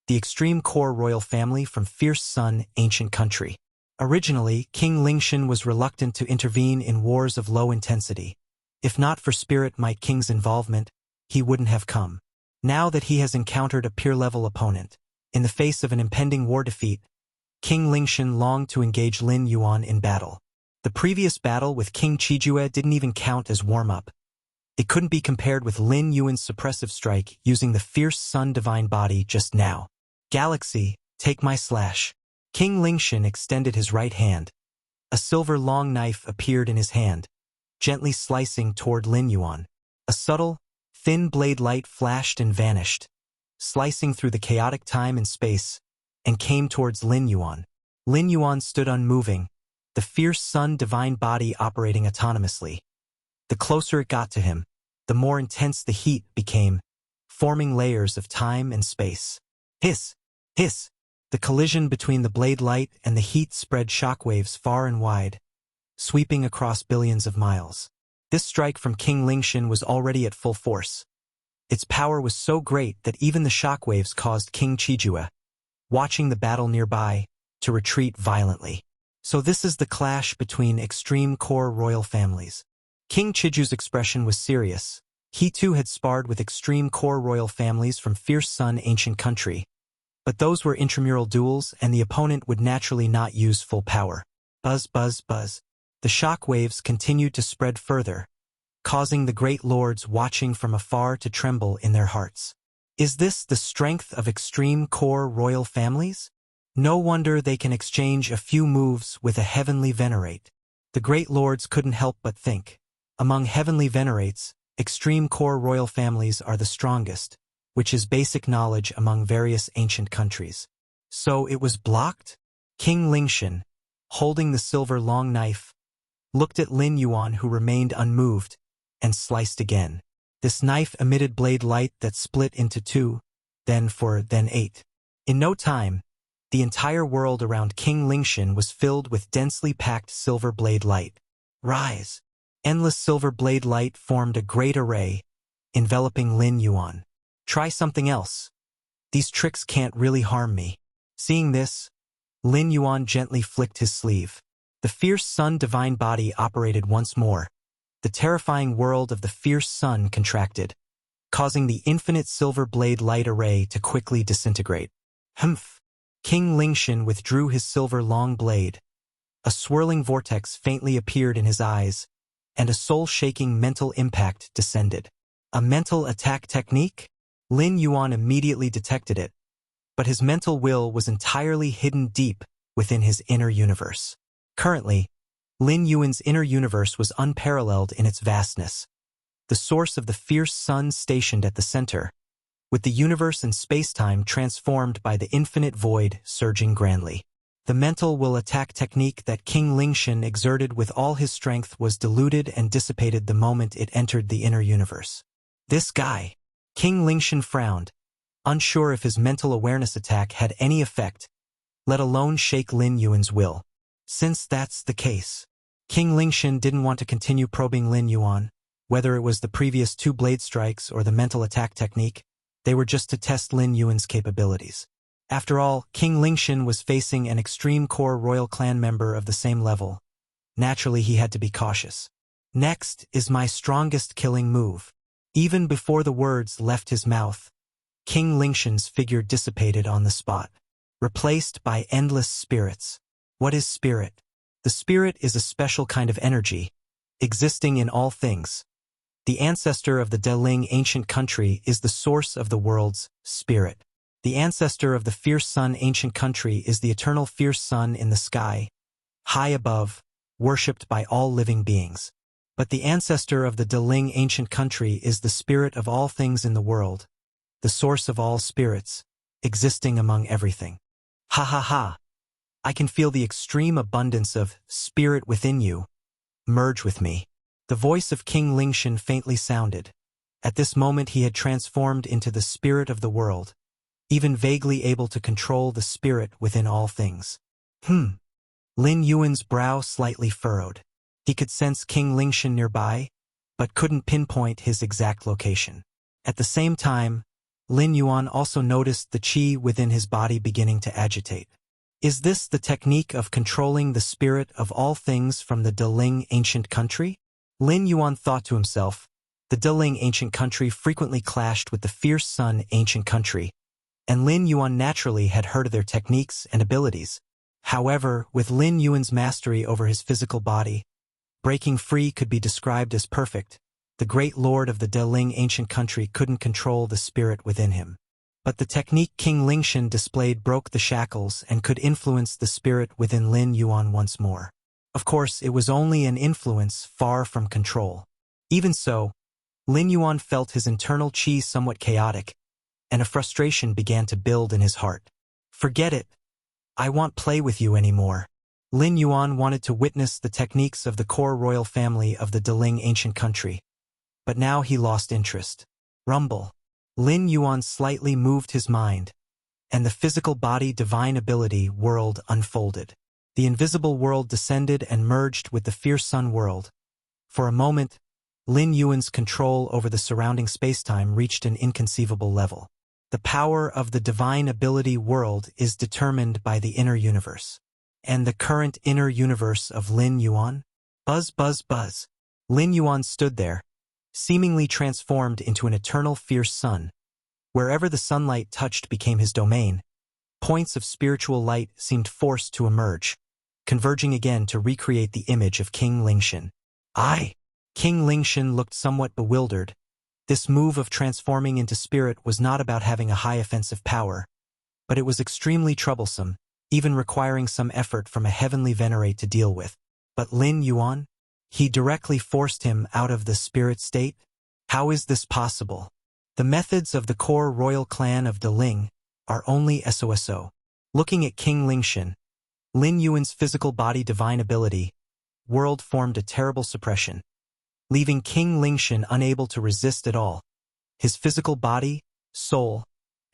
the extreme core royal family from Fierce Sun, ancient country. Originally, King Lingshan was reluctant to intervene in wars of low intensity. If not for Spirit Might King's involvement, he wouldn't have come. Now that he has encountered a peer-level opponent, in the face of an impending war defeat, King Lingshan longed to engage Lin Yuan in battle. The previous battle with King Qijue didn't even count as warm-up. It couldn't be compared with Lin Yuan's suppressive strike using the Fierce Sun Divine Body just now. Galaxy, take my slash. King Lingshan extended his right hand. A silver long knife appeared in his hand, gently slicing toward Lin Yuan. A subtle, thin blade light flashed and vanished, slicing through the chaotic time and space, and came towards Lin Yuan. Lin Yuan stood unmoving, the Fierce Sun Divine Body operating autonomously. The closer it got to him, the more intense the heat became, forming layers of time and space. Hiss! Hiss! The collision between the blade light and the heat spread shockwaves far and wide, sweeping across billions of miles. This strike from King Lingshan was already at full force. Its power was so great that even the shockwaves caused King Qijue, watching the battle nearby, to retreat violently. So this is the clash between extreme core royal families. King Qijue's expression was serious. He too had sparred with extreme core royal families from Fierce Sun ancient country, but those were intramural duels and the opponent would naturally not use full power. Buzz, buzz, buzz. The shock waves continued to spread further, causing the great lords watching from afar to tremble in their hearts. Is this the strength of extreme core royal families? No wonder they can exchange a few moves with a heavenly venerate. The great lords couldn't help but think. Among heavenly venerates, extreme core royal families are the strongest, which is basic knowledge among various ancient countries. So it was blocked? King Lingshan, holding the silver long knife, looked at Lin Yuan who remained unmoved, and sliced again. This knife emitted blade light that split into two, then four, then 8. In no time, the entire world around King Lingshan was filled with densely packed silver blade light. Rise! Endless silver blade light formed a great array, enveloping Lin Yuan. Try something else. These tricks can't really harm me. Seeing this, Lin Yuan gently flicked his sleeve. The Fierce Sun Divine Body operated once more. The terrifying world of the Fierce Sun contracted, causing the infinite silver blade light array to quickly disintegrate. Humph! King Lingshan withdrew his silver long blade. A swirling vortex faintly appeared in his eyes, and a soul-shaking mental impact descended. A mental attack technique? Lin Yuan immediately detected it, but his mental will was entirely hidden deep within his inner universe. Currently, Lin Yuan's inner universe was unparalleled in its vastness, the source of the Fierce Sun stationed at the center, with the universe and space-time transformed by the infinite void surging grandly. The mental will attack technique that King Lingshan exerted with all his strength was diluted and dissipated the moment it entered the inner universe. This guy. King Lingshan frowned, unsure if his mental awareness attack had any effect, let alone shake Lin Yuan's will. Since that's the case, King Lingshan didn't want to continue probing Lin Yuan, whether it was the previous 2 blade strikes or the mental attack technique. They were just to test Lin Yuan's capabilities. After all, King Lingshan was facing an extreme core royal clan member of the same level. Naturally, he had to be cautious. Next is my strongest killing move. Even before the words left his mouth, King Lingshan's figure dissipated on the spot, replaced by endless spirits. What is spirit? The spirit is a special kind of energy, existing in all things. The ancestor of the Deling ancient country is the source of the world's spirit. The ancestor of the fierce sun ancient country is the eternal fierce sun in the sky, high above, worshipped by all living beings. But the ancestor of the Deling ancient country is the spirit of all things in the world, the source of all spirits, existing among everything. Ha ha ha! I can feel the extreme abundance of spirit within you. Merge with me. The voice of King Lingshan faintly sounded. At this moment he had transformed into the spirit of the world, even vaguely able to control the spirit within all things. Lin Yuan's brow slightly furrowed. He could sense King Lingshan nearby, but couldn't pinpoint his exact location. At the same time, Lin Yuan also noticed the qi within his body beginning to agitate. Is this the technique of controlling the spirit of all things from the Deling ancient country? Lin Yuan thought to himself. The Deling ancient country frequently clashed with the fierce sun ancient country, and Lin Yuan naturally had heard of their techniques and abilities. However, with Lin Yuan's mastery over his physical body, breaking free could be described as perfect. The great lord of the Deling ancient country couldn't control the spirit within him. But the technique King Lingshan displayed broke the shackles and could influence the spirit within Lin Yuan once more. Of course, it was only an influence, far from control. Even so, Lin Yuan felt his internal qi somewhat chaotic, and a frustration began to build in his heart. Forget it. I won't play with you anymore. Lin Yuan wanted to witness the techniques of the core royal family of the Deling ancient country. But now he lost interest. Rumble. Lin Yuan slightly moved his mind, and the physical body divine ability world unfolded. The invisible world descended and merged with the fierce sun world. For a moment, Lin Yuan's control over the surrounding spacetime reached an inconceivable level. The power of the divine ability world is determined by the inner universe. And the current inner universe of Lin Yuan? Buzz, buzz, buzz. Lin Yuan stood there, seemingly transformed into an eternal fierce sun. Wherever the sunlight touched became his domain. Points of spiritual light seemed forced to emerge, converging again to recreate the image of King Lingshan. King Lingshan looked somewhat bewildered. This move of transforming into spirit was not about having a high offensive power, but it was extremely troublesome, even requiring some effort from a heavenly venerate to deal with. But Lin Yuan? He directly forced him out of the spirit state? How is this possible? The methods of the core royal clan of Deling are only SOSO. Looking at King Lingshan, Lin Yuan's physical body divine ability world formed a terrible suppression, leaving King Lingshan unable to resist at all. His physical body, soul,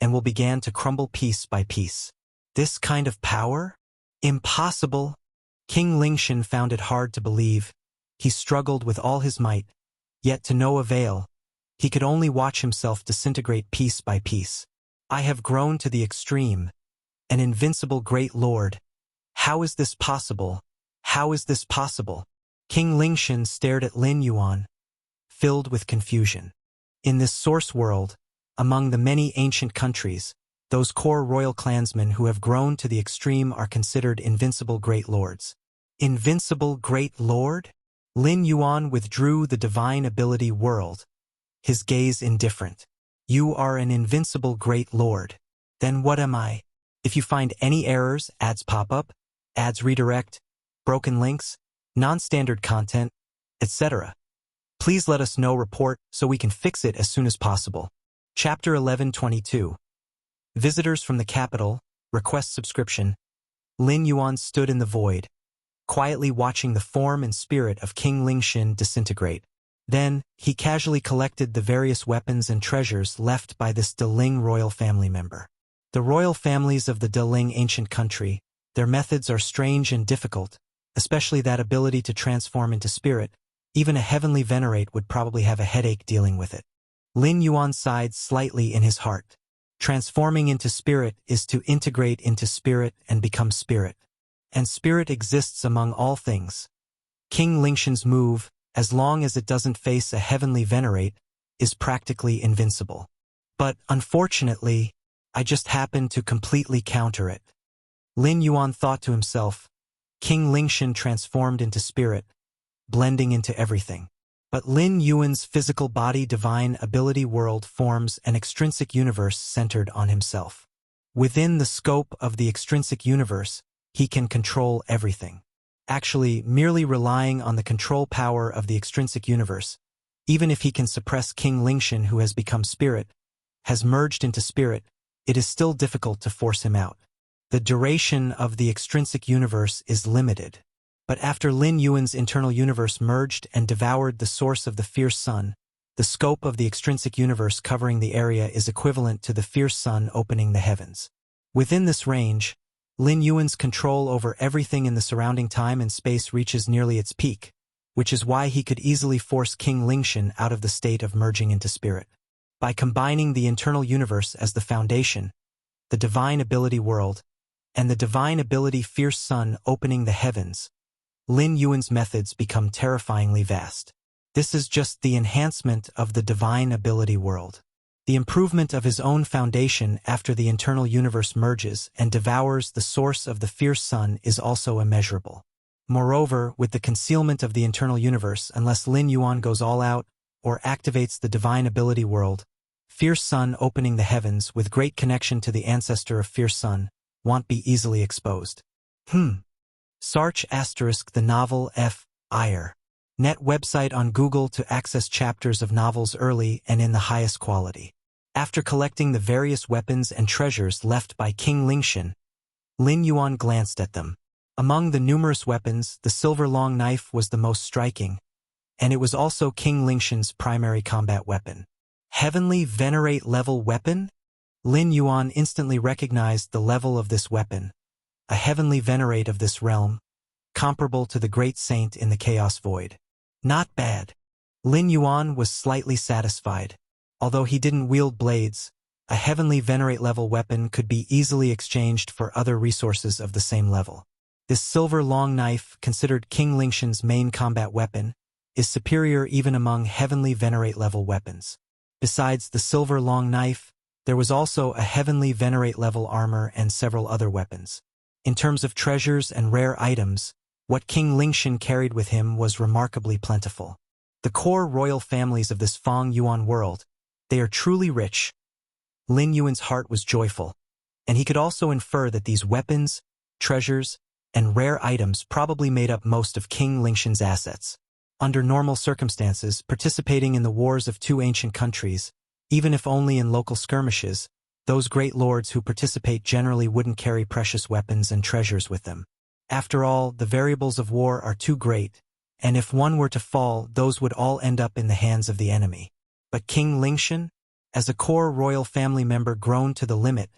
and will began to crumble piece by piece. This kind of power? Impossible! King Lingshan found it hard to believe. He struggled with all his might, yet to no avail. He could only watch himself disintegrate piece by piece. I have grown to the extreme. An invincible great lord. How is this possible? How is this possible? King Lingshan stared at Lin Yuan, filled with confusion. In this source world, among the many ancient countries, those core royal clansmen who have grown to the extreme are considered invincible great lords. Invincible great lord? Lin Yuan withdrew the divine ability world, his gaze indifferent. You are an invincible great lord. Then what am I? If you find any errors, ads pop up, ads redirect, broken links, non-standard content, etc., please let us know report so we can fix it as soon as possible. Chapter 11:22. Visitors from the capital, request subscription. Lin Yuan stood in the void, quietly watching the form and spirit of King Lingshan disintegrate. Then, he casually collected the various weapons and treasures left by this Deling royal family member. The royal families of the Deling ancient country Their methods are strange and difficult, especially that ability to transform into spirit. Even a heavenly venerate would probably have a headache dealing with it. Lin Yuan sighed slightly in his heart. Transforming into spirit is to integrate into spirit and become spirit. And spirit exists among all things. King Lingshan's move, as long as it doesn't face a heavenly venerate, is practically invincible. But, unfortunately, I just happened to completely counter it. Lin Yuan thought to himself. King Lingshan transformed into spirit, blending into everything. But Lin Yuan's physical body divine ability world forms an extrinsic universe centered on himself. Within the scope of the extrinsic universe, he can control everything. Actually, merely relying on the control power of the extrinsic universe, even if he can suppress King Lingshan who has become spirit, has merged into spirit, it is still difficult to force him out. The duration of the extrinsic universe is limited. But after Lin Yuan's internal universe merged and devoured the source of the fierce sun, the scope of the extrinsic universe covering the area is equivalent to the fierce sun opening the heavens. Within this range, Lin Yuan's control over everything in the surrounding time and space reaches nearly its peak, which is why he could easily force King Lingshan out of the state of merging into spirit. By combining the internal universe as the foundation, the divine ability world, and the divine ability fierce sun opening the heavens, Lin Yuan's methods become terrifyingly vast. This is just the enhancement of the divine ability world. The improvement of his own foundation after the internal universe merges and devours the source of the fierce sun is also immeasurable. Moreover, with the concealment of the internal universe, unless Lin Yuan goes all out or activates the divine ability world, fierce sun opening the heavens with great connection to the ancestor of fierce sun won't be easily exposed. Search * the novel F. Iyer. Net website on Google to access chapters of novels early and in the highest quality. After collecting the various weapons and treasures left by King Lingshan, Lin Yuan glanced at them. Among the numerous weapons, the silver long knife was the most striking, and it was also King Lingshan's primary combat weapon. Heavenly Venerate level weapon? Lin Yuan instantly recognized the level of this weapon. A heavenly venerate of this realm, comparable to the great saint in the Chaos Void. Not bad. Lin Yuan was slightly satisfied. Although he didn't wield blades, a heavenly venerate level weapon could be easily exchanged for other resources of the same level. This silver long knife, considered King Lingshan's main combat weapon, is superior even among heavenly venerate level weapons. Besides the silver long knife, there was also a heavenly venerate level armor and several other weapons. In terms of treasures and rare items, what King Lingshan carried with him was remarkably plentiful. The core royal families of this Feng Yuan world, they are truly rich. Lin Yuan's heart was joyful, and he could also infer that these weapons, treasures, and rare items probably made up most of King Lingshan's assets. Under normal circumstances, participating in the wars of two ancient countries, even if only in local skirmishes, those great lords who participate generally wouldn't carry precious weapons and treasures with them. After all, the variables of war are too great, and if one were to fall, those would all end up in the hands of the enemy. But King Lingshan, as a core royal family member grown to the limit,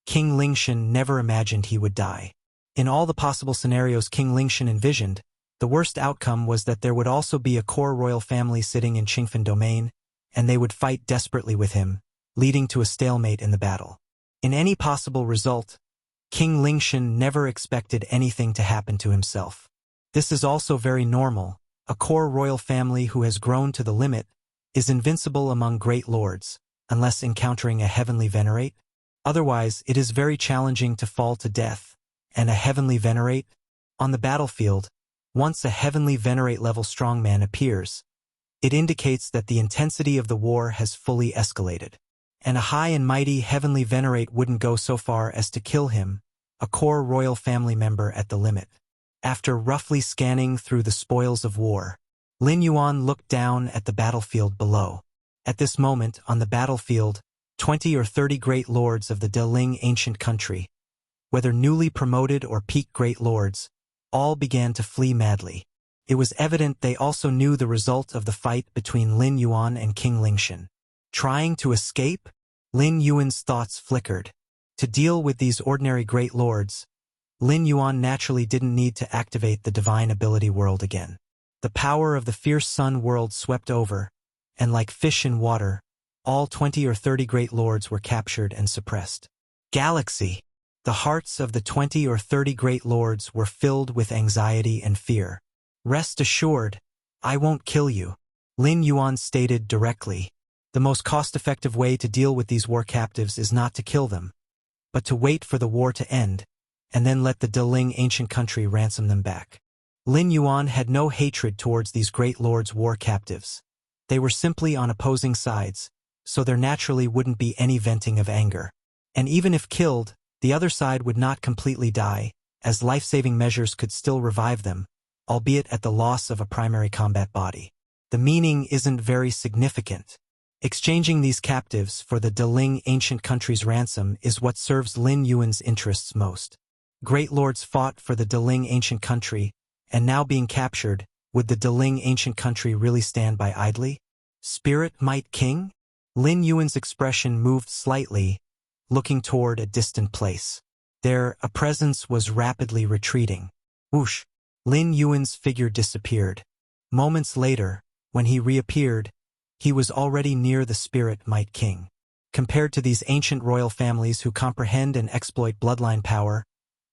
King Lingshan never imagined he would die. In all the possible scenarios King Lingshan envisioned, the worst outcome was that there would also be a core royal family sitting in Qingfen domain, and they would fight desperately with him, leading to a stalemate in the battle. In any possible result, King Lingshan never expected anything to happen to himself. This is also very normal. A core royal family who has grown to the limit is invincible among great lords, unless encountering a heavenly venerate. Otherwise, it is very challenging to fall to death, and a heavenly venerate? On the battlefield, once a heavenly venerate level strongman appears, it indicates that the intensity of the war has fully escalated. And a high and mighty heavenly venerate wouldn't go so far as to kill him, a core royal family member at the limit. After roughly scanning through the spoils of war, Lin Yuan looked down at the battlefield below. At this moment, on the battlefield, 20 or 30 great lords of the Deling ancient country, whether newly promoted or peak great lords, all began to flee madly. It was evident they also knew the result of the fight between Lin Yuan and King Lingshan. Trying to escape? Lin Yuan's thoughts flickered. To deal with these ordinary great lords, Lin Yuan naturally didn't need to activate the divine ability world again. The power of the fierce sun world swept over, and like fish in water, all 20 or 30 great lords were captured and suppressed. Galaxy. The hearts of the 20 or 30 great lords were filled with anxiety and fear. Rest assured, I won't kill you, Lin Yuan stated directly. The most cost-effective way to deal with these war captives is not to kill them, but to wait for the war to end, and then let the Deling ancient country ransom them back. Lin Yuan had no hatred towards these great lords' war captives. They were simply on opposing sides, so there naturally wouldn't be any venting of anger. And even if killed, the other side would not completely die, as life-saving measures could still revive them, albeit at the loss of a primary combat body. The meaning isn't very significant. Exchanging these captives for the Deling ancient country's ransom is what serves Lin Yuan's interests most. Great lords fought for the Deling ancient country, and now being captured, would the Deling ancient country really stand by idly? Spirit Might King? Lin Yuan's expression moved slightly, looking toward a distant place. There, a presence was rapidly retreating. Whoosh! Lin Yuan's figure disappeared. Moments later, when he reappeared, he was already near the Spirit Might King. Compared to these ancient royal families who comprehend and exploit bloodline power,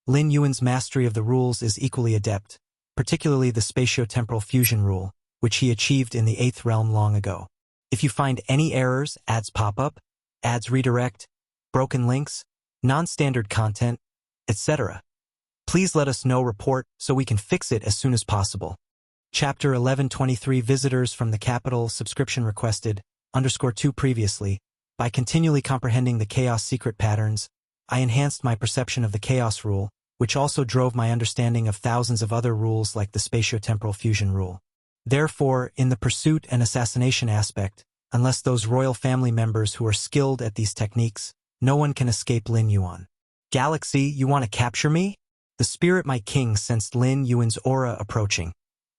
Lin Yuan's mastery of the rules is equally adept, particularly the spatio-temporal fusion rule, which he achieved in the 8th realm long ago. If you find any errors, ads pop up, ads redirect, broken links, non-standard content, etc., please let us know. Report so we can fix it as soon as possible. Chapter 1123 Visitors from the Capital. Subscription requested, _2 previously. By continually comprehending the chaos secret patterns, I enhanced my perception of the chaos rule, which also drove my understanding of thousands of other rules like the spatio-temporal fusion rule. Therefore, in the pursuit and assassination aspect, unless those royal family members who are skilled at these techniques, no one can escape Lin Yuan. Galaxy, you want to capture me? The Spirit Might King sensed Lin Yuan's aura approaching,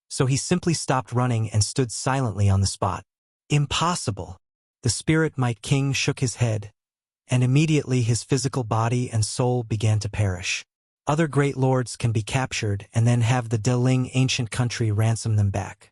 so he simply stopped running and stood silently on the spot. Impossible. The Spirit Might King shook his head, and immediately his physical body and soul began to perish. Other great lords can be captured and then have the Deling ancient country ransom them back.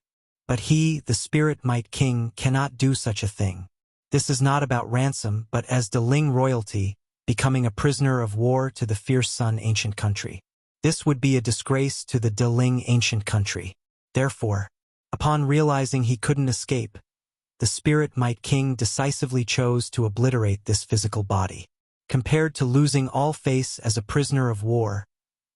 But he, the Spirit Might King, cannot do such a thing. This is not about ransom, but as Deling royalty, becoming a prisoner of war to the fierce sun ancient country. This would be a disgrace to the Deling ancient country. Therefore, upon realizing he couldn't escape, the Spirit Might King decisively chose to obliterate this physical body. Compared to losing all face as a prisoner of war,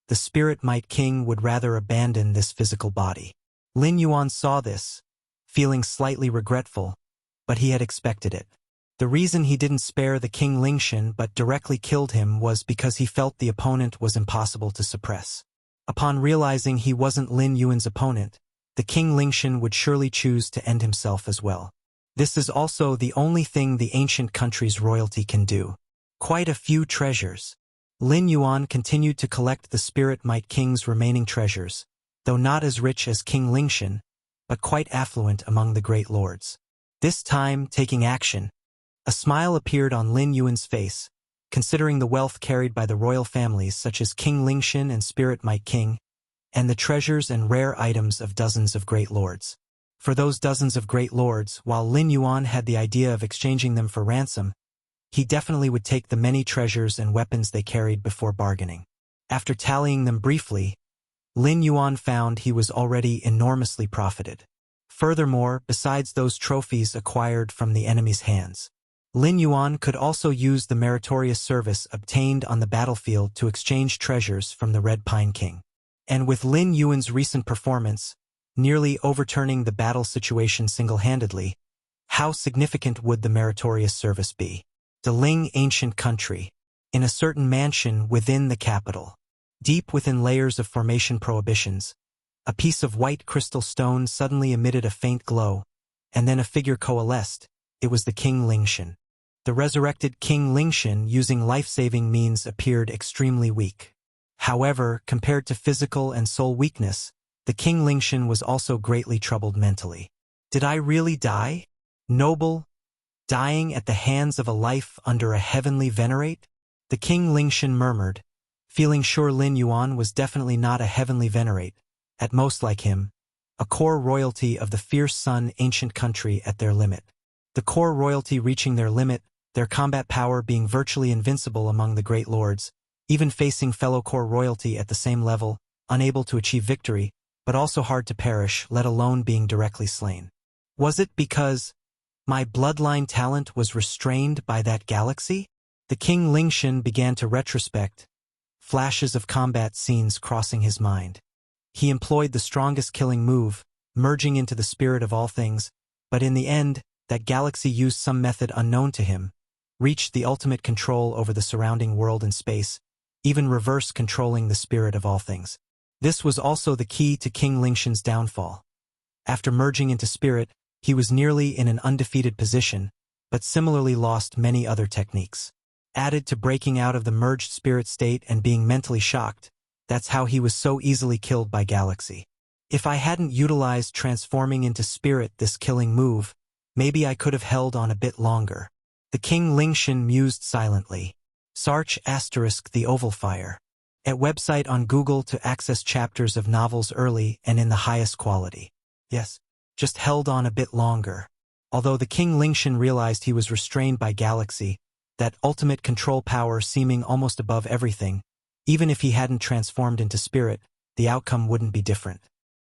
the Spirit Might King would rather abandon this physical body. Lin Yuan saw this, feeling slightly regretful, but he had expected it. The reason he didn't spare the King Lingshan but directly killed him was because he felt the opponent was impossible to suppress. Upon realizing he wasn't Lin Yuan's opponent, the King Lingshan would surely choose to end himself as well. This is also the only thing the ancient country's royalty can do. Quite a few treasures. Lin Yuan continued to collect the Spirit Might King's remaining treasures, though not as rich as King Lingshan, but quite affluent among the great lords. This time, taking action. A smile appeared on Lin Yuan's face, considering the wealth carried by the royal families such as King Lingshan and Spirit Might King, and the treasures and rare items of dozens of great lords. For those dozens of great lords, while Lin Yuan had the idea of exchanging them for ransom, he definitely would take the many treasures and weapons they carried before bargaining. After tallying them briefly, Lin Yuan found he was already enormously profited. Furthermore, besides those trophies acquired from the enemy's hands, Lin Yuan could also use the meritorious service obtained on the battlefield to exchange treasures from the Red Pine King. And with Lin Yuan's recent performance, nearly overturning the battle situation single-handedly, how significant would the meritorious service be? Deling ancient country, in a certain mansion within the capital. Deep within layers of formation prohibitions, a piece of white crystal stone suddenly emitted a faint glow, and then a figure coalesced. It was the King Lingshan. The resurrected King Lingshan, using life-saving means, appeared extremely weak. However, compared to physical and soul weakness, the King Lingshan was also greatly troubled mentally. Did I really die? Noble? Dying at the hands of a life under a heavenly venerate? The King Lingshan murmured, feeling sure Lin Yuan was definitely not a heavenly venerate, at most like him, a core royalty of the fierce sun ancient country at their limit. The core royalty reaching their limit, their combat power being virtually invincible among the great lords, even facing fellow core royalty at the same level, unable to achieve victory, but also hard to perish, let alone being directly slain. Was it because my bloodline talent was restrained by that galaxy? The King Lingshan began to retrospect, flashes of combat scenes crossing his mind. He employed the strongest killing move, merging into the spirit of all things, but in the end, that galaxy used some method unknown to him, reached the ultimate control over the surrounding world and space, even reverse controlling the spirit of all things. This was also the key to King Lingshan's downfall. After merging into spirit, he was nearly in an undefeated position, but similarly lost many other techniques. Added to breaking out of the merged spirit state and being mentally shocked, that's how he was so easily killed by Galaxy. If I hadn't utilized transforming into spirit this killing move, maybe I could have held on a bit longer. The King Lingshan mused silently. Search * the Oval Fire. At website on Google to access chapters of novels early and in the highest quality. Yes, just held on a bit longer. Although the King Lingshan realized he was restrained by Galaxy, that ultimate control power seeming almost above everything, even if he hadn't transformed into spirit, the outcome wouldn't be different.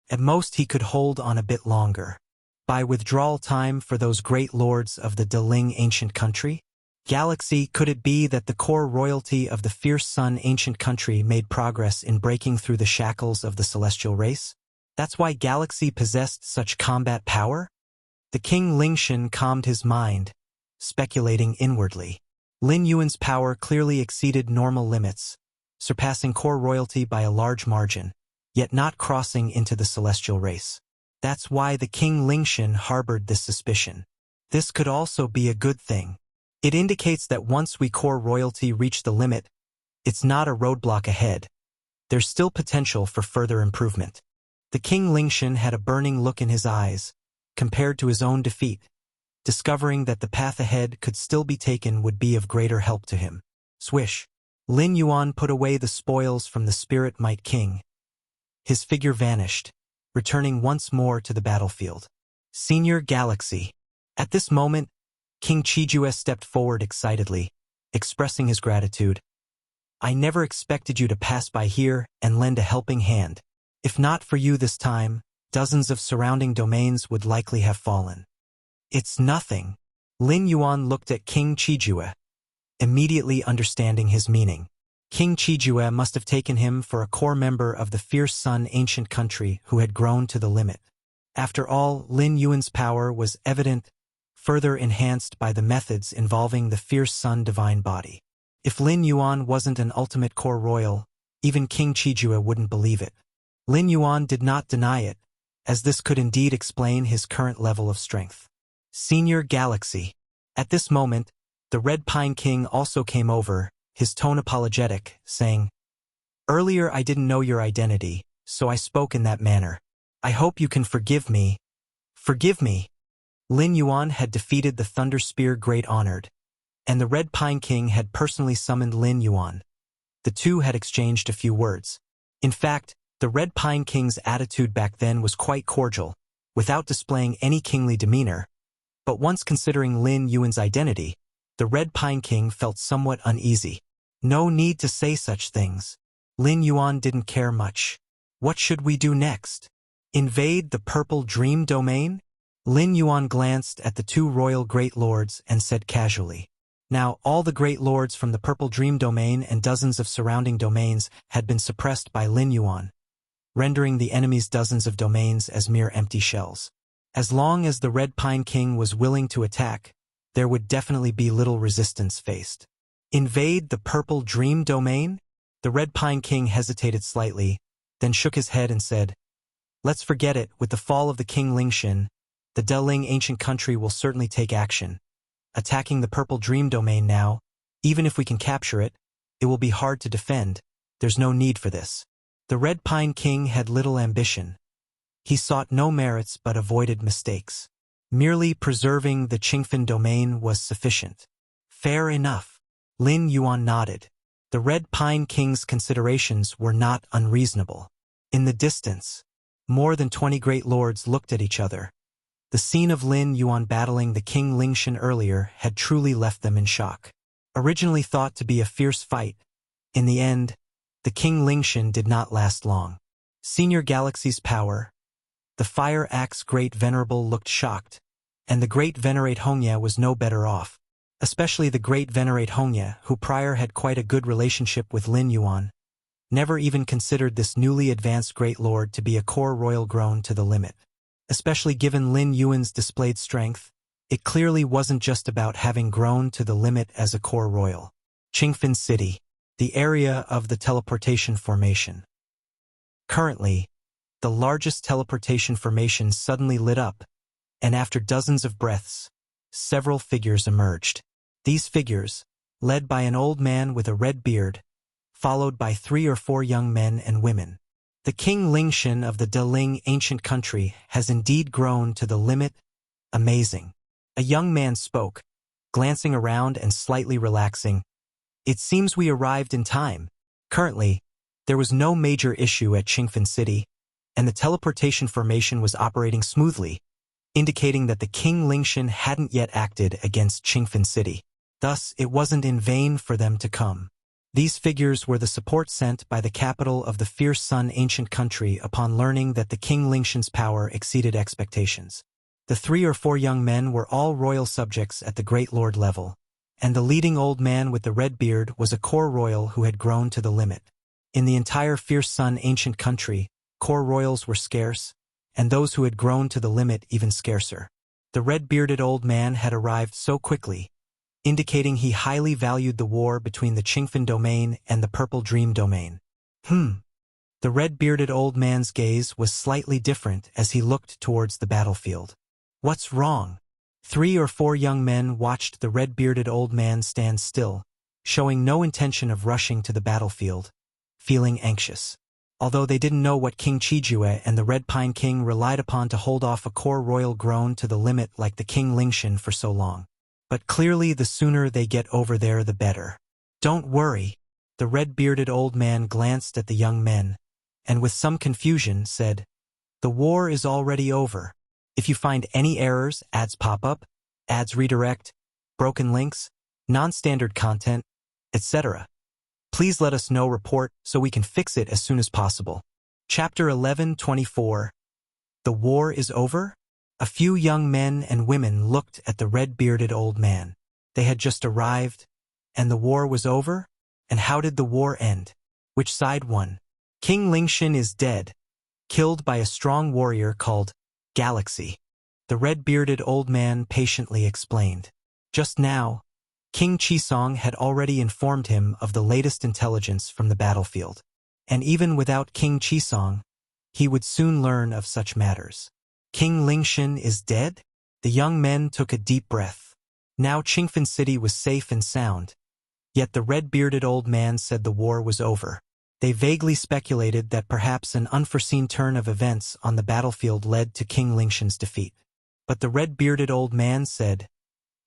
At most he could hold on a bit longer. By withdrawal time for those great lords of the Deling ancient country? Galaxy, could it be that the core royalty of the fierce sun ancient country made progress in breaking through the shackles of the celestial race? That's why Galaxy possessed such combat power? The King Lingshan calmed his mind, speculating inwardly. Lin Yuan's power clearly exceeded normal limits, surpassing core royalty by a large margin, yet not crossing into the celestial race. That's why the King Lingshan harbored this suspicion. This could also be a good thing. It indicates that once we core royalty reach the limit, it's not a roadblock ahead. There's still potential for further improvement. The King Lingshan had a burning look in his eyes, compared to his own defeat. Discovering that the path ahead could still be taken would be of greater help to him. Swish. Lin Yuan put away the spoils from the Spirit Might King. His figure vanished, returning once more to the battlefield. Senior Galaxy. At this moment, King Chijue stepped forward excitedly, expressing his gratitude. I never expected you to pass by here and lend a helping hand. If not for you this time, dozens of surrounding domains would likely have fallen. It's nothing. Lin Yuan looked at King Chijue, immediately understanding his meaning. King Chijue must have taken him for a core member of the fierce sun ancient country who had grown to the limit. After all, Lin Yuan's power was evident, further enhanced by the methods involving the fierce sun divine body. If Lin Yuan wasn't an ultimate core royal, even King Chijue wouldn't believe it. Lin Yuan did not deny it, as this could indeed explain his current level of strength. Senior Galaxy. At this moment, the Red Pine King also came over, his tone apologetic, saying, Earlier I didn't know your identity, so I spoke in that manner. I hope you can forgive me. Forgive me. Lin Yuan had defeated the Thunder Spear Great Honored, and the Red Pine King had personally summoned Lin Yuan. The two had exchanged a few words. In fact, the Red Pine King's attitude back then was quite cordial, without displaying any kingly demeanor. But once considering Lin Yuan's identity, the Red Pine King felt somewhat uneasy. No need to say such things. Lin Yuan didn't care much. What should we do next? Invade the Purple Dream Domain? Lin Yuan glanced at the two royal great lords and said casually. Now, all the great lords from the Purple Dream Domain and dozens of surrounding domains had been suppressed by Lin Yuan, rendering the enemy's dozens of domains as mere empty shells. As long as the Red Pine King was willing to attack, there would definitely be little resistance faced. Invade the Purple Dream Domain? The Red Pine King hesitated slightly, then shook his head and said, Let's forget it. With the fall of the King Lingshan, the Deling ancient country will certainly take action. Attacking the Purple Dream Domain now, even if we can capture it, it will be hard to defend. There's no need for this. The Red Pine King had little ambition. He sought no merits but avoided mistakes. Merely preserving the Qingfen domain was sufficient. Fair enough. Lin Yuan nodded. The Red Pine King's considerations were not unreasonable. In the distance, more than 20 great lords looked at each other. The scene of Lin Yuan battling the King Lingshan earlier had truly left them in shock. Originally thought to be a fierce fight, in the end, the King Lingshan did not last long. Senior Galaxy's power. The Fire Axe Great Venerable looked shocked, and the Great Venerate Hongya was no better off. Especially the Great Venerate Hongya, who prior had quite a good relationship with Lin Yuan, never even considered this newly advanced Great Lord to be a core royal grown to the limit. Especially given Lin Yuan's displayed strength, it clearly wasn't just about having grown to the limit as a core royal. Qingfin City, the area of the teleportation formation. Currently, the largest teleportation formation suddenly lit up, and after dozens of breaths, several figures emerged. These figures, led by an old man with a red beard, followed by 3 or 4 young men and women. The King Lingshan of the Deling ancient country has indeed grown to the limit. Amazing. A young man spoke, glancing around and slightly relaxing. It seems we arrived in time. Currently, there was no major issue at Qingfin City, and the teleportation formation was operating smoothly, indicating that the King Lingshan hadn't yet acted against Qingfin City. Thus, it wasn't in vain for them to come. These figures were the support sent by the capital of the Fierce Sun ancient country upon learning that the King Lingshan's power exceeded expectations. The 3 or 4 young men were all royal subjects at the Great Lord level, and the leading old man with the red beard was a core royal who had grown to the limit. In the entire Fierce Sun ancient country, core royals were scarce, and those who had grown to the limit even scarcer. The red-bearded old man had arrived so quickly, indicating he highly valued the war between the Qingfin domain and the Purple Dream domain. The red-bearded old man's gaze was slightly different as he looked towards the battlefield. What's wrong? 3 or 4 young men watched the red-bearded old man stand still, showing no intention of rushing to the battlefield, feeling anxious. Although they didn't know what King Qijue and the Red Pine King relied upon to hold off a core royal grown to the limit like the King Lingshan for so long. But clearly the sooner they get over there the better. Don't worry. The red-bearded old man glanced at the young men, and with some confusion said, "The war is already over. If you find any errors, ads pop up, ads redirect, broken links, non-standard content, etc. Please let us know report so we can fix it as soon as possible." Chapter 11:24. The war is over? A few young men and women looked at the red-bearded old man. They had just arrived, and the war was over? And how did the war end? Which side won? King Lingshan is dead, killed by a strong warrior called Galaxy. The red-bearded old man patiently explained. Just now, King Qisong had already informed him of the latest intelligence from the battlefield. And even without King Qisong, he would soon learn of such matters. King Lingshan is dead? The young men took a deep breath. Now Qingfin City was safe and sound. Yet the red-bearded old man said the war was over. They vaguely speculated that perhaps an unforeseen turn of events on the battlefield led to King Lingshan's defeat. But the red-bearded old man said,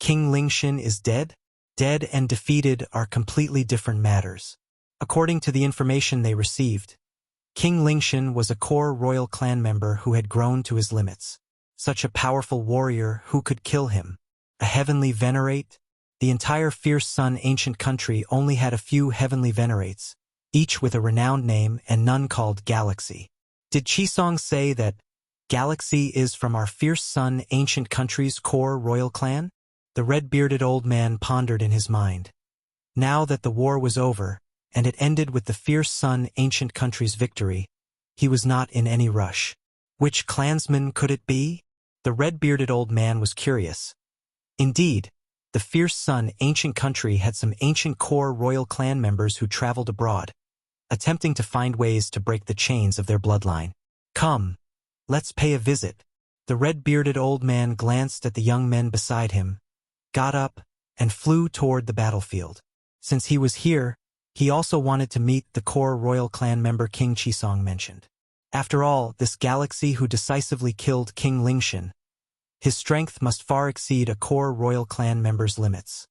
"King Lingshan is dead? Dead and defeated are completely different matters." According to the information they received, King Lingshan was a core royal clan member who had grown to his limits. Such a powerful warrior, who could kill him? A heavenly venerate? The entire Fierce Sun ancient country only had a few heavenly venerates, each with a renowned name and none called Galaxy. Did Qisong say that Galaxy is from our Fierce Sun ancient country's core royal clan? The red-bearded old man pondered in his mind. Now that the war was over, and it ended with the Fierce Sun ancient country's victory, he was not in any rush. Which clansman could it be? The red-bearded old man was curious. Indeed, the Fierce Sun ancient country had some ancient core royal clan members who traveled abroad, attempting to find ways to break the chains of their bloodline. Come, let's pay a visit. The red-bearded old man glanced at the young men beside him, got up, and flew toward the battlefield. Since he was here, he also wanted to meet the core royal clan member King Qisong mentioned. After all, this Galaxy who decisively killed King Lingshan, his strength must far exceed a core royal clan member's limits.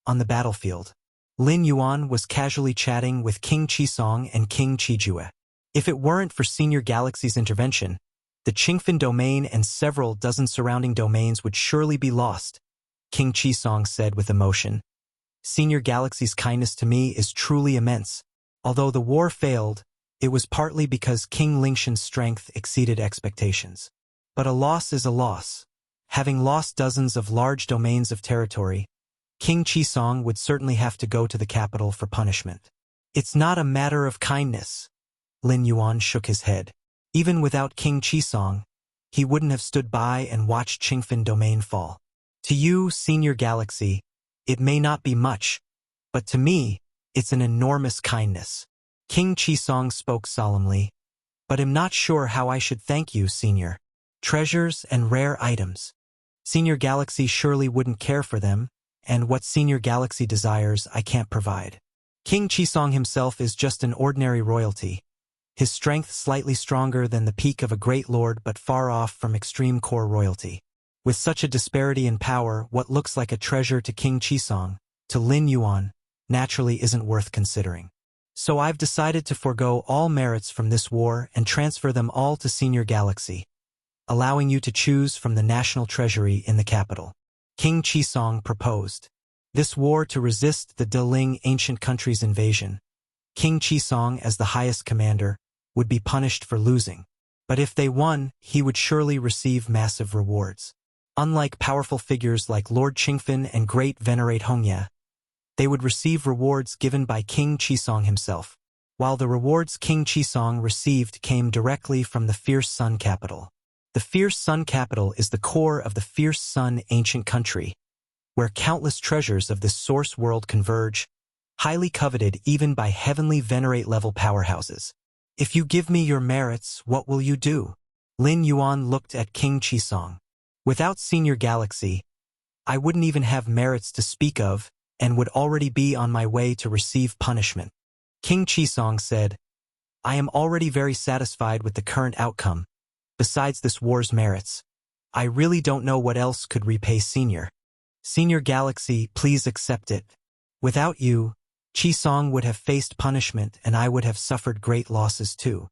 On the battlefield, Lin Yuan was casually chatting with King Qisong and King Qijue. If it weren't for Senior Galaxy's intervention, the Qingfen domain and several dozen surrounding domains would surely be lost, King Qisong said with emotion. Senior Galaxy's kindness to me is truly immense. Although the war failed, it was partly because King Lingshan's strength exceeded expectations. But a loss is a loss. Having lost dozens of large domains of territory, King Qisong would certainly have to go to the capital for punishment. It's not a matter of kindness. Lin Yuan shook his head. Even without King Qisong, he wouldn't have stood by and watched Qingfen domain fall. To you, Senior Galaxy, it may not be much, but to me, it's an enormous kindness. King Qisong spoke solemnly. But I'm not sure how I should thank you, Senior. Treasures and rare items. Senior Galaxy surely wouldn't care for them, and what Senior Galaxy desires I can't provide. King Qisong himself is just an ordinary royalty. His strength slightly stronger than the peak of a great lord but far off from extreme core royalty. With such a disparity in power, what looks like a treasure to King Qisong, to Lin Yuan, naturally isn't worth considering. So I've decided to forego all merits from this war and transfer them all to Senior Galaxy, allowing you to choose from the national treasury in the capital. King Qisong proposed. This war to resist the Deling ancient country's invasion. King Qisong, as the highest commander, would be punished for losing. But if they won, he would surely receive massive rewards. Unlike powerful figures like Lord Qingfen and Great Venerate Hongya, they would receive rewards given by King Qisong himself, while the rewards King Qisong received came directly from the Fierce Sun capital. The Fierce Sun capital is the core of the Fierce Sun ancient country, where countless treasures of this source world converge, highly coveted even by heavenly Venerate level powerhouses. If you give me your merits, what will you do? Lin Yuan looked at King Qisong. Without Senior Galaxy, I wouldn't even have merits to speak of, and would already be on my way to receive punishment. King Qisong said, I am already very satisfied with the current outcome. Besides this war's merits, I really don't know what else could repay Senior. Senior Galaxy, please accept it. Without you, Qisong would have faced punishment and I would have suffered great losses too.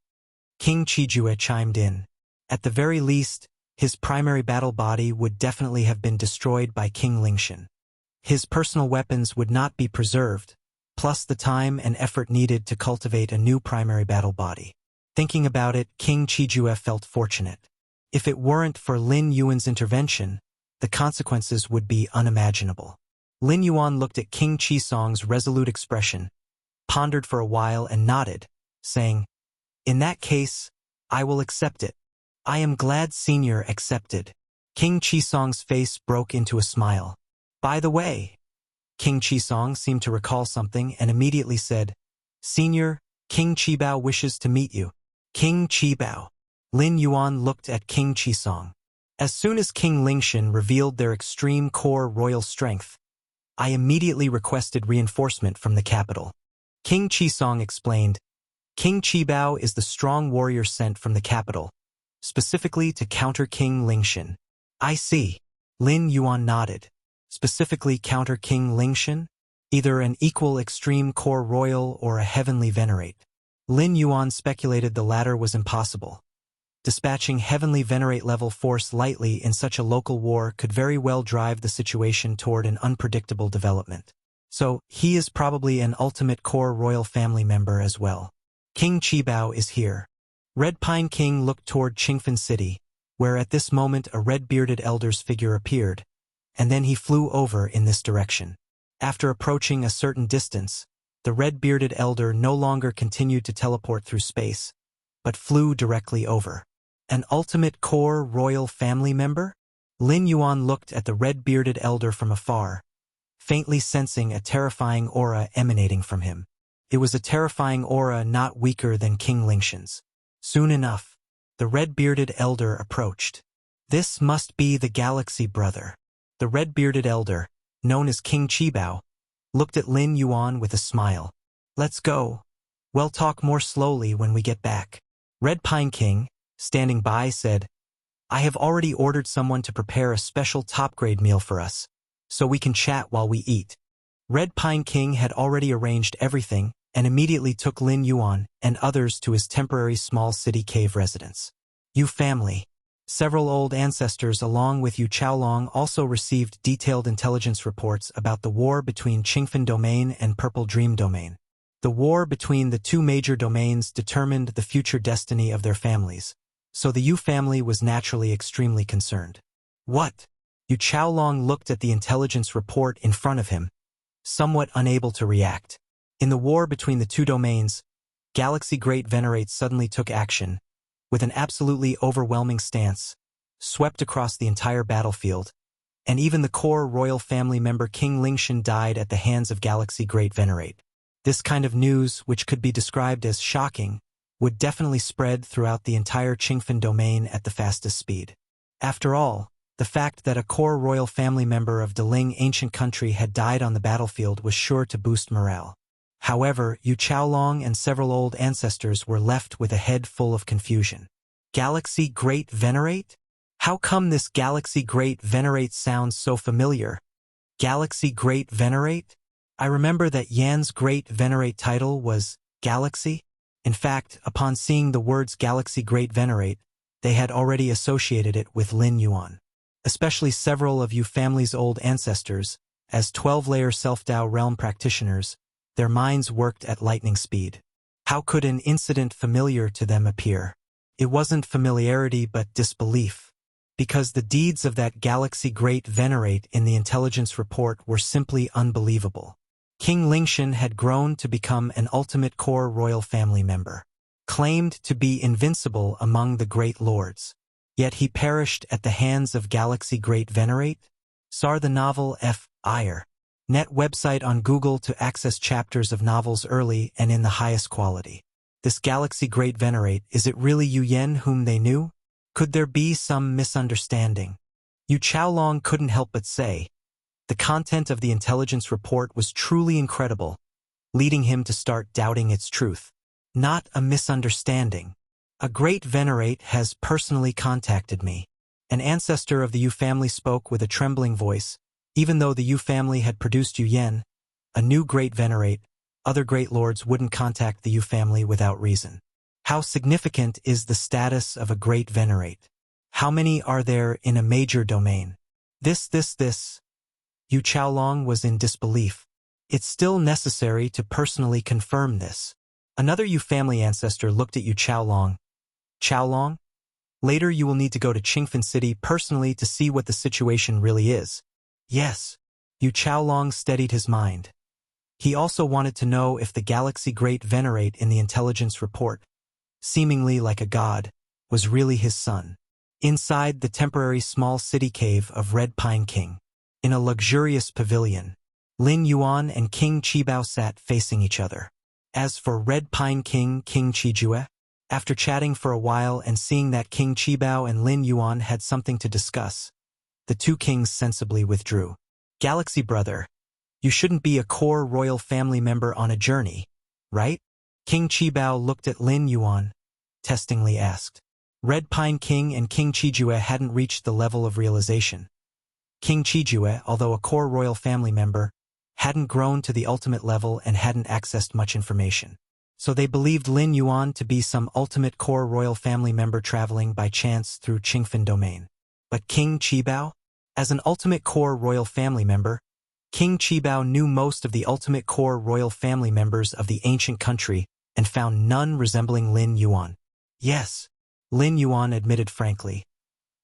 King Qijue chimed in. At the very least, his primary battle body would definitely have been destroyed by King Lingshan. His personal weapons would not be preserved, plus the time and effort needed to cultivate a new primary battle body. Thinking about it, King Qijue felt fortunate. If it weren't for Lin Yuan's intervention, the consequences would be unimaginable. Lin Yuan looked at King Qisong's resolute expression, pondered for a while and nodded, saying, In that case, I will accept it. I am glad Senior accepted. King Qisong's face broke into a smile. By the way, King Qisong seemed to recall something and immediately said, Senior, King Qibao wishes to meet you. King Qibao. Lin Yuan looked at King Qisong. As soon as King Lingshan revealed their extreme core royal strength, I immediately requested reinforcement from the capital. King Qisong explained, King Qibao is the strong warrior sent from the capital, specifically to counter King Lingshan. I see. Lin Yuan nodded. Specifically counter King Lingshan? Either an equal extreme core royal or a heavenly venerate. Lin Yuan speculated the latter was impossible. Dispatching heavenly venerate level force lightly in such a local war could very well drive the situation toward an unpredictable development. So, he is probably an ultimate core royal family member as well. King Qibao is here. Red Pine King looked toward Qingfen City, where at this moment a red-bearded elder's figure appeared, and then he flew over in this direction. After approaching a certain distance, the red-bearded elder no longer continued to teleport through space, but flew directly over. An ultimate core royal family member? Lin Yuan looked at the red-bearded elder from afar, faintly sensing a terrifying aura emanating from him. It was a terrifying aura not weaker than King Lingshan's. Soon enough, the red-bearded elder approached. This must be the Galaxy Brother. The red-bearded elder, known as King Qibao, looked at Lin Yuan with a smile. Let's go. We'll talk more slowly when we get back. Red Pine King, standing by, said, I have already ordered someone to prepare a special top-grade meal for us, so we can chat while we eat. Red Pine King had already arranged everything and immediately took Lin Yuan and others to his temporary small city cave residence. Yu family. Several old ancestors along with Yu Chaolong also received detailed intelligence reports about the war between Qingfen Domain and Purple Dream Domain. The war between the two major domains determined the future destiny of their families, so the Yu family was naturally extremely concerned. What? Yu Chaolong looked at the intelligence report in front of him, somewhat unable to react. In the war between the two domains, Galaxy Great Venerate suddenly took action, with an absolutely overwhelming stance, swept across the entire battlefield, and even the core royal family member King Lingshan died at the hands of Galaxy Great Venerate. This kind of news, which could be described as shocking, would definitely spread throughout the entire Qingfen domain at the fastest speed. After all, the fact that a core royal family member of Deling ancient country had died on the battlefield was sure to boost morale. However, Yu Chaolong and several old ancestors were left with a head full of confusion. Galaxy Great Venerate? How come this Galaxy Great Venerate sounds so familiar? Galaxy Great Venerate? I remember that Yan's Great Venerate title was Galaxy. In fact, upon seeing the words Galaxy Great Venerate, they had already associated it with Lin Yuan. Especially several of Yu family's old ancestors, as 12-layer Self-Dao realm practitioners, their minds worked at lightning speed. How could an incident familiar to them appear? It wasn't familiarity but disbelief, because the deeds of that Galaxy Great Venerate in the intelligence report were simply unbelievable. King Lingshan had grown to become an ultimate core royal family member, claimed to be invincible among the great lords. Yet he perished at the hands of Galaxy Great Venerate? Sar the novel F. Ire. Net website on Google to access chapters of novels early and in the highest quality. This Galaxy Great Venerate, is it really Yu Yen whom they knew? Could there be some misunderstanding? Yu Chaolong couldn't help but say. The content of the intelligence report was truly incredible, leading him to start doubting its truth. Not a misunderstanding. A great venerate has personally contacted me. An ancestor of the Yu family spoke with a trembling voice. Even though the Yu family had produced Yu Yen, a new great venerate, other great lords wouldn't contact the Yu family without reason. How significant is the status of a great venerate? How many are there in a major domain? This. Yu Chaolong was in disbelief. It's still necessary to personally confirm this. Another Yu family ancestor looked at Yu Chaolong. Chaolong? Later you will need to go to Qingfen City personally to see what the situation really is. Yes. Yu Chaolong steadied his mind. He also wanted to know if the Galaxy Great Venerate in the intelligence report, seemingly like a god, was really his son. Inside the temporary small city cave of Red Pine King, in a luxurious pavilion, Lin Yuan and King Qibao sat facing each other. As for Red Pine King, King Qijue, after chatting for a while and seeing that King Qibao and Lin Yuan had something to discuss, the two kings sensibly withdrew. Galaxy brother, you shouldn't be a core royal family member on a journey, right? King Qibao looked at Lin Yuan, testingly asked. Red Pine King and King Qijue hadn't reached the level of realization. King Qijue, although a core royal family member, hadn't grown to the ultimate level and hadn't accessed much information. So they believed Lin Yuan to be some ultimate core royal family member traveling by chance through Qingfen domain. But King Qibao? As an ultimate core royal family member, King Qibao knew most of the ultimate core royal family members of the ancient country and found none resembling Lin Yuan. Yes, Lin Yuan admitted frankly.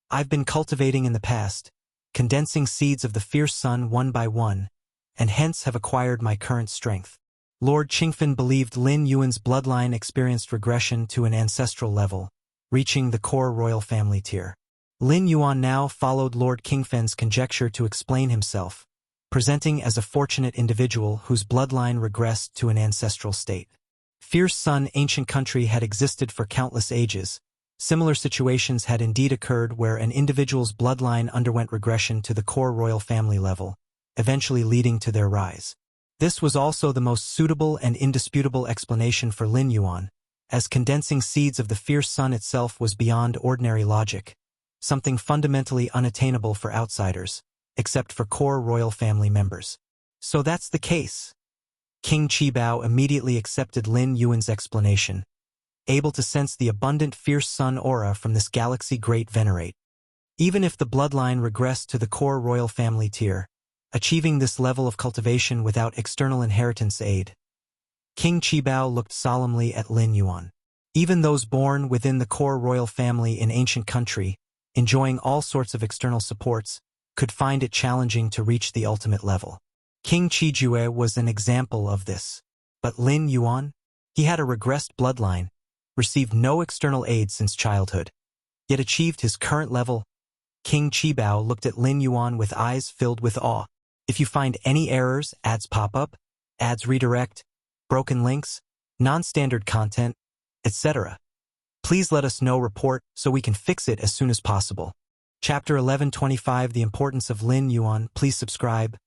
I've been cultivating in the past, condensing seeds of the fierce sun one by one, and hence have acquired my current strength. Lord Qingfen believed Lin Yuan's bloodline experienced regression to an ancestral level, reaching the core royal family tier. Lin Yuan now followed Lord Qingfen's conjecture to explain himself, presenting as a fortunate individual whose bloodline regressed to an ancestral state. Fierce Sun ancient country had existed for countless ages. Similar situations had indeed occurred where an individual's bloodline underwent regression to the core royal family level, eventually leading to their rise. This was also the most suitable and indisputable explanation for Lin Yuan, as condensing seeds of the fierce sun itself was beyond ordinary logic, something fundamentally unattainable for outsiders, except for core royal family members. So that's the case. King Qibao immediately accepted Lin Yuan's explanation, able to sense the abundant fierce sun aura from this galaxy great venerate. Even if the bloodline regressed to the core royal family tier, achieving this level of cultivation without external inheritance aid, King Qibao looked solemnly at Lin Yuan. Even those born within the core royal family in ancient country, enjoying all sorts of external supports, could find it challenging to reach the ultimate level. King Qijue was an example of this. But Lin Yuan? He had a regressed bloodline, received no external aid since childhood, yet achieved his current level. King Qibao looked at Lin Yuan with eyes filled with awe. If you find any errors, ads pop up, ads redirect, broken links, non-standard content, etc., please let us know report so we can fix it as soon as possible. Chapter 1125 The Importance of Lin Yuan. Please subscribe.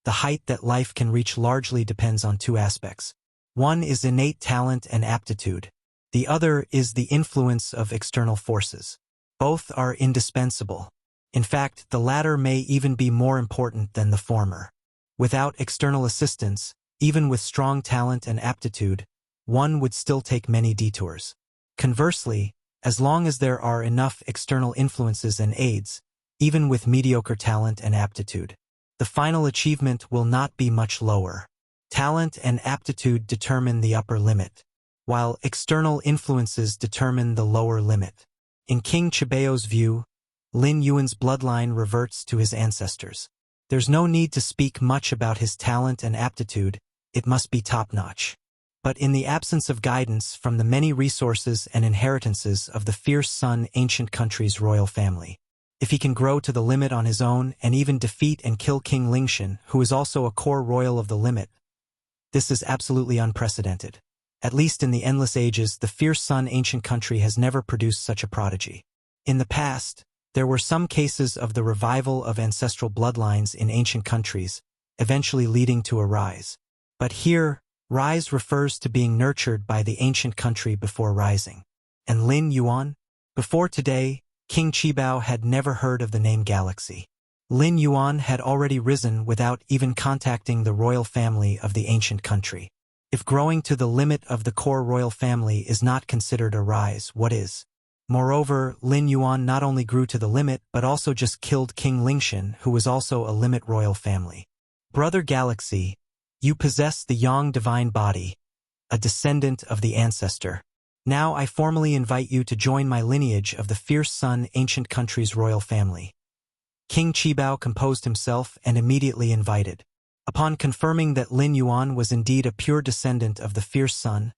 The height that life can reach largely depends on two aspects. One is innate talent and aptitude. The other is the influence of external forces. Both are indispensable. In fact, the latter may even be more important than the former. Without external assistance, even with strong talent and aptitude, one would still take many detours. Conversely, as long as there are enough external influences and aids, even with mediocre talent and aptitude, the final achievement will not be much lower. Talent and aptitude determine the upper limit, while external influences determine the lower limit. In King Qibao's view, Lin Yuan's bloodline reverts to his ancestors. There's no need to speak much about his talent and aptitude, it must be top-notch. But in the absence of guidance from the many resources and inheritances of the fierce sun ancient country's royal family, if he can grow to the limit on his own and even defeat and kill King Lingshan, who is also a core royal of the limit, this is absolutely unprecedented. At least in the endless ages, the fierce sun ancient country has never produced such a prodigy. In the past, there were some cases of the revival of ancestral bloodlines in ancient countries, eventually leading to a rise. But here, rise refers to being nurtured by the ancient country before rising. And Lin Yuan? Before today, King Qibao had never heard of the name Galaxy. Lin Yuan had already risen without even contacting the royal family of the ancient country. If growing to the limit of the core royal family is not considered a rise, what is? Moreover, Lin Yuan not only grew to the limit but also just killed King Lingshan, who was also a limit royal family. Brother Galaxy, you possess the Yang divine body, a descendant of the ancestor. Now I formally invite you to join my lineage of the fierce sun ancient country's royal family. King Qibao composed himself and immediately invited. Upon confirming that Lin Yuan was indeed a pure descendant of the fierce sun,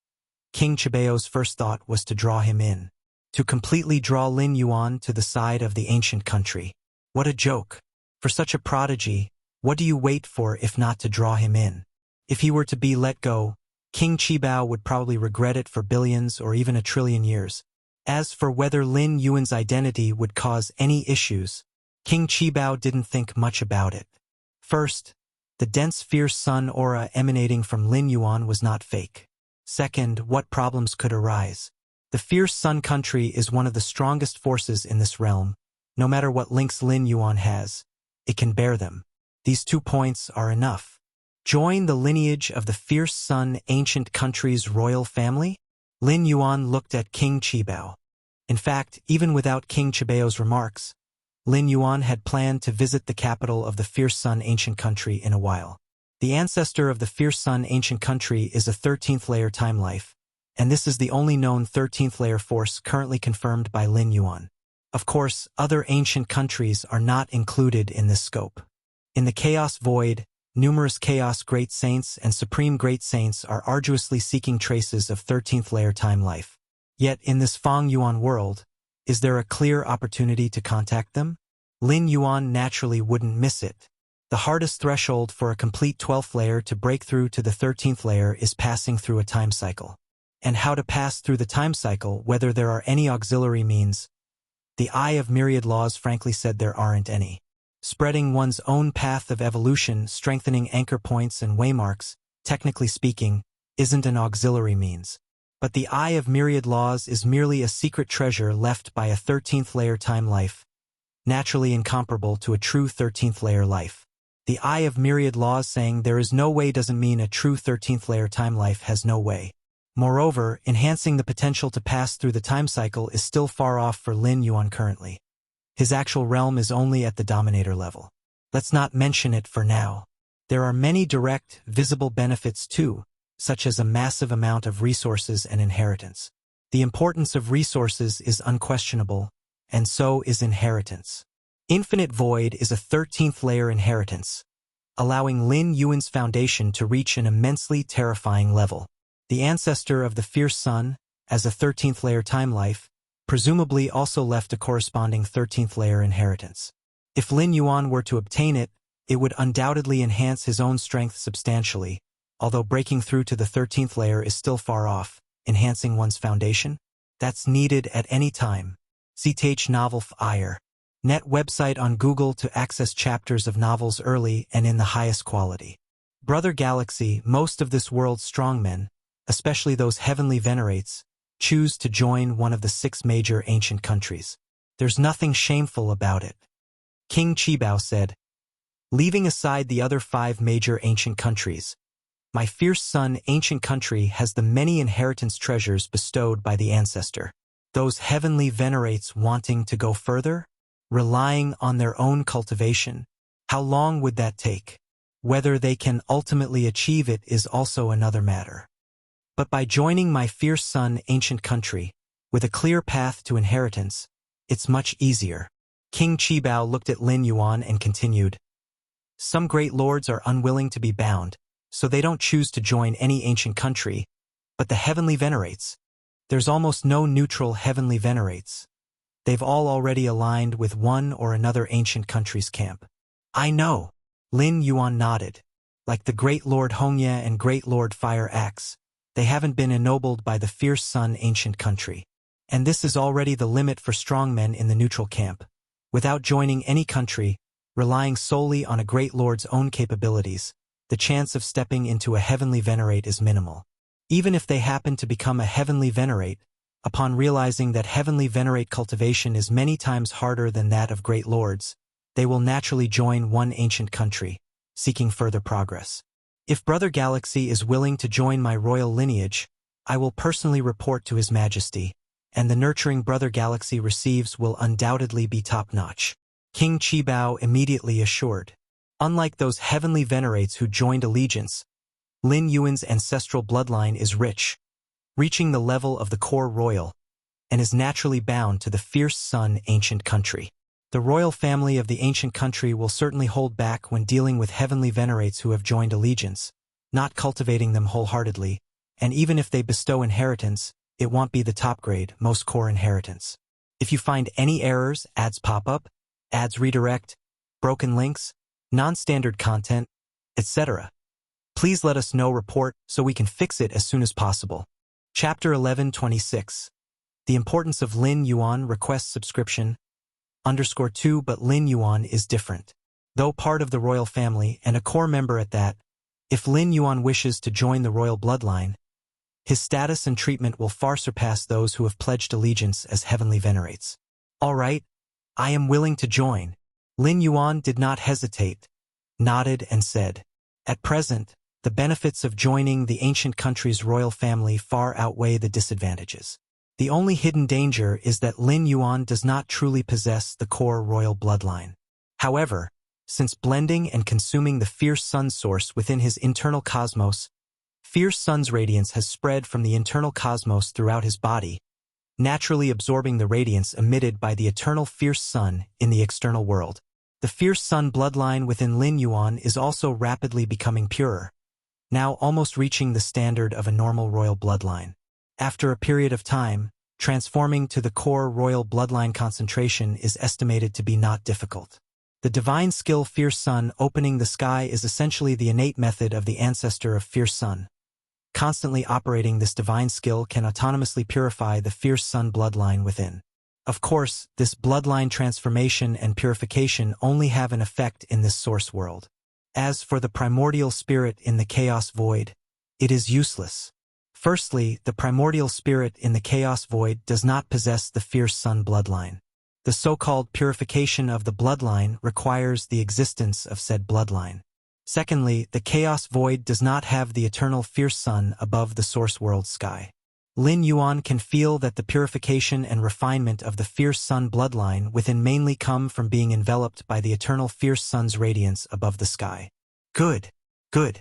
King Qibao's first thought was to draw him in. To completely draw Lin Yuan to the side of the ancient country. What a joke. For such a prodigy, what do you wait for if not to draw him in? If he were to be let go, King Qibao would probably regret it for billions or even a trillion years. As for whether Lin Yuan's identity would cause any issues, King Qibao didn't think much about it. First, the dense fierce sun aura emanating from Lin Yuan was not fake. Second, what problems could arise? The fierce sun country is one of the strongest forces in this realm. No matter what links Lin Yuan has, it can bear them. These 2 points are enough. Join the lineage of the fierce sun ancient country's royal family? Lin Yuan looked at King Qibao. In fact, even without King Qibao's remarks, Lin Yuan had planned to visit the capital of the fierce sun ancient country in a while. The ancestor of the fierce sun ancient country is a 13th layer time life, and this is the only known 13th layer force currently confirmed by Lin Yuan. Of course, other ancient countries are not included in this scope. In the Chaos Void, numerous Chaos Great Saints and Supreme Great Saints are arduously seeking traces of 13th layer time life. Yet in this Fang Yuan world, is there a clear opportunity to contact them? Lin Yuan naturally wouldn't miss it. The hardest threshold for a complete 12th layer to break through to the 13th layer is passing through a time cycle. And how to pass through the time cycle, whether there are any auxiliary means. The Eye of Myriad Laws frankly said there aren't any. Spreading one's own path of evolution, strengthening anchor points and waymarks, technically speaking, isn't an auxiliary means. But the Eye of Myriad Laws is merely a secret treasure left by a 13th layer time life, naturally incomparable to a true 13th layer life. The eye of myriad laws saying there is no way doesn't mean a true 13th layer time life has no way. Moreover, enhancing the potential to pass through the time cycle is still far off for Lin Yuan currently. His actual realm is only at the dominator level. Let's not mention it for now. There are many direct, visible benefits too, such as a massive amount of resources and inheritance. The importance of resources is unquestionable, and so is inheritance. Infinite Void is a 13th layer inheritance, allowing Lin Yuan's foundation to reach an immensely terrifying level. The ancestor of the Fierce Sun, as a 13th layer time life, presumably also left a corresponding 13th layer inheritance. If Lin Yuan were to obtain it, it would undoubtedly enhance his own strength substantially, although breaking through to the 13th layer is still far off. Enhancing one's foundation? That's needed at any time. CTH Novel Fire. Net website on Google to access chapters of novels early and in the highest quality. Brother Galaxy, most of this world's strongmen, especially those heavenly venerates, choose to join one of the 6 major ancient countries. There's nothing shameful about it. King Qibao said, leaving aside the other 5 major ancient countries, my Fierce Sun ancient country has the many inheritance treasures bestowed by the ancestor. Those heavenly venerates wanting to go further? Relying on their own cultivation? How long would that take? Whether they can ultimately achieve it is also another matter. But by joining my Fierce Sun ancient country, with a clear path to inheritance, it's much easier. King Qibao looked at Lin Yuan and continued, some great lords are unwilling to be bound, so they don't choose to join any ancient country, but the heavenly venerates. There's almost no neutral heavenly venerates. They've all already aligned with one or another ancient country's camp. I know. Lin Yuan nodded. Like the Great Lord Hongye and Great Lord Fire Axe, they haven't been ennobled by the Fierce Sun ancient country. And this is already the limit for strongmen in the neutral camp. Without joining any country, relying solely on a Great Lord's own capabilities, the chance of stepping into a heavenly venerate is minimal. Even if they happen to become a heavenly venerate, upon realizing that heavenly venerate cultivation is many times harder than that of great lords, they will naturally join one ancient country, seeking further progress. If Brother Galaxy is willing to join my royal lineage, I will personally report to His Majesty, and the nurturing Brother Galaxy receives will undoubtedly be top-notch. King Qibao immediately assured. Unlike those heavenly venerates who joined allegiance, Lin Yuan's ancestral bloodline is rich, reaching the level of the core royal, and is naturally bound to the Fierce Sun ancient country. The royal family of the ancient country will certainly hold back when dealing with heavenly venerates who have joined allegiance, not cultivating them wholeheartedly, and even if they bestow inheritance, it won't be the top grade, most core inheritance. If you find any errors, ads pop up, ads redirect, broken links, non-standard content, etc., please let us know report so we can fix it as soon as possible. Chapter 11:26. The importance of Lin Yuan requests subscription. _2 But Lin Yuan is different. Though part of the royal family and a core member at that, if Lin Yuan wishes to join the royal bloodline, his status and treatment will far surpass those who have pledged allegiance as heavenly venerates. All right, I am willing to join. Lin Yuan did not hesitate, nodded and said, at present, the benefits of joining the ancient country's royal family far outweigh the disadvantages. The only hidden danger is that Lin Yuan does not truly possess the core royal bloodline. However, since blending and consuming the Fierce Sun source within his internal cosmos, Fierce Sun's radiance has spread from the internal cosmos throughout his body, naturally absorbing the radiance emitted by the eternal Fierce Sun in the external world. The Fierce Sun bloodline within Lin Yuan is also rapidly becoming purer, now almost reaching the standard of a normal royal bloodline. After a period of time, transforming to the core royal bloodline concentration is estimated to be not difficult. The divine skill Fierce Sun opening the sky is essentially the innate method of the ancestor of Fierce Sun. Constantly operating this divine skill can autonomously purify the Fierce Sun bloodline within. Of course, this bloodline transformation and purification only have an effect in this source world. As for the primordial spirit in the chaos void, it is useless. Firstly, the primordial spirit in the chaos void does not possess the Fierce Sun bloodline. The so-called purification of the bloodline requires the existence of said bloodline. Secondly, the chaos void does not have the eternal fierce sun above the source world sky. Lin Yuan can feel that the purification and refinement of the fierce sun bloodline within mainly come from being enveloped by the eternal fierce sun's radiance above the sky. Good, good.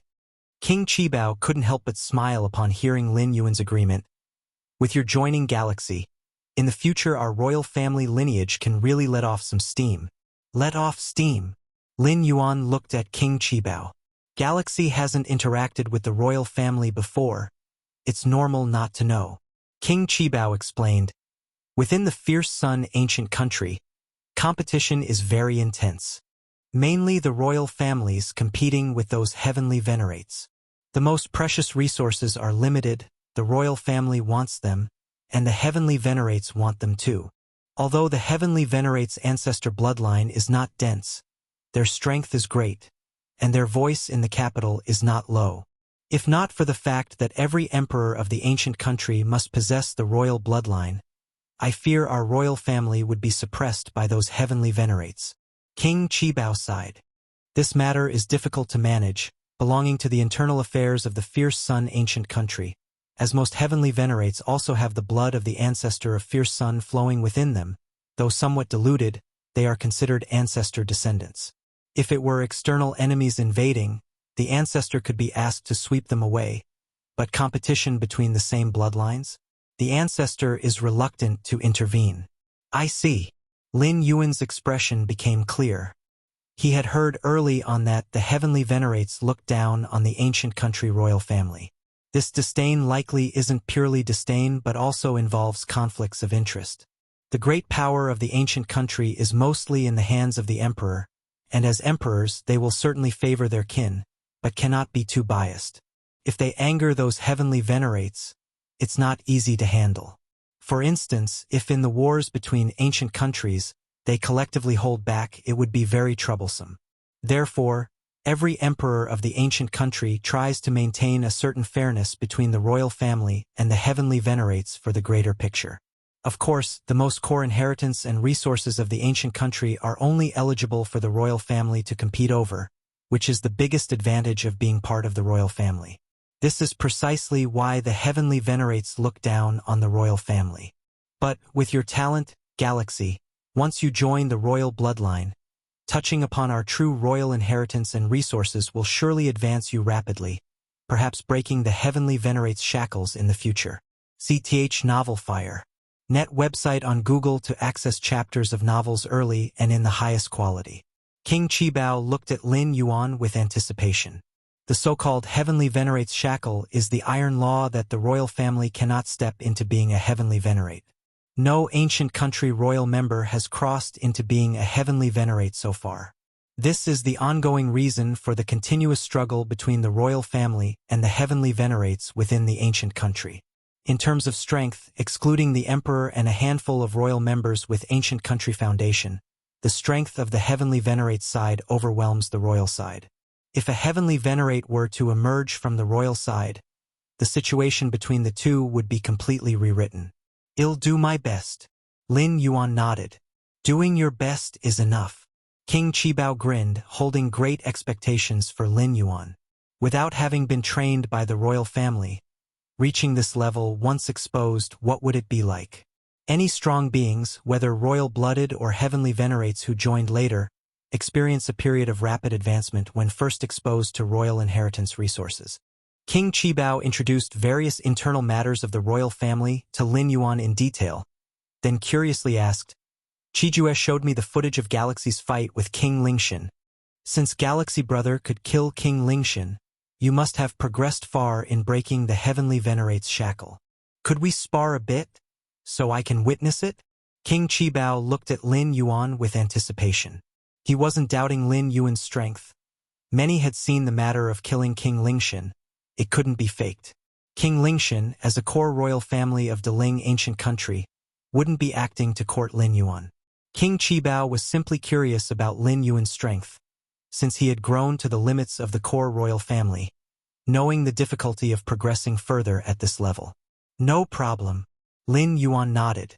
King Qibao couldn't help but smile upon hearing Lin Yuan's agreement. With your joining galaxy, in the future our royal family lineage can really let off some steam. Let off steam. Lin Yuan looked at King Qibao. Galaxy hasn't interacted with the royal family before. It's normal not to know. King Qibao explained. Within the fierce sun ancient country, competition is very intense. Mainly the royal families competing with those heavenly venerates. The most precious resources are limited, the royal family wants them, and the heavenly venerates want them too. Although the heavenly venerates' ancestor bloodline is not dense, their strength is great, and their voice in the capital is not low. If not for the fact that every emperor of the ancient country must possess the royal bloodline, I fear our royal family would be suppressed by those heavenly venerates. King Qibao sighed. This matter is difficult to manage, belonging to the internal affairs of the fierce sun ancient country, as most heavenly venerates also have the blood of the ancestor of fierce sun flowing within them. Though somewhat diluted, they are considered ancestor descendants. If it were external enemies invading, the ancestor could be asked to sweep them away, but competition between the same bloodlines? The ancestor is reluctant to intervene. I see. Lin Yuan's expression became clear. He had heard early on that the heavenly venerates looked down on the ancient country royal family. This disdain likely isn't purely disdain but also involves conflicts of interest. The great power of the ancient country is mostly in the hands of the emperor, and as emperors they will certainly favor their kin, but cannot be too biased. If they anger those heavenly venerates, it's not easy to handle. For instance, if in the wars between ancient countries, they collectively hold back, it would be very troublesome. Therefore, every emperor of the ancient country tries to maintain a certain fairness between the royal family and the heavenly venerates for the greater picture. Of course, the most core inheritance and resources of the ancient country are only eligible for the royal family to compete over, which is the biggest advantage of being part of the royal family. This is precisely why the heavenly venerates look down on the royal family. But, with your talent, Galaxy, once you join the royal bloodline, touching upon our true royal inheritance and resources will surely advance you rapidly, perhaps breaking the heavenly venerates' shackles in the future. CTH Novel Fire. Net website on Google to access chapters of novels early and in the highest quality. King Qibao looked at Lin Yuan with anticipation. The so-called heavenly venerates shackle is the iron law that the royal family cannot step into being a heavenly venerate. No ancient country royal member has crossed into being a heavenly venerate so far. This is the ongoing reason for the continuous struggle between the royal family and the heavenly venerates within the ancient country. In terms of strength, excluding the emperor and a handful of royal members with ancient country foundation, the strength of the heavenly venerate side overwhelms the royal side. If a heavenly venerate were to emerge from the royal side, the situation between the two would be completely rewritten. I'll do my best. Lin Yuan nodded. Doing your best is enough. King Qibao grinned, holding great expectations for Lin Yuan. Without having been trained by the royal family, reaching this level once exposed, what would it be like? Any strong beings, whether royal-blooded or heavenly venerates who joined later, experience a period of rapid advancement when first exposed to royal inheritance resources. King Qibao introduced various internal matters of the royal family to Lin Yuan in detail, then curiously asked, Qijue showed me the footage of Galaxy's fight with King Lingshan. Since Galaxy Brother could kill King Lingshan, you must have progressed far in breaking the heavenly venerate's shackle. Could we spar a bit, so I can witness it? King Qibao looked at Lin Yuan with anticipation. He wasn't doubting Lin Yuan's strength. Many had seen the matter of killing King Lingshan. It couldn't be faked. King Lingshan, as a core royal family of Deling ancient country, wouldn't be acting to court Lin Yuan. King Qibao was simply curious about Lin Yuan's strength, since he had grown to the limits of the core royal family, knowing the difficulty of progressing further at this level. No problem. Lin Yuan nodded.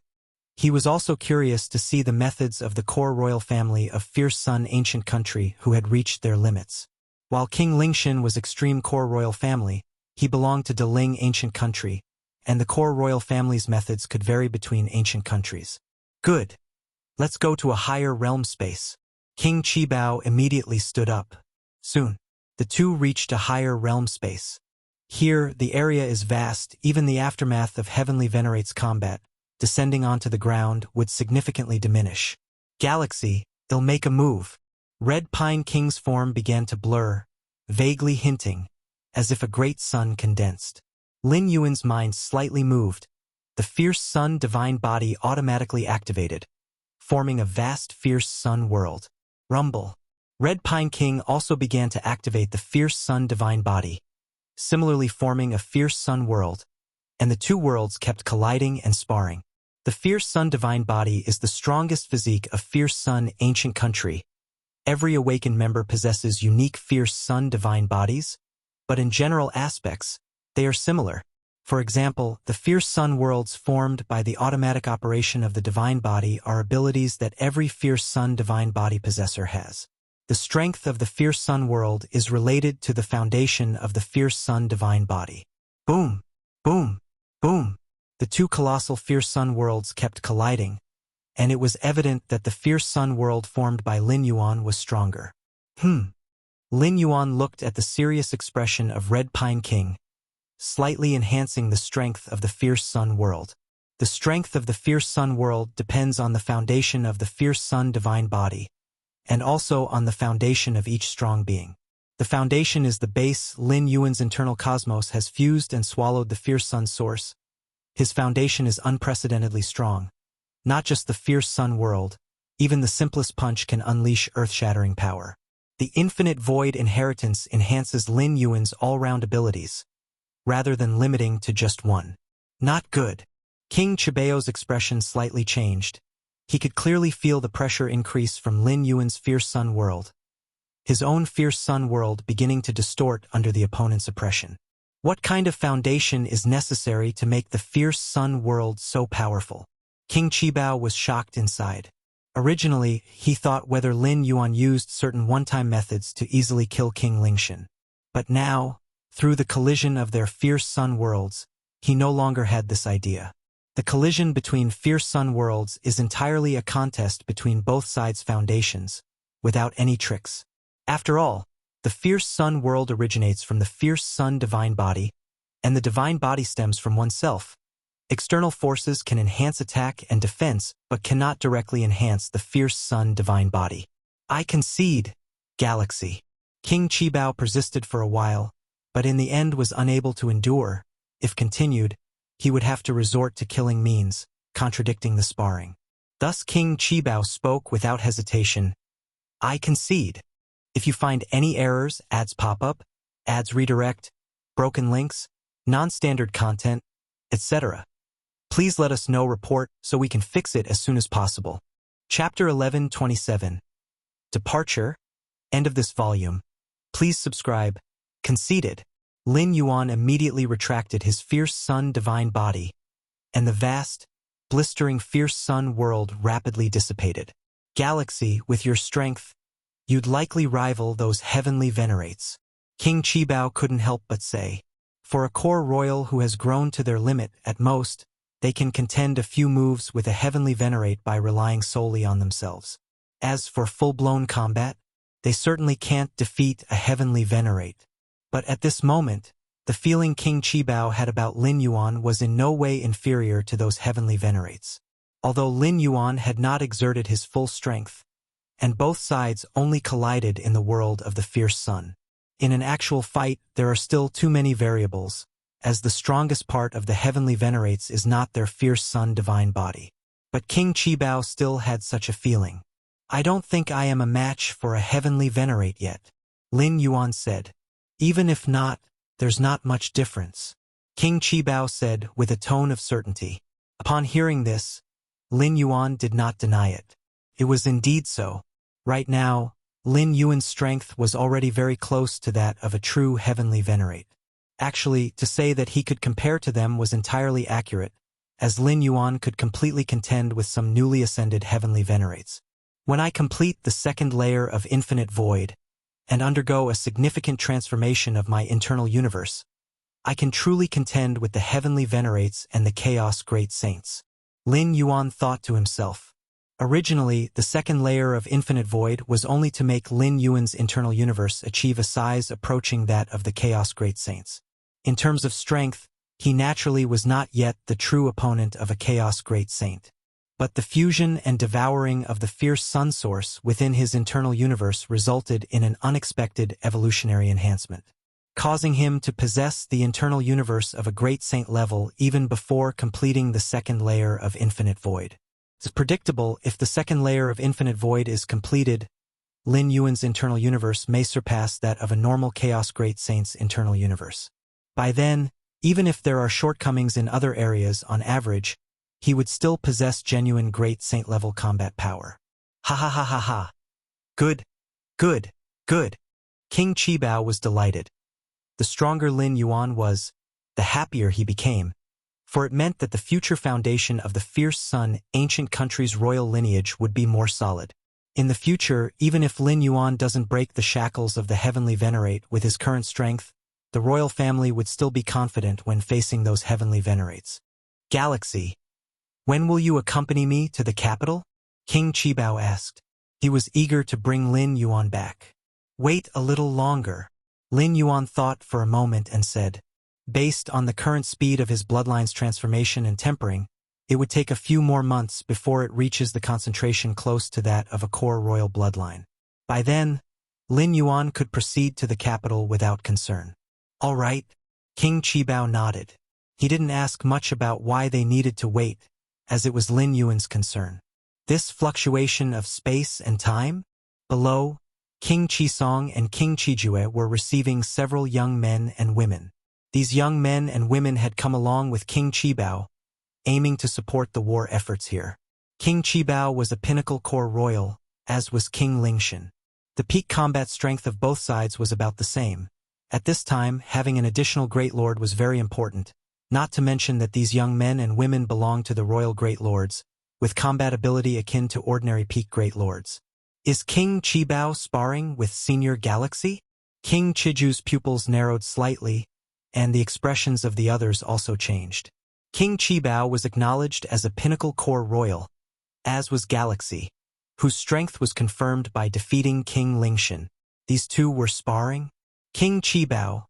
He was also curious to see the methods of the core royal family of Fierce Sun ancient country who had reached their limits. While King Lingshan was extreme core royal family, he belonged to Deling ancient country, and the core royal family's methods could vary between ancient countries. Good. Let's go to a higher realm space. King Qibao immediately stood up. Soon, the two reached a higher realm space. Here, the area is vast, even the aftermath of Heavenly Venerate's combat, descending onto the ground, would significantly diminish. Galaxy, they'll make a move. Red Pine King's form began to blur, vaguely hinting, as if a great sun condensed. Lin Yuan's mind slightly moved. The Fierce Sun divine body automatically activated, forming a vast Fierce Sun world. Rumble. Red Pine King also began to activate the Fierce Sun divine body, similarly forming a Fierce Sun world, and the two worlds kept colliding and sparring. The Fierce Sun divine body is the strongest physique of Fierce Sun ancient country. Every awakened member possesses unique Fierce Sun divine bodies, but in general aspects, they are similar. For example, the Fierce Sun worlds formed by the automatic operation of the divine body are abilities that every Fierce Sun divine body possessor has. The strength of the Fierce Sun world is related to the foundation of the Fierce Sun divine body. Boom! Boom! Boom! The two colossal Fierce Sun worlds kept colliding, and it was evident that the Fierce Sun world formed by Lin Yuan was stronger. Lin Yuan looked at the serious expression of Red Pine King, slightly enhancing the strength of the Fierce Sun world. The strength of the Fierce Sun world depends on the foundation of the Fierce Sun divine body, and also on the foundation of each strong being. The foundation is the base. Lin Yuan's internal cosmos has fused and swallowed the Fierce Sun source. His foundation is unprecedentedly strong. Not just the Fierce Sun world, even the simplest punch can unleash earth-shattering power. The Infinite Void inheritance enhances Lin Yuan's all-round abilities, rather than limiting to just one. Not good. King Chibao's expression slightly changed. He could clearly feel the pressure increase from Lin Yuan's Fierce Sun world, his own Fierce Sun world beginning to distort under the opponent's oppression. What kind of foundation is necessary to make the Fierce Sun world so powerful? King Qibao was shocked inside. Originally, he thought whether Lin Yuan used certain one-time methods to easily kill King Lingshan. But now, through the collision of their Fierce Sun worlds, he no longer had this idea. The collision between Fierce Sun worlds is entirely a contest between both sides' foundations, without any tricks. After all, the Fierce Sun world originates from the Fierce Sun divine body, and the divine body stems from oneself. External forces can enhance attack and defense, but cannot directly enhance the Fierce Sun divine body. I concede, Galaxy. King Qibao persisted for a while, but in the end was unable to endure. If continued, he would have to resort to killing means, contradicting the sparring. Thus King Qibao spoke without hesitation. I concede. If you find any errors, ads pop up, ads redirect, broken links, non-standard content, etc., please let us know. Report so we can fix it as soon as possible. Chapter 11:27. Departure. End of this volume. Please subscribe. Conceded. Lin Yuan immediately retracted his Fierce Sun divine body, and the vast, blistering Fierce Sun world rapidly dissipated. Galaxy, with your strength, you'd likely rival those heavenly venerates. King Qibao couldn't help but say. For a core royal who has grown to their limit, at most, they can contend a few moves with a heavenly venerate by relying solely on themselves. As for full-blown combat, they certainly can't defeat a heavenly venerate. But at this moment, the feeling King Qibao had about Lin Yuan was in no way inferior to those heavenly venerates. Although Lin Yuan had not exerted his full strength, and both sides only collided in the world of the Fierce Sun. In an actual fight, there are still too many variables, as the strongest part of the heavenly venerates is not their Fierce Sun divine body. But King Qibao still had such a feeling. I don't think I am a match for a heavenly venerate yet, Lin Yuan said. Even if not, there's not much difference, King Qibao said with a tone of certainty. Upon hearing this, Lin Yuan did not deny it. It was indeed so. Right now, Lin Yuan's strength was already very close to that of a true heavenly venerate. Actually, to say that he could compare to them was entirely accurate, as Lin Yuan could completely contend with some newly ascended heavenly venerates. When I complete the second layer of infinite void and undergo a significant transformation of my internal universe, I can truly contend with the heavenly venerates and the chaos great saints. Lin Yuan thought to himself. Originally, the second layer of infinite void was only to make Lin Yuan's internal universe achieve a size approaching that of the chaos great saints. In terms of strength, he naturally was not yet the true opponent of a chaos great saint. But the fusion and devouring of the fierce sun source within his internal universe resulted in an unexpected evolutionary enhancement, causing him to possess the internal universe of a great saint level even before completing the second layer of infinite void. It's predictable if the second layer of infinite void is completed, Lin Yuan's internal universe may surpass that of a normal chaos great saint's internal universe. By then, even if there are shortcomings in other areas on average, he would still possess genuine great saint-level combat power. Ha ha ha ha ha. Good, good, good. King Qibao was delighted. The stronger Lin Yuan was, the happier he became, for it meant that the future foundation of the fierce sun ancient country's royal lineage would be more solid. In the future, even if Lin Yuan doesn't break the shackles of the heavenly venerate with his current strength, the royal family would still be confident when facing those heavenly venerates. Galaxy. When will you accompany me to the capital? King Qibao asked. He was eager to bring Lin Yuan back. Wait a little longer. Lin Yuan thought for a moment and said, based on the current speed of his bloodline's transformation and tempering, it would take a few more months before it reaches the concentration close to that of a core royal bloodline. By then, Lin Yuan could proceed to the capital without concern. All right, King Qibao nodded. He didn't ask much about why they needed to wait, as it was Lin Yuan's concern. This fluctuation of space and time? Below, King Qisong and King Qijue were receiving several young men and women. These young men and women had come along with King Qibao, aiming to support the war efforts here. King Qibao was a pinnacle core royal, as was King Lingshan. The peak combat strength of both sides was about the same. At this time, having an additional Great Lord was very important, not to mention that these young men and women belonged to the royal Great Lords, with combat ability akin to ordinary peak Great Lords. Is King Qibao sparring with Senior Galaxy? King Chiju's pupils narrowed slightly, and the expressions of the others also changed. King Qibao was acknowledged as a pinnacle core royal, as was Galaxy, whose strength was confirmed by defeating King Lingshan. These two were sparring? King Qibao.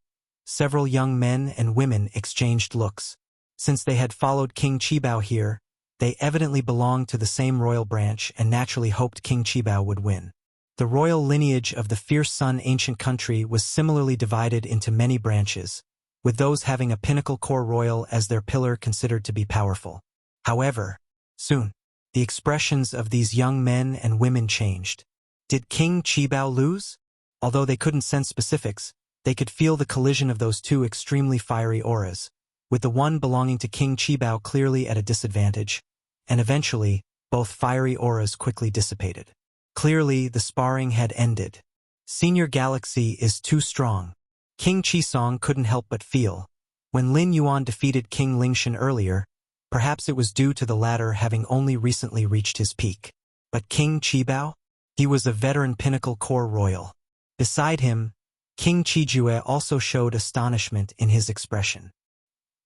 Several young men and women exchanged looks. Since they had followed King Qibao here, they evidently belonged to the same royal branch and naturally hoped King Qibao would win. The royal lineage of the fierce sun ancient country was similarly divided into many branches, with those having a pinnacle core royal as their pillar considered to be powerful. However, soon, the expressions of these young men and women changed. Did King Qibao lose? Although they couldn't sense specifics, they could feel the collision of those two extremely fiery auras, with the one belonging to King Qibao clearly at a disadvantage, and eventually, both fiery auras quickly dissipated. Clearly, the sparring had ended. Senior Galaxy is too strong. King Qisong couldn't help but feel. When Lin Yuan defeated King Lingshan earlier, perhaps it was due to the latter having only recently reached his peak. But King Qibao? He was a veteran pinnacle core royal. Beside him, King Qijue also showed astonishment in his expression.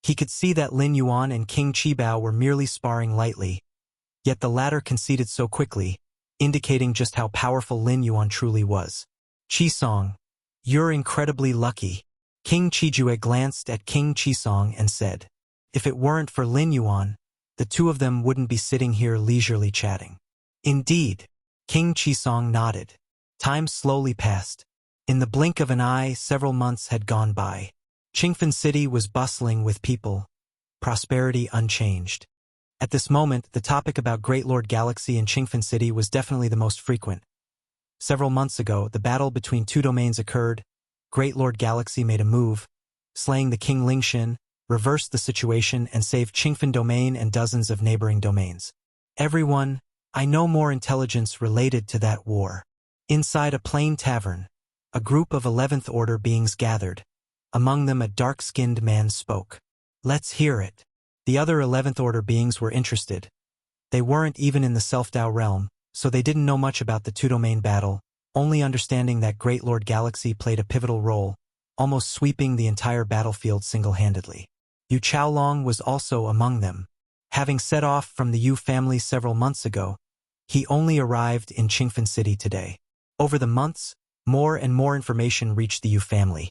He could see that Lin Yuan and King Qibao were merely sparring lightly, yet the latter conceded so quickly, indicating just how powerful Lin Yuan truly was. Qisong, you're incredibly lucky. King Qijue glanced at King Qisong and said, if it weren't for Lin Yuan, the two of them wouldn't be sitting here leisurely chatting. Indeed, King Qisong nodded. Time slowly passed. In the blink of an eye, several months had gone by. Qingfen City was bustling with people, prosperity unchanged. At this moment, the topic about Great Lord Galaxy in Qingfen City was definitely the most frequent. Several months ago, the battle between two domains occurred. Great Lord Galaxy made a move, slaying the King Lingshan, reversed the situation and saved Qingfen Domain and dozens of neighboring domains. Everyone, I know more intelligence related to that war. Inside a plain tavern, a group of 11th Order beings gathered. Among them a dark-skinned man spoke. Let's hear it. The other 11th Order beings were interested. They weren't even in the Self-Dao realm, so they didn't know much about the two-domain battle, only understanding that Great Lord Galaxy played a pivotal role, almost sweeping the entire battlefield single-handedly. Yu Chaolong was also among them. Having set off from the Yu family several months ago, he only arrived in Qingfen City today. Over the months, more and more information reached the Yu family.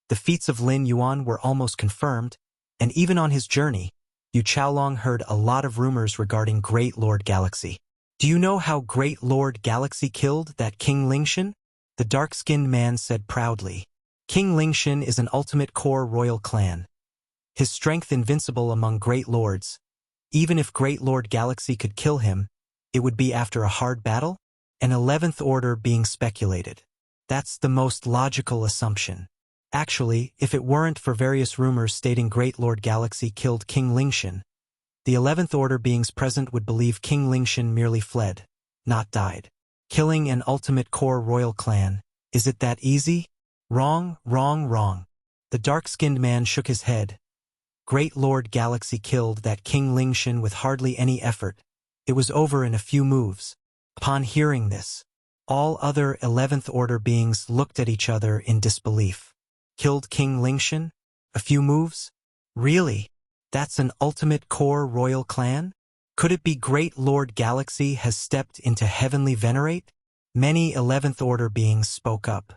The feats of Lin Yuan were almost confirmed, and even on his journey, Yu Chaolong heard a lot of rumors regarding Great Lord Galaxy. Do you know how Great Lord Galaxy killed that King Lingshan? The dark-skinned man said proudly. King Lingshan is an ultimate core royal clan. His strength invincible among great lords. Even if Great Lord Galaxy could kill him, it would be after a hard battle? An 11th Order being speculated. That's the most logical assumption. Actually, if it weren't for various rumors stating Great Lord Galaxy killed King Lingshan, the 11th Order beings present would believe King Lingshan merely fled, not died. Killing an ultimate core royal clan, is it that easy? Wrong, wrong, wrong. The dark-skinned man shook his head. Great Lord Galaxy killed that King Lingshan with hardly any effort. It was over in a few moves. Upon hearing this, all other 11th Order beings looked at each other in disbelief. Killed King Lingshan? A few moves? Really? That's an ultimate core royal clan? Could it be Great Lord Galaxy has stepped into Heavenly Venerate? Many 11th Order beings spoke up.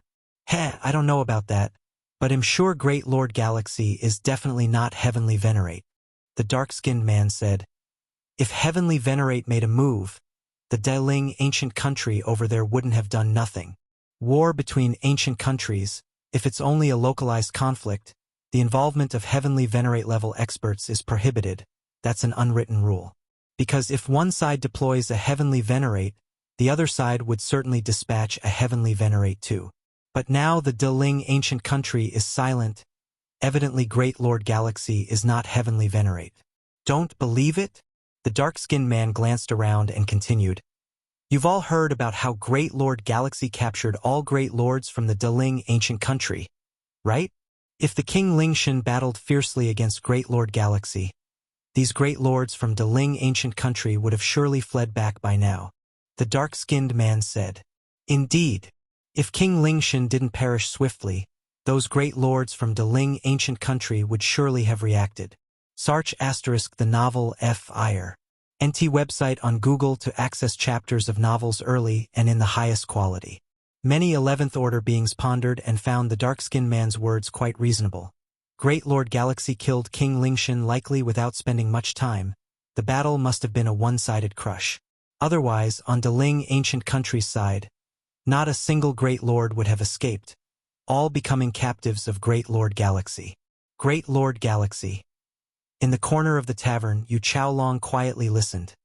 I don't know about that, but I'm sure Great Lord Galaxy is definitely not Heavenly Venerate. The dark-skinned man said. If Heavenly Venerate made a move, the Daling ancient country over there wouldn't have done nothing. War between ancient countries, if it's only a localized conflict, the involvement of Heavenly Venerate level experts is prohibited. That's an unwritten rule. Because if one side deploys a Heavenly Venerate, the other side would certainly dispatch a Heavenly Venerate too. But now the Daling ancient country is silent. Evidently Great Lord Galaxy is not Heavenly Venerate. Don't believe it? The dark-skinned man glanced around and continued. You've all heard about how Great Lord Galaxy captured all great lords from the Daling ancient country, right? If the King Lingshan battled fiercely against Great Lord Galaxy, these great lords from Daling ancient country would have surely fled back by now. The dark-skinned man said. Indeed. If King Lingshan didn't perish swiftly, those great lords from Daling ancient country would surely have reacted. Search * the novel F.I.R. NT website on Google to access chapters of novels early and in the highest quality. Many 11th Order beings pondered and found the dark-skinned man's words quite reasonable. Great Lord Galaxy killed King Lingshan likely without spending much time. The battle must have been a one-sided crush. Otherwise, on Daling ancient country's side, not a single Great Lord would have escaped, all becoming captives of Great Lord Galaxy. Great Lord Galaxy. In the corner of the tavern, Yu Chaolong quietly listened.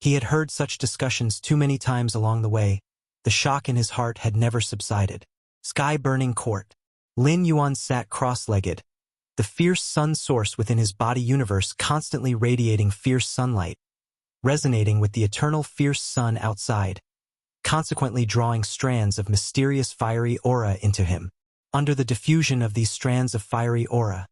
He had heard such discussions too many times along the way. The shock in his heart had never subsided. Sky-burning court. Lin Yuan sat cross-legged, the fierce sun source within his body universe constantly radiating fierce sunlight, resonating with the eternal fierce sun outside, consequently drawing strands of mysterious fiery aura into him. Under the diffusion of these strands of fiery aura,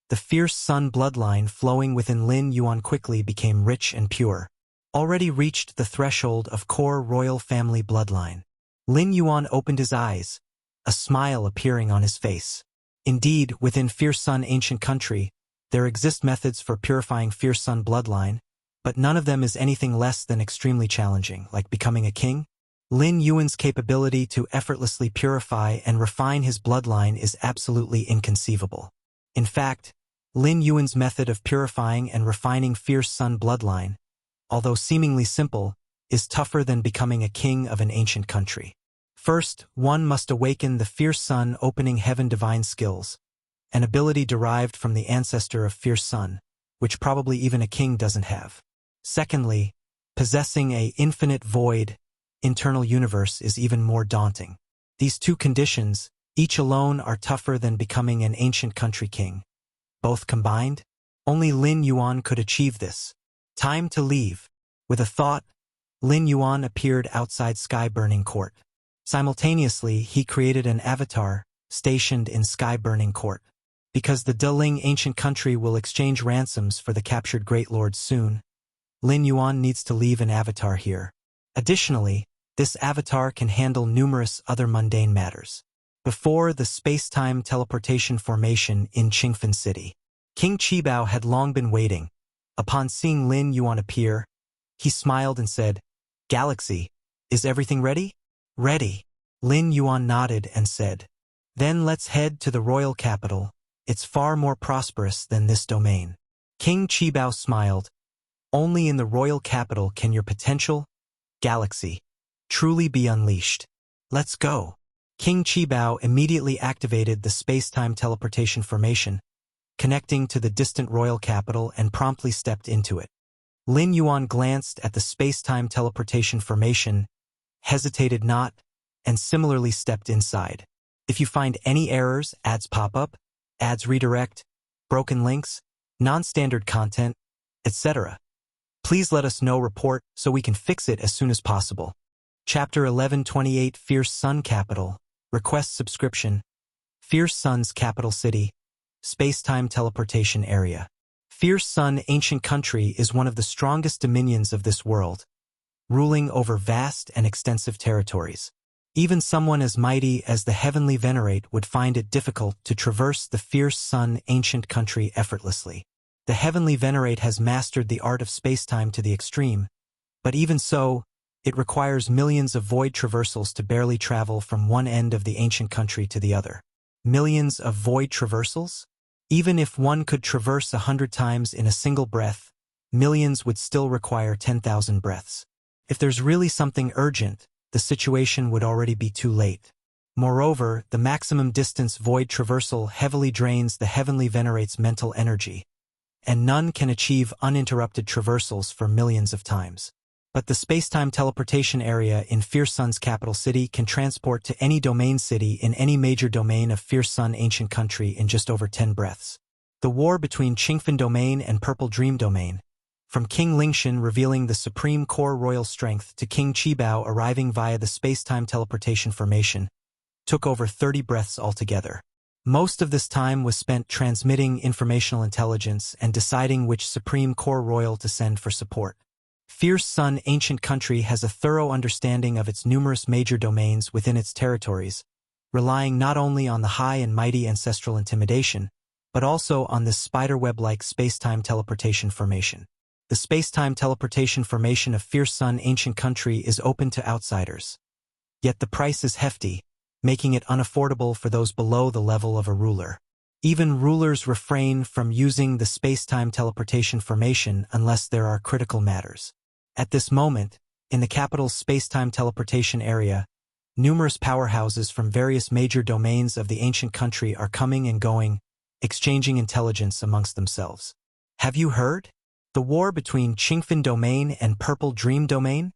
the fierce sun bloodline flowing within Lin Yuan quickly became rich and pure. Already reached the threshold of core royal family bloodline. Lin Yuan opened his eyes, a smile appearing on his face. Indeed, within Fierce Sun ancient country, there exist methods for purifying Fierce Sun bloodline, but none of them is anything less than extremely challenging, like becoming a king. Lin Yuan's capability to effortlessly purify and refine his bloodline is absolutely inconceivable. In fact, Lin Yuan's method of purifying and refining Fierce Sun bloodline, although seemingly simple, is tougher than becoming a king of an ancient country. First, one must awaken the Fierce Sun opening heaven divine skills, an ability derived from the ancestor of Fierce Sun, which probably even a king doesn't have. Secondly, possessing a infinite void, internal universe is even more daunting. These two conditions, each alone, are tougher than becoming an ancient country king. Both combined, only Lin Yuan could achieve this. Time to leave. With a thought, Lin Yuan appeared outside Sky-Burning Court. Simultaneously, he created an avatar, stationed in Sky-Burning Court. because the Deling ancient country will exchange ransoms for the captured Great Lords soon. Lin Yuan needs to leave an avatar here. Additionally, this avatar can handle numerous other mundane matters. Before the space-time teleportation formation in Qingfen City, King Qibao had long been waiting. Upon seeing Lin Yuan appear, he smiled and said, "Galaxy, is everything ready?" "Ready." Lin Yuan nodded and said, "Then let's head to the royal capital. It's far more prosperous than this domain." King Qibao smiled. "Only in the royal capital can your potential, Galaxy, truly be unleashed. Let's go." King Qibao immediately activated the space-time teleportation formation, connecting to the distant royal capital, and promptly stepped into it. Lin Yuan glanced at the space-time teleportation formation, hesitated not, and similarly stepped inside. If you find any errors, ads pop up, ads redirect, broken links, non-standard content, etc., please let us know. Report so we can fix it as soon as possible. Chapter 1128 Fierce Sun Capital. Request subscription. Fierce Sun's capital city. Space-time teleportation area. Fierce Sun ancient country is one of the strongest dominions of this world, ruling over vast and extensive territories. Even someone as mighty as the Heavenly Venerate would find it difficult to traverse the Fierce Sun ancient country effortlessly. The Heavenly Venerate has mastered the art of space-time to the extreme, but even so, it requires millions of void traversals to barely travel from one end of the ancient country to the other. Millions of void traversals? Even if one could traverse 100 times in a single breath, millions would still require 10,000 breaths. If there's really something urgent, the situation would already be too late. Moreover, the maximum distance void traversal heavily drains the Heavenly Venerate's mental energy, and none can achieve uninterrupted traversals for millions of times. But the space-time teleportation area in Fierce Sun's capital city can transport to any domain city in any major domain of Fierce Sun ancient country in just over 10 breaths. The war between Qingfen Domain and Purple Dream Domain, from King Lingshan revealing the supreme core royal strength to King Qibao arriving via the space-time teleportation formation, took over 30 breaths altogether. Most of this time was spent transmitting informational intelligence and deciding which supreme core royal to send for support. Fierce Sun ancient country has a thorough understanding of its numerous major domains within its territories, relying not only on the high and mighty ancestral intimidation, but also on this spiderweb-like space-time teleportation formation. The space-time teleportation formation of Fierce Sun ancient country is open to outsiders. Yet the price is hefty, making it unaffordable for those below the level of a ruler. Even rulers refrain from using the space-time teleportation formation unless there are critical matters. At this moment, in the capital's space-time teleportation area, numerous powerhouses from various major domains of the ancient country are coming and going, exchanging intelligence amongst themselves. Have you heard? The war between Qingfen Domain and Purple Dream Domain?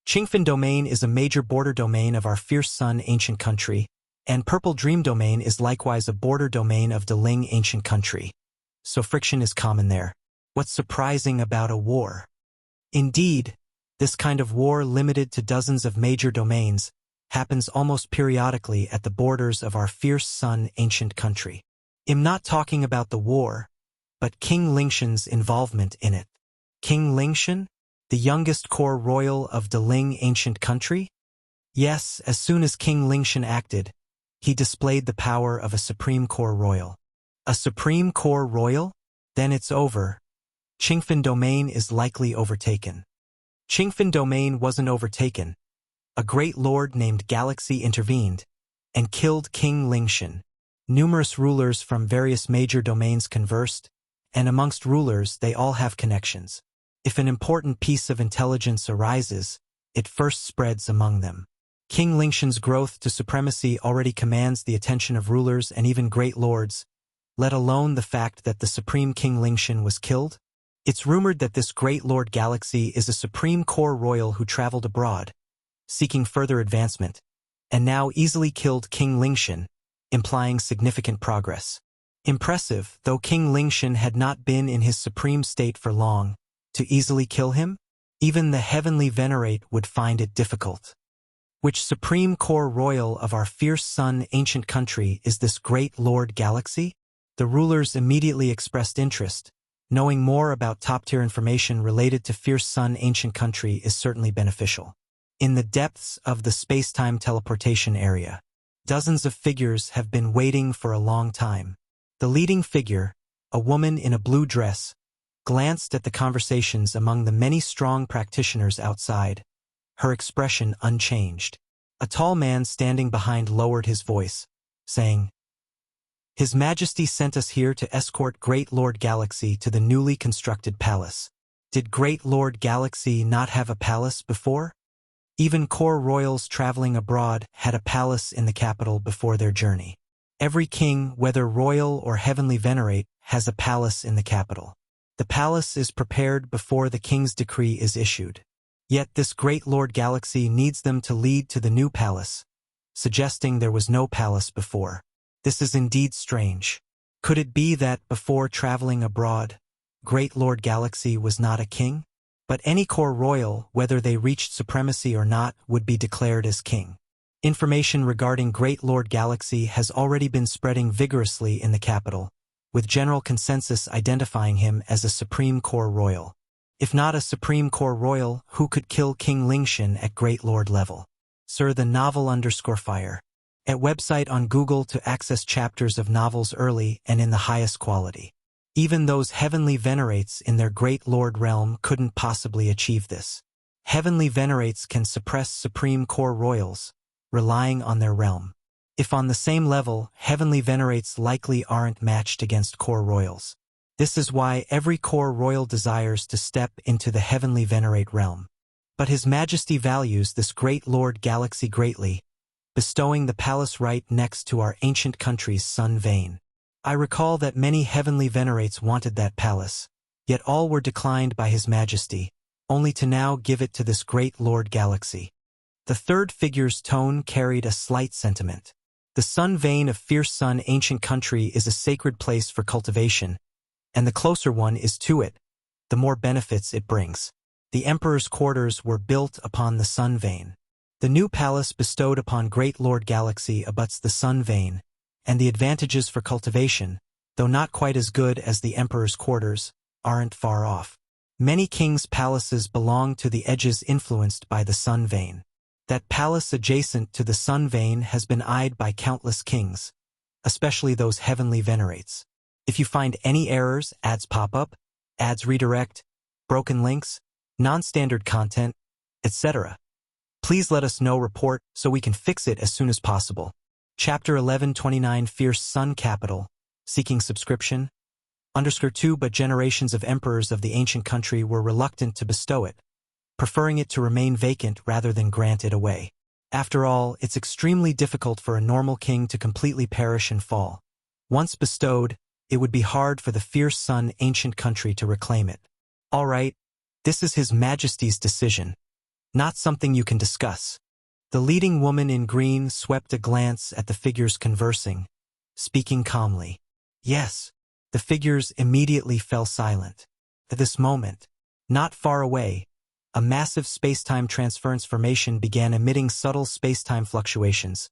Qingfen Domain is a major border domain of our Fierce Sun ancient country, and Purple Dream Domain is likewise a border domain of Deling ancient country. So friction is common there. What's surprising about a war? Indeed, this kind of war limited to dozens of major domains happens almost periodically at the borders of our Fierce Sun ancient country. I'm not talking about the war, but King Lingshan's involvement in it. King Lingshan? The youngest core royal of Deling ancient country? Yes, as soon as King Lingshan acted, he displayed the power of a supreme core royal. A supreme core royal? Then it's over. Qingfen Domain is likely overtaken. Qingfen Domain wasn't overtaken. A great lord named Galaxy intervened and killed King Lingshan. Numerous rulers from various major domains conversed, and amongst rulers they all have connections. If an important piece of intelligence arises, it first spreads among them. King Lingshan's growth to supremacy already commands the attention of rulers and even great lords, let alone the fact that the supreme King Lingshan was killed. It's rumored that this great Lord Galaxy is a supreme core royal who traveled abroad, seeking further advancement, and now easily killed King Lingshan, implying significant progress. Impressive, though King Lingshan had not been in his supreme state for long, to easily kill him, even the Heavenly Venerate would find it difficult. Which supreme core royal of our Fierce Sun ancient country is this great Lord Galaxy? The rulers immediately expressed interest. Knowing more about top-tier information related to Fierce Sun ancient country is certainly beneficial. In the depths of the space-time teleportation area, dozens of figures have been waiting for a long time. The leading figure, a woman in a blue dress, glanced at the conversations among the many strong practitioners outside, her expression unchanged. A tall man standing behind lowered his voice, saying, "His Majesty sent us here to escort Great Lord Galaxy to the newly constructed palace. Did Great Lord Galaxy not have a palace before? Even core royals traveling abroad had a palace in the capital before their journey. Every king, whether royal or heavenly venerate, has a palace in the capital. The palace is prepared before the king's decree is issued. Yet this Great Lord Galaxy needs them to lead to the new palace, suggesting there was no palace before. This is indeed strange. Could it be that before traveling abroad, Great Lord Galaxy was not a king? But any core royal, whether they reached supremacy or not, would be declared as king. Information regarding Great Lord Galaxy has already been spreading vigorously in the capital, with general consensus identifying him as a supreme core royal. If not a supreme core royal, who could kill King Lingshan at Great Lord level? Sir, the novel_fire. At website on Google to access chapters of novels early and in the highest quality. Even those heavenly venerates in their Great Lord realm couldn't possibly achieve this. Heavenly venerates can suppress supreme core royals, relying on their realm. If on the same level, heavenly venerates likely aren't matched against core royals. This is why every core royal desires to step into the heavenly venerate realm. But His Majesty values this Great Lord Galaxy greatly, bestowing the palace right next to our ancient country's sun vein. I recall that many heavenly venerates wanted that palace, yet all were declined by His Majesty, only to now give it to this Great Lord Galaxy. The third figure's tone carried a slight sentiment. The sun vein of Fierce Sun ancient country is a sacred place for cultivation, and the closer one is to it, the more benefits it brings. The Emperor's quarters were built upon the sun vein. The new palace bestowed upon Great Lord Galaxy abuts the sun vein, and the advantages for cultivation, though not quite as good as the Emperor's quarters, aren't far off. Many kings' palaces belong to the edges influenced by the sun vein. That palace adjacent to the sun vein has been eyed by countless kings, especially those heavenly venerates. If you find any errors, ads pop up, ads redirect, broken links, non-standard content, etc., please let us know. Report so we can fix it as soon as possible. Chapter 1129 Fierce Sun Capital, Seeking Subscription, _2 But generations of emperors of the ancient country were reluctant to bestow it, preferring it to remain vacant rather than grant it away. After all, it's extremely difficult for a normal king to completely perish and fall. Once bestowed, it would be hard for the Fierce Sun ancient country to reclaim it. All right, this is His Majesty's decision, not something you can discuss. The leading woman in green swept a glance at the figures conversing, speaking calmly. Yes, the figures immediately fell silent. At this moment, not far away, a massive spacetime transference formation began emitting subtle spacetime fluctuations,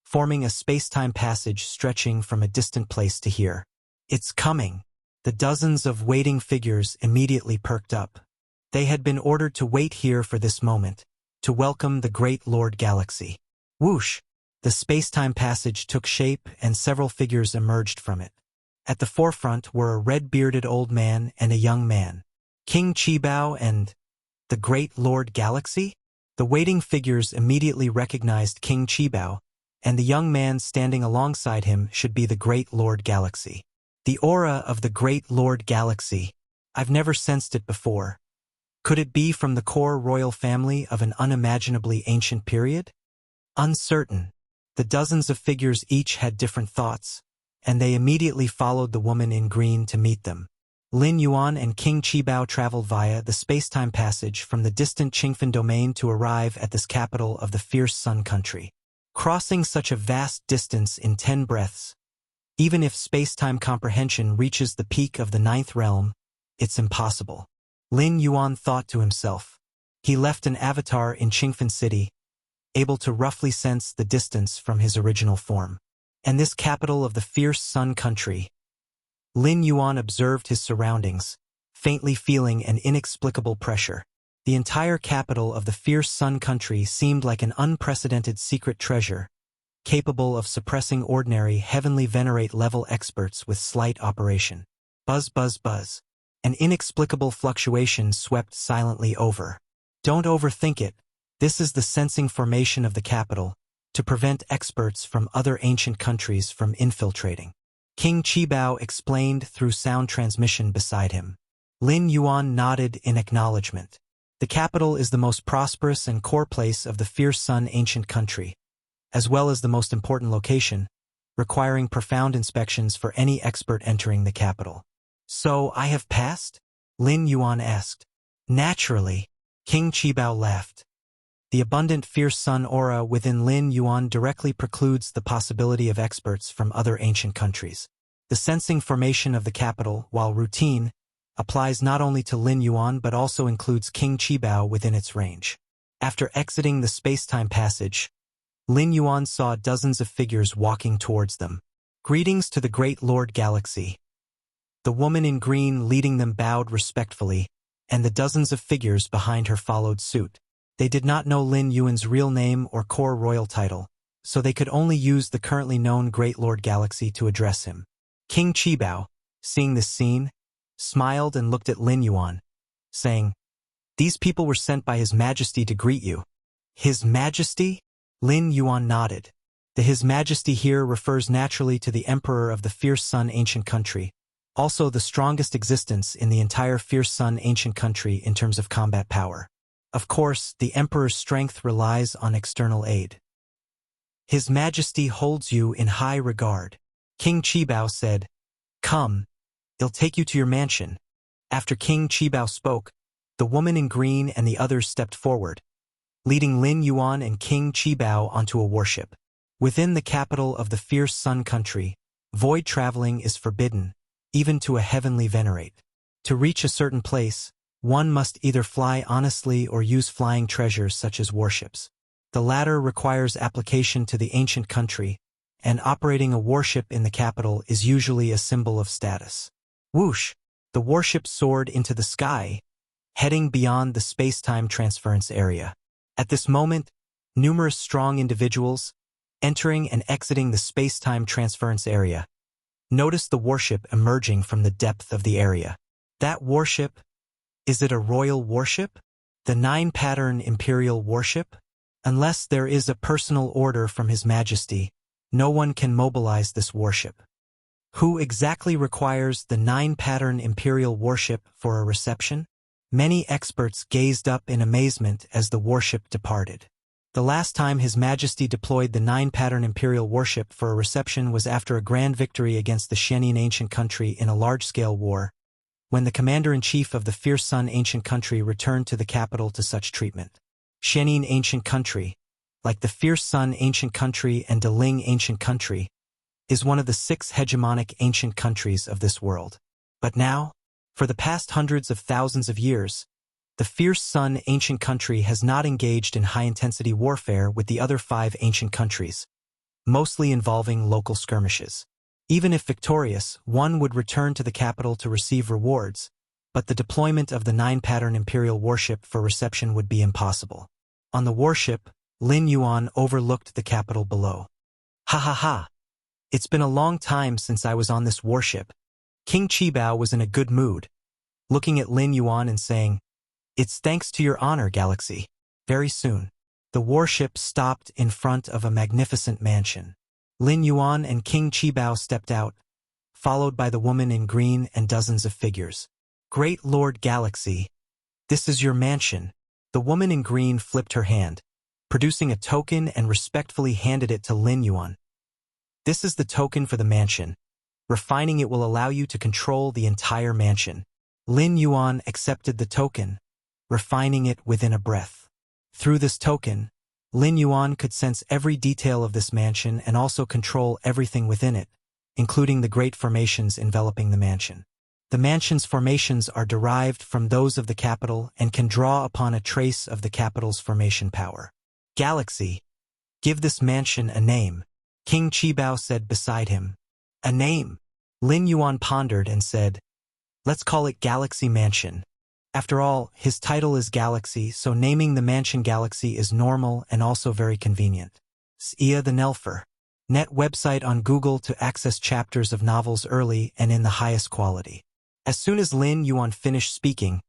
forming a spacetime passage stretching from a distant place to here. It's coming. The dozens of waiting figures immediately perked up. They had been ordered to wait here for this moment, to welcome the Great Lord Galaxy. Whoosh! The spacetime passage took shape and several figures emerged from it. At the forefront were a red-bearded old man and a young man. King Qibao and the Great Lord Galaxy? The waiting figures immediately recognized King Qibao, and the young man standing alongside him should be the Great Lord Galaxy. The aura of the Great Lord Galaxy. I've never sensed it before. Could it be from the core royal family of an unimaginably ancient period? Uncertain. The dozens of figures each had different thoughts, and they immediately followed the woman in green to meet them. Lin Yuan and King Qibao traveled via the spacetime passage from the distant Qingfen domain to arrive at this capital of the Fierce Sun country. Crossing such a vast distance in 10 breaths, even if spacetime comprehension reaches the peak of the 9th realm, it's impossible. Lin Yuan thought to himself. He left an avatar in Qingfen City, able to roughly sense the distance from his original form. And this capital of the Fierce Sun country, Lin Yuan observed his surroundings, faintly feeling an inexplicable pressure. The entire capital of the fierce Sun country seemed like an unprecedented secret treasure, capable of suppressing ordinary heavenly venerate-level experts with slight operation. Buzz, buzz, buzz. An inexplicable fluctuation swept silently over. Don't overthink it. This is the sensing formation of the capital, to prevent experts from other ancient countries from infiltrating. King Qibao explained through sound transmission beside him. Lin Yuan nodded in acknowledgement. The capital is the most prosperous and core place of the fierce Sun ancient country, as well as the most important location, requiring profound inspections for any expert entering the capital. So I have passed? Lin Yuan asked. Naturally. King Qibao laughed. The abundant fierce Sun aura within Lin Yuan directly precludes the possibility of experts from other ancient countries. The sensing formation of the capital, while routine, applies not only to Lin Yuan but also includes King Qibao within its range. After exiting the space-time passage, Lin Yuan saw dozens of figures walking towards them. Greetings to the Great Lord Galaxy. The woman in green leading them bowed respectfully, and the dozens of figures behind her followed suit. They did not know Lin Yuan's real name or core royal title, so they could only use the currently known Great Lord Galaxy to address him. King Qibao, seeing this scene, smiled and looked at Lin Yuan, saying, "These people were sent by His Majesty to greet you." His Majesty? Lin Yuan nodded. The His Majesty here refers naturally to the Emperor of the Fierce Sun ancient country, also the strongest existence in the entire Fierce Sun ancient country in terms of combat power. Of course, the Emperor's strength relies on external aid. His Majesty holds you in high regard. King Qibao said, "Come, I'll take you to your mansion." After King Qibao spoke, the woman in green and the others stepped forward, leading Lin Yuan and King Qibao onto a warship. Within the capital of the fierce Sun country, void traveling is forbidden, even to a heavenly venerate. To reach a certain place, one must either fly honestly or use flying treasures such as warships. The latter requires application to the ancient country, and operating a warship in the capital is usually a symbol of status. Whoosh! The warship soared into the sky, heading beyond the space-time transference area. At this moment, numerous strong individuals, entering and exiting the space-time transference area, noticed the warship emerging from the depth of the area. That warship? Is it a royal warship? The 9-pattern Imperial warship? Unless there is a personal order from His Majesty, no one can mobilize this warship. Who exactly requires the 9-pattern Imperial warship for a reception? Many experts gazed up in amazement as the warship departed. The last time His Majesty deployed the 9-pattern Imperial warship for a reception was after a grand victory against the Shenin ancient country in a large-scale war, when the commander-in-chief of the fierce Sun ancient country returned to the capital to such treatment. Shenin ancient country, like the fierce Sun ancient country and Deling ancient country, is one of the 6 hegemonic ancient countries of this world. But now, for the past hundreds of thousands of years, the fierce Sun ancient country has not engaged in high-intensity warfare with the other 5 ancient countries, mostly involving local skirmishes. Even if victorious, one would return to the capital to receive rewards, but the deployment of the 9-pattern Imperial warship for reception would be impossible. On the warship, Lin Yuan overlooked the capital below. Ha ha ha! It's been a long time since I was on this warship. King Qibao was in a good mood, looking at Lin Yuan and saying, "It's thanks to your honor, Galaxy." Very soon, the warship stopped in front of a magnificent mansion. Lin Yuan and King Qibao stepped out, followed by the woman in green and dozens of figures. "Great Lord Galaxy, this is your mansion." The woman in green flipped her hand, producing a token and respectfully handed it to Lin Yuan. "This is the token for the mansion. Refining it will allow you to control the entire mansion." Lin Yuan accepted the token, refining it within a breath. Through this token, Lin Yuan could sense every detail of this mansion and also control everything within it, including the great formations enveloping the mansion. The mansion's formations are derived from those of the capital and can draw upon a trace of the capital's formation power. "Galaxy, give this mansion a name," King Qibao said beside him. "A name?" Lin Yuan pondered and said, "Let's call it Galaxy Mansion." After all, his title is Galaxy, so naming the mansion Galaxy is normal and also very convenient. Xia the Nelfer. Net website on Google to access chapters of novels early and in the highest quality. As soon as Lin Yuan finished speaking,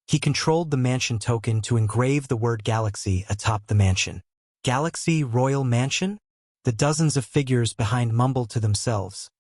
he controlled the mansion token to engrave the word Galaxy atop the mansion. Galaxy Royal Mansion? The dozens of figures behind mumbled to themselves.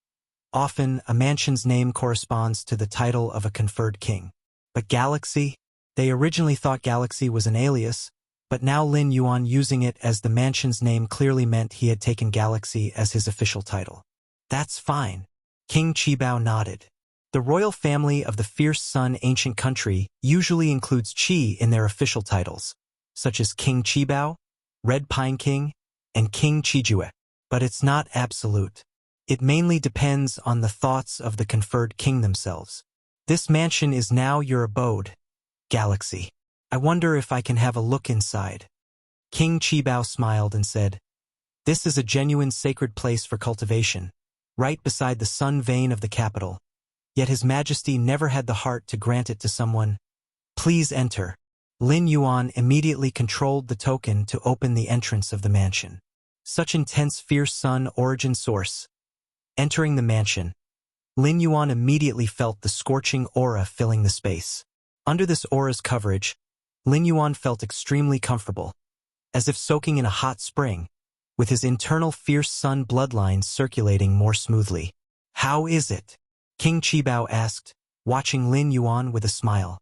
Often, a mansion's name corresponds to the title of a conferred king. But Galaxy? They originally thought Galaxy was an alias, but now Lin Yuan using it as the mansion's name clearly meant he had taken Galaxy as his official title. That's fine. King Qibao nodded. The royal family of the Fierce Sun ancient country usually includes Qi in their official titles, such as King Qibao, Red Pine King, and King Qijue. But it's not absolute. It mainly depends on the thoughts of the conferred king themselves. This mansion is now your abode, Galaxy. I wonder if I can have a look inside. King Qibao smiled and said, "This is a genuine sacred place for cultivation, right beside the sun vein of the capital. Yet His Majesty never had the heart to grant it to someone. Please enter." Lin Yuan immediately controlled the token to open the entrance of the mansion. Such intense Fierce Sun origin source. Entering the mansion, Lin Yuan immediately felt the scorching aura filling the space. Under this aura's coverage, Lin Yuan felt extremely comfortable, as if soaking in a hot spring, with his internal Fierce Sun bloodlines circulating more smoothly. "How is it?" King Qibao asked, watching Lin Yuan with a smile.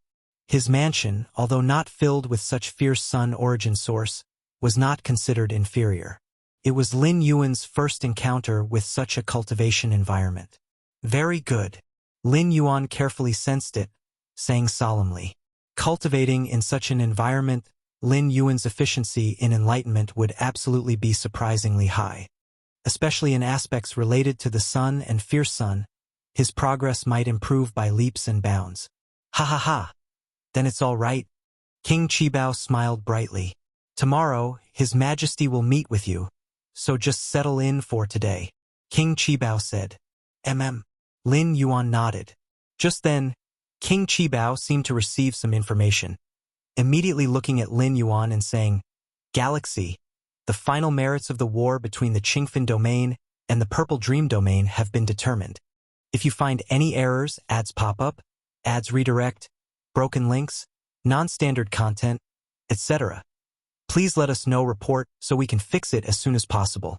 His mansion, although not filled with such Fierce Sun origin source, was not considered inferior. It was Lin Yuan's first encounter with such a cultivation environment. "Very good." Lin Yuan carefully sensed it, saying solemnly, "Cultivating in such an environment, Lin Yuan's efficiency in enlightenment would absolutely be surprisingly high. Especially in aspects related to the sun and Fierce Sun, his progress might improve by leaps and bounds." "Ha ha ha. Then it's all right." King Qibao smiled brightly. "Tomorrow, His Majesty will meet with you, so just settle in for today." King Qibao said. Lin Yuan nodded. Just then, King Qibao seemed to receive some information, immediately looking at Lin Yuan and saying, "Galaxy, the final merits of the war between the Qingfen domain and the Purple Dream domain have been determined. If you find any errors, ads pop up, ads redirect, broken links, non-standard content, etc., please let us know report so we can fix it as soon as possible.